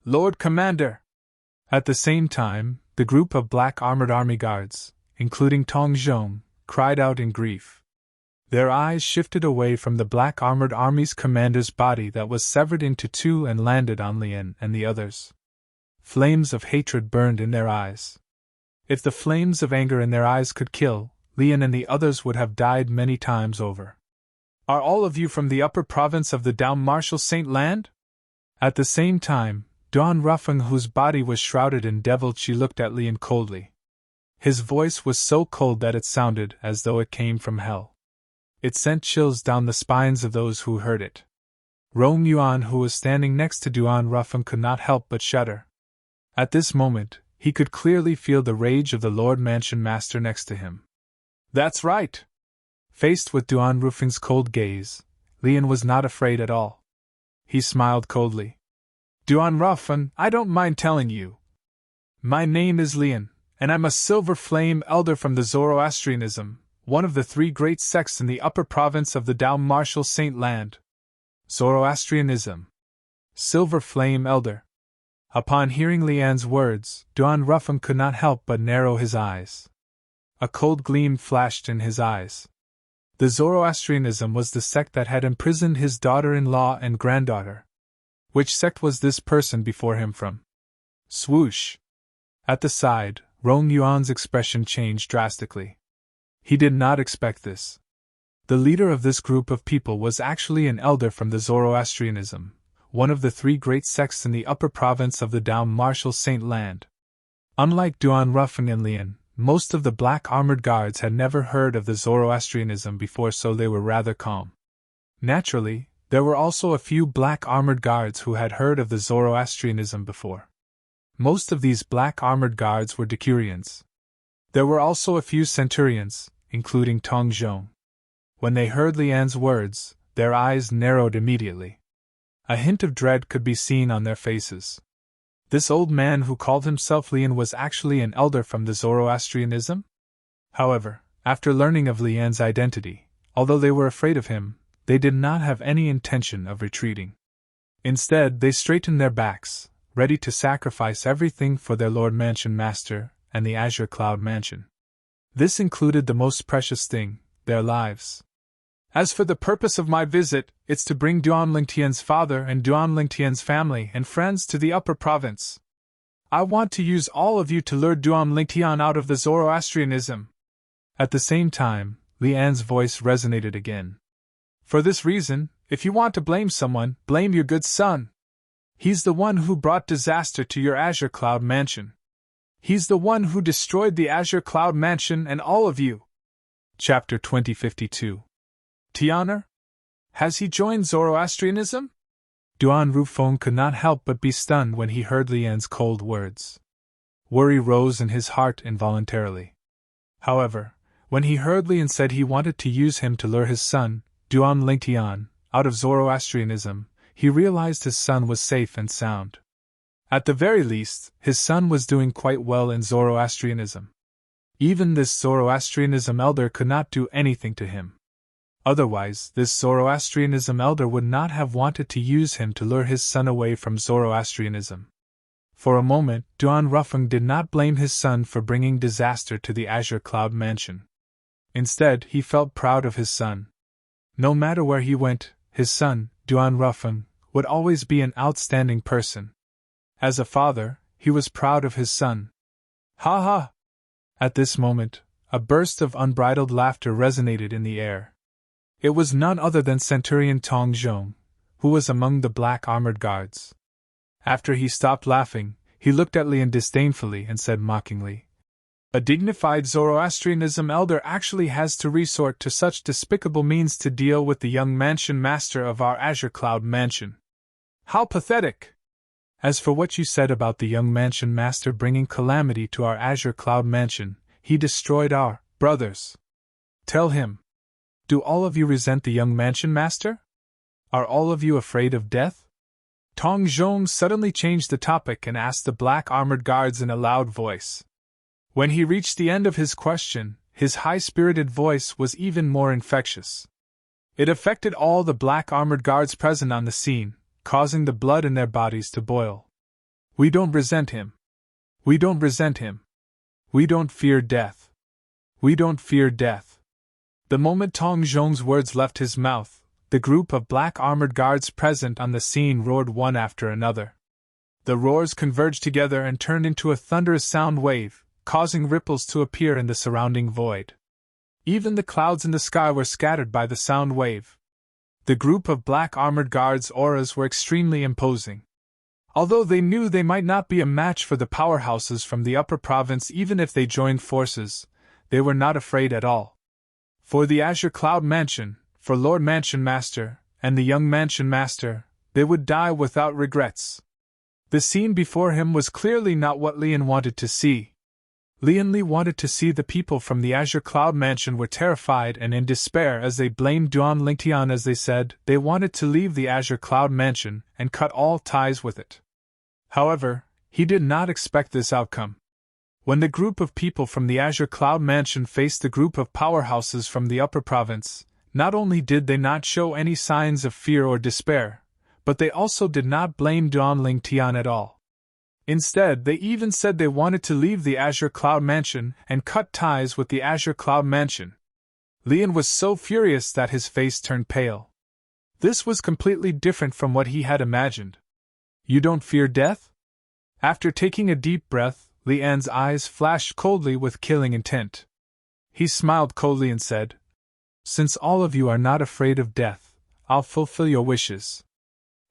Lord Commander! At the same time, the group of Black Armored Army guards, including Tong Zhong, cried out in grief. Their eyes shifted away from the Black Armored Army's commander's body that was severed into two and landed on Lian and the others. Flames of hatred burned in their eyes. If the flames of anger in their eyes could kill, Lian and the others would have died many times over. Are all of you from the upper province of the Dao Martial Saint Land? At the same time, Duan Ruffeng, whose body was shrouded in devil chi, looked at Lian coldly. His voice was so cold that it sounded as though it came from hell. It sent chills down the spines of those who heard it. Rong Yuan, who was standing next to Duan Ruffeng, could not help but shudder. At this moment, he could clearly feel the rage of the Lord Mansion Master next to him. That's right! Faced with Duan Ruffeng's cold gaze, Lian was not afraid at all. He smiled coldly. Duan Ruffeng, I don't mind telling you. My name is Lian, and I'm a Silver Flame Elder from the Zoroastrianism, one of the three great sects in the upper province of the Dao Martial Saint Land. Zoroastrianism. Silver Flame Elder. Upon hearing Lian's words, Duan Ruffeng could not help but narrow his eyes. A cold gleam flashed in his eyes. The Zoroastrianism was the sect that had imprisoned his daughter-in-law and granddaughter. Which sect was this person before him from? Swoosh! At the side, Rong Yuan's expression changed drastically. He did not expect this. The leader of this group of people was actually an elder from the Zoroastrianism, one of the three great sects in the upper province of the Dao Martial Saint Land. Unlike Duan Ruffeng and Lian, most of the Black Armored Guards had never heard of the Zoroastrianism before, so they were rather calm. Naturally, there were also a few Black Armored Guards who had heard of the Zoroastrianism before. Most of these Black Armored Guards were Decurions. There were also a few Centurions, including Tong Zhong. When they heard Lian's words, their eyes narrowed immediately. A hint of dread could be seen on their faces. This old man who called himself Lian was actually an elder from the Zoroastrianism? However, after learning of Lian's identity, although they were afraid of him, they did not have any intention of retreating. Instead, they straightened their backs, ready to sacrifice everything for their Lord Mansion Master and the Azure Cloud Mansion. This included the most precious thing, their lives. As for the purpose of my visit, it's to bring Duan Lingtian's father and Duan Lingtian's family and friends to the upper province. I want to use all of you to lure Duan Lingtian out of the Zoroastrianism. At the same time, Lian's voice resonated again. For this reason, if you want to blame someone, blame your good son. He's the one who brought disaster to your Azure Cloud Mansion. He's the one who destroyed the Azure Cloud Mansion and all of you. Chapter 2052. Tianar? Has he joined Zoroastrianism? Duan Rufeng could not help but be stunned when he heard Lian's cold words. Worry rose in his heart involuntarily. However, when he heard Lian said he wanted to use him to lure his son, Duan Lingtian, out of Zoroastrianism, he realized his son was safe and sound. At the very least, his son was doing quite well in Zoroastrianism. Even this Zoroastrianism elder could not do anything to him. Otherwise, this Zoroastrianism elder would not have wanted to use him to lure his son away from Zoroastrianism. For a moment, Duan Rufeng did not blame his son for bringing disaster to the Azure Cloud Mansion. Instead, he felt proud of his son. No matter where he went, his son, Duan Rufeng, would always be an outstanding person. As a father, he was proud of his son. Ha ha! At this moment, a burst of unbridled laughter resonated in the air. It was none other than Centurion Tong Zhong, who was among the black armored guards. After he stopped laughing, he looked at Lian disdainfully and said mockingly, "A dignified Zoroastrianism elder actually has to resort to such despicable means to deal with the young mansion master of our Azure Cloud Mansion. How pathetic! As for what you said about the young mansion master bringing calamity to our Azure Cloud Mansion, he destroyed our brothers. Tell him. Do all of you resent the young mansion master? Are all of you afraid of death?" Tong Zhong suddenly changed the topic and asked the black armored guards in a loud voice. When he reached the end of his question, his high-spirited voice was even more infectious. It affected all the black armored guards present on the scene, causing the blood in their bodies to boil. "We don't resent him. We don't resent him. We don't fear death. We don't fear death." The moment Tong Zhong's words left his mouth, the group of black armored guards present on the scene roared one after another. The roars converged together and turned into a thunderous sound wave, causing ripples to appear in the surrounding void. Even the clouds in the sky were scattered by the sound wave. The group of black armored guards' auras were extremely imposing. Although they knew they might not be a match for the powerhouses from the upper province even if they joined forces, they were not afraid at all. For the Azure Cloud Mansion, for Lord Mansion Master, and the young Mansion Master, they would die without regrets. The scene before him was clearly not what Lian wanted to see. Lian Li wanted to see the people from the Azure Cloud Mansion were terrified and in despair as they blamed Duan Lingtian. As they said, they wanted to leave the Azure Cloud Mansion and cut all ties with it. However, he did not expect this outcome. When the group of people from the Azure Cloud Mansion faced the group of powerhouses from the upper province, not only did they not show any signs of fear or despair, but they also did not blame Duan Lingtian at all. Instead, they even said they wanted to leave the Azure Cloud Mansion and cut ties with the Azure Cloud Mansion. Lian was so furious that his face turned pale. This was completely different from what he had imagined. "You don't fear death?" After taking a deep breath, Lian's eyes flashed coldly with killing intent. He smiled coldly and said, "Since all of you are not afraid of death, I'll fulfill your wishes."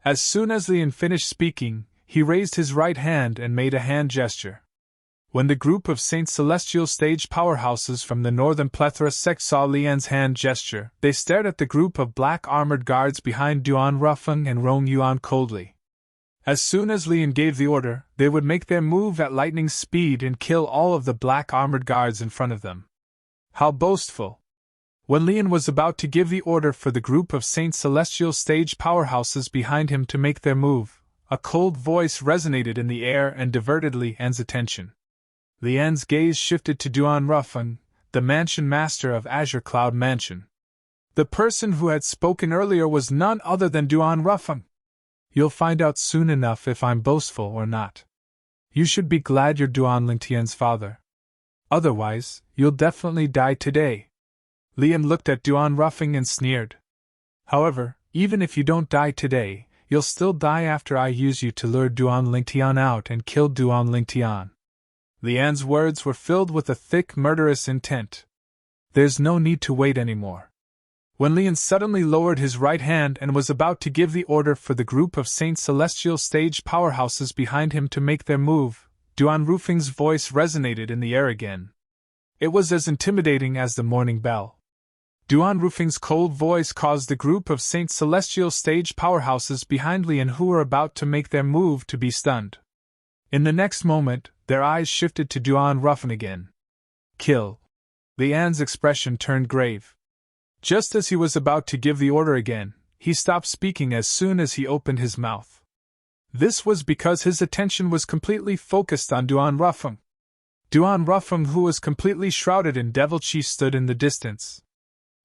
As soon as Lian finished speaking, he raised his right hand and made a hand gesture. When the group of Saint Celestial stage powerhouses from the Northern Plethora sect saw Lian's hand gesture, they stared at the group of black armored guards behind Duan Rufeng and Rong Yuan coldly. As soon as Lian gave the order, they would make their move at lightning speed and kill all of the black armored guards in front of them. How boastful! When Lian was about to give the order for the group of Saint Celestial stage powerhouses behind him to make their move, a cold voice resonated in the air and diverted Lian's attention. Lian's gaze shifted to Duan Rufeng, the mansion master of Azure Cloud Mansion. The person who had spoken earlier was none other than Duan Rufeng. "You'll find out soon enough if I'm boastful or not. You should be glad you're Duan Lingtian's father. Otherwise, you'll definitely die today." Lian looked at Duan Rufeng and sneered. "However, even if you don't die today, you'll still die after I use you to lure Duan Lingtian out and kill Duan Lingtian." Lian's words were filled with a thick, murderous intent. "There's no need to wait anymore. When Lian suddenly lowered his right hand and was about to give the order for the group of Saint Celestial stage powerhouses behind him to make their move, Duan Rufing's voice resonated in the air again. It was as intimidating as the morning bell. Duan Rufing's cold voice caused the group of Saint Celestial stage powerhouses behind Lian who were about to make their move to be stunned. In the next moment, their eyes shifted to Duan Rufin again. Kill. Lian's expression turned grave. Just as he was about to give the order again, he stopped speaking as soon as he opened his mouth. This was because his attention was completely focused on Duan Rufin. Duan Rufin, who was completely shrouded in devil chi, stood in the distance.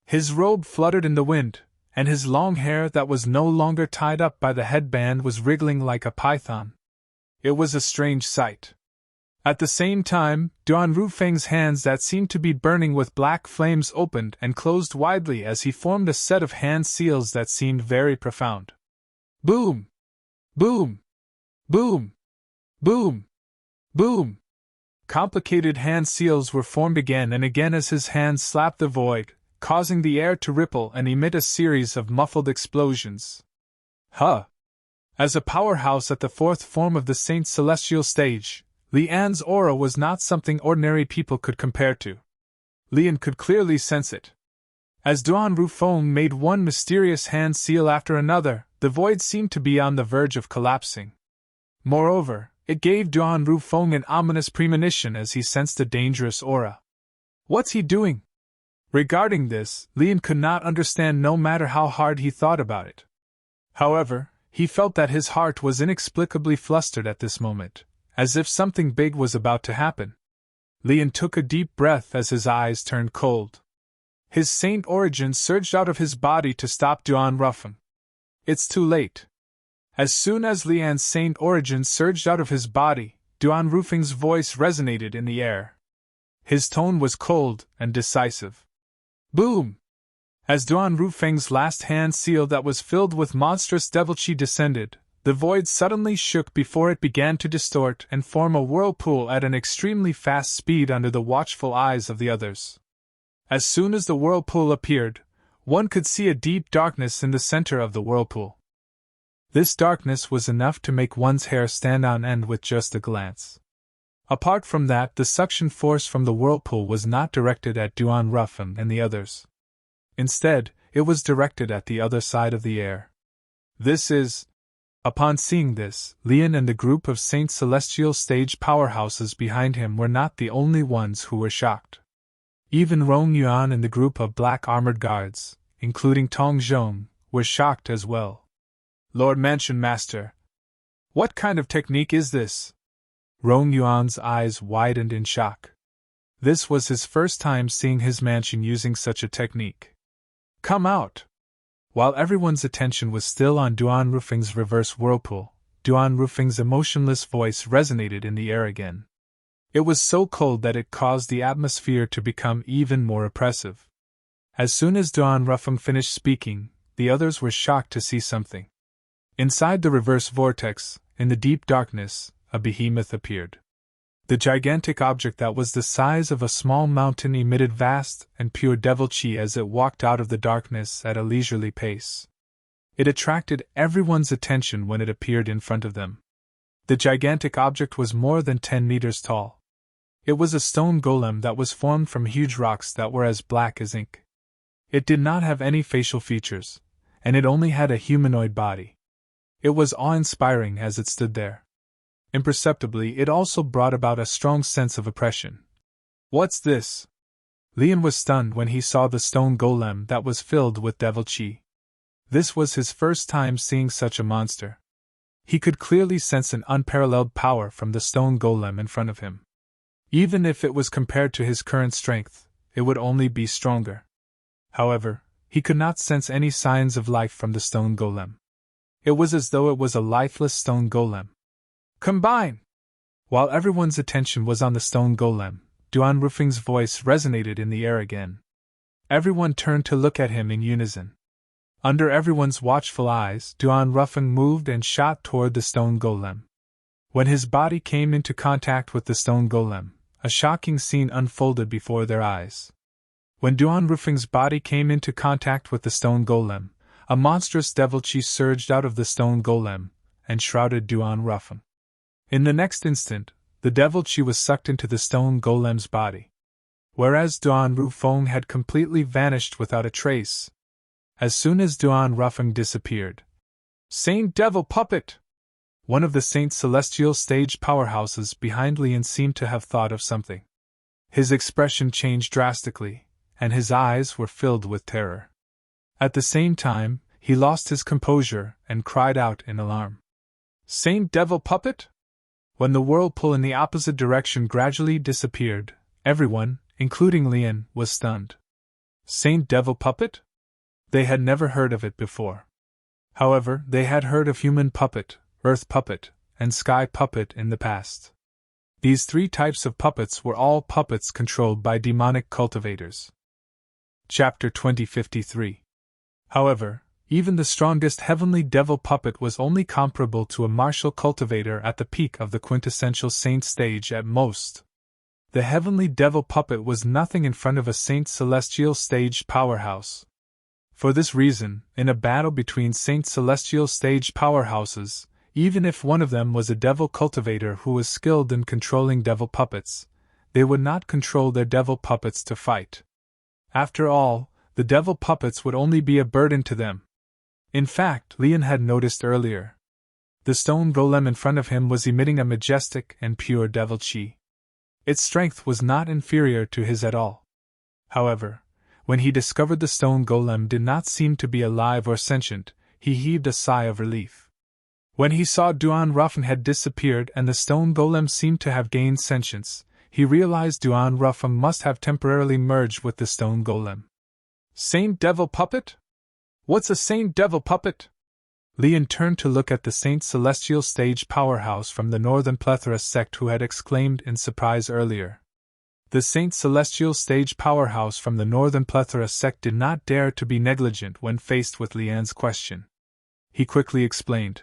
His robe fluttered in the wind, and his long hair that was no longer tied up by the headband was wriggling like a python. It was a strange sight. At the same time, Duan Rufing's hands that seemed to be burning with black flames opened and closed widely as he formed a set of hand seals that seemed very profound. Boom! Boom! Boom! Boom! Boom! Complicated hand seals were formed again and again as his hands slapped the void, causing the air to ripple and emit a series of muffled explosions. Huh! As a powerhouse at the fourth form of the Saint Celestial stage, Lian's aura was not something ordinary people could compare to. Lian could clearly sense it. As Duan Rufeng made one mysterious hand seal after another, the void seemed to be on the verge of collapsing. Moreover, it gave Duan Rufeng an ominous premonition as he sensed a dangerous aura. What's he doing? Regarding this, Lian could not understand no matter how hard he thought about it. However, he felt that his heart was inexplicably flustered at this moment, as if something big was about to happen. Lian took a deep breath as his eyes turned cold. His saint origin surged out of his body to stop Duan Rufeng. It's too late. As soon as Lian's saint origin surged out of his body, Duan Rufeng's voice resonated in the air. His tone was cold and decisive. Boom! As Duan Rufeng's last hand seal that was filled with monstrous devil chi descended, the void suddenly shook before it began to distort and form a whirlpool at an extremely fast speed under the watchful eyes of the others. As soon as the whirlpool appeared, one could see a deep darkness in the center of the whirlpool. This darkness was enough to make one's hair stand on end with just a glance. Apart from that, the suction force from the whirlpool was not directed at Duan Rufeng and the others. Instead, it was directed at the other side of the air. This is... Upon seeing this, Lian and the group of Saint Celestial stage powerhouses behind him were not the only ones who were shocked. Even Rong Yuan and the group of black armored guards, including Tong Zhong, were shocked as well. Lord Mansion Master, what kind of technique is this? Rong Yuan's eyes widened in shock. This was his first time seeing his mansion using such a technique. Come out! While everyone's attention was still on Duan Rufeng's reverse whirlpool, Duan Rufeng's emotionless voice resonated in the air again. It was so cold that it caused the atmosphere to become even more oppressive. As soon as Duan Rufeng finished speaking, the others were shocked to see something. Inside the reverse vortex, in the deep darkness, a behemoth appeared. The gigantic object that was the size of a small mountain emitted vast and pure devil chi as it walked out of the darkness at a leisurely pace. It attracted everyone's attention when it appeared in front of them. The gigantic object was more than 10 meters tall. It was a stone golem that was formed from huge rocks that were as black as ink. It did not have any facial features, and it only had a humanoid body. It was awe-inspiring as it stood there. Imperceptibly, it also brought about a strong sense of oppression. What's this? Lian was stunned when he saw the stone golem that was filled with devil chi. This was his first time seeing such a monster. He could clearly sense an unparalleled power from the stone golem in front of him. Even if it was compared to his current strength, it would only be stronger. However, he could not sense any signs of life from the stone golem. It was as though it was a lifeless stone golem. Combine! While everyone's attention was on the stone golem, Duan Rufeng's voice resonated in the air again. Everyone turned to look at him in unison. Under everyone's watchful eyes, Duan Rufeng moved and shot toward the stone golem. When his body came into contact with the stone golem, a shocking scene unfolded before their eyes. When Duan Rufeng's body came into contact with the stone golem, a monstrous devil chi surged out of the stone golem and shrouded Duan Rufeng. In the next instant, the devil chi was sucked into the stone golem's body. Whereas Duan Rufeng had completely vanished without a trace. As soon as Duan Rufeng disappeared, Saint Devil Puppet! One of the Saint Celestial stage powerhouses behind Lian seemed to have thought of something. His expression changed drastically, and his eyes were filled with terror. At the same time, he lost his composure and cried out in alarm. Saint Devil Puppet? When the whirlpool in the opposite direction gradually disappeared, everyone, including Lian, was stunned. Saint Devil Puppet? They had never heard of it before. However, they had heard of human puppet, earth puppet, and sky puppet in the past. These three types of puppets were all puppets controlled by demonic cultivators. Chapter 2053. However, even the strongest heavenly devil puppet was only comparable to a martial cultivator at the peak of the quintessential saint stage at most. The heavenly devil puppet was nothing in front of a saint celestial stage powerhouse. For this reason, in a battle between saint celestial stage powerhouses, even if one of them was a devil cultivator who was skilled in controlling devil puppets, they would not control their devil puppets to fight. After all, the devil puppets would only be a burden to them. In fact, Lian had noticed earlier. The stone golem in front of him was emitting a majestic and pure devil chi. Its strength was not inferior to his at all. However, when he discovered the stone golem did not seem to be alive or sentient, he heaved a sigh of relief. When he saw Duan Rufeng had disappeared and the stone golem seemed to have gained sentience, he realized Duan Rufeng must have temporarily merged with the stone golem. Saint Devil Puppet? What's a Saint Devil Puppet? Lian turned to look at the Saint Celestial stage powerhouse from the Northern Plethora sect who had exclaimed in surprise earlier. The Saint Celestial stage powerhouse from the Northern Plethora sect did not dare to be negligent when faced with Lian's question. He quickly explained.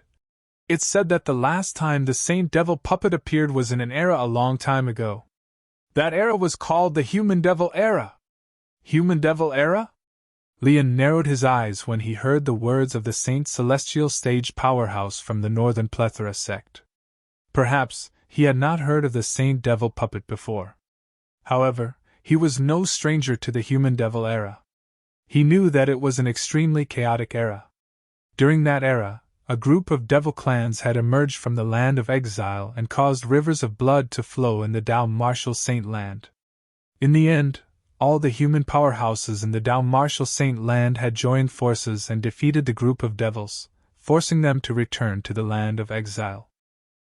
It's said that the last time the Saint Devil Puppet appeared was in an era a long time ago. That era was called the Human Devil Era. Human Devil Era? Lian narrowed his eyes when he heard the words of the Saint Celestial stage powerhouse from the Northern Plethora sect. Perhaps he had not heard of the Saint Devil Puppet before. However, he was no stranger to the Human Devil Era. He knew that it was an extremely chaotic era. During that era, a group of devil clans had emerged from the land of exile and caused rivers of blood to flow in the Dao Martial Saint Land. In the end, all the human powerhouses in the Dao Martial Saint Land had joined forces and defeated the group of devils, forcing them to return to the land of exile.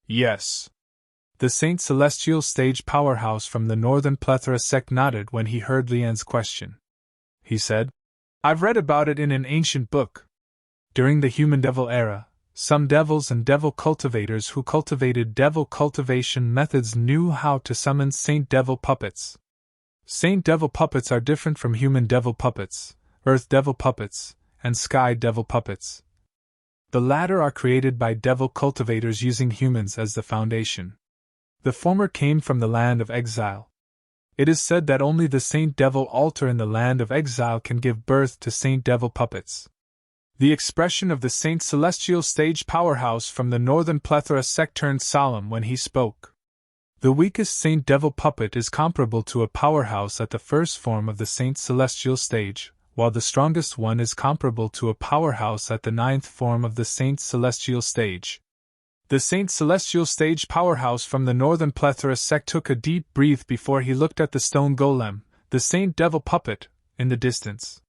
Yes. The Saint Celestial stage powerhouse from the Northern Plethora sect nodded when he heard Lian's question. He said, I've read about it in an ancient book. During the Human Devil Era, some devils and devil cultivators who cultivated devil cultivation methods knew how to summon Saint Devil Puppets. Saint Devil Puppets are different from human devil puppets, earth devil puppets, and sky devil puppets. The latter are created by devil cultivators using humans as the foundation. The former came from the land of exile. It is said that only the Saint Devil altar in the land of exile can give birth to Saint Devil Puppets. The expression of the Saint Celestial stage powerhouse from the Northern Plethora sect turned solemn when he spoke. The weakest Saint Devil Puppet is comparable to a powerhouse at the first form of the Saint Celestial stage, while the strongest one is comparable to a powerhouse at the ninth form of the Saint Celestial stage. The Saint Celestial stage powerhouse from the Northern Plethora sect took a deep breath before he looked at the stone golem, the Saint Devil Puppet, in the distance.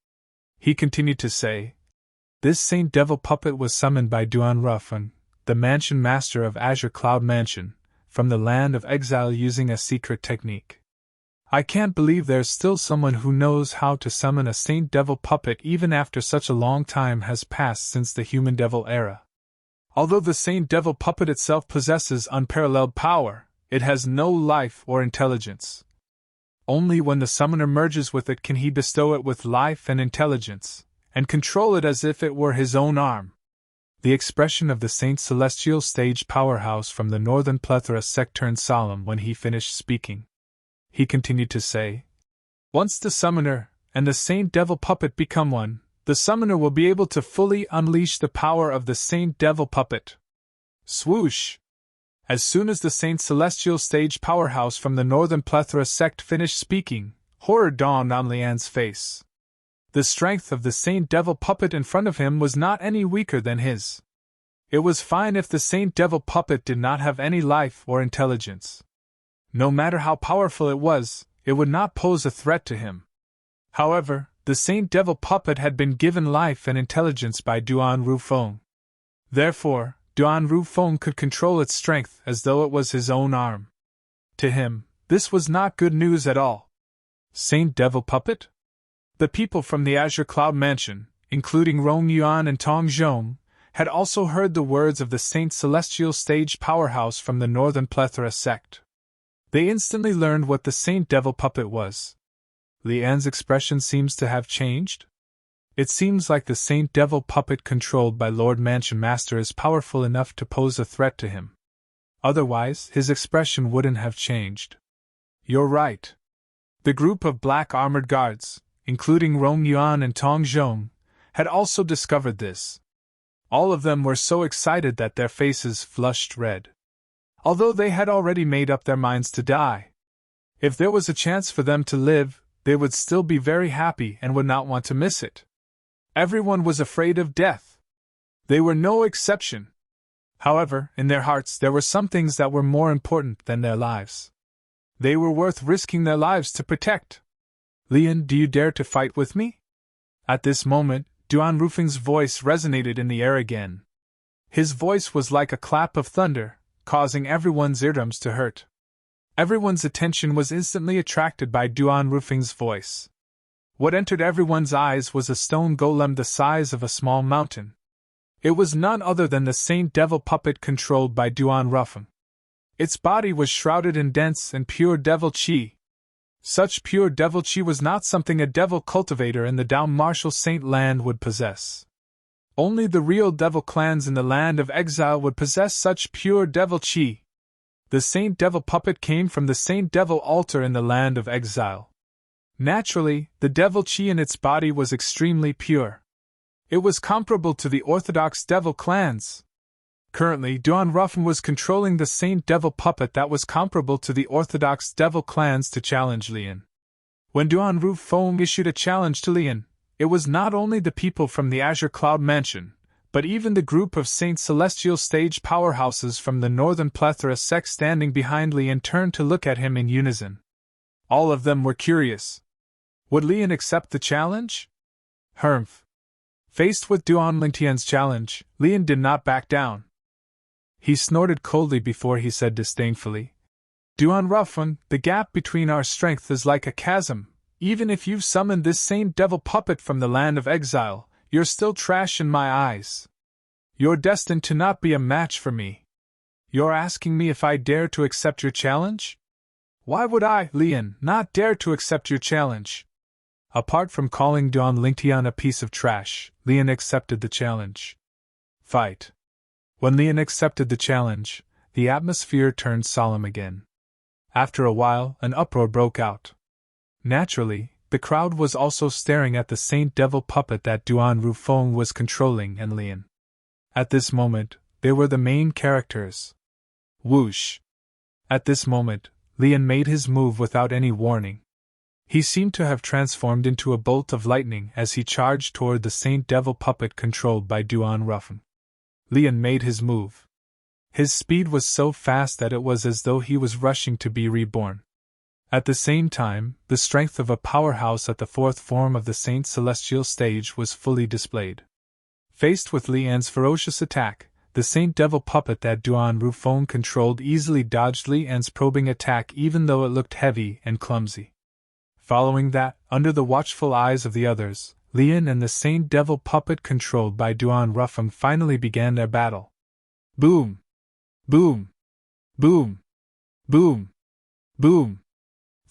He continued to say, This Saint Devil Puppet was summoned by Duan Rufeng, the mansion master of Azure Cloud Mansion, from the land of exile using a secret technique. I can't believe there's still someone who knows how to summon a Saint Devil Puppet even after such a long time has passed since the Human Devil Era. Although the Saint Devil Puppet itself possesses unparalleled power, it has no life or intelligence. Only when the summoner merges with it can he bestow it with life and intelligence, and control it as if it were his own arm. The expression of the Saint Celestial stage powerhouse from the Northern Plethora sect turned solemn when he finished speaking. He continued to say, Once the summoner, and the Saint Devil Puppet become one, the summoner will be able to fully unleash the power of the Saint Devil Puppet. Swoosh! As soon as the Saint Celestial Stage powerhouse from the Northern Plethora sect finished speaking, horror dawned on Lian's face. The strength of the Saint Devil Puppet in front of him was not any weaker than his. It was fine if the Saint Devil Puppet did not have any life or intelligence. No matter how powerful it was, it would not pose a threat to him. However, the Saint Devil Puppet had been given life and intelligence by Duan Rufeng. Therefore, Duan Rufeng could control its strength as though it was his own arm. To him, this was not good news at all. Saint Devil Puppet? The people from the Azure Cloud Mansion, including Rong Yuan and Tong Zhong, had also heard the words of the Saint Celestial Stage powerhouse from the Northern Plethora sect. They instantly learned what the Saint Devil Puppet was. Lian's expression seems to have changed. It seems like the Saint Devil Puppet controlled by Lord Mansion Master is powerful enough to pose a threat to him. Otherwise, his expression wouldn't have changed. You're right. The group of black armored guards, including Rong Yuan and Tong Zhong, had also discovered this. All of them were so excited that their faces flushed red. Although they had already made up their minds to die. If there was a chance for them to live, they would still be very happy and would not want to miss it. Everyone was afraid of death. They were no exception. However, in their hearts there were some things that were more important than their lives. They were worth risking their lives to protect. Lian, do you dare to fight with me? At this moment, Duan Rufeng's voice resonated in the air again. His voice was like a clap of thunder, causing everyone's eardrums to hurt. Everyone's attention was instantly attracted by Duan Rufeng's voice. What entered everyone's eyes was a stone golem the size of a small mountain. It was none other than the Saint Devil Puppet controlled by Duan Rufeng. Its body was shrouded in dense and pure devil chi. Such pure devil chi was not something a devil cultivator in the Dao Martial Saint land would possess. Only the real devil clans in the land of exile would possess such pure devil chi. The Saint Devil Puppet came from the Saint Devil altar in the land of exile. Naturally, the devil chi in its body was extremely pure. It was comparable to the orthodox devil clans. Currently, Duan Rufeng was controlling the Saint Devil Puppet that was comparable to the orthodox devil clans to challenge Lian. When Duan Rufeng issued a challenge to Lian, it was not only the people from the Azure Cloud Mansion, but even the group of Saint Celestial Stage powerhouses from the Northern Plethora sect standing behind Lian turned to look at him in unison. All of them were curious. Would Lian accept the challenge? Humph. Faced with Duan Lingtian's challenge, Lian did not back down. He snorted coldly before he said disdainfully, Duan Rufeng, the gap between our strength is like a chasm. Even if you've summoned this Saint Devil Puppet from the land of exile, you're still trash in my eyes. You're destined to not be a match for me. You're asking me if I dare to accept your challenge? Why would I, Lian, not dare to accept your challenge? Apart from calling Duan Lingtian a piece of trash, Lian accepted the challenge. Fight. When Lian accepted the challenge, the atmosphere turned solemn again. After a while, an uproar broke out. Naturally, the crowd was also staring at the Saint Devil Puppet that Duan Rufeng was controlling and Lian. At this moment, they were the main characters. Whoosh! At this moment, Lian made his move without any warning. He seemed to have transformed into a bolt of lightning as he charged toward the Saint Devil Puppet controlled by Duan Rufeng. Lian made his move. His speed was so fast that it was as though he was rushing to be reborn. At the same time, the strength of a powerhouse at the fourth form of the Saint Celestial Stage was fully displayed. Faced with Lian's ferocious attack, the Saint Devil Puppet that Duan Rufeng controlled easily dodged Lian's probing attack even though it looked heavy and clumsy. Following that, under the watchful eyes of the others, Lian and the Saint Devil Puppet controlled by Duan Rufeng finally began their battle. Boom! Boom! Boom! Boom! Boom!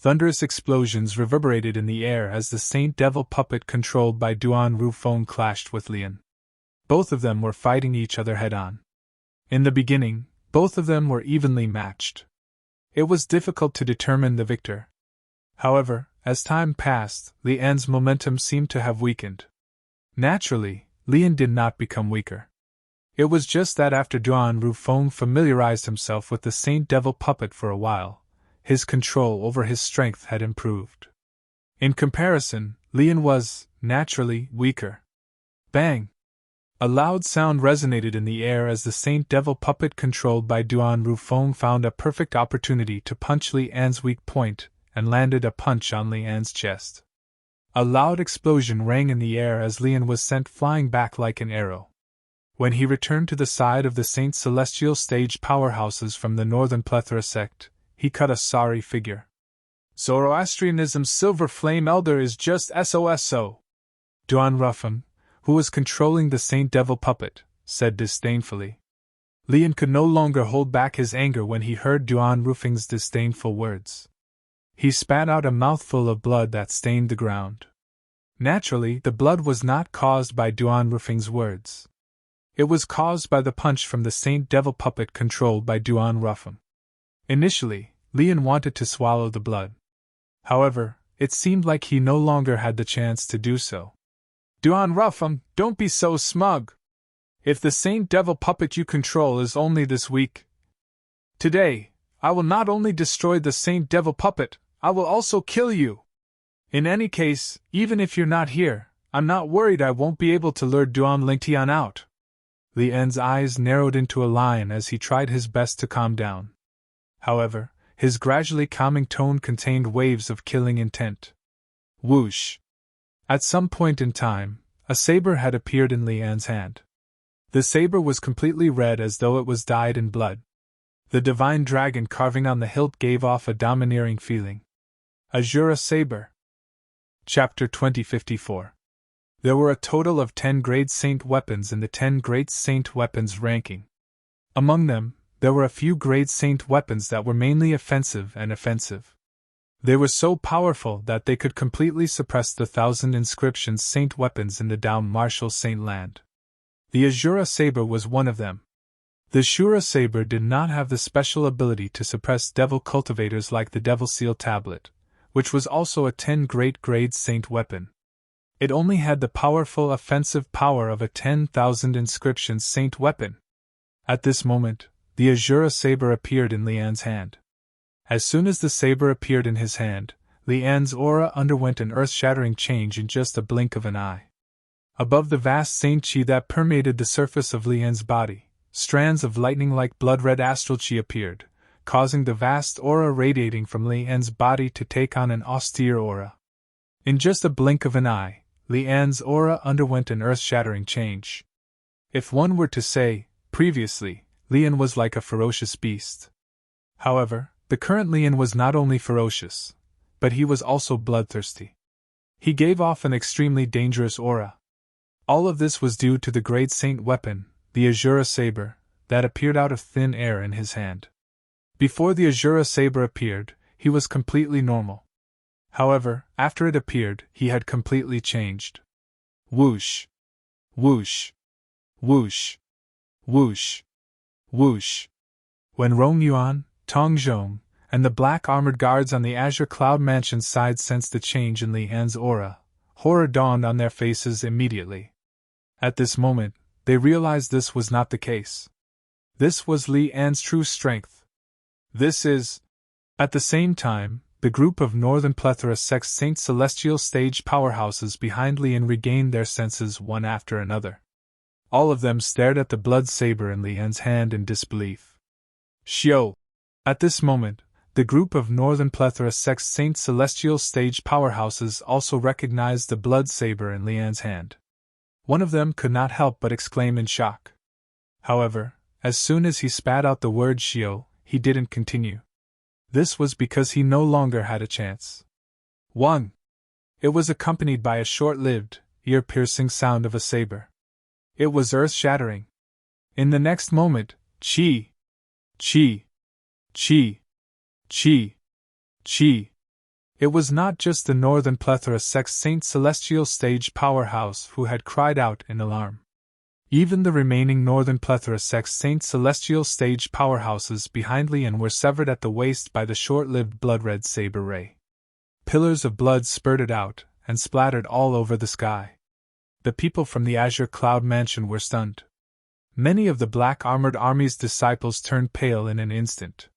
Thunderous explosions reverberated in the air as the Saint Devil Puppet controlled by Duan Rufeng clashed with Lian. Both of them were fighting each other head-on. In the beginning, both of them were evenly matched. It was difficult to determine the victor. However, as time passed, Lian's momentum seemed to have weakened. Naturally, Lian did not become weaker. It was just that after Duan Rufeng familiarized himself with the Saint Devil puppet for a while, his control over his strength had improved. In comparison, Lian was, naturally, weaker. Bang! A loud sound resonated in the air as the Saint Devil puppet controlled by Duan Rufeng found a perfect opportunity to punch Lian's weak point, and landed a punch on Lian's chest. A loud explosion rang in the air as Lian was sent flying back like an arrow. When he returned to the side of the Saint Celestial stage powerhouses from the Northern Plethora sect, he cut a sorry figure. Zoroastrianism's Silver Flame Elder is just SOSO. Duan Rufeng, who was controlling the Saint Devil puppet, said disdainfully. Lian could no longer hold back his anger when he heard Duan Rufeng's disdainful words. He spat out a mouthful of blood that stained the ground. Naturally, the blood was not caused by Duan Rufeng's words. It was caused by the punch from the Saint Devil puppet controlled by Duan Rufeng. Initially, Lian wanted to swallow the blood. However, it seemed like he no longer had the chance to do so. Duan Rufeng, don't be so smug. If the Saint Devil puppet you control is only this weak, today, I will not only destroy the Saint Devil puppet, I will also kill you. In any case, even if you're not here, I'm not worried I won't be able to lure Duan Lingtian out. Lian's eyes narrowed into a line as he tried his best to calm down. However, his gradually calming tone contained waves of killing intent. Whoosh! At some point in time, a saber had appeared in Lian's hand. The saber was completely red as though it was dyed in blood. The divine dragon carving on the hilt gave off a domineering feeling. Azura Saber. Chapter 2054. There were a total of 10 Grade Saint weapons in the 10 Great Saint weapons ranking. Among them, there were a few Grade Saint weapons that were mainly offensive and offensive. They were so powerful that they could completely suppress the 1,000 inscriptions Saint weapons in the Dao Martial Saint land. The Azura Saber was one of them. The Shura Saber did not have the special ability to suppress devil cultivators like the Devil Seal Tablet, which was also a 10 Great Grade Saint weapon. It only had the powerful offensive power of a 10,000 inscriptions Saint weapon. At this moment, the Azura Saber appeared in Lian's hand. As soon as the saber appeared in his hand, Lian's aura underwent an earth-shattering change in just a blink of an eye. Above the vast Saint Chi that permeated the surface of Lian's body, strands of lightning-like blood-red astral chi appeared, causing the vast aura radiating from Lian's body to take on an austere aura. In just a blink of an eye, Lian's aura underwent an earth-shattering change. If one were to say, previously, Lian was like a ferocious beast. However, the current Lian was not only ferocious, but he was also bloodthirsty. He gave off an extremely dangerous aura. All of this was due to the Great Saint weapon, the Azura Saber, that appeared out of thin air in his hand. Before the Azura Saber appeared, he was completely normal. However, after it appeared, he had completely changed. Whoosh! Whoosh! Whoosh! Whoosh! Whoosh! When Rong Yuan, Tong Zhong, and the black armored guards on the Azure Cloud Mansion's side sensed the change in Lian's aura, horror dawned on their faces immediately. At this moment, they realized this was not the case. This was Lian's true strength. This is... At the same time, the group of Northern Plethora Sect Saint Celestial stage powerhouses behind Lian regained their senses one after another. All of them stared at the blood saber in Lian's hand in disbelief. Xiao! At this moment, the group of Northern Plethora Sect Saint Celestial stage powerhouses also recognized the blood saber in Lian's hand. One of them could not help but exclaim in shock. However, as soon as he spat out the word Xiao, he didn't continue. This was because he no longer had a chance. 1. It was accompanied by a short-lived, ear-piercing sound of a saber. It was earth-shattering. In the next moment, Chi! Chi! Chi! Chi! Chi! It was not just the Northern Plethora Sect Saint Celestial stage powerhouse who had cried out in alarm. Even the remaining Northern Plethora Sect Saint Celestial stage powerhouses behind Lian were severed at the waist by the short-lived blood-red saber ray. pillars of blood spurted out and splattered all over the sky. The people from the Azure Cloud Mansion were stunned. Many of the Black Armored Army's disciples turned pale in an instant.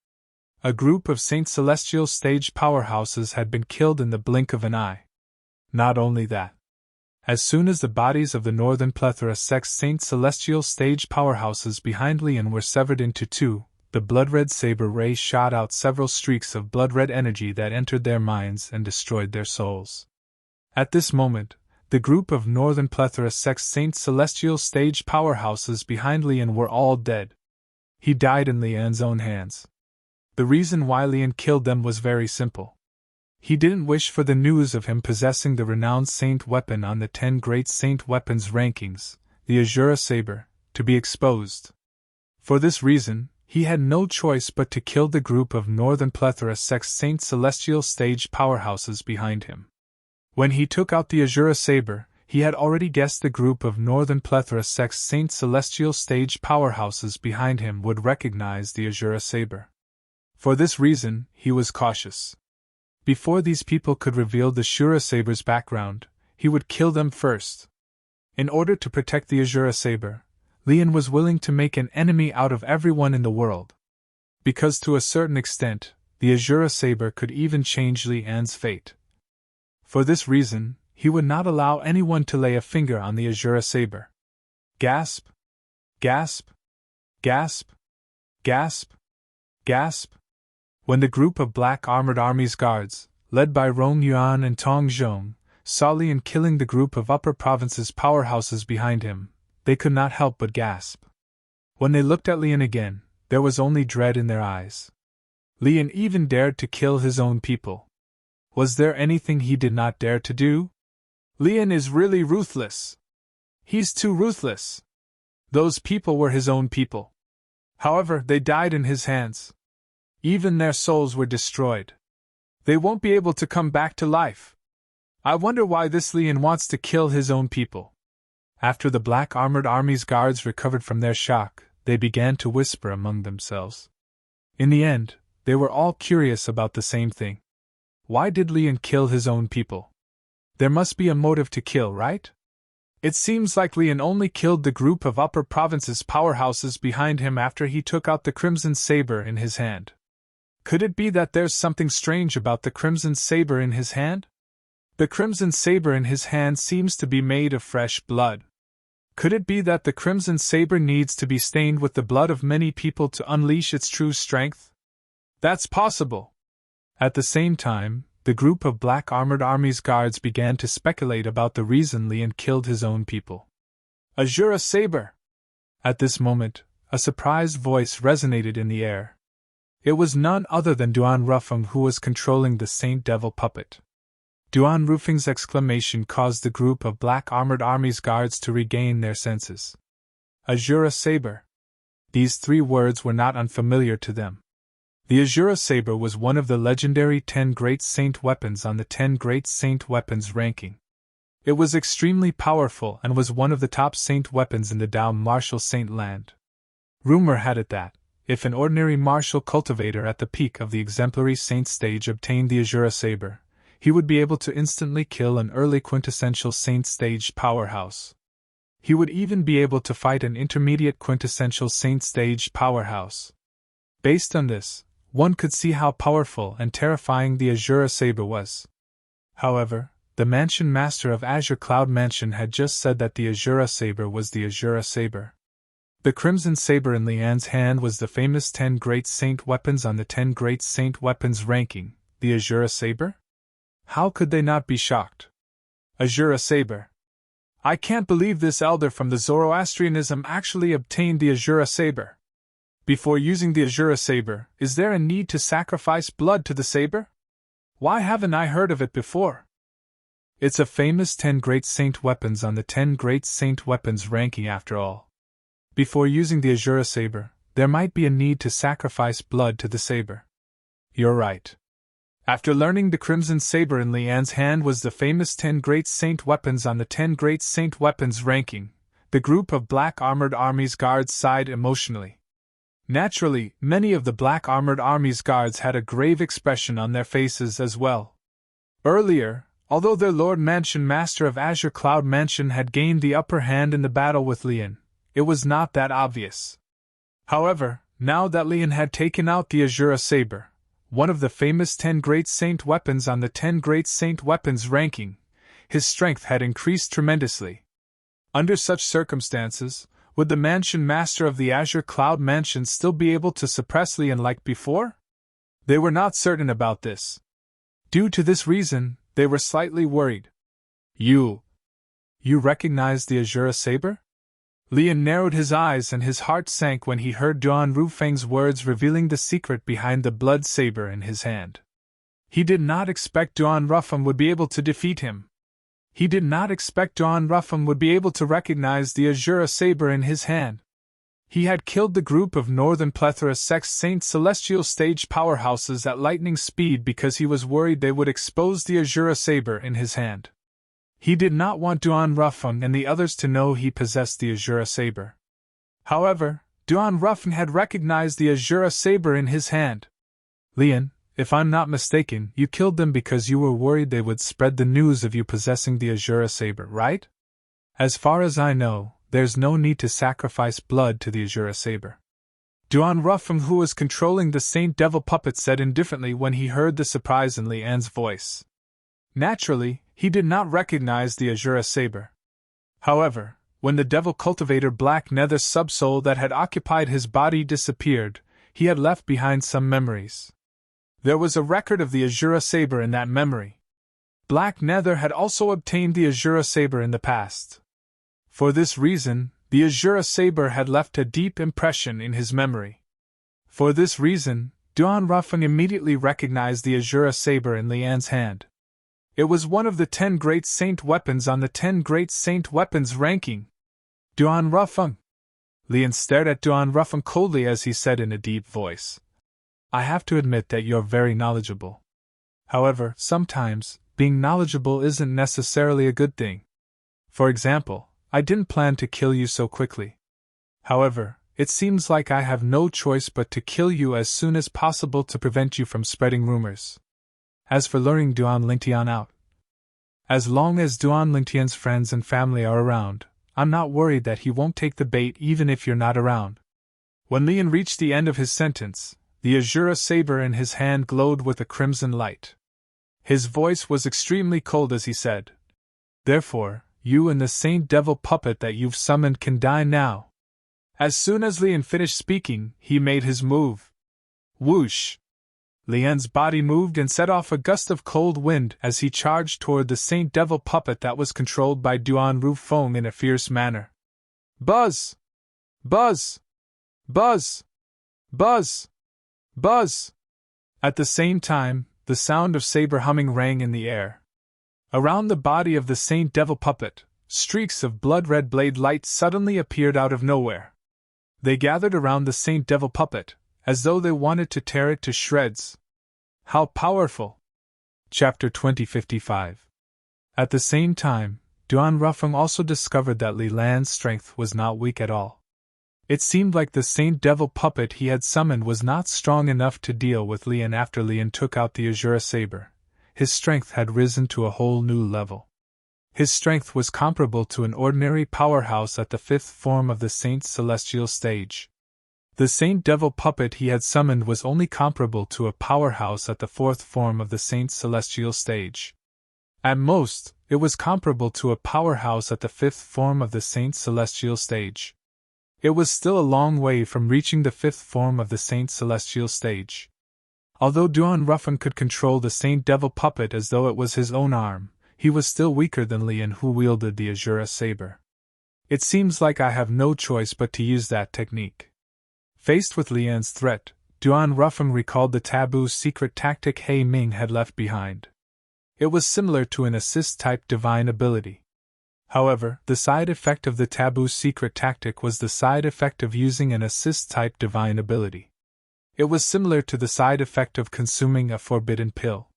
A group of Saint Celestial stage powerhouses had been killed in the blink of an eye. Not only that. As soon as the bodies of the Northern Plethora Sex Saint Celestial stage powerhouses behind Leon were severed into two, the blood-red saber ray shot out several streaks of blood-red energy that entered their minds and destroyed their souls. At this moment, the group of Northern Plethora Sex Saint Celestial stage powerhouses behind Leon were all dead. He died in Leon's own hands. The reason why Leon killed them was very simple. He didn't wish for the news of him possessing the renowned saint weapon on the 10 great saint weapons rankings, the Azura Saber, to be exposed. For this reason, he had no choice but to kill the group of Northern Plethora Sex Saint Celestial stage powerhouses behind him. When he took out the Azura Saber, he had already guessed the group of Northern Plethora Sex Saint Celestial stage powerhouses behind him would recognize the Azura Saber. For this reason, he was cautious. Before these people could reveal the Azura Saber's background, he would kill them first. In order to protect the Azura Saber, Leon was willing to make an enemy out of everyone in the world. Because to a certain extent, the Azura Saber could even change Leon's fate. For this reason, he would not allow anyone to lay a finger on the Azura Saber. Gasp! Gasp! Gasp! Gasp! Gasp! When the group of Black Armored Army's guards, led by Rong Yuan and Tong Zhong, saw Leon killing the group of Upper Province's powerhouses behind him, they could not help but gasp. When they looked at Leon again, there was only dread in their eyes. Leon even dared to kill his own people. Was there anything he did not dare to do? Leon is really ruthless. He's too ruthless. Those people were his own people. However, they died in his hands. Even their souls were destroyed. They won't be able to come back to life. I wonder why this Leon wants to kill his own people. After the Black Armored Army's guards recovered from their shock, they began to whisper among themselves. In the end, they were all curious about the same thing. Why did Leon kill his own people? There must be a motive to kill, right? It seems like Leon only killed the group of Upper Province's powerhouses behind him after he took out the Crimson Saber in his hand. Could it be that there's something strange about the Crimson Saber in his hand? The Crimson Saber in his hand seems to be made of fresh blood. Could it be that the Crimson Saber needs to be stained with the blood of many people to unleash its true strength? That's possible. At the same time, the group of Black Armored Army's guards began to speculate about the reason Leon killed his own people. Azura Saber! At this moment, a surprised voice resonated in the air. It was none other than Duan Rufeng who was controlling the Saint Devil puppet. Duan Rufeng's exclamation caused the group of Black Armored Army's guards to regain their senses. Azura Saber. These 3 words were not unfamiliar to them. The Azura Saber was one of the legendary 10 Great Saint weapons on the 10 Great Saint weapons ranking. It was extremely powerful and was one of the top saint weapons in the Dao martial saint land. Rumor had it that, if an ordinary martial cultivator at the peak of the exemplary saint stage obtained the Azura Saber, he would be able to instantly kill an early quintessential saint stage powerhouse. He would even be able to fight an intermediate quintessential saint stage powerhouse. Based on this, one could see how powerful and terrifying the Azura Saber was. However, the Mansion Master of Azure Cloud Mansion had just said that the Azura Saber was the Azura Saber. The Crimson Saber in Lian's hand was the famous 10 Great Saint weapons on the 10 Great Saint weapons ranking, the Azura Saber? How could they not be shocked? Azura Saber. I can't believe this elder from the Zoroastrianism actually obtained the Azura Saber. Before using the Azura Saber, is there a need to sacrifice blood to the saber? Why haven't I heard of it before? It's a famous 10 Great Saint weapons on the 10 Great Saint weapons ranking after all. Before using the Azura Saber, there might be a need to sacrifice blood to the saber. You're right. After learning the Crimson Saber in Lian's hand was the famous 10 Great Saint weapons on the 10 Great Saint weapons ranking, the group of Black Armored Army's guards sighed emotionally. Naturally, many of the Black Armored Army's guards had a grave expression on their faces as well. Earlier, although their Lord Mansion Master of Azure Cloud Mansion had gained the upper hand in the battle with Lian, it was not that obvious. However, now that Lian had taken out the Azura Saber, one of the famous 10 Great Saint weapons on the 10 Great Saint weapons ranking, his strength had increased tremendously. Under such circumstances, would the Mansion Master of the Azure Cloud Mansion still be able to suppress Lian like before? They were not certain about this. Due to this reason, they were slightly worried. You recognized the Azura Saber? Lian narrowed his eyes and his heart sank when he heard Duan Rufeng's words revealing the secret behind the blood saber in his hand. He did not expect Duan Rufeng would be able to defeat him. He did not expect Duan Rufeng would be able to recognize the Azura Saber in his hand. He had killed the group of Northern Plethora Sex Saint Celestial Stage powerhouses at lightning speed because he was worried they would expose the Azura Saber in his hand. He did not want Duan Rufeng and the others to know he possessed the Azura Saber. However, Duan Rufeng had recognized the Azura Saber in his hand. Lian, if I'm not mistaken, you killed them because you were worried they would spread the news of you possessing the Azura Saber, right? As far as I know, there's no need to sacrifice blood to the Azura Saber. Duan Rufeng, who was controlling the Saint Devil puppet, said indifferently when he heard the surprise in Lian's voice. Naturally, he did not recognize the Azura Saber. However, when the Devil Cultivator Black Nether subsoul that had occupied his body disappeared, he had left behind some memories. There was a record of the Azura Saber in that memory. Black Nether had also obtained the Azura Saber in the past. For this reason, the Azura Saber had left a deep impression in his memory. For this reason, Duan Rufeng immediately recognized the Azura Saber in Lian's hand. It was one of the 10 Great Saint weapons on the 10 Great Saint weapons ranking. Duan Rufeng. Lian stared at Duan Rufeng coldly as he said in a deep voice, I have to admit that you're very knowledgeable. However, sometimes, being knowledgeable isn't necessarily a good thing. For example, I didn't plan to kill you so quickly. However, it seems like I have no choice but to kill you as soon as possible to prevent you from spreading rumors. As for luring Duan Lingtian out, as long as Duan Lingtian's friends and family are around, I'm not worried that he won't take the bait even if you're not around. When Lian reached the end of his sentence, the Azura Saber in his hand glowed with a crimson light. His voice was extremely cold as he said, Therefore, you and the Saint Devil puppet that you've summoned can die now. As soon as Lian finished speaking, he made his move. Whoosh! Lian's body moved and set off a gust of cold wind as he charged toward the Saint Devil puppet that was controlled by Duan Rufeng in a fierce manner. Buzz! Buzz! Buzz! Buzz! Buzz! At the same time, the sound of saber humming rang in the air. Around the body of the Saint Devil puppet, streaks of blood-red blade light suddenly appeared out of nowhere. They gathered around the Saint Devil puppet, as though they wanted to tear it to shreds. How powerful! Chapter 2055. At the same time, Duan Rufeng also discovered that Li Lan's strength was not weak at all. It seemed like the Saint Devil puppet he had summoned was not strong enough to deal with Lian after Lian took out the Azura Saber. His strength had risen to a whole new level. His strength was comparable to an ordinary powerhouse at the 5th form of the Saint's celestial stage. The Saint Devil puppet he had summoned was only comparable to a powerhouse at the 4th form of the Saint's celestial stage. At most, it was comparable to a powerhouse at the 5th form of the Saint's celestial stage. It was still a long way from reaching the 5th form of the Saint's celestial stage. Although Duan Rufeng could control the Saint Devil puppet as though it was his own arm, he was still weaker than Lian, who wielded the Azura Saber. It seems like I have no choice but to use that technique. Faced with Lian's threat, Duan Rufeng recalled the taboo secret tactic He Ming had left behind. It was similar to an assist-type divine ability. However, the side effect of the taboo secret tactic was the side effect of using an assist-type divine ability. It was similar to the side effect of consuming a forbidden pill.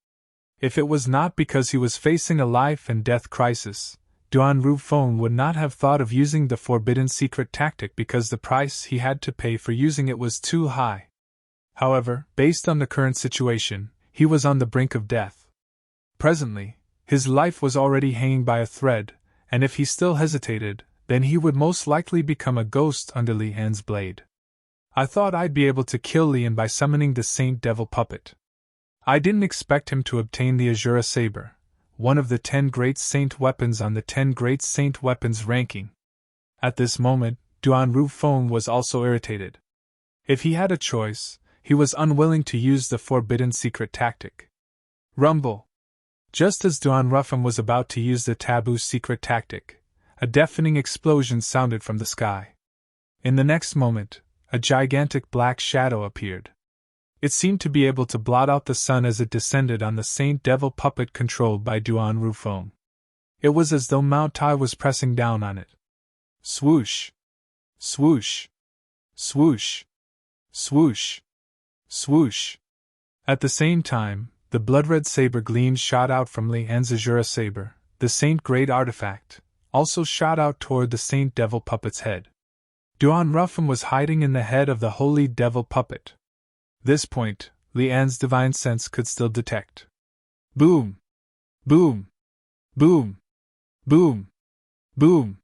If it was not because he was facing a life-and-death crisis, Duan Rufeng would not have thought of using the forbidden secret tactic because the price he had to pay for using it was too high. However, based on the current situation, he was on the brink of death. Presently, his life was already hanging by a thread, and if he still hesitated, then he would most likely become a ghost under Li An's blade. I thought I'd be able to kill Lian by summoning the Saint Devil puppet. I didn't expect him to obtain the Azura Saber, one of the 10 great saint weapons on the 10 great saint weapons ranking. At this moment, Duan Rufeng was also irritated. If he had a choice, he was unwilling to use the forbidden secret tactic. Rumble! Just as Duan Rufeng was about to use the taboo secret tactic, a deafening explosion sounded from the sky. In the next moment, a gigantic black shadow appeared. It seemed to be able to blot out the sun as it descended on the Saint Devil puppet controlled by Duan Rufeng. It was as though Mount Tai was pressing down on it. Swoosh! Swoosh! Swoosh! Swoosh! Swoosh! At the same time, the blood-red saber gleams shot out from Li An's Azura saber. The Saint Great Artifact also shot out toward the Saint Devil puppet's head. Duan Rufeng was hiding in the head of the Holy Devil puppet. This point, Li An's divine sense could still detect. Boom! Boom! Boom! Boom! Boom!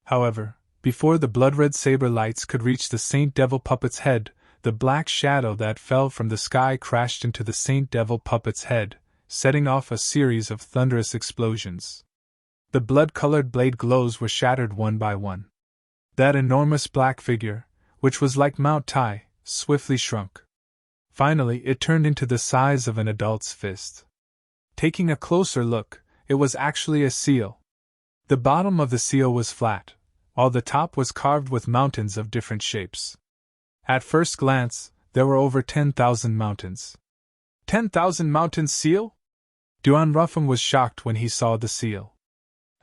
However, before the blood-red saber lights could reach the Saint Devil puppet's head, the black shadow that fell from the sky crashed into the Saint Devil puppet's head, setting off a series of thunderous explosions. The blood-colored blade glows were shattered one by one. That enormous black figure, which was like Mount Tai, swiftly shrunk. Finally, it turned into the size of an adult's fist. Taking a closer look, it was actually a seal. The bottom of the seal was flat, while the top was carved with mountains of different shapes. At first glance, there were over 10,000 mountains. 10,000 mountains seal? Duan Rufeng was shocked when he saw the seal.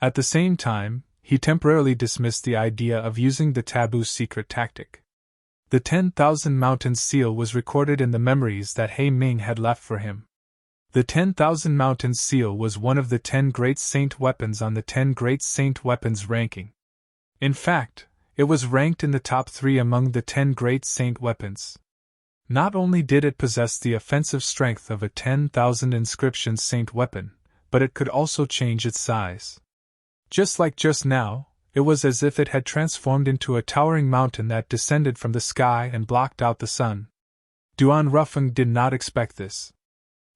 At the same time, he temporarily dismissed the idea of using the taboo secret tactic. The 10,000 mountains seal was recorded in the memories that He Ming had left for him. The 10,000 mountains seal was one of the 10 great saint weapons on the 10 great saint weapons ranking. In fact, it was ranked in the top 3 among the 10 great saint weapons. Not only did it possess the offensive strength of a 10,000 inscription saint weapon, but it could also change its size. Just like just now, it was as if it had transformed into a towering mountain that descended from the sky and blocked out the sun. Duan Rufeng did not expect this.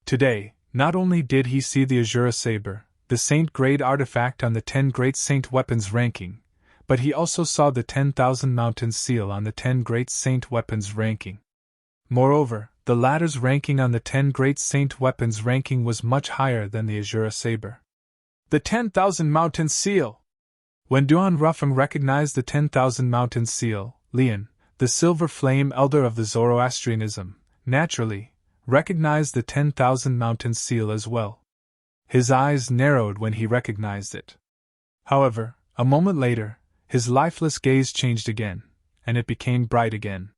Today, not only did he see the Azura Saber, the Saint Great Artifact on the 10 Great Saint Weapons ranking, but he also saw the 10,000 Mountains seal on the 10 Great Saint Weapons ranking. Moreover, the latter's ranking on the 10 Great Saint Weapons ranking was much higher than the Azura Saber. The 10,000 Mountains seal! When Duan Rufeng recognized the 10,000 Mountains seal, Lian, the Silver Flame Elder of the Zoroastrianism, naturally recognized the 10,000 Mountains seal as well. His eyes narrowed when he recognized it. However, a moment later, his lifeless gaze changed again, and it became bright again.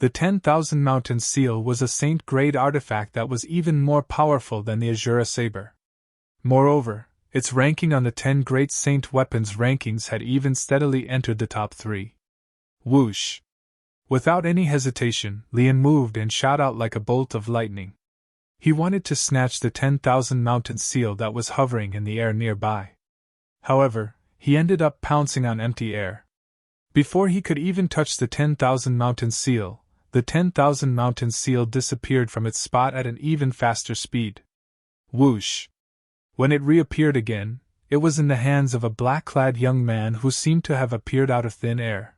The 10,000 Mountains seal was a Saint Great Artifact that was even more powerful than the Azura Saber. Moreover, its ranking on the 10 Great Saint Weapons rankings had even steadily entered the top 3. Whoosh! Without any hesitation, Lian moved and shot out like a bolt of lightning. He wanted to snatch the 10,000 Mountains seal that was hovering in the air nearby. However, he ended up pouncing on empty air. Before he could even touch the 10,000 Mountains seal, the 10,000 Mountains seal disappeared from its spot at an even faster speed. Whoosh! When it reappeared again, it was in the hands of a black-clad young man who seemed to have appeared out of thin air.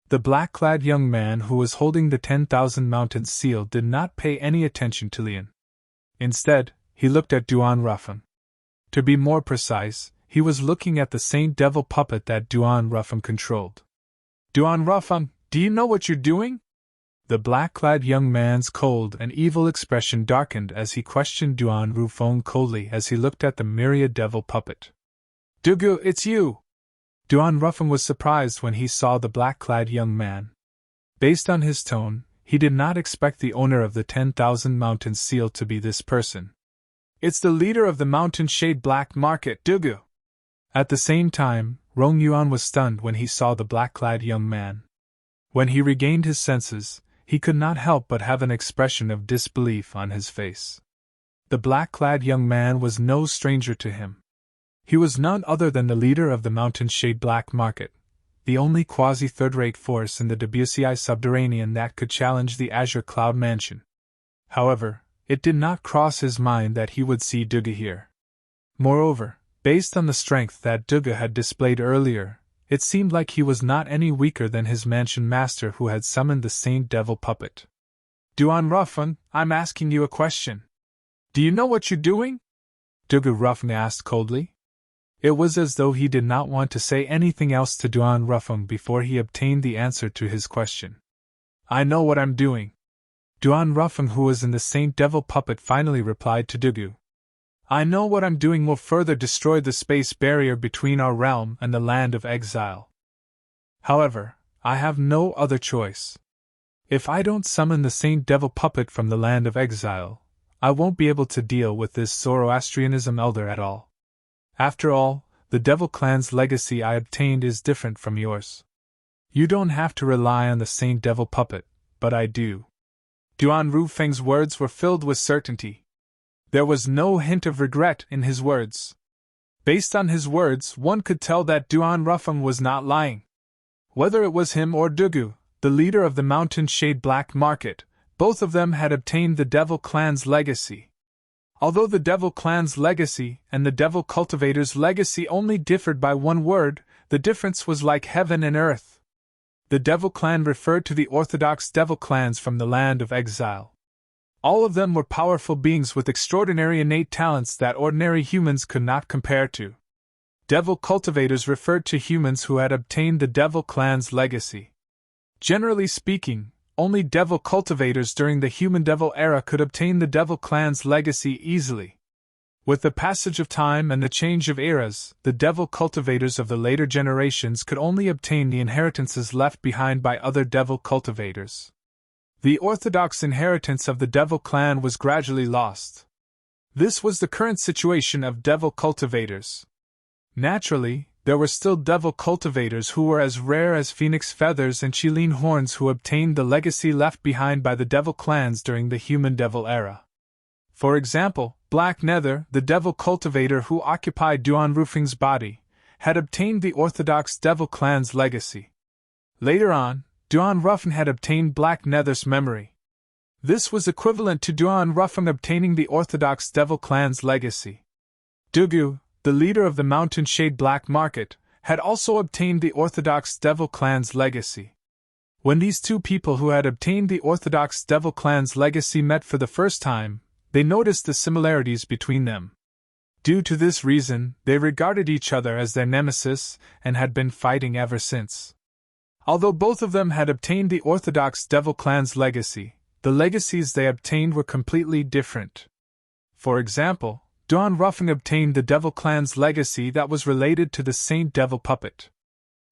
The black-clad young man who was holding the 10,000 Mountains seal did not pay any attention to Lian. Instead, he looked at Duan Rufeng. To be more precise, he was looking at the Saint Devil puppet that Duan Rufeng controlled. Duan Rufeng, do you know what you're doing? The black-clad young man's cold and evil expression darkened as he questioned Duan Rufeng coldly as he looked at the myriad devil puppet. Dugu, it's you! Duan Rufeng was surprised when he saw the black-clad young man. Based on his tone, he did not expect the owner of the 10,000 Mountains seal to be this person. It's the leader of the Mountain Shade Black Market, Dugu! At the same time, Rong Yuan was stunned when he saw the black-clad young man. When he regained his senses, he could not help but have an expression of disbelief on his face. the black-clad young man was no stranger to him. He was none other than the leader of the Mountain Shade Black Market, the only quasi-third-rate force in the Debussy subterranean that could challenge the Azure Cloud Mansion. However, it did not cross his mind that he would see Duga here. Moreover, based on the strength that Duga had displayed earlier, it seemed like he was not any weaker than his mansion master who had summoned the Saint Devil puppet. "Duan Ruffin, I'm asking you a question. Do you know what you're doing?" Duga Ruffin asked coldly. It was as though he did not want to say anything else to Duan Ruffin before he obtained the answer to his question. "I know what I'm doing." Duan Ruffin, who was in the Saint Devil puppet, finally replied to Dugu. "I know what I'm doing will further destroy the space barrier between our realm and the land of exile. However, I have no other choice. If I don't summon the Saint Devil puppet from the land of exile, I won't be able to deal with this Zoroastrianism elder at all. After all, the Devil Clan's legacy I obtained is different from yours. You don't have to rely on the Saint Devil puppet, but I do." Duan Rufeng's words were filled with certainty. There was no hint of regret in his words. Based on his words, one could tell that Duan Rufeng was not lying. Whether it was him or Dugu, the leader of the Mountain Shade Black Market, both of them had obtained the Devil Clan's legacy. Although the Devil Clan's legacy and the Devil Cultivator's legacy only differed by one word, the difference was like heaven and earth. The Devil Clan referred to the orthodox Devil Clans from the land of exile. All of them were powerful beings with extraordinary innate talents that ordinary humans could not compare to. Devil Cultivators referred to humans who had obtained the Devil Clan's legacy. Generally speaking, only Devil Cultivators during the Human Devil era could obtain the Devil Clan's legacy easily. With the passage of time and the change of eras, the Devil Cultivators of the later generations could only obtain the inheritances left behind by other Devil Cultivators. The orthodox inheritance of the Devil Clan was gradually lost. This was the current situation of Devil Cultivators. Naturally, there were still Devil Cultivators who were as rare as phoenix feathers and Chilean horns who obtained the legacy left behind by the Devil Clans during the Human Devil era. For example, Black Nether, the Devil Cultivator who occupied Duan Rufeng's body, had obtained the orthodox Devil Clan's legacy. Later on, Duan Ruffin had obtained Black Nether's memory. This was equivalent to Duan Ruffin obtaining the orthodox Devil Clan's legacy. Dugu, the leader of the Mountain Shade Black Market, had also obtained the orthodox Devil Clan's legacy. When these two people who had obtained the orthodox Devil Clan's legacy met for the first time, they noticed the similarities between them. Due to this reason, they regarded each other as their nemesis and had been fighting ever since. Although both of them had obtained the orthodox Devil Clan's legacy, the legacies they obtained were completely different. For example, Duan Ruffing obtained the Devil Clan's legacy that was related to the Saint Devil puppet.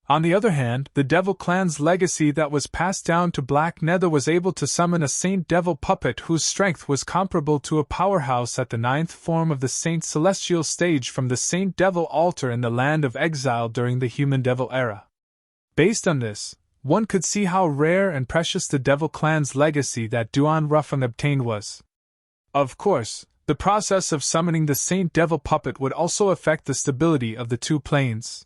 On the other hand, the Devil Clan's legacy that was passed down to Black Nether was able to summon a Saint Devil puppet whose strength was comparable to a powerhouse at the 9th form of the Saint Celestial stage from the Saint Devil altar in the land of exile during the Human Devil era. Based on this, one could see how rare and precious the Devil Clan's legacy that Duan Ruffin obtained was. Of course, the process of summoning the Saint Devil puppet would also affect the stability of the two planes.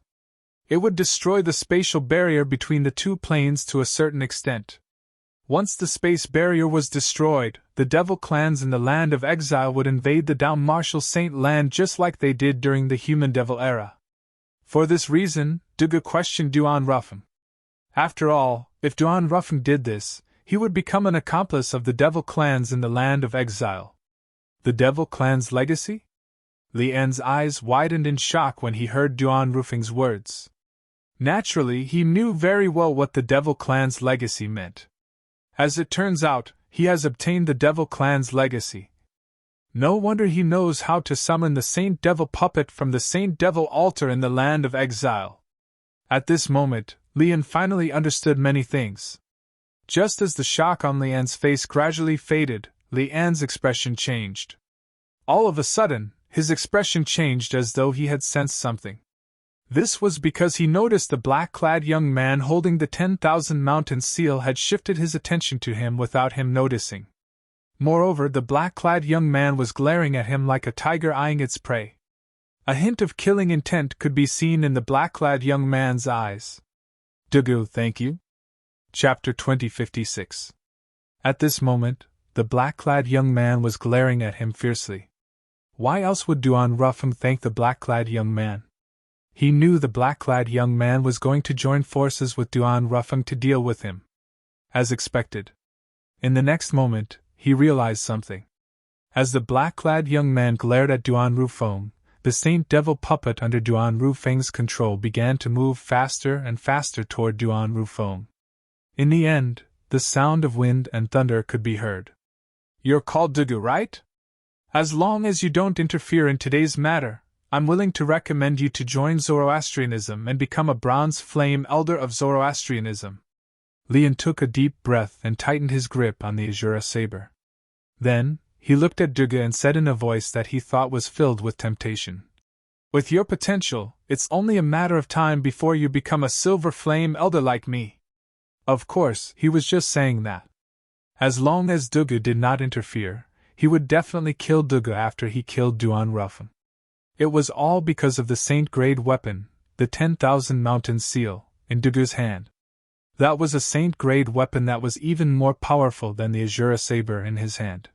It would destroy the spatial barrier between the two planes to a certain extent. Once the space barrier was destroyed, the Devil Clans in the land of exile would invade the Down Martial Saint land just like they did during the Human Devil era. For this reason, Duga questioned Duan Ruffin. After all, if Duan Ruffin did this, he would become an accomplice of the Devil Clans in the land of exile. The Devil Clan's legacy? Li An's eyes widened in shock when he heard Duan Ruffing's words. Naturally, he knew very well what the Devil Clan's legacy meant. As it turns out, he has obtained the Devil Clan's legacy. No wonder he knows how to summon the Saint Devil puppet from the Saint Devil altar in the land of exile. At this moment, Lian finally understood many things. Just as the shock on Lian's face gradually faded, Lian's expression changed. All of a sudden, his expression changed as though he had sensed something. This was because he noticed the black-clad young man holding the 10,000 mountain seal had shifted his attention to him without him noticing. Moreover, the black-clad young man was glaring at him like a tiger eyeing its prey. A hint of killing intent could be seen in the black-clad young man's eyes. Dugu, thank you. Chapter 2056. At this moment, the black-clad young man was glaring at him fiercely. Why else would Duan Rufeng thank the black-clad young man? He knew the black-clad young man was going to join forces with Duan Rufeng to deal with him. As expected. In the next moment, he realized something. As the black-clad young man glared at Duan Rufeng, the Saint Devil puppet under Duan Rufeng's control began to move faster and faster toward Duan Rufeng. In the end, the sound of wind and thunder could be heard. You're called Dugu, right? As long as you don't interfere in today's matter, I'm willing to recommend you to join Zoroastrianism and become a bronze flame elder of Zoroastrianism. Lian took a deep breath and tightened his grip on the Azura saber. Then, he looked at Dugu and said in a voice that he thought was filled with temptation. With your potential, it's only a matter of time before you become a silver flame elder like me. Of course, he was just saying that. As long as Dugu did not interfere, he would definitely kill Dugu after he killed Duan Rufeng. It was all because of the saint-grade weapon, the 10,000 Mountain Seal, in Dugu's hand. That was a saint-grade weapon that was even more powerful than the Azura saber in his hand.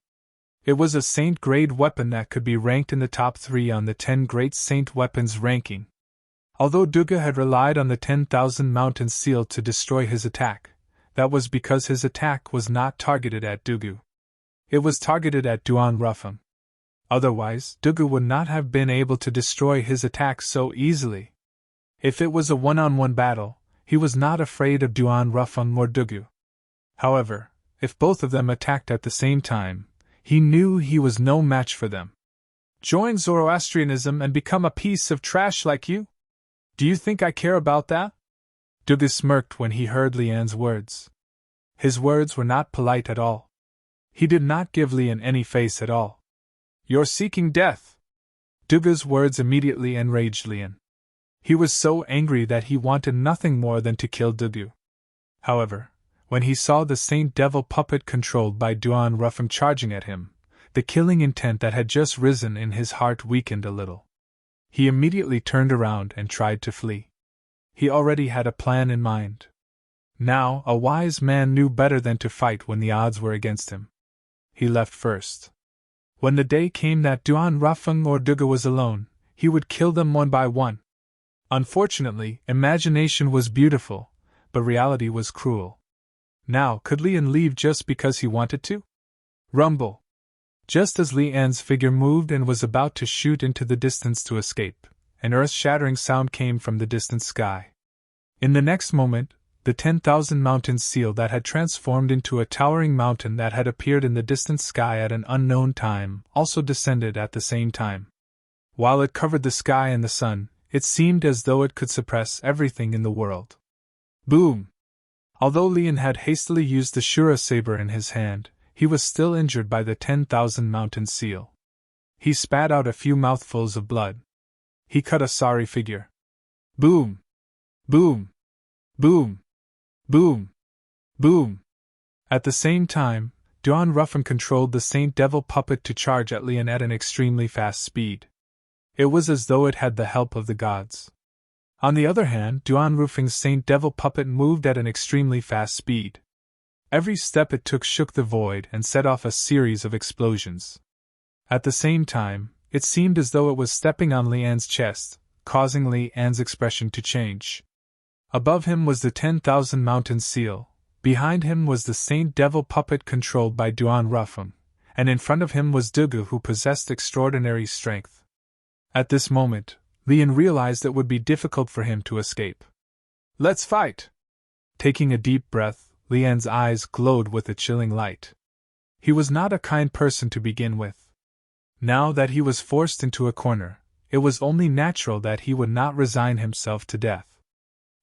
It was a saint-grade weapon that could be ranked in the top 3 on the 10 great saint weapons ranking. Although Dugu had relied on the 10,000 Mountain Seal to destroy his attack, that was because his attack was not targeted at Dugu. It was targeted at Duan Rufeng. Otherwise, Dugu would not have been able to destroy his attack so easily. If it was a one-on-one battle, he was not afraid of Duan Rufeng or Dugu. However, if both of them attacked at the same time, he knew he was no match for them. Join Zoroastrianism and become a piece of trash like you? Do you think I care about that? Dugu smirked when he heard Lian's words. His words were not polite at all. He did not give Lian any face at all. You're seeking death. Dugu's words immediately enraged Lian. He was so angry that he wanted nothing more than to kill Dugu. However, when he saw the Saint Devil puppet controlled by Duan Rufeng charging at him, the killing intent that had just risen in his heart weakened a little. He immediately turned around and tried to flee. He already had a plan in mind. Now, a wise man knew better than to fight when the odds were against him. He left first. When the day came that Duan Rufeng or Dugu was alone, he would kill them one by one. Unfortunately, imagination was beautiful, but reality was cruel. Now, could Lian leave just because he wanted to? Rumble! Just as Lian's figure moved and was about to shoot into the distance to escape, an earth-shattering sound came from the distant sky. In the next moment, the 10,000 Mountain Seal that had transformed into a towering mountain that had appeared in the distant sky at an unknown time also descended at the same time. While it covered the sky and the sun, it seemed as though it could suppress everything in the world. Boom! Although Lian had hastily used the Shura saber in his hand, he was still injured by the 10,000 Mountain Seal. He spat out a few mouthfuls of blood. He cut a sorry figure. Boom! Boom! Boom! Boom! Boom! At the same time, Duan Rufeng controlled the Saint Devil puppet to charge at Lian at an extremely fast speed. It was as though it had the help of the gods. On the other hand, Duan Rufeng's Saint Devil puppet moved at an extremely fast speed. Every step it took shook the void and set off a series of explosions. At the same time, it seemed as though it was stepping on Lian's chest, causing Lian's expression to change. Above him was the 10,000 Mountain Seal, behind him was the Saint Devil puppet controlled by Duan Rufeng, and in front of him was Dugu, who possessed extraordinary strength. At this moment, Lian realized it would be difficult for him to escape. Let's fight! Taking a deep breath, Lian's eyes glowed with a chilling light. He was not a kind person to begin with. Now that he was forced into a corner, it was only natural that he would not resign himself to death.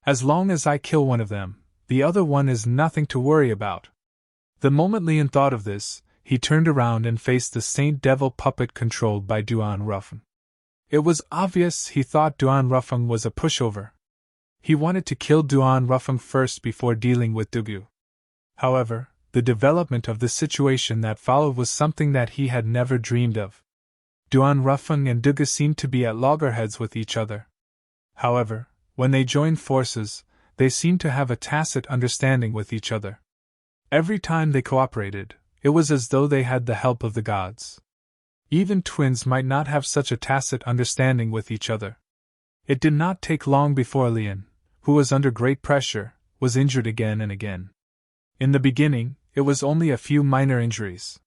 As long as I kill one of them, the other one is nothing to worry about. The moment Lian thought of this, he turned around and faced the Saint Devil puppet controlled by Duan Rufeng. It was obvious he thought Duan Rufeng was a pushover. He wanted to kill Duan Rufeng first before dealing with Dugu. However, the development of the situation that followed was something that he had never dreamed of. Duan Rufeng and Duga seemed to be at loggerheads with each other. However, when they joined forces, they seemed to have a tacit understanding with each other. Every time they cooperated, it was as though they had the help of the gods. Even twins might not have such a tacit understanding with each other. It did not take long before Lian, who was under great pressure, was injured again and again. In the beginning, it was only a few minor injuries.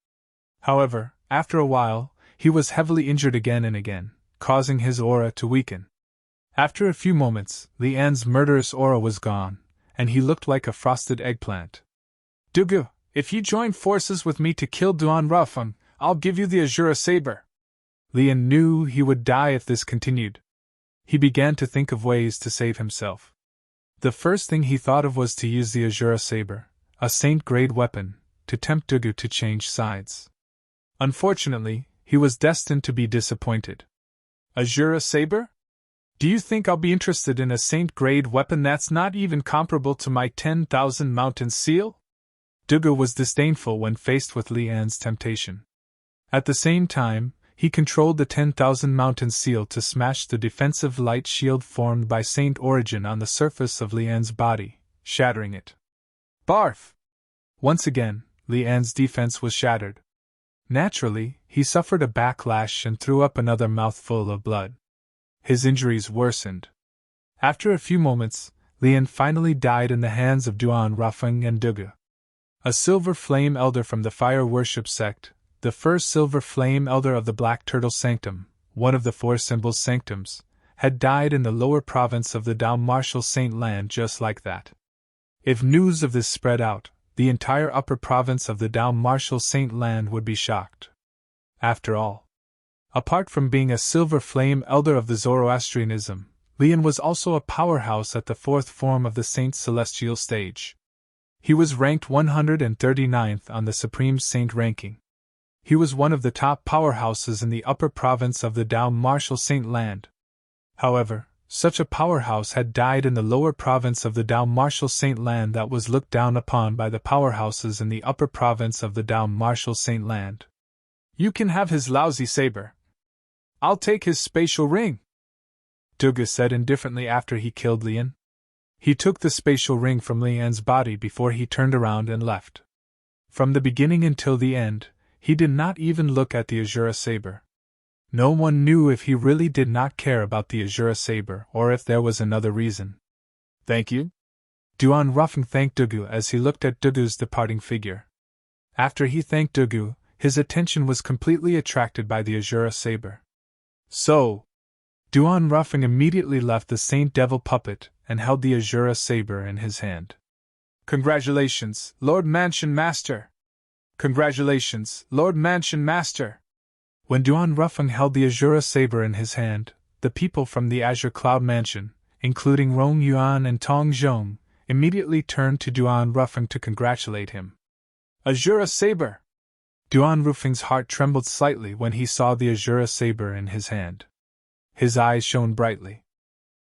However, after a while, he was heavily injured again and again, causing his aura to weaken. After a few moments, Lian's murderous aura was gone, and he looked like a frosted eggplant. Dugu, if you join forces with me to kill Duan Rufeng, I'll give you the Azura Saber. Lian knew he would die if this continued. He began to think of ways to save himself. The first thing he thought of was to use the Azura Saber, a saint-grade weapon, to tempt Dugu to change sides. Unfortunately, he was destined to be disappointed. Azura Saber? Do you think I'll be interested in a saint-grade weapon that's not even comparable to my 10,000 mountain seal? Dugu was disdainful when faced with Lian's temptation. At the same time, he controlled the 10,000 mountain seal to smash the defensive light shield formed by Saint Origin on the surface of Lian's body, shattering it. Barf! Once again, Lian's defense was shattered. Naturally, he suffered a backlash and threw up another mouthful of blood. His injuries worsened. After a few moments, Lian finally died in the hands of Duan Rufeng and Dugu. A silver flame elder from the fire worship sect, the first silver flame elder of the Black Turtle Sanctum, one of the four symbols sanctums, had died in the lower province of the Dao Martial Saint Land just like that. If news of this spread out, the entire upper province of the Dao Martial Saint Land would be shocked. After all, apart from being a silver flame elder of the Zoroastrianism, Lian was also a powerhouse at the fourth form of the Saint Celestial stage. He was ranked 139th on the Supreme Saint ranking. He was one of the top powerhouses in the upper province of the Dao Martial Saint Land. However, such a powerhouse had died in the lower province of the Dao Martial Saint Land that was looked down upon by the powerhouses in the upper province of the Dao Martial Saint Land. You can have his lousy saber. I'll take his spatial ring, Dugu said indifferently after he killed Lian. He took the spatial ring from Lian's body before he turned around and left. From the beginning until the end, he did not even look at the Azura Saber. No one knew if he really did not care about the Azura Saber or if there was another reason. Thank you? Duan Rufeng thanked Dugu as he looked at Dugu's departing figure. After he thanked Dugu, his attention was completely attracted by the Azura Saber. So, Duan Rufeng immediately left the Saint Devil puppet and held the Azura Saber in his hand. Congratulations, Lord Mansion Master! Congratulations, Lord Mansion Master! When Duan Rufeng held the Azura Saber in his hand, the people from the Azure Cloud Mansion, including Rong Yuan and Tong Zhong, immediately turned to Duan Rufeng to congratulate him. Azura Saber! Duan Rufeng's heart trembled slightly when he saw the Azura Saber in his hand. His eyes shone brightly.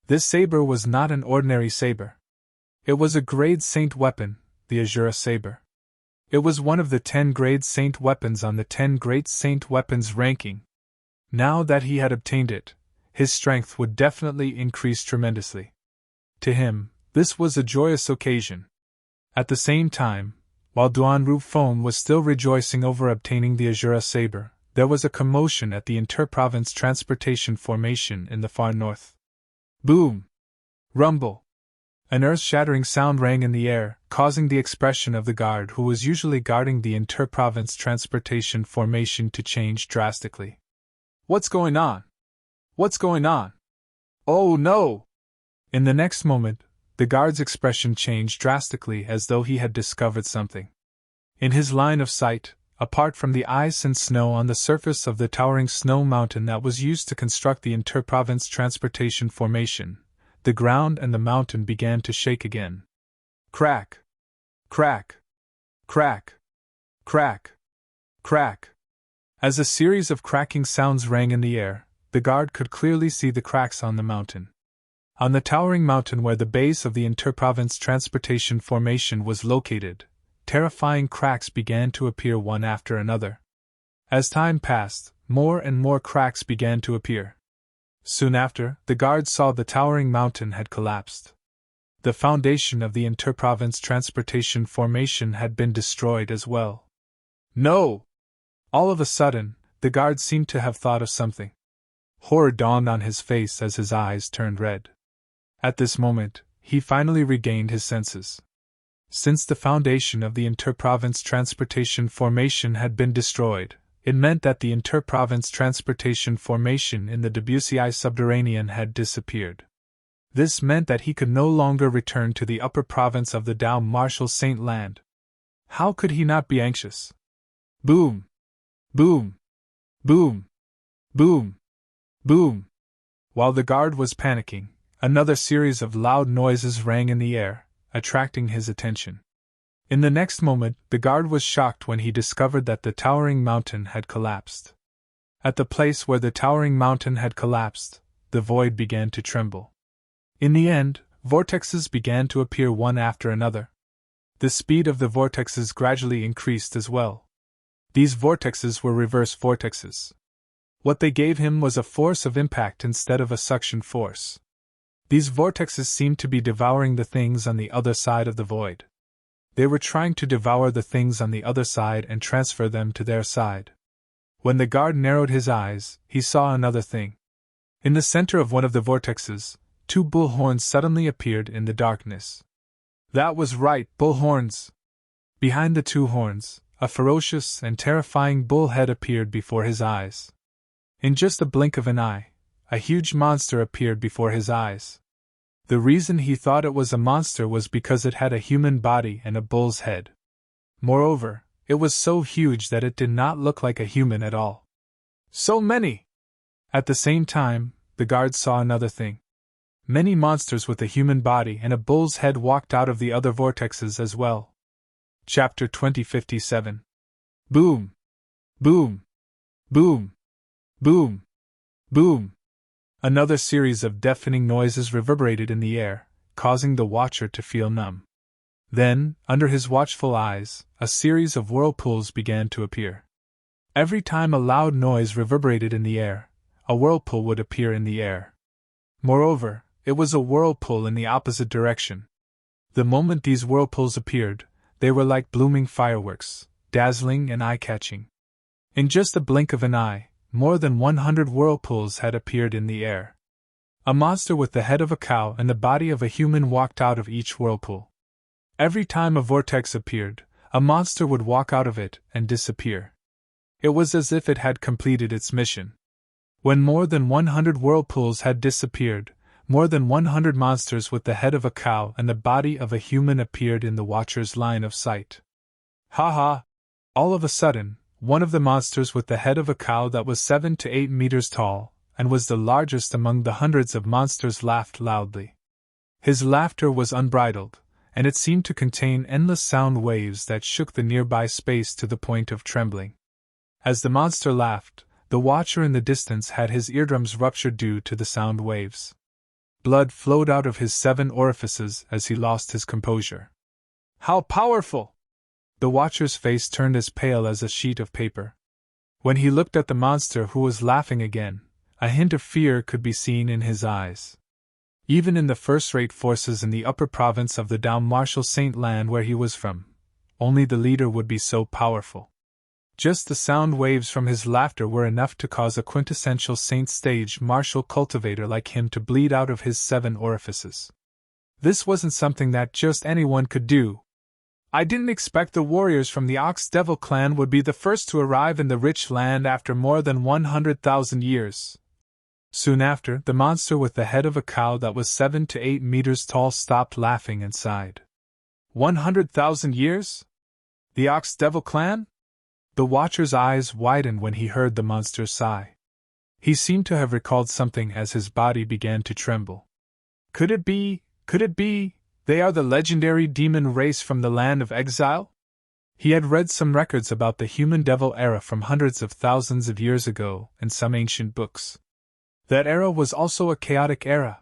This saber was not an ordinary saber. It was a grade saint weapon, the Azura Saber. It was one of the 10 grade saint weapons on the 10 great saint weapons ranking. Now that he had obtained it, his strength would definitely increase tremendously. To him, this was a joyous occasion. At the same time, while Duan Rufeng was still rejoicing over obtaining the Azura Saber, there was a commotion at the Interprovince Transportation Formation in the far north. Boom! Rumble! An earth-shattering sound rang in the air, causing the expression of the guard who was usually guarding the Interprovince Transportation Formation to change drastically. What's going on? What's going on? Oh no! In the next moment, the guard's expression changed drastically as though he had discovered something. In his line of sight, apart from the ice and snow on the surface of the towering snow mountain that was used to construct the Interprovince Transportation Formation, the ground and the mountain began to shake again. Crack! Crack! Crack! Crack! Crack! As a series of cracking sounds rang in the air, the guard could clearly see the cracks on the mountain. On the towering mountain where the base of the Interprovince Transportation Formation was located, terrifying cracks began to appear one after another. As time passed, more and more cracks began to appear. Soon after, the guards saw the towering mountain had collapsed. The foundation of the interprovince transportation formation had been destroyed as well. No! All of a sudden, the guard seemed to have thought of something. Horror dawned on his face as his eyes turned red. At this moment, he finally regained his senses. Since the foundation of the interprovince transportation formation had been destroyed, it meant that the interprovince transportation formation in the Debussy subterranean had disappeared. This meant that he could no longer return to the upper province of the Dao Marshal Saint Land. How could he not be anxious? Boom! Boom! Boom! Boom! Boom! While the guard was panicking, another series of loud noises rang in the air, attracting his attention. In the next moment, the guard was shocked when he discovered that the towering mountain had collapsed. At the place where the towering mountain had collapsed, the void began to tremble. In the end, vortexes began to appear one after another. The speed of the vortexes gradually increased as well. These vortexes were reverse vortexes. What they gave him was a force of impact instead of a suction force. These vortexes seemed to be devouring the things on the other side of the void. They were trying to devour the things on the other side and transfer them to their side. When the guard narrowed his eyes, he saw another thing. In the center of one of the vortexes, two bull horns suddenly appeared in the darkness. That was right, bull horns! Behind the two horns, a ferocious and terrifying bull head appeared before his eyes. In just a blink of an eye, a huge monster appeared before his eyes. The reason he thought it was a monster was because it had a human body and a bull's head. Moreover, it was so huge that it did not look like a human at all. So many! At the same time, the guards saw another thing. Many monsters with a human body and a bull's head walked out of the other vortexes as well. Chapter 2057. Boom! Boom! Boom! Boom! Boom! Another series of deafening noises reverberated in the air, causing the watcher to feel numb. Then, under his watchful eyes, a series of whirlpools began to appear. Every time a loud noise reverberated in the air, a whirlpool would appear in the air. Moreover, it was a whirlpool in the opposite direction. The moment these whirlpools appeared, they were like blooming fireworks, dazzling and eye-catching. In just a blink of an eye, more than 100 whirlpools had appeared in the air. A monster with the head of a cow and the body of a human walked out of each whirlpool. Every time a vortex appeared, a monster would walk out of it and disappear. It was as if it had completed its mission. When more than 100 whirlpools had disappeared, more than 100 monsters with the head of a cow and the body of a human appeared in the watcher's line of sight. Ha ha! All of a sudden, one of the monsters with the head of a cow that was 7 to 8 meters tall, and was the largest among the hundreds of monsters, laughed loudly. His laughter was unbridled, and it seemed to contain endless sound waves that shook the nearby space to the point of trembling. As the monster laughed, the watcher in the distance had his eardrums ruptured due to the sound waves. Blood flowed out of his 7 orifices as he lost his composure. How powerful! The watcher's face turned as pale as a sheet of paper. When he looked at the monster who was laughing again, a hint of fear could be seen in his eyes. Even in the first-rate forces in the upper province of the Dao Marshal Saint Land where he was from, only the leader would be so powerful. Just the sound waves from his laughter were enough to cause a quintessential Saint Stage martial cultivator like him to bleed out of his 7 orifices. This wasn't something that just anyone could do. I didn't expect the warriors from the Ox Devil clan would be the first to arrive in the rich land after more than 100,000 years. Soon after, the monster with the head of a cow that was 7 to 8 meters tall stopped laughing and sighed. 100,000 years? The Ox Devil clan? The watcher's eyes widened when he heard the monster's sigh. He seemed to have recalled something as his body began to tremble. Could it be, they are the legendary demon race from the land of exile? He had read some records about the human devil era from hundreds of thousands of years ago in some ancient books. That era was also a chaotic era.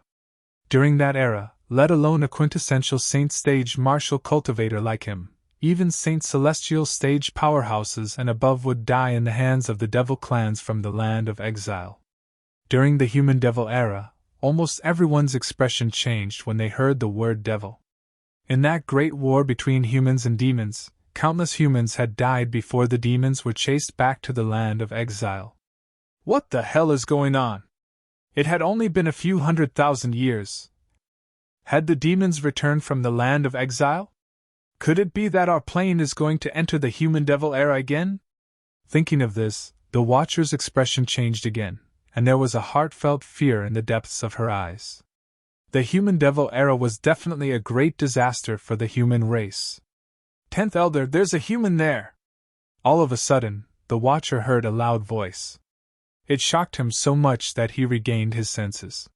During that era, let alone a quintessential Saint Stage martial cultivator like him, even Saint Celestial stage powerhouses and above would die in the hands of the devil clans from the land of exile. During the human-devil era, almost everyone's expression changed when they heard the word devil. In that great war between humans and demons, countless humans had died before the demons were chased back to the land of exile. What the hell is going on? It had only been a few 100,000 years. Had the demons returned from the land of exile? Could it be that our plane is going to enter the human-devil era again? Thinking of this, the Watcher's expression changed again, and there was a heartfelt fear in the depths of her eyes. The human-devil era was definitely a great disaster for the human race. 10th Elder, there's a human there! All of a sudden, the Watcher heard a loud voice. It shocked him so much that he regained his senses.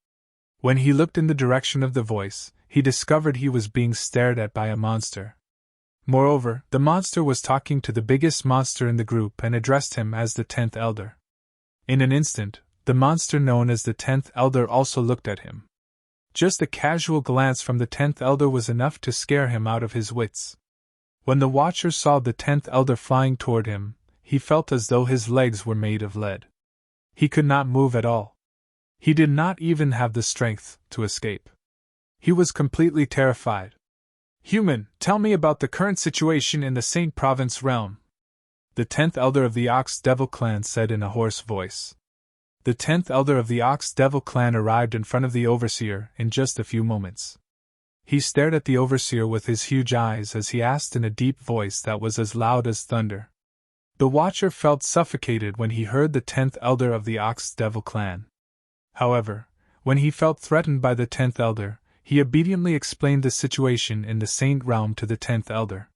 When he looked in the direction of the voice, he discovered he was being stared at by a monster. Moreover, the monster was talking to the biggest monster in the group and addressed him as the 10th Elder. In an instant, the monster known as the 10th Elder also looked at him. Just a casual glance from the 10th Elder was enough to scare him out of his wits. When the Watcher saw the 10th Elder flying toward him, he felt as though his legs were made of lead. He could not move at all. He did not even have the strength to escape. He was completely terrified. Human, tell me about the current situation in the Saint Province realm, the 10th Elder of the Ox Devil clan said in a hoarse voice. The 10th Elder of the Ox Devil clan arrived in front of the Overseer in just a few moments. He stared at the Overseer with his huge eyes as he asked in a deep voice that was as loud as thunder. The Watcher felt suffocated when he heard the 10th Elder of the Ox Devil clan. However, when he felt threatened by the 10th Elder, he obediently explained the situation in the Saint realm to the 10th Elder.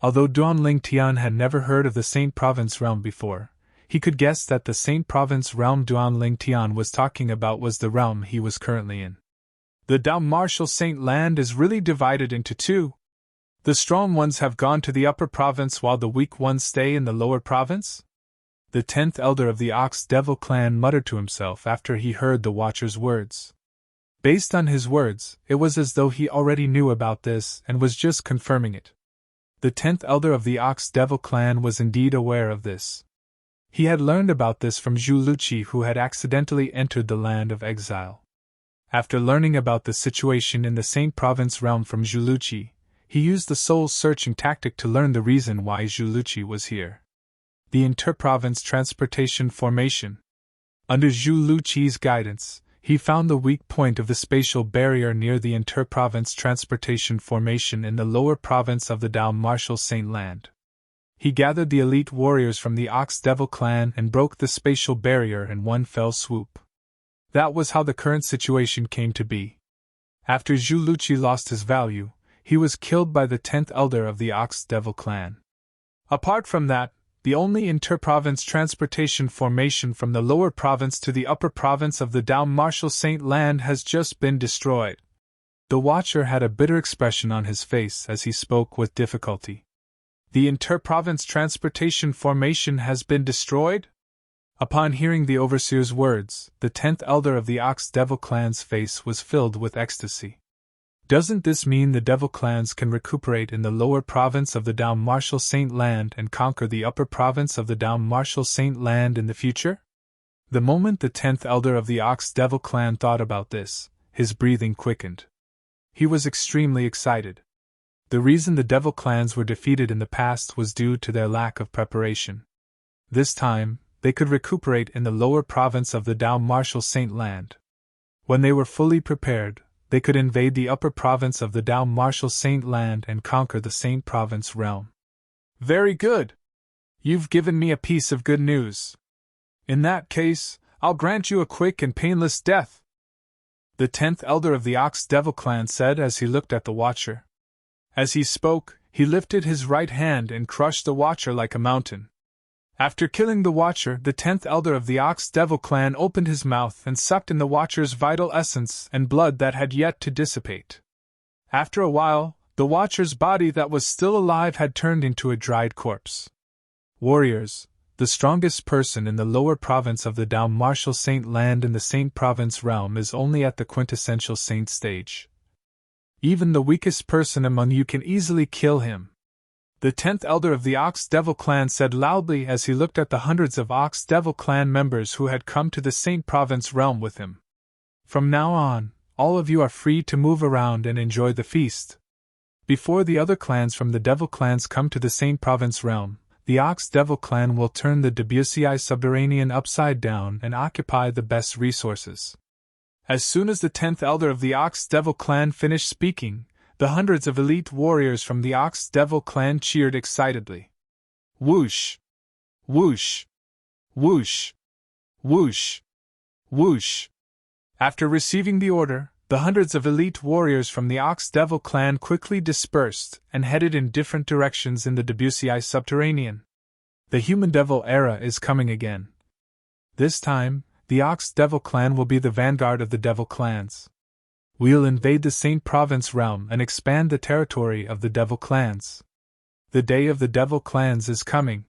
Although Duan Ling Tian had never heard of the Saint Province realm before, he could guess that the Saint Province realm Duan Ling Tian was talking about was the realm he was currently in. The Dao Martial Saint land is really divided into two. The strong ones have gone to the upper province while the weak ones stay in the lower province? The 10th Elder of the Ox Devil clan muttered to himself after he heard the Watcher's words. Based on his words, it was as though he already knew about this and was just confirming it. The 10th Elder of the Ox Devil clan was indeed aware of this. He had learned about this from Zhu Luqi, who had accidentally entered the land of exile. After learning about the situation in the Saint Province realm from Zhu Luqi, he used the soul-searching tactic to learn the reason why Zhu Luqi was here. The Interprovince Transportation Formation. Under Zhu Luqi's guidance, he found the weak point of the spatial barrier near the Interprovince Transportation Formation in the lower province of the Dao Martial Saint Land. He gathered the elite warriors from the Ox Devil clan and broke the spatial barrier in one fell swoop. That was how the current situation came to be. After Zhu Luqi lost his value, he was killed by the 10th Elder of the Ox Devil clan. Apart from that, the only interprovince transportation formation from the lower province to the upper province of the Dao Martial Saint Land has just been destroyed. The Watcher had a bitter expression on his face as he spoke with difficulty. The interprovince transportation formation has been destroyed? Upon hearing the Overseer's words, the 10th Elder of the Ox Devil clan's face was filled with ecstasy. Doesn't this mean the Devil clans can recuperate in the lower province of the Dao Martial Saint Land and conquer the upper province of the Dao Martial Saint Land in the future? The moment the 10th Elder of the Ox Devil clan thought about this, his breathing quickened. He was extremely excited. The reason the Devil clans were defeated in the past was due to their lack of preparation. This time, they could recuperate in the lower province of the Dao Martial Saint Land. When they were fully prepared, they could invade the upper province of the Dao Martial Saint Land and conquer the Saint Province realm. Very good! You've given me a piece of good news. In that case, I'll grant you a quick and painless death, the 10th Elder of the Ox Devil clan said as he looked at the Watcher. As he spoke, he lifted his right hand and crushed the Watcher like a mountain. After killing the Watcher, the 10th Elder of the Ox Devil clan opened his mouth and sucked in the Watcher's vital essence and blood that had yet to dissipate. After a while, the Watcher's body that was still alive had turned into a dried corpse. Warriors, the strongest person in the lower province of the Dao Martial Saint Land in the Saint Province realm is only at the quintessential Saint stage. Even the weakest person among you can easily kill him. The 10th elder of the Ox Devil clan said loudly as he looked at the hundreds of Ox Devil clan members who had come to the Saint Province realm with him. From now on, all of you are free to move around and enjoy the feast. Before the other clans from the Devil clans come to the Saint Province realm, the Ox Devil clan will turn the Debussy subterranean upside down and occupy the best resources. As soon as the 10th elder of the Ox Devil clan finished speaking, the hundreds of elite warriors from the Ox Devil clan cheered excitedly. Whoosh! Whoosh! Whoosh! Whoosh! Whoosh! After receiving the order, the hundreds of elite warriors from the Ox Devil clan quickly dispersed and headed in different directions in the Debussy subterranean. The Human Devil era is coming again. This time, the Ox Devil clan will be the vanguard of the Devil clans. We'll invade the Saint Province realm and expand the territory of the Devil clans. The day of the Devil clans is coming.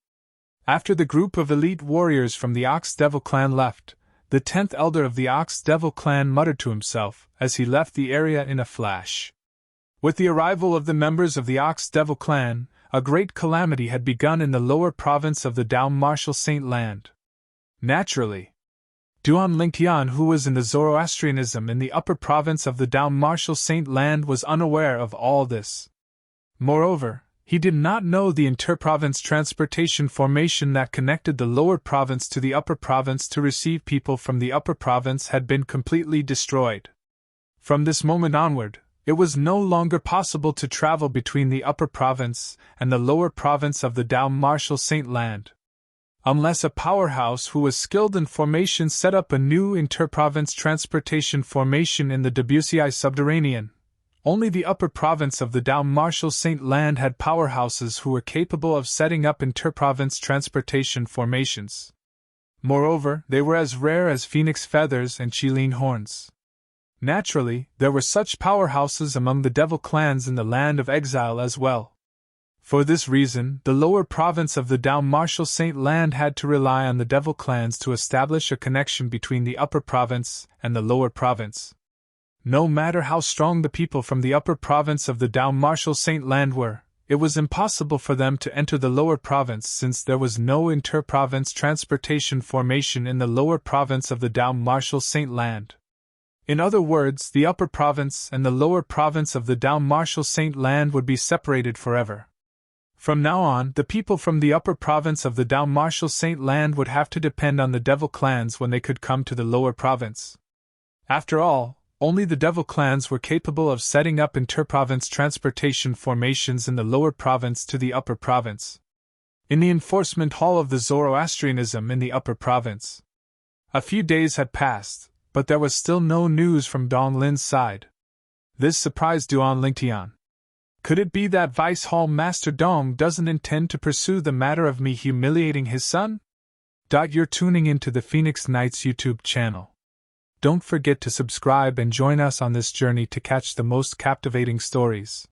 After the group of elite warriors from the Ox Devil clan left, the 10th elder of the Ox Devil clan muttered to himself as he left the area in a flash. With the arrival of the members of the Ox Devil clan, a great calamity had begun in the lower province of the Dao Martial Saint Land. Naturally, Duan Lingtian, who was in the Zoroastrianism in the upper province of the Dao Martial Saint Land, was unaware of all this. Moreover, he did not know the interprovince transportation formation that connected the lower province to the upper province to receive people from the upper province had been completely destroyed. From this moment onward, it was no longer possible to travel between the upper province and the lower province of the Dao Martial Saint Land, unless a powerhouse who was skilled in formation set up a new interprovince transportation formation in the Debussy subterranean. Only the upper province of the Dao Martial Saint Land had powerhouses who were capable of setting up interprovince transportation formations. Moreover, they were as rare as phoenix feathers and chileen horns. Naturally, there were such powerhouses among the Devil clans in the land of exile as well. For this reason, the lower province of the Dao Martial Saint Land had to rely on the Devil clans to establish a connection between the upper province and the lower province. No matter how strong the people from the upper province of the Dao Martial Saint Land were, it was impossible for them to enter the lower province since there was no interprovince transportation formation in the lower province of the Dao Martial Saint Land. In other words, the upper province and the lower province of the Dao Martial Saint Land would be separated forever. From now on, the people from the upper province of the Dao Martial Saint Land would have to depend on the Devil clans when they could come to the lower province. After all, only the Devil clans were capable of setting up interprovince transportation formations in the lower province to the upper province. In the enforcement hall of the Zoroastrianism in the upper province, a few days had passed, but there was still no news from Dong Lin's side. This surprised Duan Lingtian. Could it be that Vice Hall Master Dong doesn't intend to pursue the matter of me humiliating his son? You're tuning into the Phoenix Knights YouTube channel. Don't forget to subscribe and join us on this journey to catch the most captivating stories.